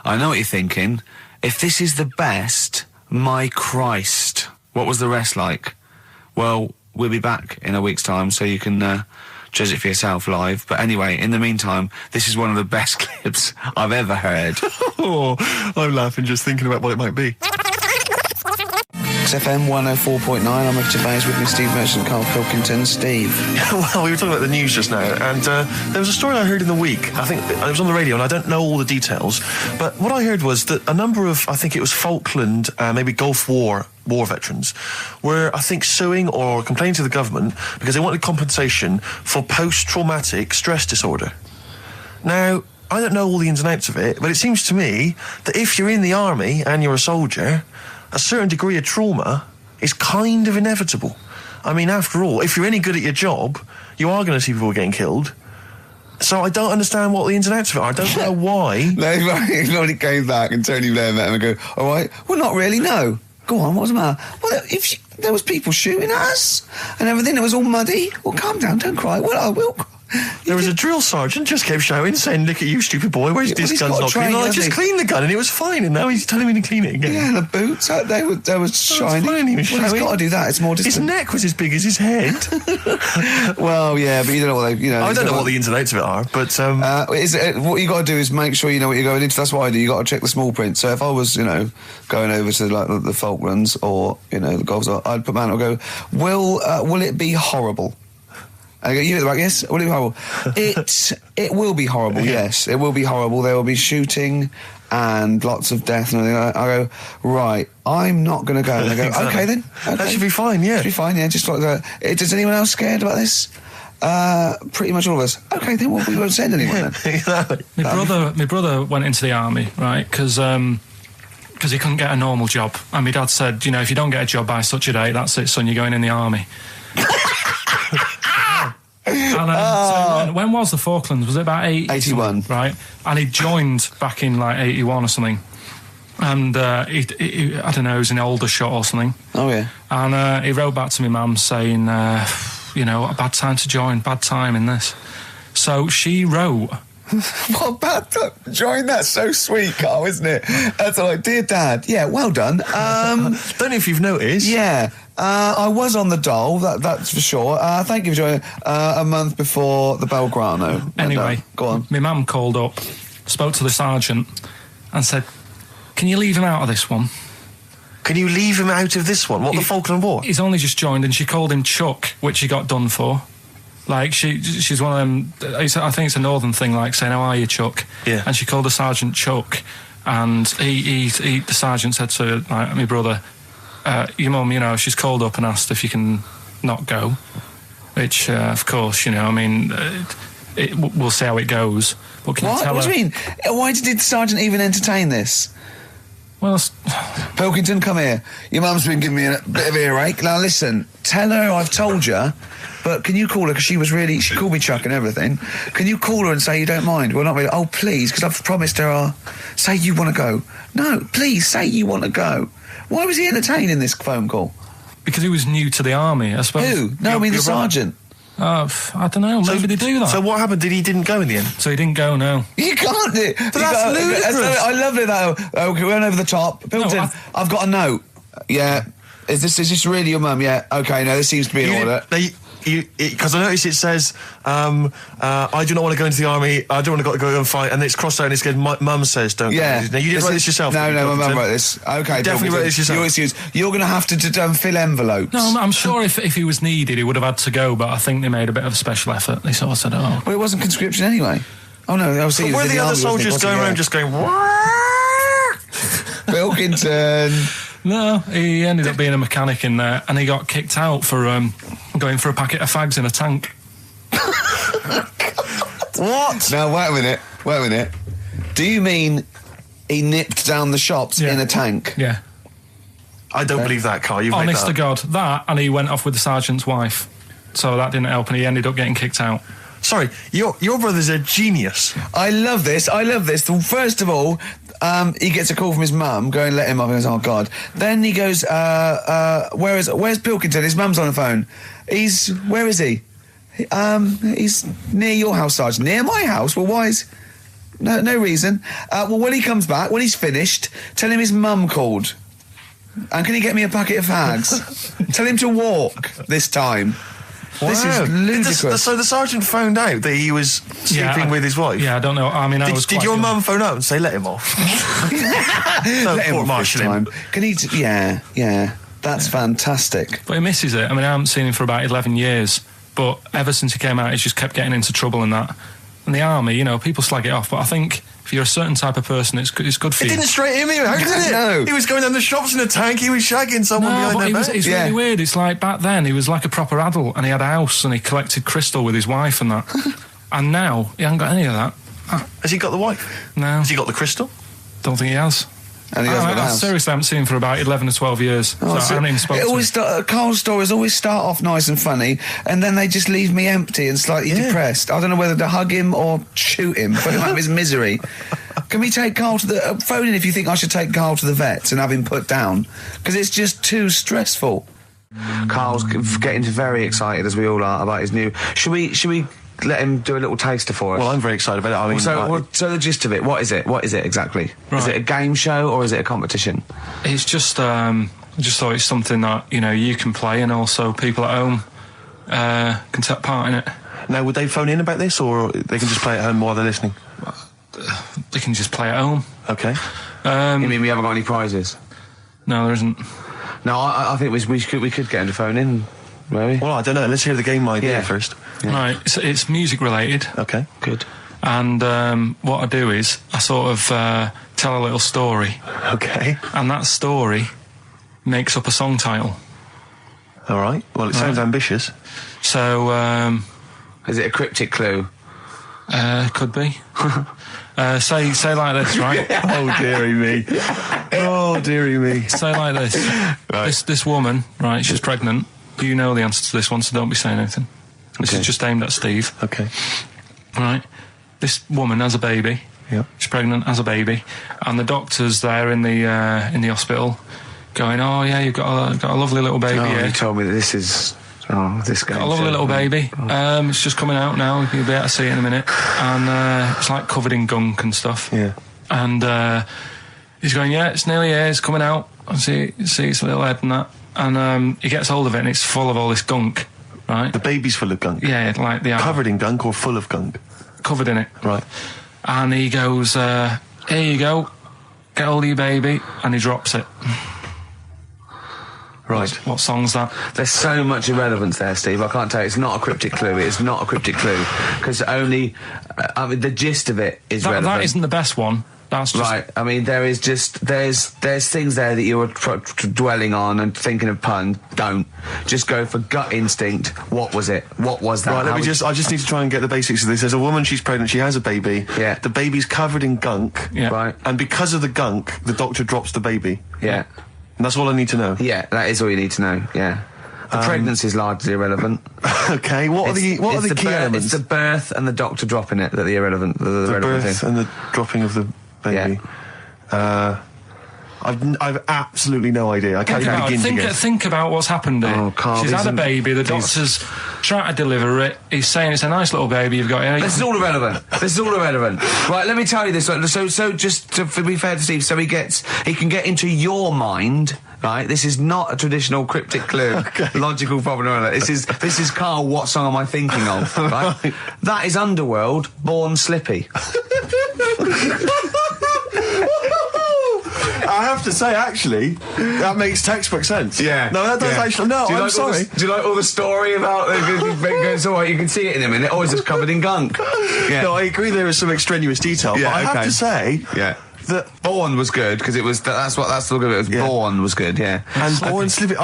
S1: I know what you're thinking. If this is the best, my Christ, what was the rest like? Well, we'll be back in a week's time, so you can... judge it for yourself live. But anyway, in the meantime, this is one of the best clips I've ever heard.
S3: Oh, I'm laughing just thinking about what it might be.
S9: XFM 104.9, I'm Ricky Gervais, with me Steve Merchant, Karl Pilkington. Steve.
S3: Well, we were talking about the news just now, and there was a story I heard in the week. I think it was on the radio, and I don't know all the details, but what I heard was that a number of, I think it was Falkland, maybe Gulf War veterans were, I think, suing or complaining to the government because they wanted compensation for post-traumatic stress disorder. Now, I don't know all the ins and outs of it, but it seems to me that if you're in the army and you're a soldier, a certain degree of trauma is kind of inevitable. I mean, after all, if you're any good at your job, you are going to see people getting killed. So I don't understand what the ins and outs of it are. I don't know why.
S9: He only came back and Tony Blair met him and go, all right, well, not really, no. Go on, what's the matter? Well, there was people shooting at us and everything, it was all muddy. Well, calm down, don't cry. Well, I will.
S3: There was a drill sergeant just kept shouting, saying, look at you, stupid boy, where's this gun's not clean? I just cleaned the gun and it was fine, and now he's telling me to clean it again.
S9: Yeah, the boots, they were shiny.
S3: He's
S9: got to do that, it's more distant.
S3: His neck was as big as his head.
S9: Well, yeah, but you don't know what they,
S3: I don't know what the ins and outs of it are, but...
S9: what you got to do is make sure you know what you're going into. That's what I do. You got to check the small print. So if I was, going over to the Falklands or, the Gulf, I'd put man and go, will it be horrible? I go, you hit the back, yes? Will it be horrible? It will be horrible, yes. It will be horrible. There will be shooting and lots of death and everything. I go, right, I'm not going to go. And they go,
S3: Exactly.
S9: okay then. Okay.
S3: That should be fine, yeah.
S9: Should be fine, yeah. Just like that. Is anyone else scared about this? Pretty much all of us. Okay, then we won't send anyone then.
S3: Exactly.
S2: My brother went into the army, right? Because he couldn't get a normal job, and my dad said, you know, if you don't get a job by such a date, that's it, son. You're going in the army. So when was the Falklands? Was it about
S9: 81?
S2: Right, and he joined back in like 81 or something. And he I don't know, he was in Aldershot or something.
S9: Oh yeah.
S2: And he wrote back to my mum saying, you know, a bad time to join, bad time in this. So she wrote.
S9: What bad time? Join, that's so sweet, Carl, isn't it? That's like, dear Dad, yeah, well done.
S3: Don't know if you've noticed.
S9: Yeah. I was on the dole, that's for sure. Thank you for joining a month before the Belgrano.
S2: Anyway,
S9: go on.
S2: My mum called up, spoke to the sergeant, and said, can you leave him out of this one?
S3: Can you leave him out of this one? What, the Falkland War?
S2: He's only just joined, and she called him Chuck, which he got done for. Like, she's one of them, I think it's a northern thing, like saying, how are you, Chuck?
S3: Yeah.
S2: And she called the sergeant Chuck, and the sergeant said to my brother, your mum, you know, she's called up and asked if you can not go, which, of course, you know, I mean, we'll see how it goes. But can you tell
S9: What
S2: her?
S9: do you mean? Why did the sergeant even entertain this?
S2: Well,
S9: Pilkington, come here. Your mum's been giving me a bit of earache. Now listen, tell her I've told you, but can you call her, because she called me Chuck and everything. Can you call her and say you don't mind? Well, not really. Oh, please, because I've promised her say you want to go. No, please, say you want to go. Why was he entertaining this phone call?
S2: Because he was new to the army, I suppose.
S9: Who? No, I mean the sergeant.
S2: I don't know, maybe they do that.
S3: So what happened? He didn't go in the end?
S2: So he didn't go, no.
S9: You can't do it.
S3: But that's ludicrous.
S9: I love it, that. Okay, we went over the top. Pilkington, I've got a note. Yeah. Is this really your mum? Yeah. Okay, no, this seems to be in order.
S3: Because I noticed it says, I do not want to go into the army, I don't want to go and fight, and it's crossed out and it's good, mum says don't go. Now, you didn't write this yourself?
S9: No, my mum wrote this. Okay,
S3: you definitely wrote this yourself.
S9: You're going to have to fill envelopes.
S2: No, I'm sure if he was needed, he would have had to go, but I think they made a bit of a special effort. They sort of said, oh.
S9: Well, it wasn't conscription anyway. Oh, no, obviously.
S3: But were the other soldiers going around just going,
S9: Pilkington.
S2: No, he ended up being a mechanic in there, and he got kicked out for going for a packet of fags in a tank.
S3: What?
S9: Now, wait a minute. Do you mean he nipped down the shops in a tank?
S2: Yeah.
S3: I don't believe that, Carl. You've
S2: Honest
S3: made
S2: to God, that, and he went off with the sergeant's wife. So that didn't help, and he ended up getting kicked out.
S3: Sorry, your brother's a genius.
S9: I love this. First of all, he gets a call from his mum, going, let him up, and he goes, oh, God. Then he goes, where's Pilkington? His mum's on the phone. Where is he? He's near your house, Sergeant. Near my house? Well, why is... No reason. Well, when he comes back, when he's finished, tell him his mum called. And can he get me a packet of fags? Tell him to walk this time.
S3: Wow.
S9: This is ludicrous.
S3: So the sergeant found out that he was sleeping with his wife?
S2: Yeah, I don't know. I mean,
S3: Did your mum phone up and say, let him off?
S9: Let him off this time. Can he... Yeah. That's fantastic.
S2: But he misses it. I mean, I haven't seen him for about 11 years. But ever since he came out, he's just kept getting into trouble and that. And the army, you know, people slag it off. But I think if you're a certain type of person, it's good for you.
S3: It didn't straighten him out, did it?
S9: No.
S3: He was going down the shops in a tank, he was shagging someone behind their back.
S2: It's really weird. It's like back then, he was like a proper adult and he had a house and he collected crystal with his wife and that. And now, he hasn't got any of that.
S3: Has he got the wife?
S2: No.
S3: Has he got the crystal?
S2: Don't think he has.
S9: And he hasn't got a house.
S2: Seriously, I haven't seen him for about 11 or 12 years. So I haven't even spoken to him.
S9: Carl's stories always start off nice and funny, and then they just leave me empty and slightly depressed. I don't know whether to hug him or shoot him, put him out of his misery. Can we take Carl to the... phone in if you think I should take Carl to the vets and have him put down, because it's just too stressful. Carl's getting very excited, as we all are, about his new... Should we let him do a little taster for us?
S3: Well, I'm very excited about it. I mean,
S9: so the gist of it, what is it? What is it exactly? Right. Is it a game show or is it a competition?
S2: It's just just thought it's something that, you know, you can play and also people at home can take part in it.
S3: Now, would they phone in about this, or they can just play at home while they're listening?
S2: They can just play at home.
S3: Okay.
S9: You mean we haven't got any prizes?
S2: No, there isn't.
S9: No, I think we could get him to phone in, maybe.
S3: Well, I don't know. Let's hear the game idea first.
S2: Yeah. Right, it's music related.
S3: Okay.
S9: Good.
S2: And what I do is I sort of tell a little story.
S3: Okay.
S2: And that story makes up a song title.
S3: All right. Well, it sounds ambitious.
S2: So,
S1: is it a cryptic clue?
S2: Could be. Say like this, right?
S3: Oh, dearie me. Oh, dearie me.
S2: Say like this. Right. This woman, right, she's pregnant. You know the answer to this one, so don't be saying anything. This is just aimed at Steve.
S3: Okay.
S2: Right. This woman has a baby.
S3: Yeah.
S2: She's pregnant, has a baby, and the doctor's there in the hospital, going, "Oh yeah, you've got a lovely little baby."
S1: Oh, you told me that this is. Oh, this guy.
S2: Got a lovely little baby. It's just coming out now. You'll be able to see it in a minute, and it's like covered in gunk and stuff.
S3: Yeah.
S2: And he's going, "Yeah, it's nearly here. It's coming out. I see its little head and that." And he gets hold of it, and it's full of all this gunk. Right.
S3: The baby's full of gunk.
S2: Yeah, like the
S3: covered in gunk or full of gunk.
S2: Covered in it.
S3: Right.
S2: And he goes, "Here you go. Get hold of your baby," and he drops it.
S3: Right.
S2: What song's that?
S1: There's so much irrelevance there, Steve. I can't tell you. It's not a cryptic clue. It's not a cryptic clue. Because only... I mean, the gist of it is relevant.
S2: That isn't the best one. That's just...
S1: Right. I mean, there is just... There's things there that you were dwelling on and thinking of puns. Don't. Just go for gut instinct. What was it? What was that?
S3: Right, I just need to try and get the basics of this. There's a woman, she's pregnant, she has a baby.
S1: Yeah.
S3: The baby's covered in gunk.
S2: Yeah.
S1: Right.
S3: And because of the gunk, the doctor drops the baby.
S1: Yeah.
S3: And that's all I need to know.
S1: Yeah, that is all you need to know, yeah. The pregnancy is largely irrelevant.
S3: Okay, what are the key elements?
S1: It's the birth and the doctor dropping it that are irrelevant.
S3: The birth and the dropping of the baby.
S1: Yeah.
S3: I've absolutely no idea. I can't even begin to guess.
S2: Think about what's happened here.
S1: Oh, Karl,
S2: she's had a baby, the doctor's trying to deliver it, he's saying it's a nice little baby you've got here.
S1: This is all irrelevant. This is all irrelevant. Right, let me tell you this. So just to be fair to Steve, he can get into your mind, right? This is not a traditional cryptic clue, logical problem. This is Karl, what song am I thinking of, right? That is Underworld, Born Slippy.
S3: I have to say, actually, that makes textbook sense.
S1: Yeah.
S3: No, that does actually... No, I'm sorry.
S1: Do you like all the story about... It's all right, you can see it in a minute. Oh, it's just covered in gunk. Yeah.
S3: No, I agree there is some extraneous detail,
S1: yeah,
S3: but I have to say...
S1: Yeah. That Born was good, because it was... That's the good bit. Born was good, yeah.
S3: And Born Slippy...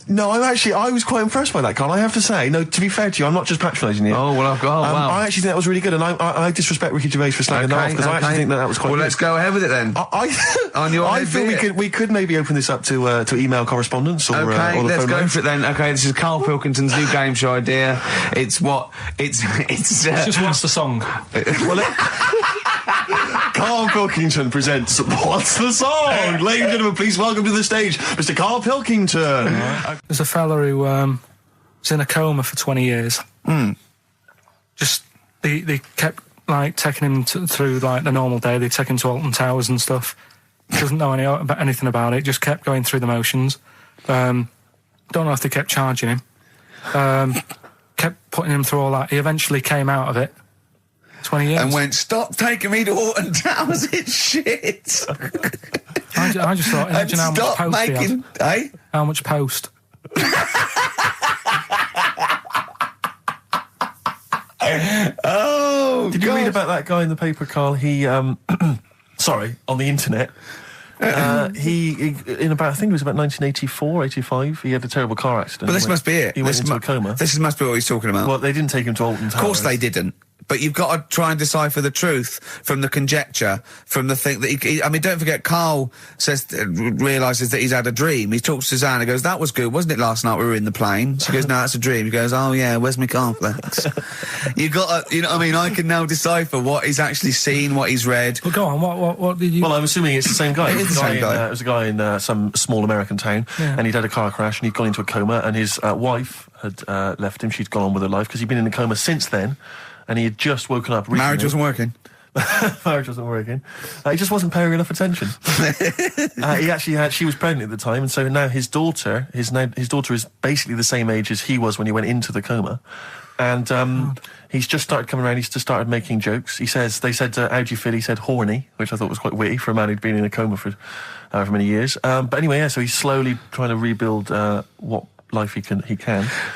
S3: no, I was quite impressed by that, Karl. I have to say, no, to be fair to you, I'm not just patronising you.
S1: Oh, well, wow.
S3: I actually think that was really good, and I disrespect Ricky Gervais for slagging that off, because I actually think that was quite good.
S1: Well, let's go ahead with it then.
S3: I feel we could maybe open this up to email correspondence or or the
S1: let's
S3: phone
S1: go
S3: line.
S1: for it then. Okay, this is Karl Pilkington's new game show idea. It's
S2: just what's the song?
S3: Karl Pilkington presents What's the Song? Ladies and gentlemen, please welcome to the stage Mr. Karl Pilkington.
S2: There's a fella who was in a coma for 20 years. Just they kept like taking him through like the normal day. They take him to Alton Towers and stuff. Doesn't know anything about it. Just kept going through the motions. Don't know if they kept charging him. Kept putting him through all that. He eventually came out of it. 20 years.
S9: And went, "Stop taking me to Alton Towers, it's shit."
S2: I just thought, imagine how much post he had.
S9: Eh?
S2: How much post?
S9: Oh,
S3: Did you read about that guy in the paper, Karl? He, sorry, on the internet. He in about, I think it was about 1984, 85, he had a terrible car accident.
S9: But this must be it.
S3: He went into a coma.
S9: This must be what he's talking about.
S3: Well, they didn't take him to Alton Towers.
S9: Of course they didn't. But you've got to try and decipher the truth from the conjecture, from the thing that I mean, don't forget, Karl realises that he's had a dream. He talks to Suzanne and goes, "That was good, wasn't it, last night we were in the plane?" She goes, "No, that's a dream." He goes, "Oh yeah, where's my cornflakes?" You got to, you know what I mean? I can now decipher what he's actually seen, what he's read.
S2: Well, go on, what did you...
S3: Well, I'm assuming it's the same guy.
S9: It is the same guy.
S3: It was a guy in some small American town, and he'd had a car crash, and he'd gone into a coma, and his wife had left him. She'd gone on with her life, because he'd been in a coma since then. And he had just woken up recently.
S9: Marriage wasn't working.
S3: Marriage wasn't working. He just wasn't paying enough attention. She was pregnant at the time, and so now his daughter is basically the same age as he was when he went into the coma. And he's just started coming around. He's just started making jokes. They said, "How do you feel?" He said, "Horny," which I thought was quite witty for a man who'd been in a coma for however many years. But anyway, so he's slowly trying to rebuild what life he can.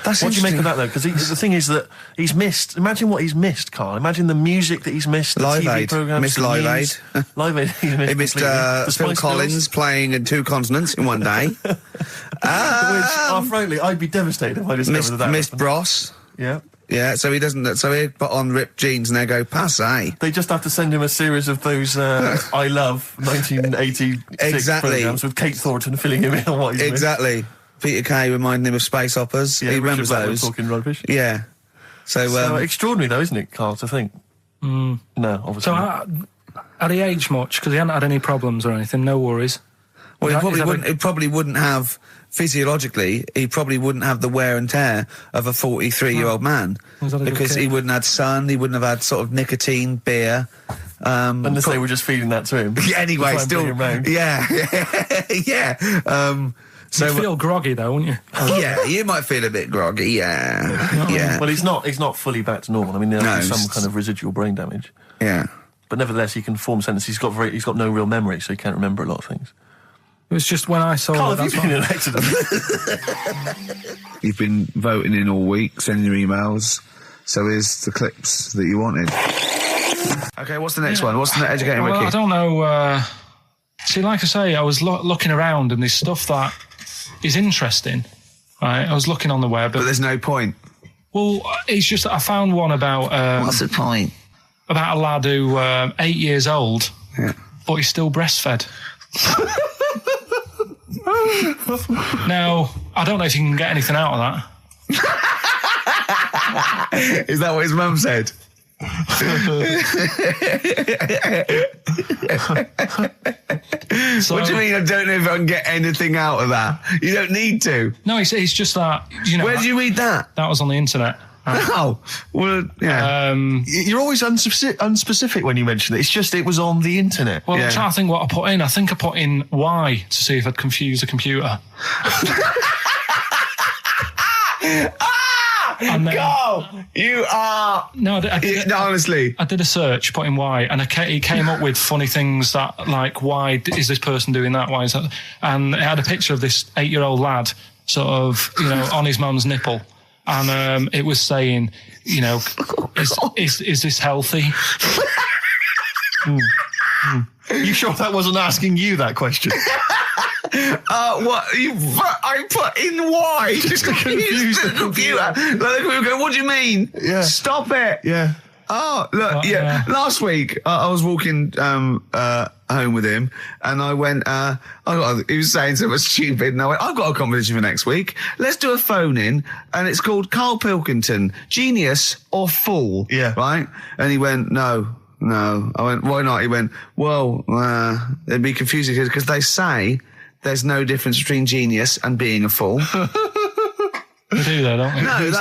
S9: That's
S3: what do you make
S9: interesting.
S3: of that, though? Because the thing is that he's missed. Imagine what he's missed, Carl. Imagine the music that he's missed. The
S9: Live
S3: TV
S9: Aid.
S3: programs.
S9: Missed
S3: the
S9: Live
S3: news.
S9: Aid.
S3: Live Aid.
S9: He missed
S3: The
S9: Phil
S3: Spice
S9: Collins
S3: Girls.
S9: playing in 2 continents in one day.
S3: Which, frankly, I'd be devastated if I discovered that.
S9: Missed Bros.
S3: Yeah.
S9: Yeah, so he doesn't. So he put on ripped jeans and they go passe.
S3: They just have to send him a series of those I Love 1986
S9: Exactly.
S3: programs with Kate Thornton filling him in on what he's missed.
S9: Exactly. Peter Kay reminding him of space operas.
S3: Yeah,
S9: he
S3: Richard
S9: remembers
S3: Blackwood
S9: those.
S3: talking rubbish.
S9: Yeah. So
S3: extraordinary, though, isn't it, Carl? To think. No, obviously.
S2: So
S3: not.
S2: had he aged much? Because he hadn't had any problems or anything. No worries.
S9: Well, he probably wouldn't have, physiologically, he probably wouldn't have the wear and tear of a 43-year-old man. Because he wouldn't have had sun, he wouldn't have had sort of nicotine, beer.
S3: Unless they were just feeding that to him.
S9: Yeah, anyway,
S3: To try and bring him round.
S9: Yeah. So
S2: You'd feel groggy, though, wouldn't you?
S9: yeah, you might feel a bit groggy, yeah.
S3: Well, he's not fully back to normal. I mean, there's some kind of residual brain damage.
S9: Yeah.
S3: But nevertheless, he can form sentences. He's got no real memory, so he can't remember a lot of things.
S2: It was just when I saw
S3: Carl,
S2: it.
S3: have you been in an accident?
S1: You've been voting in all week, sending your emails. So here's the clips that you wanted. Okay, what's the next one? What's the next educating
S2: Well,
S1: wiki?
S2: I don't know. See, like I say, I was looking around and there's stuff that is interesting. Right, I was looking on the web.
S1: But there's no point.
S2: Well, it's just that I found one about...
S9: what's the point?
S2: About a lad who 8 years old, but he's still breastfed. Now, I don't know if you can get anything out of that.
S1: Is that what his mum said? What do you mean I don't know if I can get anything out of that? You don't need to.
S2: No, it's just that, you know...
S1: Where did you read that?
S2: That was on the internet.
S1: Oh, well, yeah.
S3: You're always unspecific when you mention it. It's just it was on the internet.
S2: Well, I'm trying to think what I put in. I think I put in Y to see if I'd confuse a computer. And then,
S1: Carl, you are...
S2: No,
S1: honestly.
S2: I did a search, put in Y, and it came up with funny things that, like, why is this person doing that? Why is that? And it had a picture of this 8-year-old lad, sort of, you know, on his mum's nipple. And it was saying, you know, is this healthy?
S3: You sure that wasn't asking you that question?
S1: What? I put in Y just to confuse the computer. Like, the computer go, what do you mean?
S3: Yeah.
S1: Stop it.
S3: Yeah.
S1: Oh, look, last week I was walking home with him and I went, he was saying something stupid and I went, I've got a competition for next week. Let's do a phone in and it's called Karl Pilkington, Genius or Fool.
S3: Yeah.
S1: Right? And he went, No. I went, why not? He went, well, it'd be confusing because they say there's no difference between genius and being a fool.
S2: They do though, don't they?
S1: No,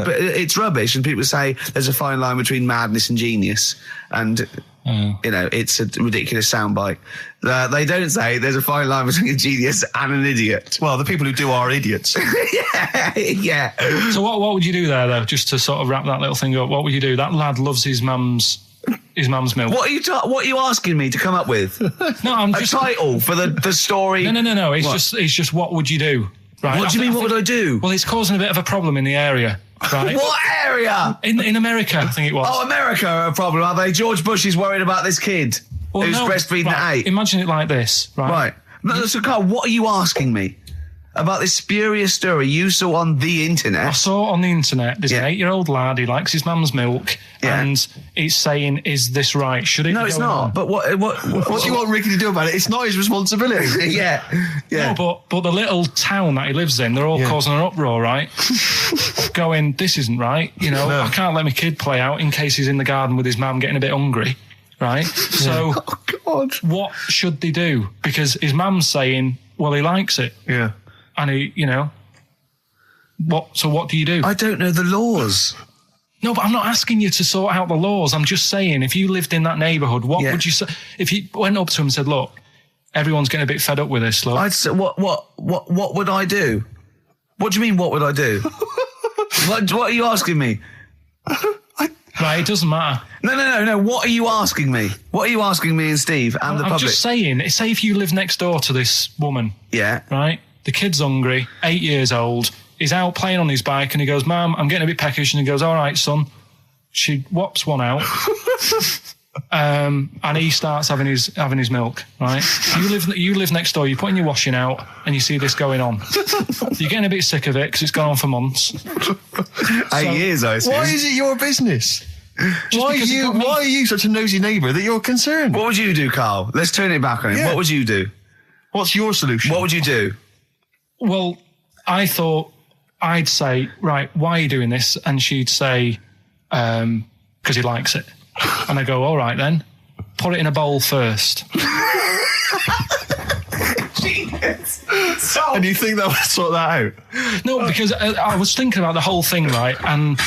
S1: but it's rubbish. And people say there's a fine line between madness and genius. And, you know, it's a ridiculous soundbite. They don't say there's a fine line between a genius and an idiot.
S3: Well, the people who do are idiots.
S1: Yeah.
S2: So what would you do there, though, just to sort of wrap that little thing up? What would you do? That lad loves his mum's milk.
S1: What are you asking me to come up with?
S2: No, I'm just...
S1: A title for the story?
S2: No. It's just what would you do? Right.
S1: What do you mean, what would I do?
S2: Well, it's causing a bit of a problem in the area, right?
S1: What area?
S2: In America, I think it was.
S1: Oh, America are a problem, are they? George Bush is worried about this kid who's breastfeeding at 8.
S2: Imagine it like this, right?
S1: Right. No, so, Carl, what are you asking me? About this spurious story you saw on the internet?
S2: I saw it on the internet. There's an 8-year-old lad, he likes his mum's milk, and it's saying, is this right? Should it
S1: No, it's not.
S2: On?
S1: But what do
S3: you want Ricky to do about it? It's not his responsibility.
S1: Yeah.
S2: No, but the little town that he lives in, they're all causing an uproar, right? Going, this isn't right. You know, I can't let my kid play out in case he's in the garden with his mum getting a bit hungry, right? So, what should they do? Because his mum's saying, well, he likes it.
S3: Yeah.
S2: And he, you know, what do you do?
S1: I don't know the laws.
S2: No, but I'm not asking you to sort out the laws. I'm just saying, if you lived in that neighbourhood, what would you say? If you went up to him and said, look, everyone's getting a bit fed up with this, look.
S1: I'd say, what would I do? What do you mean, what would I do? what are you asking me?
S2: Right, it doesn't matter.
S1: No. What are you asking me? What are you asking me and Steve and the public?
S2: I'm just saying, say if you live next door to this woman.
S1: Yeah.
S2: Right? The kid's hungry, 8 years old. he's out playing on his bike, and he goes, "Mum, I'm getting a bit peckish," and he goes, "All right, son." She whops one out. And he starts having his milk, right? You live next door, you're putting your washing out, and you see this going on. You're getting a bit sick of it, because it's gone on for months.
S1: 8 years, I assume.
S3: Why is it your business? Why are you such a nosy neighbour that you're concerned?
S1: What would you do, Carl? Let's turn it back on him.
S3: Yeah.
S1: What would you do?
S3: What's your solution?
S1: What would you do?
S2: Well, I thought I'd say, right, why are you doing this? And she'd say, because he likes it. And I go, all right then, put it in a bowl first.
S3: And you think that would sort that out?
S2: No, because I was thinking about the whole thing, right? And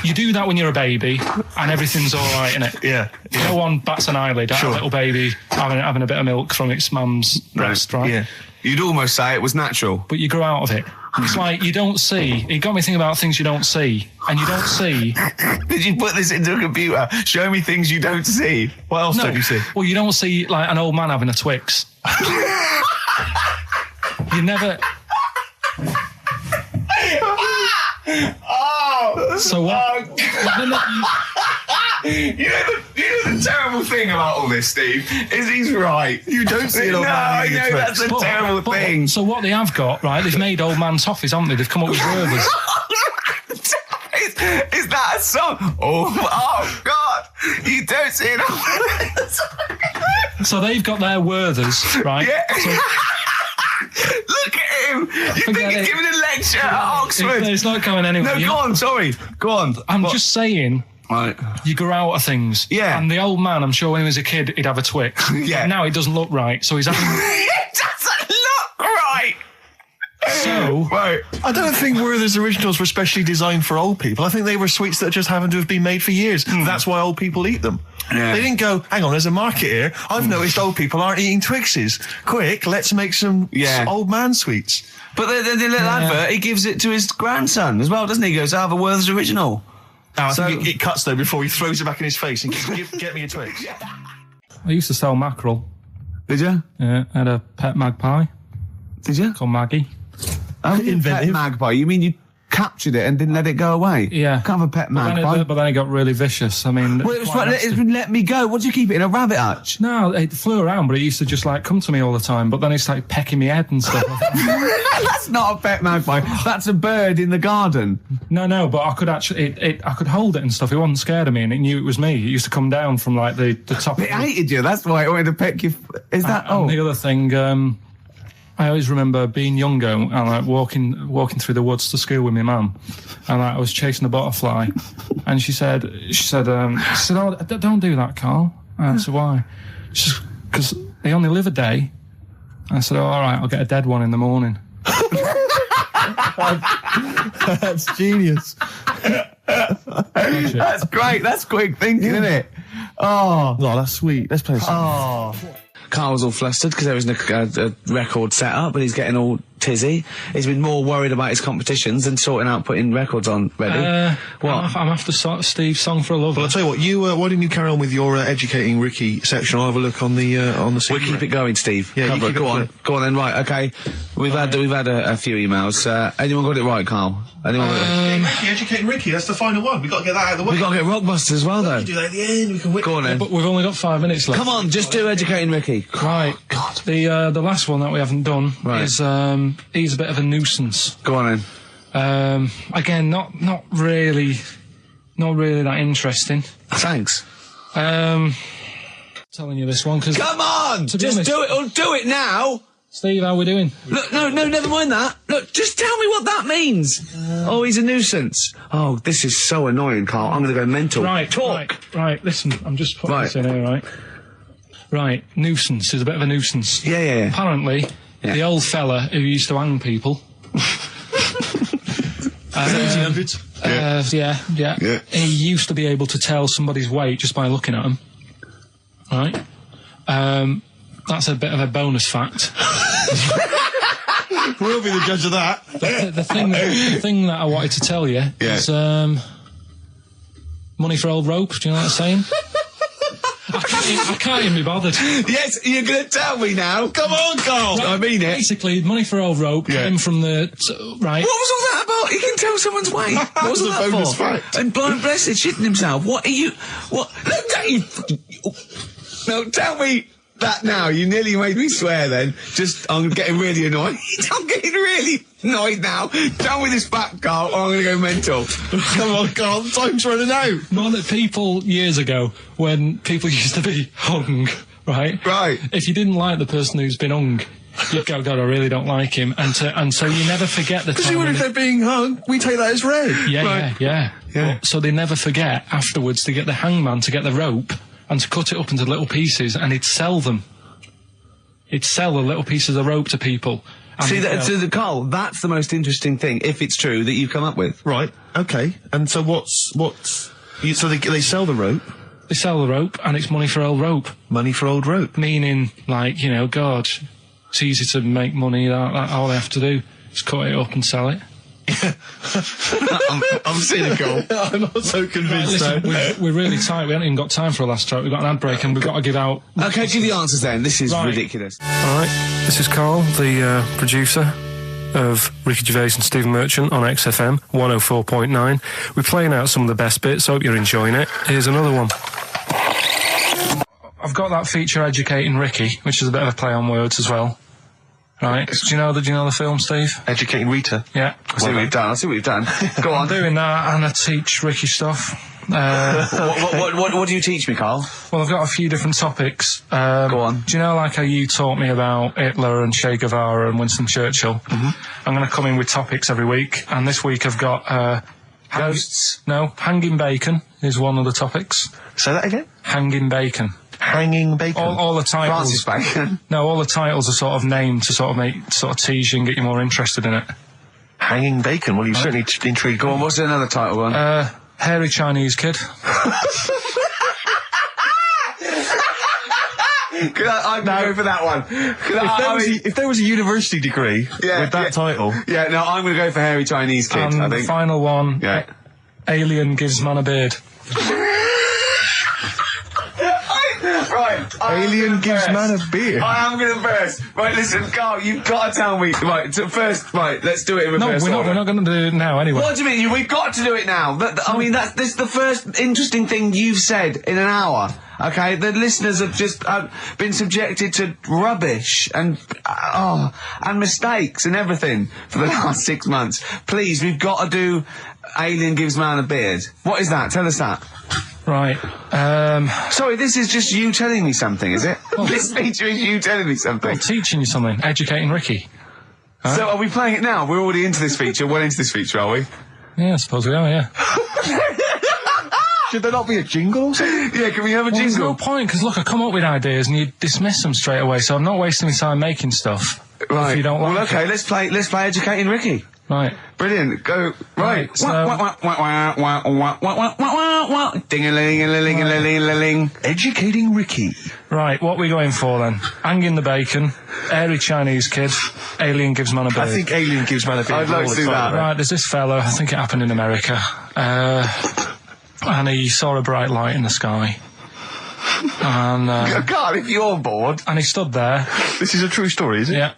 S2: you do that when you're a baby, and everything's all right, innit?
S3: Yeah.
S2: No one bats an eyelid at a little baby having a bit of milk from its mum's breast, right?
S3: Yeah.
S1: You'd almost say it was natural.
S2: But you grow out of it. It's like you don't see. It got me thinking about things you don't see. And you don't see.
S1: Did you put this into a computer? Show me things you don't see.
S3: What else don't you see?
S2: Well, you don't see, like, an old man having a Twix. You never... So what?
S1: You know the terrible thing about all this, Steve, is he's right.
S3: You don't see an old man.
S1: I know, that's a terrible thing.
S2: So what they have got, right, they've made old man toffees, haven't they? They've come up with Gervais.
S1: Is that a song? Oh, God. You don't see an old man.
S2: So they've got their Werthers, right?
S1: Yeah.
S2: So,
S1: look at him. You think he's giving a lecture at Oxford?
S2: It's not going anywhere.
S1: No, go on, sorry. Go on.
S2: I'm just saying...
S1: Right.
S2: You grow out of things.
S1: Yeah.
S2: And the old man, I'm sure when he was a kid, he'd have a Twix.
S1: Yeah.
S2: Now it doesn't look right, so he's having...
S1: It doesn't look right!
S2: So...
S1: Right.
S3: I don't think Werther's originals were specially designed for old people. I think they were sweets that just happened to have been made for years. That's why old people eat them.
S1: Yeah.
S3: They didn't go, hang on, there's a market here. I've noticed old people aren't eating Twixes. Quick, let's make some old man sweets.
S1: But the little advert, he gives it to his grandson as well, doesn't he? He goes, I have a Werther's original.
S3: I think it cuts, though, before he throws it back in his face and get me a Twix.
S2: I used to sell mackerel.
S1: Did you?
S2: Yeah, I had a pet magpie.
S1: Did you?
S2: Called Maggie.
S1: Oh, pet magpie. You mean you captured it and didn't let it go away?
S2: Yeah.
S1: Can't have a pet magpie.
S2: But then it got really vicious. I mean...
S1: Well, it was like, let me go. What do you keep it in, a rabbit hutch?
S2: No, it flew around, but it used to just, like, come to me all the time. But then it started pecking me head and stuff.
S1: That's not a pet magpie. That's a bird in the garden.
S2: No, but I could actually... I could hold it and stuff. It wasn't scared of me, and it knew it was me. It used to come down from, like, the top...
S1: It hated you. That's why it wanted to peck you. Is that...
S2: And the other thing... I always remember being younger and like walking through the woods to school with my mum, and like, I was chasing a butterfly, and she said, "Oh, don't do that, Carl." And I said, "Why?" She said, "Because they only live a day." I said, "Oh, all right, I'll get a dead one in the morning."
S3: That's genius.
S1: That's great. That's quick thinking, isn't it? Oh,
S3: that's sweet. Let's play a song.
S1: Oh. Carl's all flustered because there isn't a record set up, but he's getting all tizzy. He's been more worried about his competitions than sorting out putting records on ready. What?
S2: I'm after Steve's Song for a Lover.
S3: Well, I'll tell you what, why didn't you carry on with your educating Ricky section? I'll have a look on the
S1: We'll keep it going, Steve.
S3: Yeah, you keep
S1: go on then. Right, okay. We've had a few emails. Anyone got it right, Carl? Anyone?
S3: Educating Ricky. That's the final one. We've got to get that out of the way.
S1: We've got to get Rockbusters as well, though.
S3: We can do that at the end. We can win.
S1: Go on then.
S2: But we've only got 5 minutes left.
S1: Come on, just do Educating Ricky.
S2: Right.
S1: God.
S2: The last one that we haven't done is he's a bit of a nuisance.
S1: Go on then.
S2: Again, not really that interesting.
S1: Thanks.
S2: Telling you this one because
S1: come on, just do it or do it now.
S2: Steve, how we doing?
S1: Look, no, never mind that. Look, just tell me what that means. Oh, he's a nuisance. Oh, this is so annoying, Carl. I'm going to go mental.
S2: Right,
S1: talk.
S2: Right, listen, I'm just putting this in here, right? Right, nuisance is a bit of a nuisance.
S1: Yeah.
S2: Apparently, the old fella who used to hang people.
S3: 1700s?
S2: Yeah. He used to be able to tell somebody's weight just by looking at them. Right? That's a bit of a bonus fact.
S3: We'll be the judge of that.
S2: The thing that I wanted to tell you is money for old rope. Do you know what I'm saying? I can't even be bothered.
S1: Yes, you're going to tell me now. Come on, Carl.
S2: Right,
S1: I mean it.
S2: Basically, money for old rope came from the... right.
S1: What was all that about What? He can tell someone's weight? What was that
S3: bonus
S1: for?
S3: fact.
S1: And blind blessed shitting himself. What are you? What? No, tell me that now. You nearly made me swear. Then, I'm getting really annoyed. I'm getting really annoyed now. Tell me this back, Carl, or I'm going to go mental.
S3: Come on, Carl. Time's running out.
S2: More that people years ago, when people used to be hung, right?
S1: Right.
S2: If you didn't like the person who's been hung, you'd go, God, I really don't like him. And so you never forget the time.
S3: Because even if they're being hung, we take that as read.
S2: Yeah. So they never forget afterwards to get the hangman to get the rope and to cut it up into little pieces, and he'd sell them. He'd sell the little pieces of rope to people.
S1: See, Carl, that's the most interesting thing, if it's true, that you've come up with.
S3: Right, okay. And so so they sell the rope?
S2: They sell the rope, and it's money for old rope.
S3: Money for old rope?
S2: Meaning, like, you know, God, it's easy to make money, that all they have to do is cut it up and sell it.
S3: I'm cynical. I'm not so convinced.
S2: Listen, we're really tight. We haven't even got time for a last track. We've got an ad break and we've got to give out...
S1: Okay, give the answers then. This is ridiculous.
S2: Alright, this is Carl, the producer of Ricky Gervais and Stephen Merchant on XFM 104.9. We're playing out some of the best bits. Hope you're enjoying it. Here's another one. I've got that feature Educating Ricky, which is a bit of a play on words as well. Right. Do you know the film, Steve?
S3: Educating Rita.
S2: Yeah.
S1: I see what you've done. Go on.
S2: I'm doing that, and I teach Ricky stuff.
S1: What do you teach me, Carl?
S2: Well, I've got a few different topics.
S1: Go on.
S2: Do you know, like how you taught me about Hitler and Che Guevara and Winston Churchill? I'm going to come in with topics every week, and this week I've got
S1: ghosts.
S2: No, hanging bacon is one of the topics.
S3: Say that again.
S2: Hanging bacon.
S3: Hanging bacon.
S2: All the titles.
S1: Francis Bacon.
S2: No, all the titles are sort of named to sort of tease you and get you more interested in it.
S3: Hanging bacon. Well, you've certainly intrigued.
S1: Go on. What's another title one?
S2: Hairy Chinese Kid.
S1: I'm going to go for that one.
S3: If there was a university degree with that title...
S1: Yeah, no, I'm going to go for Hairy Chinese Kid,
S2: and
S1: I think.
S2: The final one, Alien Gives Man a Beard.
S1: Right.
S3: Alien gives man a beard.
S1: I am going to burst. Right, listen, Carl, you've got to tell me. Right, first, let's do it in reverse.
S2: No, we're not going to do it now anyway.
S1: What do you mean? We've got to do it now. This is the first interesting thing you've said in an hour. Okay, the listeners have just been subjected to rubbish and mistakes and everything for the last 6 months. Please, we've got to do Alien Gives Man a Beard. What is that? Tell us that.
S2: Right.
S1: Sorry, this is just you telling me something, is it? This feature is you telling me something.
S2: I'm teaching you something. Educating Ricky.
S1: Huh? So are we playing it now? We're already into this feature. Well into this feature, are we?
S2: Yeah, I suppose we are, yeah.
S3: Should there not be a jingle or something?
S1: Yeah, can we have a jingle?
S2: There's no point, because look, I come up with ideas and you dismiss them straight away, so I'm not wasting my time making stuff.
S1: Right.
S2: If you don't like
S1: well, okay,
S2: it.
S1: let's play Educating Ricky.
S2: Right.
S1: Brilliant. Go. Right.
S2: So...
S1: Ding-a-ling-a-ling-a-ling-a-ling.
S3: Educating Ricky.
S2: Right, what are we going for then? Hanging the bacon, Hairy Chinese Kid, Alien Gives Man a Beard.
S3: I think Alien Gives Man a Beard.
S1: I'd like to do that.
S2: Right, there's this fella, I think it happened in America, and he saw a bright light in the sky. And
S1: God, if you're bored.
S2: And he stood there.
S3: This is a true story, is it?
S2: Yeah.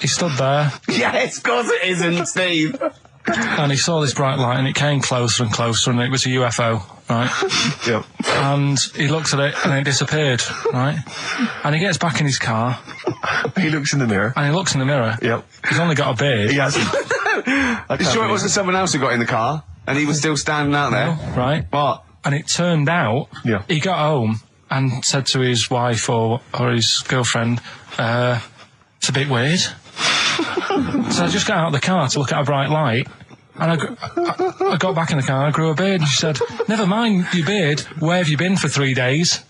S2: He stood there.
S1: Yes, of course it isn't, Steve.
S2: And he saw this bright light and it came closer and closer and it was a UFO, right?
S3: Yep.
S2: And he looked at it and it disappeared, right? And he gets back in his car.
S3: He looks in the mirror.
S2: And he looks in the mirror.
S3: Yep.
S2: He's only got a beard.
S3: He hasn't.
S1: You sure it wasn't someone else who got in the car and he was still standing out there?
S2: No, right.
S1: What?
S2: And it turned out he got home and said to his wife or his girlfriend, it's a bit weird. So I just got out of the car to look at a bright light, and I got back in the car, I grew a beard, and she said, never mind your beard, where have you been for 3 days?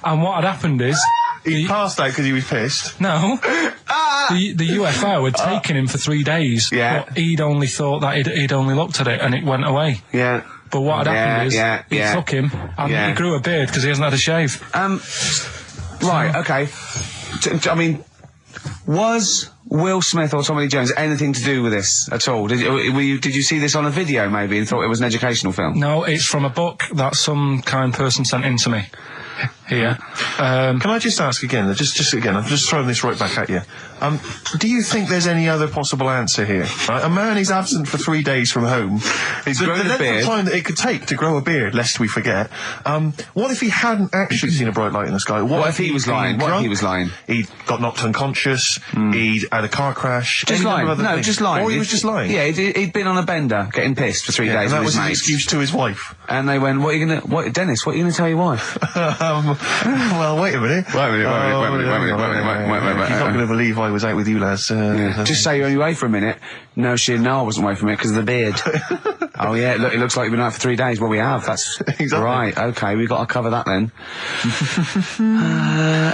S2: And what had happened is...
S3: He passed out because he was pissed.
S2: No. The UFO had taken him for 3 days.
S1: Yeah.
S2: But he'd only thought that he'd only looked at it, and it went away.
S1: Yeah.
S2: But what had happened is, he took him, and he grew a beard because he hasn't had a shave.
S1: Right, okay. I mean, was Will Smith or Tommy Lee Jones anything to do with this at all? Did you see this on a video maybe and thought it was an educational film?
S2: No, it's from a book that some kind person sent in to me. here.
S3: Can I just ask again, just again, I'm just throwing this right back at you. Do you think there's any other possible answer here? Right? A man is absent for 3 days from home.
S1: He's grown a beard.
S3: The length of time that it could take to grow a beard, lest we forget. What if he hadn't actually seen a bright light in the sky? What
S1: if he was lying? What if he was lying?
S3: He'd got knocked unconscious. He'd had a car crash.
S1: Just lying. No, just lying.
S3: Or he was just lying.
S1: Yeah, he'd been on a bender, getting pissed for 3 days.
S3: And that
S1: with
S3: was
S1: his
S3: his
S1: mates.
S3: excuse to his wife.
S1: And they went, Dennis, what are you going to tell your wife?
S3: Well, wait a minute.
S1: Wait a minute.
S3: He's not going to believe I was out with you, lads.
S1: Just say you're only away for a minute. No, I wasn't away from it because of the beard. Oh, yeah, look, it looks like you've been out for 3 days. Well, we have. That's
S3: exactly
S1: right. Okay, we've got to cover that then.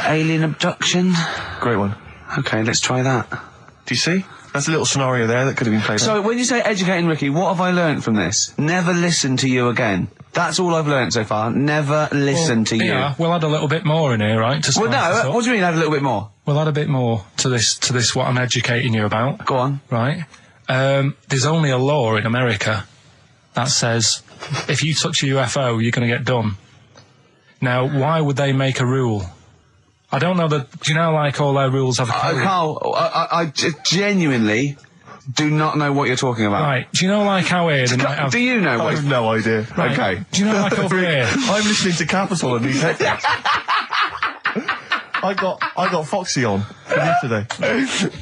S1: Alien abduction.
S3: Great one.
S1: Okay, let's try that.
S3: Do you see? That's a little scenario there that could have been played out.
S1: So, when you say educating Ricky, what have I learnt from this? Never listen to you again. That's all I've learnt so far. Never listen to you.
S2: Yeah, we'll add a little bit more in here, right?
S1: Well, no, what do you mean add a little bit more?
S2: We'll add a bit more to this what I'm educating you about.
S1: Go on.
S2: Right. There's only a law in America that says if you touch a UFO, you're going to get done. Now, why would they make a rule? I don't know do you know, like, all their rules have a code?
S1: Carl, I genuinely do not know what you're talking about.
S2: Right. Do you know, like, how here they might have...
S1: Do you know what...
S3: I have no idea.
S2: Right.
S1: Okay.
S2: Do you know, like, over here...
S3: I'm listening to Capital and these headphones. I got Foxy on from yesterday.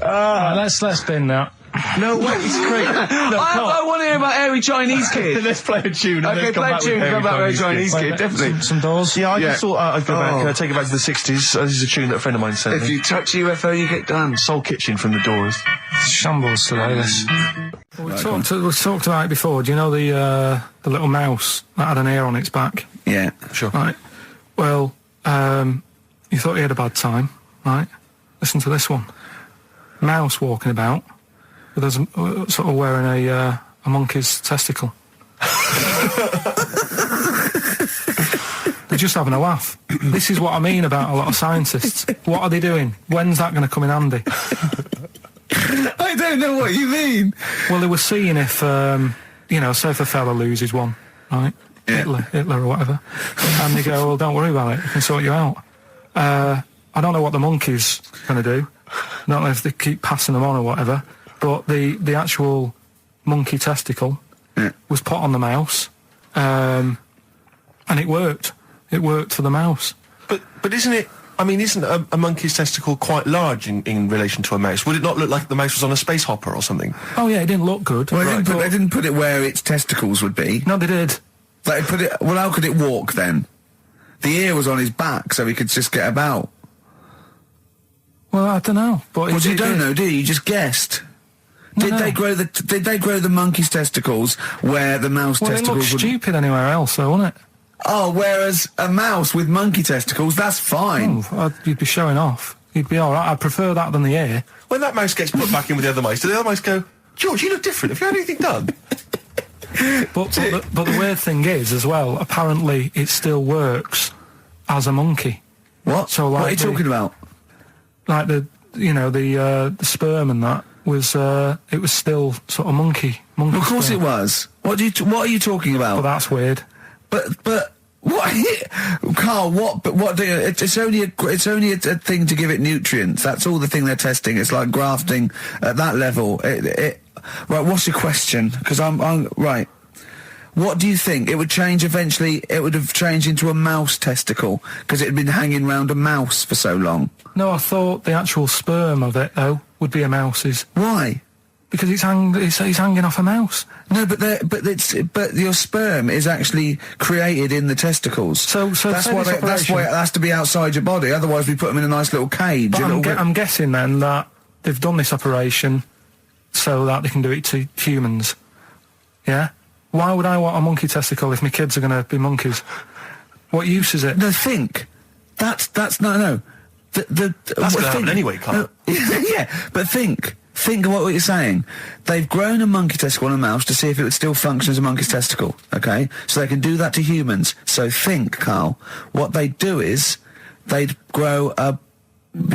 S2: Right, let's bin that.
S3: No, wait, it's great. No,
S1: I want to hear about Airy Chinese Kid.
S3: Let's play a tune.
S1: Okay, play a tune and come back with Airy Chinese Kid, definitely.
S2: Some doors?
S3: Yeah, I just thought I'd go back, take it back to the 60s. This is a tune that a friend of mine sent me.
S1: If you touch a UFO, you get done.
S3: Soul Kitchen from the Doors.
S2: Shambles today, this. We talked about it before. Do you know the little mouse that had an ear on its back?
S9: Yeah,
S3: sure.
S2: Right. Well, you thought he had a bad time, right? Listen to this one. Mouse walking about with us sort of wearing a monkey's testicle. They're just having a laugh. This is what I mean about a lot of scientists. What are they doing? When's that going to come in handy?
S9: I don't know what you mean.
S2: Well, they were seeing if, say if a fella loses one, right?
S9: Yeah.
S2: Hitler or whatever. And they go, well, don't worry about it, we can sort you out. I don't know what the monkey's going to do. I don't know if they keep passing them on or whatever. But the actual monkey testicle was put on the mouse, and it worked. It worked for the mouse.
S3: But isn't it... I mean, isn't a monkey's testicle quite large in relation to a mouse? Would it not look like the mouse was on a space hopper or something?
S2: Oh, yeah, it didn't look good.
S9: Well, they didn't put it where its testicles would be.
S2: No, they did.
S9: Like, well, how could it walk then? The ear was on his back, so he could just get about.
S2: Well, I don't know. But
S9: you don't know, do you? You just guessed. Did they grow the monkey's testicles where the mouse testicles?
S2: It looked stupid anywhere else, though, wouldn't it?
S9: Oh, whereas a mouse with monkey testicles, that's fine.
S2: Oh, you'd be showing off. You'd be all right. I'd prefer that than the ear.
S3: When that mouse gets put back in with the other mice, do the other mice go, George, you look different. Have you had anything done?
S2: But the weird thing is, as well, apparently it still works as a monkey.
S9: What?
S2: So, like,
S9: what are you talking about?
S2: Like the sperm and that was it was still sort of monkey.
S9: Of course
S2: sperm.
S9: it was. What are you talking about?
S2: But that's weird.
S9: But what, Carl? What do you? It's only a thing to give it nutrients. That's all the thing they're testing. It's like grafting at that level. Right. What's your question? Because I'm right. What do you think? It would change eventually. It would have changed into a mouse testicle because it had been hanging around a mouse for so long.
S2: No, I thought the actual sperm of it though would be a mouse's.
S9: Why?
S2: Because it's hanging off a mouse.
S9: No, but your sperm is actually created in the testicles.
S2: So
S9: that's why it has to be outside your body. Otherwise, we put them in a nice little cage.
S2: But I'm guessing then that they've done this operation so that they can do it to humans. Yeah. Why would I want a monkey testicle if my kids are going to be monkeys? What use is it?
S9: No, think. That's no.
S3: That's going to happen anyway, Carl.
S9: Yeah, but think. Think of what you're saying. They've grown a monkey testicle on a mouse to see if it would still function as a monkey's testicle, okay? So they can do that to humans. So think, Carl. What they'd do is they'd grow a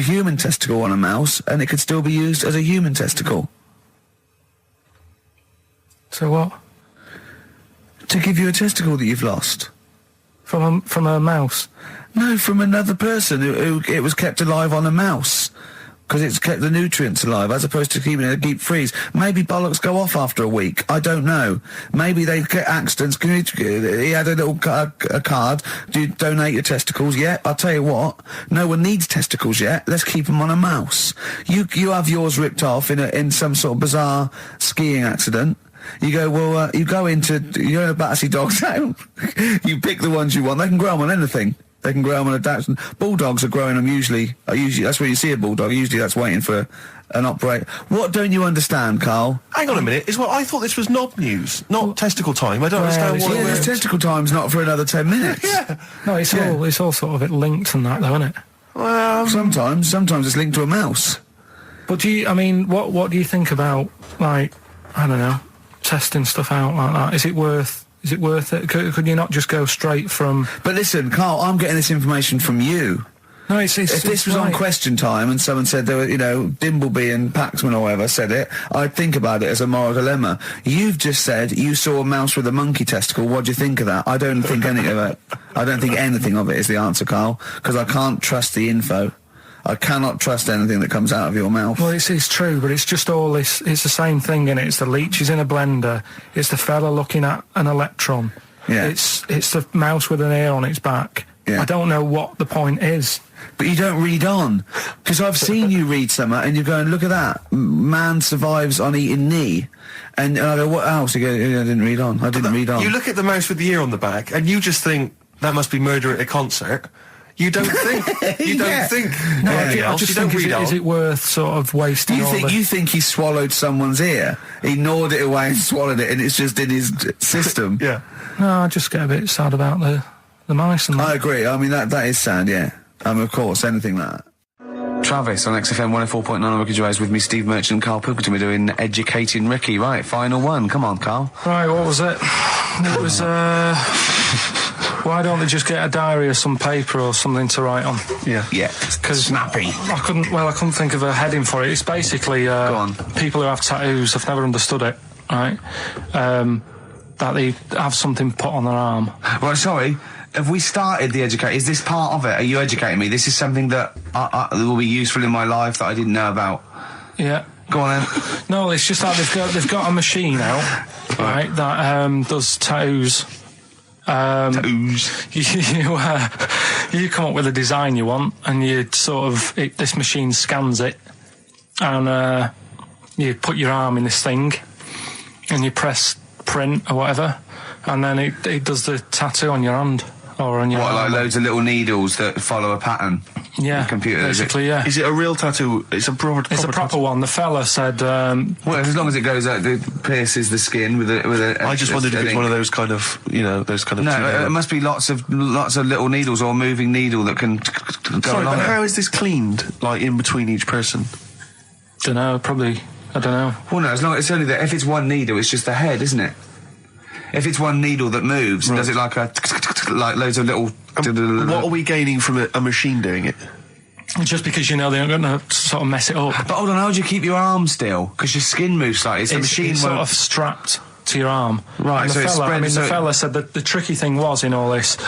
S9: human testicle on a mouse and it could still be used as a human testicle.
S2: So what?
S9: To give you a testicle that you've lost.
S2: From a mouse?
S9: No, from another person who it was kept alive on a mouse. Because it's kept the nutrients alive, as opposed to keeping it deep freeze. Maybe bollocks go off after a week. I don't know. Maybe they get accidents. He had a little a card. Do you donate your testicles? Yeah, I'll tell you what. No one needs testicles yet. Let's keep them on a mouse. You have yours ripped off in some sort of bizarre skiing accident. You go, well, you're in a Battersea Dog Town. You pick the ones you want. They can grow them on anything. They can grow them on a Dachshund. Bulldogs are growing them usually, that's where you see a bulldog. Usually that's waiting for an operator. What don't you understand, Carl?
S3: Hang on a minute. I thought this was knob news, not testicle time. I don't understand what
S9: this testicle time's not for another 10 minutes.
S3: Yeah.
S2: No, it's all sort of linked and that, though, isn't it?
S9: Well, sometimes it's linked to a mouse.
S2: But what do you think about, like, I don't know, testing stuff out like that? Is it worth it? Could you not just go straight from...
S9: But listen, Carl, I'm getting this information from you.
S2: No,
S9: if this was on Question Time and someone said there were, Dimbleby and Paxman or whatever said it, I'd think about it as a moral dilemma. You've just said you saw a mouse with a monkey testicle. What do you think of that? I don't think anything of it. I don't think anything of it is the answer, Carl, because I can't trust the info. I cannot trust anything that comes out of your mouth.
S2: Well, it's true, but it's just all this... It's the same thing, innit? It's the leeches in a blender. It's the fella looking at an electron.
S9: Yeah.
S2: It's the mouse with an ear on its back.
S9: Yeah.
S2: I don't know what the point is.
S9: But you don't read on. Because I've seen you read something and you're going, look at that. Man survives on eating knee. And I go, what else? You go, I didn't read on.
S3: You look at the mouse with the ear on the back and you just think, that must be murder at a concert. You don't think. You don't think.
S2: No, I just think, is it worth sort of wasting
S9: You think he swallowed someone's ear? He gnawed it away and swallowed it, and it's just in his system.
S3: Yeah.
S2: No, I just get a bit sad about the mice and that.
S9: I agree. I mean, that is sad, yeah. Of course, anything like that.
S1: Travis on XFM 104.9 on Ricky Gervais with me, Steve Merchant and Karl Pilkington. We're doing Educating Ricky. Right, final one. Come on, Karl.
S2: Right, what was it? It was, why don't they just get a diary or some paper or something to write on?
S1: Yeah. Because snappy.
S2: I couldn't think of a heading for it. It's basically
S1: Go on.
S2: People who have tattoos. I've never understood it, right? That they have something put on their arm.
S1: Well, sorry. Have we started the educate? Is this part of it? Are you educating me? This is something that will be useful in my life that I didn't know about.
S2: Yeah.
S1: Go on then.
S2: No, it's just that they've got a machine out, right, that does tattoos. You come up with a design you want, and you this machine scans it, and you put your arm in this thing, and you press print or whatever, and then it does the tattoo on your hand or on your arm.
S1: Like loads of little needles that follow a pattern?
S2: Yeah,
S1: the computer,
S2: basically, yeah.
S3: Is it a real tattoo? It's a proper
S2: proper one. The fella said...
S1: well, as long as it goes out, it pierces the skin with a...
S3: I just wondered if it's one of those kind of, those kind of...
S1: No, it must be lots of little needles or a moving needle that can go
S3: Sorry,
S1: along
S3: but
S1: it.
S3: how is this cleaned, like, in between each person?
S2: Dunno, probably... I don't know.
S1: Well, no, as long as it's only that... If it's one needle, it's just the head, isn't it? If it's one needle that moves, and does it like like loads of little...
S3: What are we gaining from a machine doing it?
S2: Just because they're going to sort of mess it up.
S1: But hold on, how do you keep your arm still? Because your skin moves slightly. So the machine
S2: it's sort of strapped to your arm.
S1: Right,
S2: and
S1: so it's spread...
S2: the fella said that the tricky thing was in all this...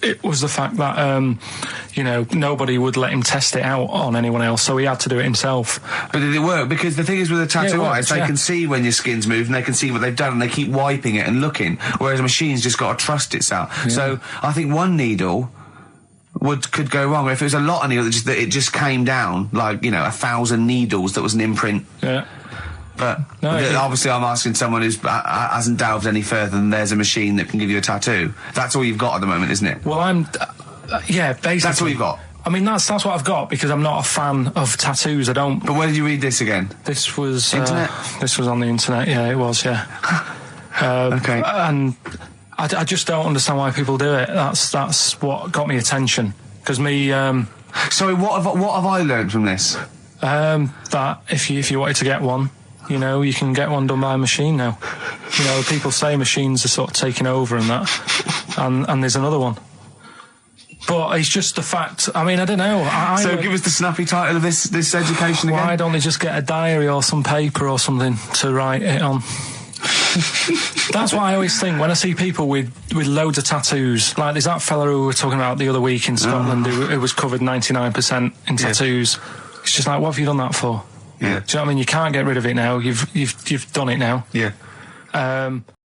S2: It was the fact that, nobody would let him test it out on anyone else, so he had to do it himself.
S1: But did it work? Because the thing is with a tattoo artist, they can see when your skin's moved and they can see what they've done and they keep wiping it and looking, whereas a machine's just got to trust itself. Yeah. So I think one needle could go wrong. If it was a lot of needles, that it just came down, like, 1,000 needles that was an imprint.
S2: Yeah.
S1: But obviously I'm asking someone who hasn't delved any further than there's a machine that can give you a tattoo. That's all you've got at the moment, isn't it?
S2: Well, basically.
S1: That's all you've got?
S2: I mean, that's what I've got, because I'm not a fan of tattoos. I don't...
S1: But where did you read this again?
S2: This was...
S1: Internet?
S2: This was on the internet, yeah, it was, yeah.
S1: Okay.
S2: And I just don't understand why people do it. That's what got me attention. Because me...
S1: Sorry, what have I learned from this?
S2: That if you wanted to get one... you can get one done by a machine now. People say machines are sort of taking over and that, and there's another one. But it's just the fact. I mean, I don't know.
S1: So give us the snappy title of this education again.
S2: Why don't they just get a diary or some paper or something to write it on? That's what I always think when I see people with loads of tattoos. Like there's that fella who we were talking about the other week in Scotland who was covered 99% in tattoos. It's just like, what have you done that for?
S1: Yeah.
S2: Do you know what I mean? You can't get rid of it now. You've done it now.
S1: Yeah.